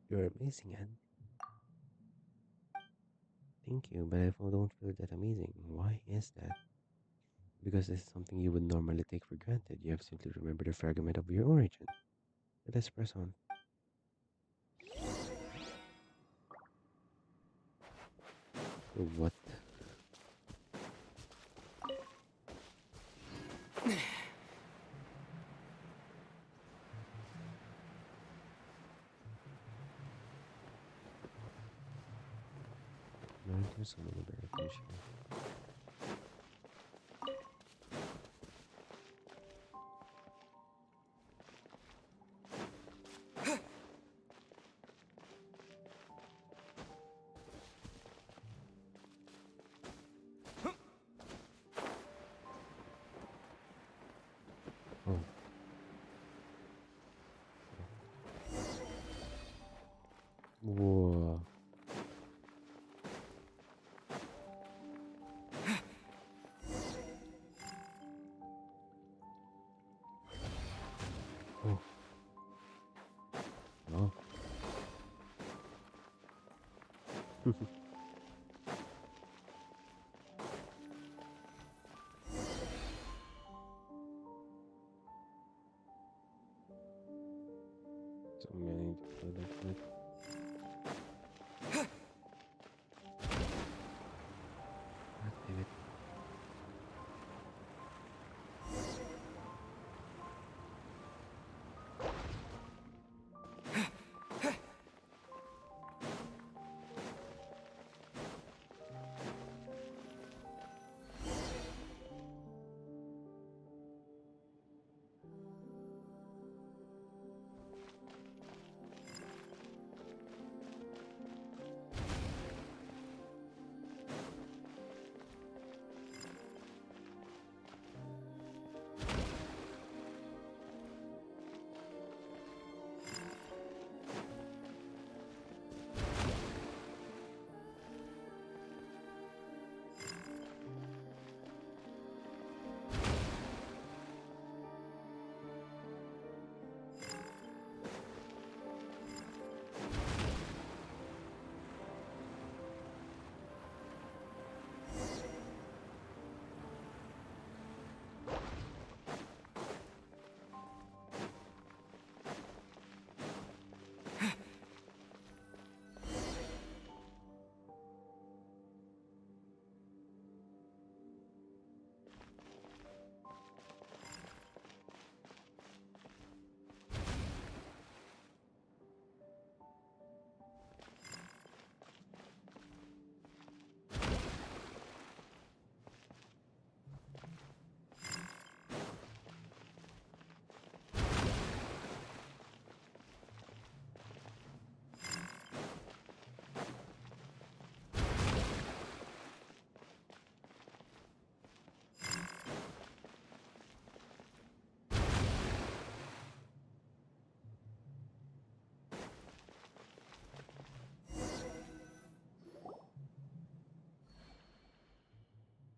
You're amazing, Anne. Thank you, but I don't feel that amazing. Why is that? Because this is something you would normally take for granted. You have simply remembered a fragment of your origin. Let us press on. What? There's a little bit of attention. Oh. Whoa. Oh. Oh. So many to play that with. God damn it.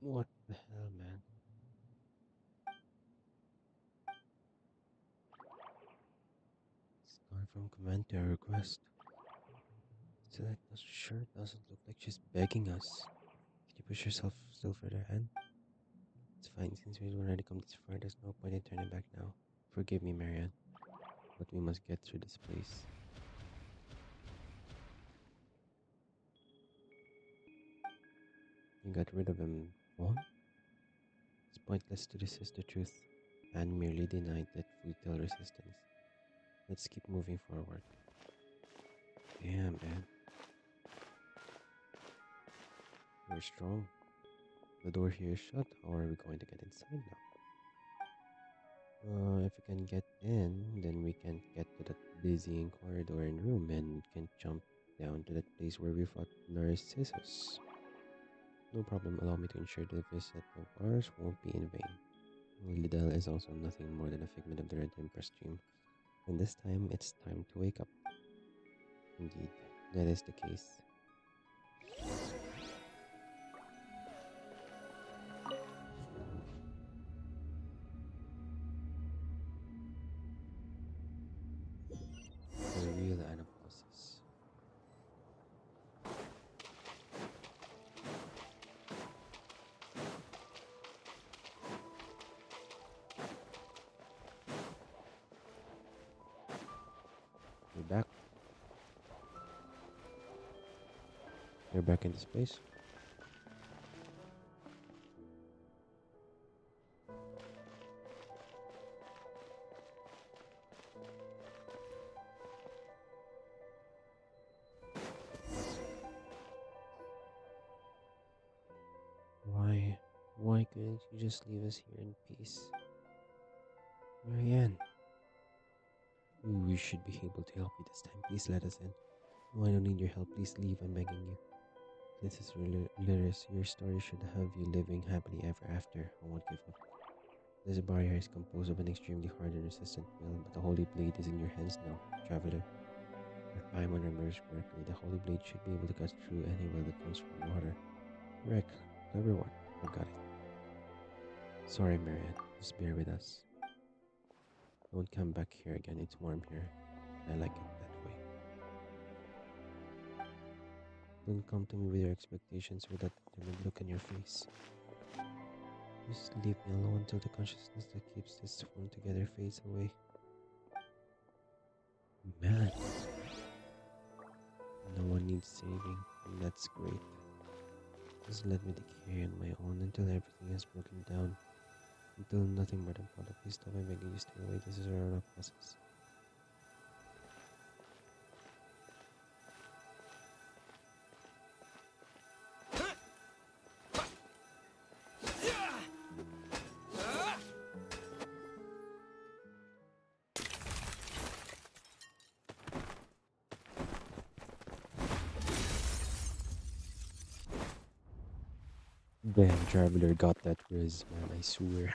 What the hell, man? It's gone from command to a request. Select us. Sure doesn't look like she's begging us. Can you push yourself still further ahead? It's fine, since we've already come this far, there's no point in turning back now. Forgive me, Marianne, but we must get through this place. You got rid of him, Vaughn? It's pointless to resist the truth. And merely denied that futile resistance. Let's keep moving forward. Damn, man. You're strong. The door here is shut. How are we going to get inside now? If we can get in, then we can get to that dizzying corridor and room and can jump down to that place where we fought Narcissus. No problem, allow me to ensure the visit of ours won't be in vain. Liddell is also nothing more than a figment of the Red Emperor's dream, and this time it's time to wake up. Indeed, that is the case. The real anapausis. You're back. You're back in this place. Why couldn't you just leave us here in peace? Marianne, we should be able to help you this time. Please let us in. No, I don't need your help. Please leave. I'm begging you. This is Lyris. Your story should have you living happily ever after. I won't give up. This barrier is composed of an extremely hard and resistant will, but the Holy Blade is in your hands now, Traveler. If I remember correctly, the Holy Blade should be able to cut through any will that comes from water. Correct. Clever one. I got it. Sorry, Marianne. Just bear with us. Don't come back here again. It's warm here. I like it that way. Don't come to me with your expectations with that determined look on your face. Just leave me alone until the consciousness that keeps this phone together fades away. Man, no one needs saving, and that's great. Just let me decay on my own until everything has broken down. Until nothing but a product. Please stop by making you stay away. This is our own process. Damn, Traveler got that riz, man, I swear.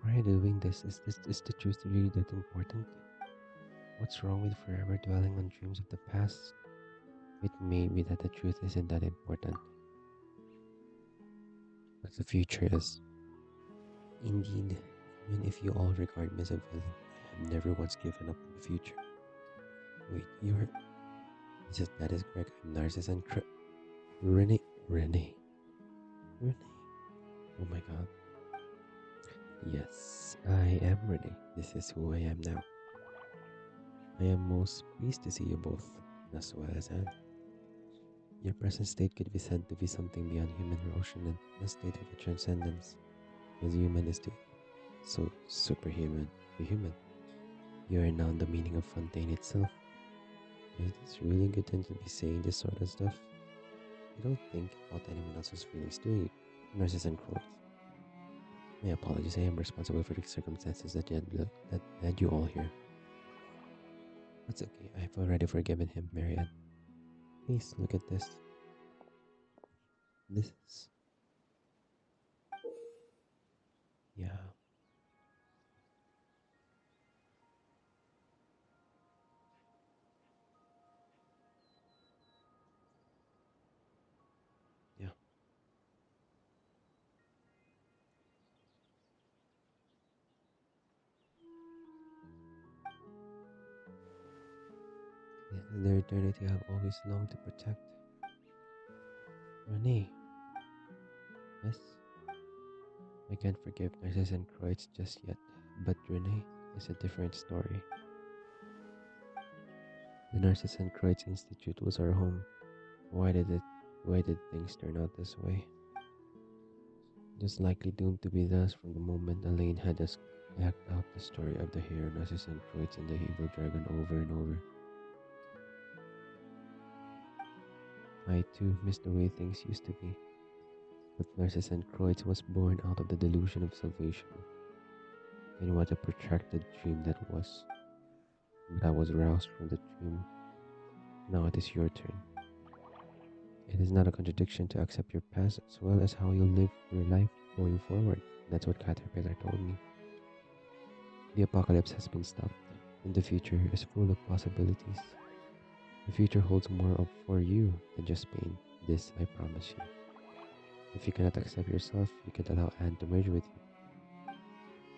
Why are you doing this? Is the truth really that important? What's wrong with forever dwelling on dreams of the past? It may be that the truth isn't that important, but the future is. Indeed, even if you all regard me as a villain, I have never once given up on the future. Wait, you're... That is correct, I'm Narcissus and Renee? Renee? Renee? Oh my god. Yes, I am Renee. This is who I am now. I am most pleased to see you both, as well as Anne. Your present state could be said to be something beyond human or ocean and a state of a transcendence, as human is to so superhuman to human. You are now the meaning of Fontaine itself. Is this really a good time to be saying this sort of stuff? I don't think about anyone else's feelings, do you? Nurses and crows. My apologies, I am responsible for the circumstances that led you all here. That's okay, I've already forgiven him, Marianne. Please, look at this. This is... Yeah. the eternity I've always longed to protect. Renee, yes, I can't forgive Narcissus and Kreutz just yet, but Renee is a different story. The Narcissus and Kreutz Institute was our home. Why did it? Why did things turn out this way? It was likely doomed to be thus from the moment Elaine had us act out the story of the hero Narcissus and Kreutz and the evil dragon over and over. I too missed the way things used to be. But Narcissus and Kreutz was born out of the delusion of salvation. And what a protracted dream that was. But I was roused from the dream. Now it is your turn. It is not a contradiction to accept your past as well as how you'll live your life going forward. That's what Caterpillar told me. The apocalypse has been stopped, and the future is full of possibilities. The future holds more of for you than just pain. This I promise you. If you cannot accept yourself, you can allow Anne to merge with you.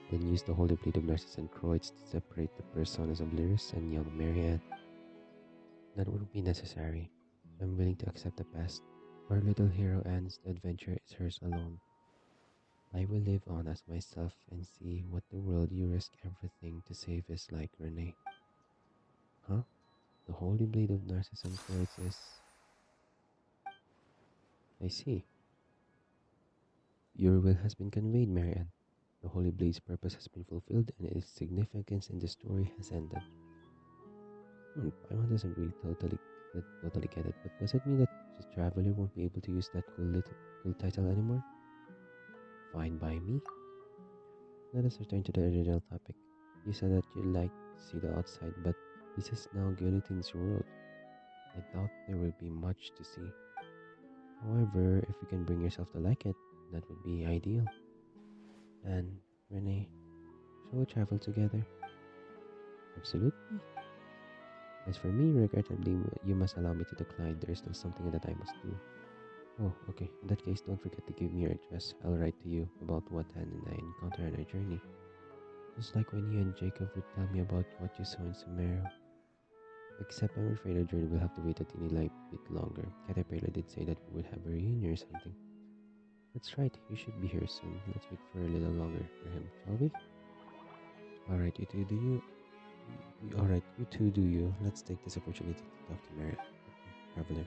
Then use the holy blade of Narcissus and Kreutz to separate the personas of Lyris and young Marianne. That would be necessary. I'm willing to accept the past. Our little hero Anne's adventure is hers alone. I will live on as myself and see what the world you risk everything to save is like, Renee. Huh? The holy blade of Narcissus and Kreutz is... I see. Your will has been conveyed, Marianne. The holy blade's purpose has been fulfilled and its significance in the story has ended. Paimon doesn't really totally get it, but does it mean that the traveler won't be able to use that cool title anymore? Fine by me. Let us return to the original topic. You said that you'd like to see the outside, but this is now Guillotine's world. I doubt there will be much to see. However, if you can bring yourself to like it, that would be ideal. And Renee, shall we travel together? Absolutely. As for me, regrettably, you must allow me to decline. There is still something that I must do. Oh, okay. In that case, don't forget to give me your address. I'll write to you about what Anne and I encounter on our journey. Just like when you and Jacob would tell me about what you saw in Sumeru. Except I'm afraid our journey will have to wait a teeny bit longer. Caterpillar did say that we would have a reunion or something. That's right, he should be here soon. Let's wait for a little longer for him, shall we? Alright, you two, do you? Alright, you two, do you? Let's take this opportunity to talk to Mary, Traveler.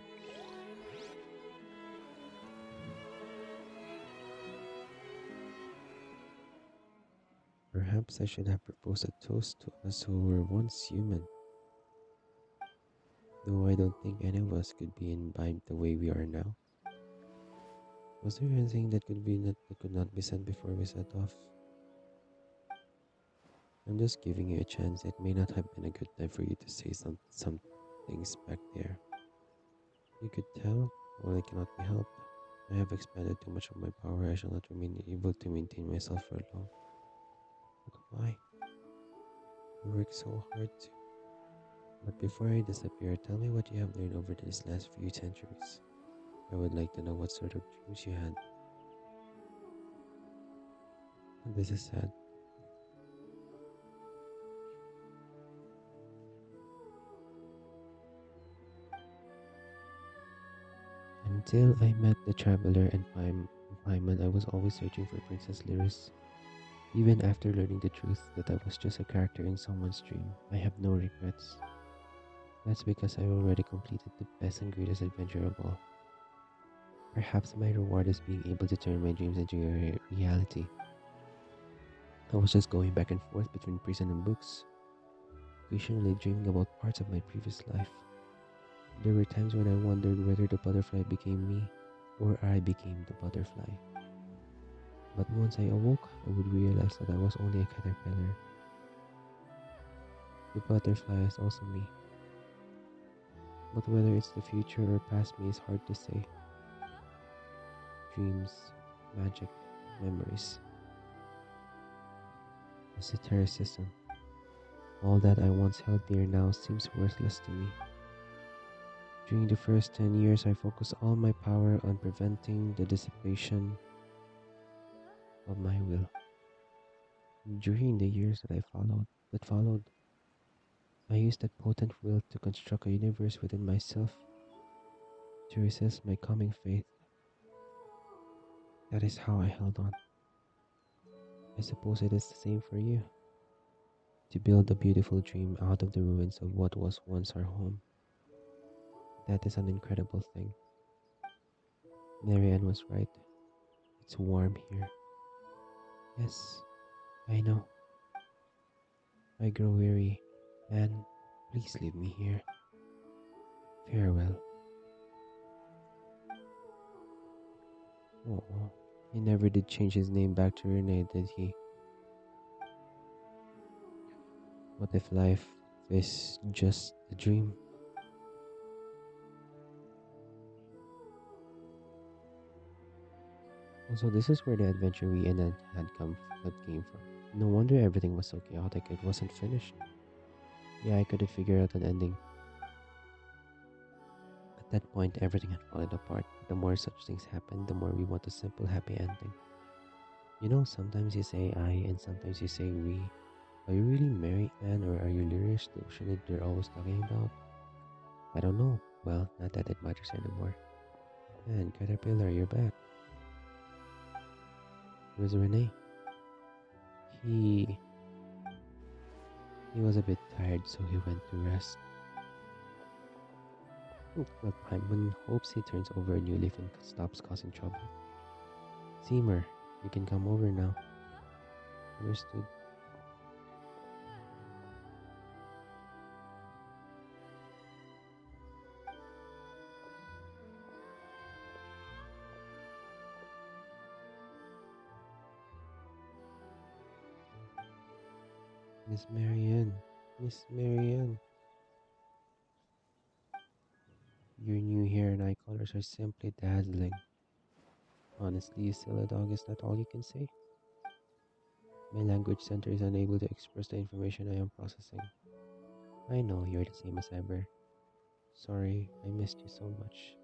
Perhaps I should have proposed a toast to us who were once human. Though I don't think any of us could be imbibed the way we are now. Was there anything that could not be said before we set off? I'm just giving you a chance. It may not have been a good time for you to say some things back there. You could tell, well, it cannot be helped. I have expended too much of my power. I shall not remain able to maintain myself for long. But why? You work so hard to. But before I disappear, tell me what you have learned over these last few centuries. I would like to know what sort of dreams you had. This is sad. Until I met the Traveler and Paimon, I was always searching for Princess Lyris. Even after learning the truth that I was just a character in someone's dream, I have no regrets. That's because I already completed the best and greatest adventure of all. Perhaps my reward is being able to turn my dreams into a reality. I was just going back and forth between prison and books, occasionally dreaming about parts of my previous life. There were times when I wondered whether the butterfly became me, or I became the butterfly. But once I awoke, I would realize that I was only a caterpillar. The butterfly is also me. But whether it's the future or past me is hard to say. Dreams, magic, memories. Esotericism. All that I once held dear now seems worthless to me. During the first 10 years, I focused all my power on preventing the dissipation of my will. During the years that followed, I used that potent will to construct a universe within myself to resist my coming fate. That is how I held on. I suppose it is the same for you. To build a beautiful dream out of the ruins of what was once our home. That is an incredible thing. Marianne was right. It's warm here. Yes, I know. I grow weary. And please leave me here. Farewell. Oh, he never did change his name back to Renee, did he? What if life is just a dream? Also, this is where the adventure we ended had came from. No wonder everything was so chaotic. It wasn't finished. Yeah, I couldn't figure out an ending. At that point, everything had fallen apart. The more such things happen, the more we want a simple, happy ending. You know, sometimes you say I, and sometimes you say we. Are you really Mary Ann, or are you lyrics the ocean that they're always talking about? I don't know. Well, not that it matters anymore. And Caterpillar, you're back. Where's Renee? He he was a bit tired, so he went to rest. But Paimon hopes he turns over a new leaf and stops causing trouble. Seymour, you can come over now. Understood. Miss Marianne. Miss Marianne. Your new hair and eye colors are simply dazzling. Honestly, you still a dog, is that all you can say? My language center is unable to express the information I am processing. I know you're the same as ever. Sorry, I missed you so much.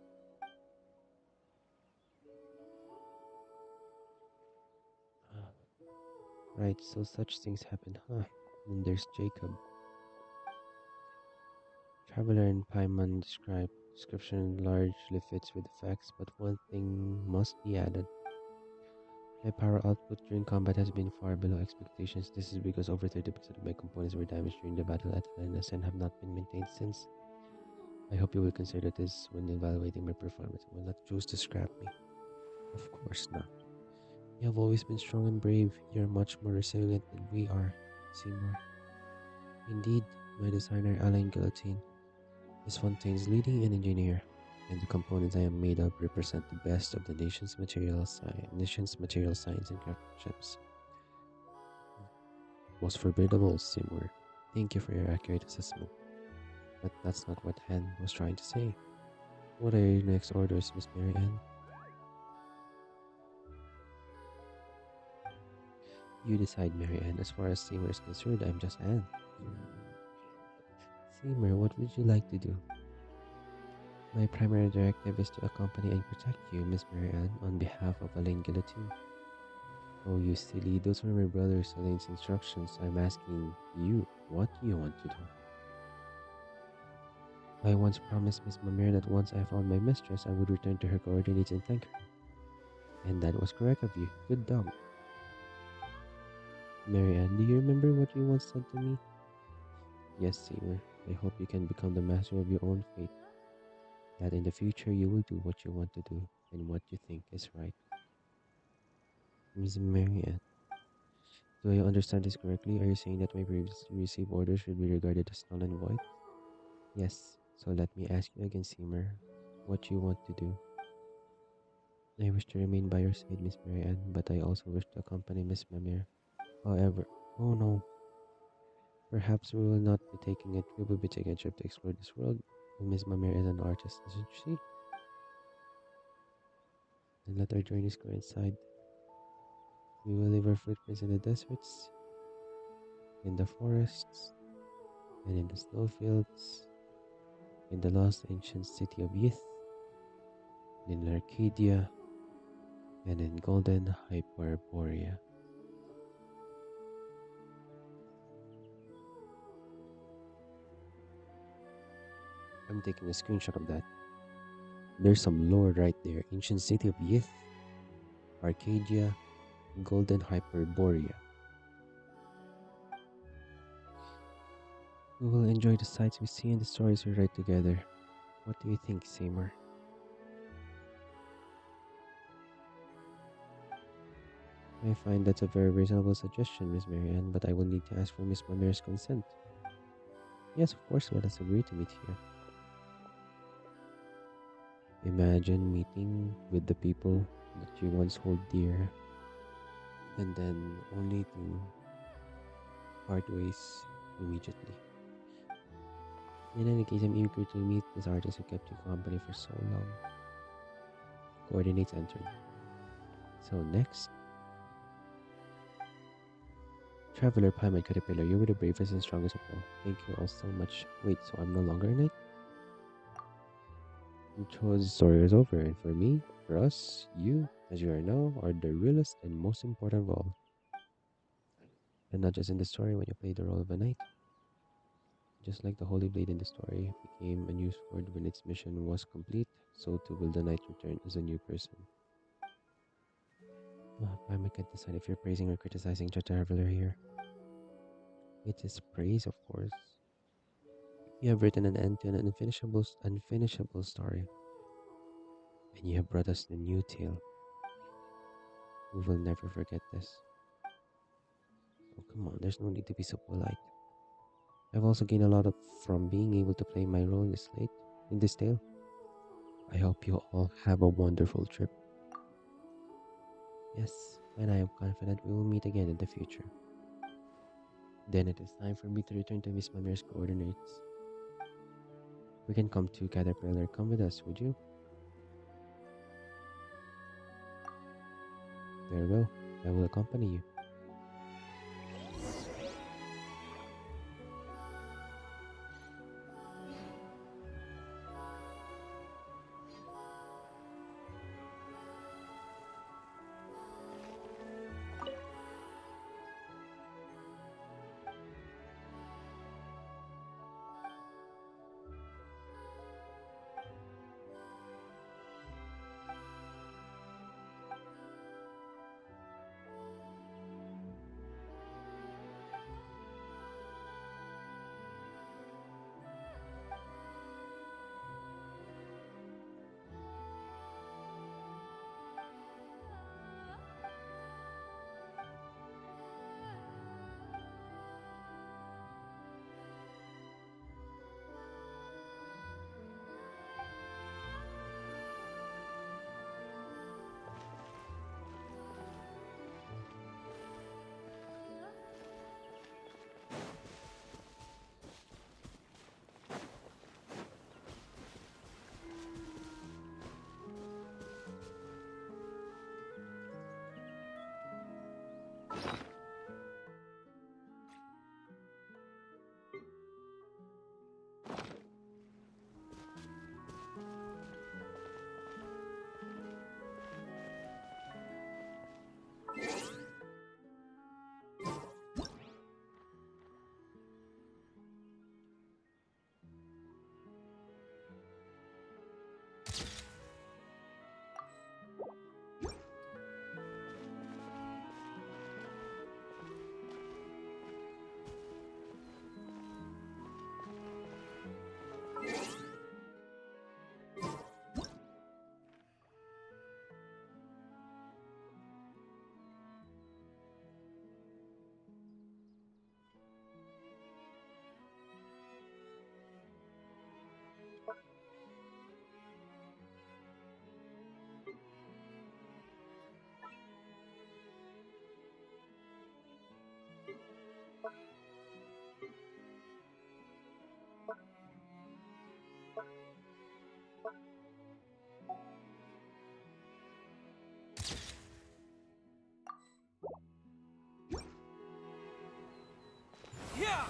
Ah, right, so such things happen, huh? Then there's Jacob. Traveler in Paimon description largely fits with the facts, but one thing must be added. My power output during combat has been far below expectations. This is because over 30% of my components were damaged during the battle at Atlantis and have not been maintained since. I hope you will consider this when evaluating my performance and will not choose to scrap me. Of course not. You have always been strong and brave. You're much more resilient than we are, Seymour. Indeed, my designer Alain Guillotine is Fontaine's leading engineer, and the components I am made of represent the best of the nation's material science and craftsmanship. Most formidable, Seymour. Thank you for your accurate assessment. But that's not what Han was trying to say. What are your next orders, Miss Mary Ann? You decide, Mary Ann. As far as Seymour is concerned, I'm just Anne. Seymour, what would you like to do? My primary directive is to accompany and protect you, Miss Mary Ann, on behalf of Alain Guillotine. Oh, you silly, those were my brother Alain's instructions. I'm asking you, what do you want to do? I once promised Miss Mamere that once I found my mistress, I would return to her coordinates and thank her. And that was correct of you. Good dog. Mary Ann, do you remember what you once said to me? Yes, Seymour. I hope you can become the master of your own fate. That in the future you will do what you want to do and what you think is right. Miss Mary Ann, do I understand this correctly? Are you saying that my previously received orders should be regarded as null and void? Yes. So let me ask you again, Seymour, what you want to do. I wish to remain by your side, Miss Mary Ann, but I also wish to accompany Miss Mamere. However, oh no, perhaps we will not be taking it. We will be taking a trip to explore this world. Miss Mamere is an artist, isn't she? And let our journeys coincide. We will leave our footprints in the deserts, in the forests, and in the snowfields, in the lost ancient city of Yith, in Arcadia, and in golden Hyperborea. I'm taking a screenshot of that. There's some lore right there. Ancient city of Yith, Arcadia, Golden Hyperborea. We will enjoy the sights we see and the stories we write together. What do you think, Seymour? I find that's a very reasonable suggestion, Miss Marianne, but I will need to ask for Miss Mamir's consent. Yes, of course, let us agree to meet here. Imagine meeting with the people that you once hold dear, and then only to part ways immediately. In any case, I'm eager to meet this artist who kept you company for so long. Coordinates entered. So next, Traveler Pime Caterpillar, you were the bravest and strongest of all. Thank you all so much. Wait, so I'm no longer a knight? Ucho's story is over, and for me, for us, you, as you are now, are the realest and most important of all. And not just in the story when you play the role of a knight. Just like the Holy Blade in the story became a new sword when its mission was complete, so too will the knight return as a new person. I can't decide if you're praising or criticizing the Traveler here. It is praise, of course. You have written an end to an unfinishable story, and you have brought us the new tale. We will never forget this. Oh, come on, there's no need to be so polite. I've also gained a lot from being able to play my role in this tale. I hope you all have a wonderful trip. Yes, and I am confident we will meet again in the future. Then it is time for me to return to Miss Mamir's coordinates. We can come to Caterpillar. Come with us, would you? Very well. I will accompany you. Yeah!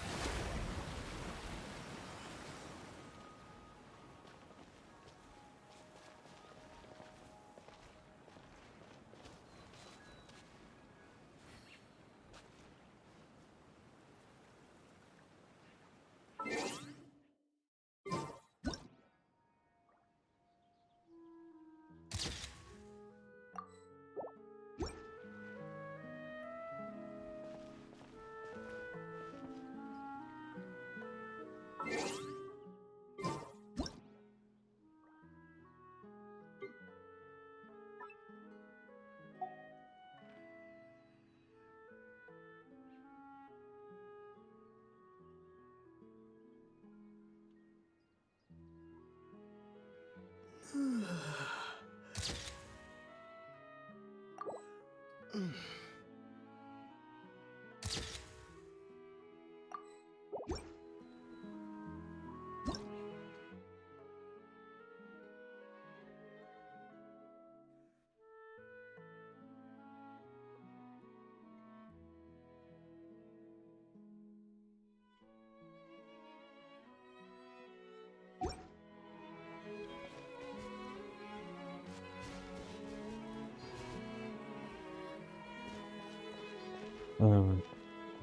Um,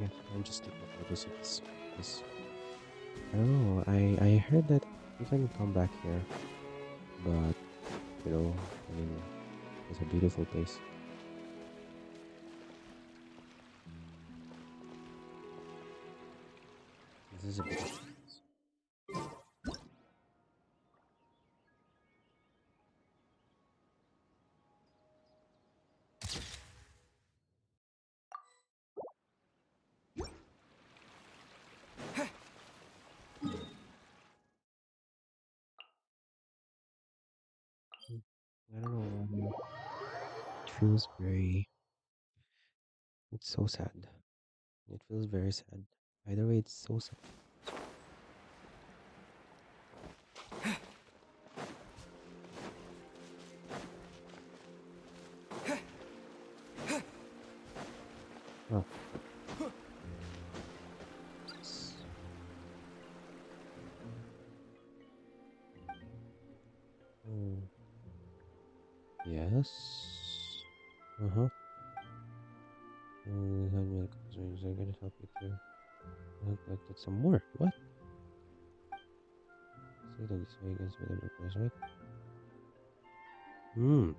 yeah, I'm just taking photos of this because I don't know. I heard that you can come back here, but I mean, it's a beautiful place. This is a beautiful place. Mm, I don't know. It feels very. It's so sad. It feels very sad. Either way, it's so sad. Oh, s- oh, yes. Uh-huh. Medical concerns are gonna help you too. That's some more. What? Say that this way against whatever goes right. Hmm.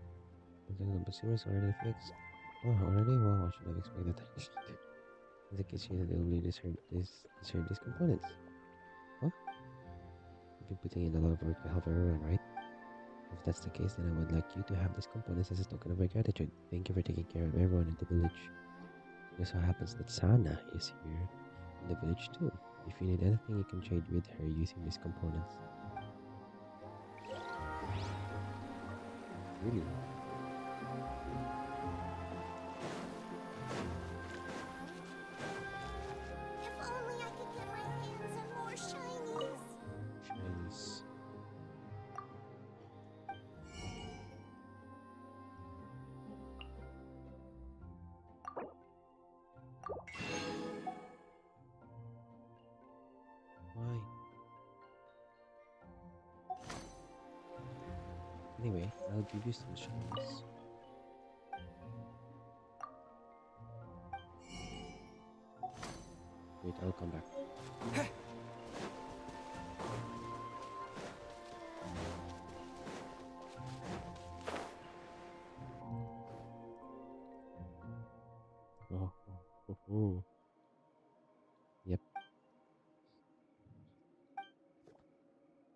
I think the consumers already fixed. Oh, already? Wow, I should have expected that. In the case here, they only discern these components. Huh? You've been putting in a lot of work to help everyone, right? If that's the case, then I would like you to have these components as a token of my gratitude. Thank you for taking care of everyone in the village. It so happens that Sana is here in the village too. If you need anything, you can trade with her using these components. Really? If only I could get my hands on more shinies. Shinies. Why? Anyway, I'll give you some shinies. Wait, I'll come back. Oh, oh, oh, oh. Yep.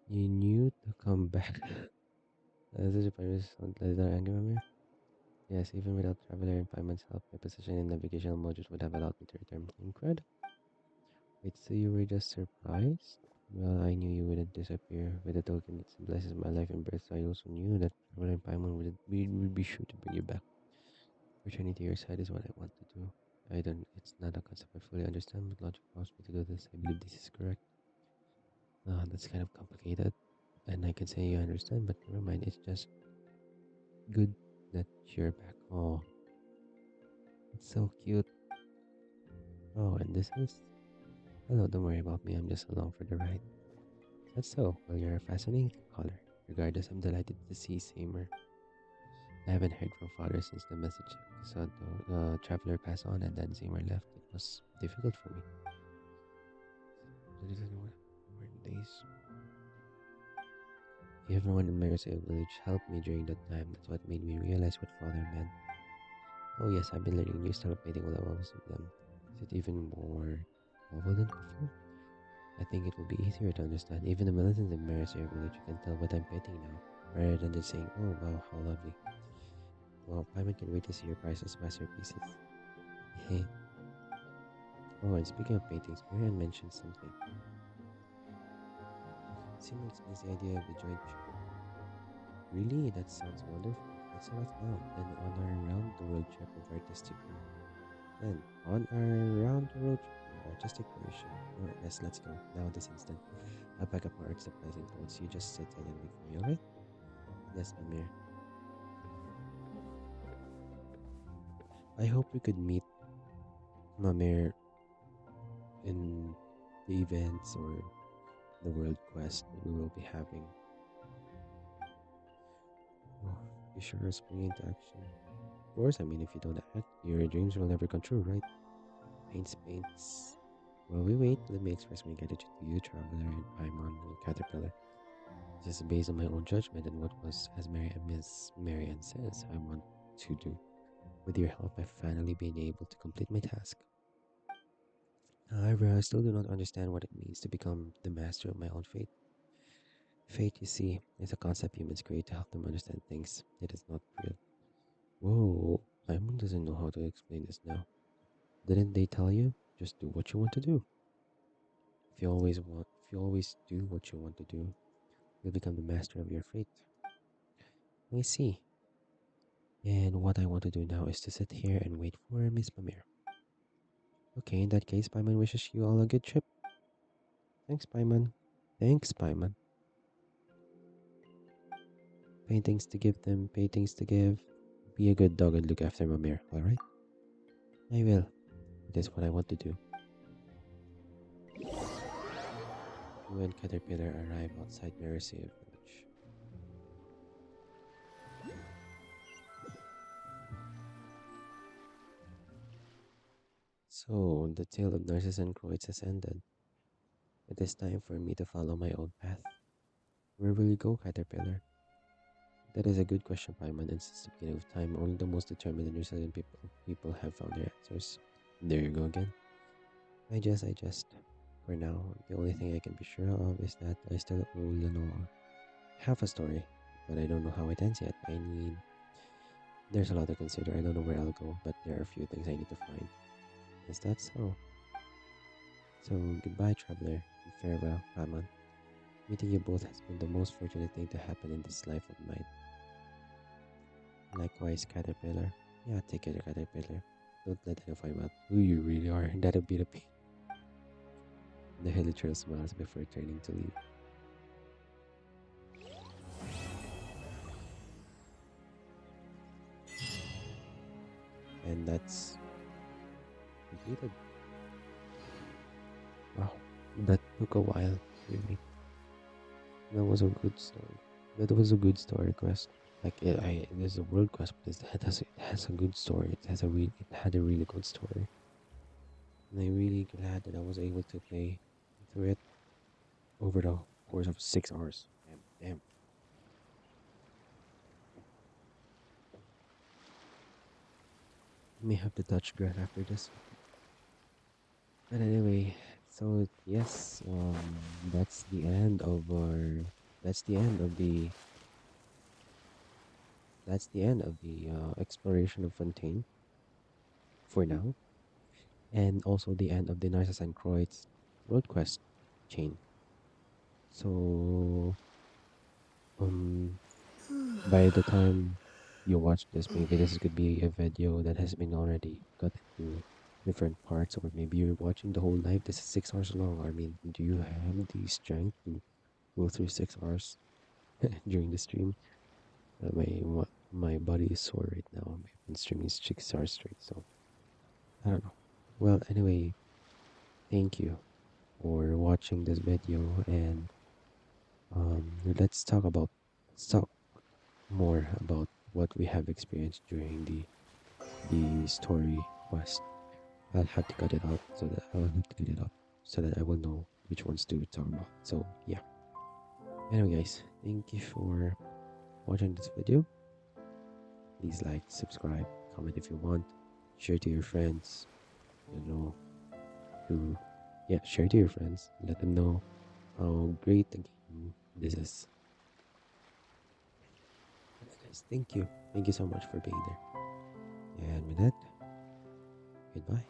You knew to come back. This is a little anger on me. Yes, even without traveler and Paimon's help, my position in navigational modules would have allowed me to return. Incredible. Wait, so you were just surprised? Well, I knew you wouldn't disappear. With the token that symbolizes my life and birth, I also knew that traveler and Paimon would be sure to bring you back. Returning to your side is what I want to do. It's not a concept I fully understand, but logic allows me to do this. I believe this is correct. That's kind of complicated. And I can say you understand, but never mind. It's just good that you're back. Oh, it's so cute. Oh, and this is. Hello, don't worry about me. I'm just along for the ride. That's so. Well, you're a fascinating caller. Regardless, I'm delighted to see Seymour. I haven't heard from father since the message saw the traveler pass on and then Seymour left. It was difficult for me. Important days. Everyone in Marseille village helped me during that time. That's what made me realize what father meant. Oh yes, I've been learning new style of painting while I was with them. Is it even more novel than before? I think it will be easier to understand. Even the militants in Marseille village can tell what I'm painting now, rather than just saying, "Oh wow, how lovely." Well, Paimon can wait to see your priceless masterpieces. Hey. Oh, and speaking of paintings, Marianne mentioned something. Seymour explains the idea of the joint trip. Really? That sounds wonderful. Let's set off now. Then on our round the world trip of artistic then on our round the world trip of artistic creation. Yes, let's go. Now this instant. I'll pack up my art supplies and clothes. You just sit tight and wait for me, alright? Yes, Mamir. I hope we could meet Mamir in the events or the world quest that we will be having. Oh, you sure are springing into action. Of course, I mean, if you don't act, your dreams will never come true, right? Paints. While we wait, let me express my gratitude to you, Traveler and Paimon and Caterpillar. This is based on my own judgment and what was, as Miss Marianne says, I want to do. With your help, I've finally been able to complete my task. However, I still do not understand what it means to become the master of my own fate. Fate, you see, is a concept humans create to help them understand things. It is not real. Whoa, Paimon doesn't know how to explain this now. Didn't they tell you? Just do what you want to do. If you always do what you want to do, you'll become the master of your fate. I see. And what I want to do now is to sit here and wait for Miss Pamir. Okay, in that case, Paimon wishes you all a good trip. Thanks, Paimon. Thanks, Paimon. Paintings to give them, paintings to give. Be a good dog and look after Mamir, alright? I will. It is what I want to do. You and Caterpillar arrive outside Mercia village. So, the tale of Narcissus and Croix has ended. It is time for me to follow my own path. Where will you go, Caterpillar? That is a good question, Paimon, and since the beginning of time, only the most determined and resilient people have found their answers. There you go again. I just. For now, the only thing I can be sure of is that I still owe Lenore half a story, but I don't know how it ends yet. There's a lot to consider. I don't know where I'll go, but there are a few things I need to find. Is that so? So, goodbye, traveler, and farewell, Paimon. Meeting you both has been the most fortunate thing to happen in this life of mine. Likewise, Caterpillar. Yeah, take care, Caterpillar. Don't let anyone find out who you really are. That'll be the pain. The Hilichurl smiles before turning to leave. And that's completed. Wow, that took a while, really. That was a good story. That was a good story quest. Like there's a world quest, but it has a good story. It had a really good story. And I'm really glad that I was able to play through it over the course of 6 hours. Damn. May have to touch grass after this. But anyway, so yes, that's the end of our. That's the end of the. That's the end of the exploration of Fontaine for now, and also the end of the Narcissus and Croix world quest chain. So, um, by the time you watch this, maybe this could be a video that has been already cut into different parts, or maybe you're watching the whole live. This is 6 hours long. I mean, do you have the strength to go through 6 hours during the stream? My body is sore right now. I've been streaming 6 hours straight, so I don't know. Well, anyway, thank you for watching this video, and let's talk more about what we have experienced during the story quest. I'll have to cut it out so that I will know which ones to talk about. So yeah. Anyway, guys, thank you for watching this video. Please like, subscribe, comment if you want, share to your friends. You know, to share to your friends. Let them know how great the game this is. Guys, thank you. Thank you so much for being there. And with that, goodbye.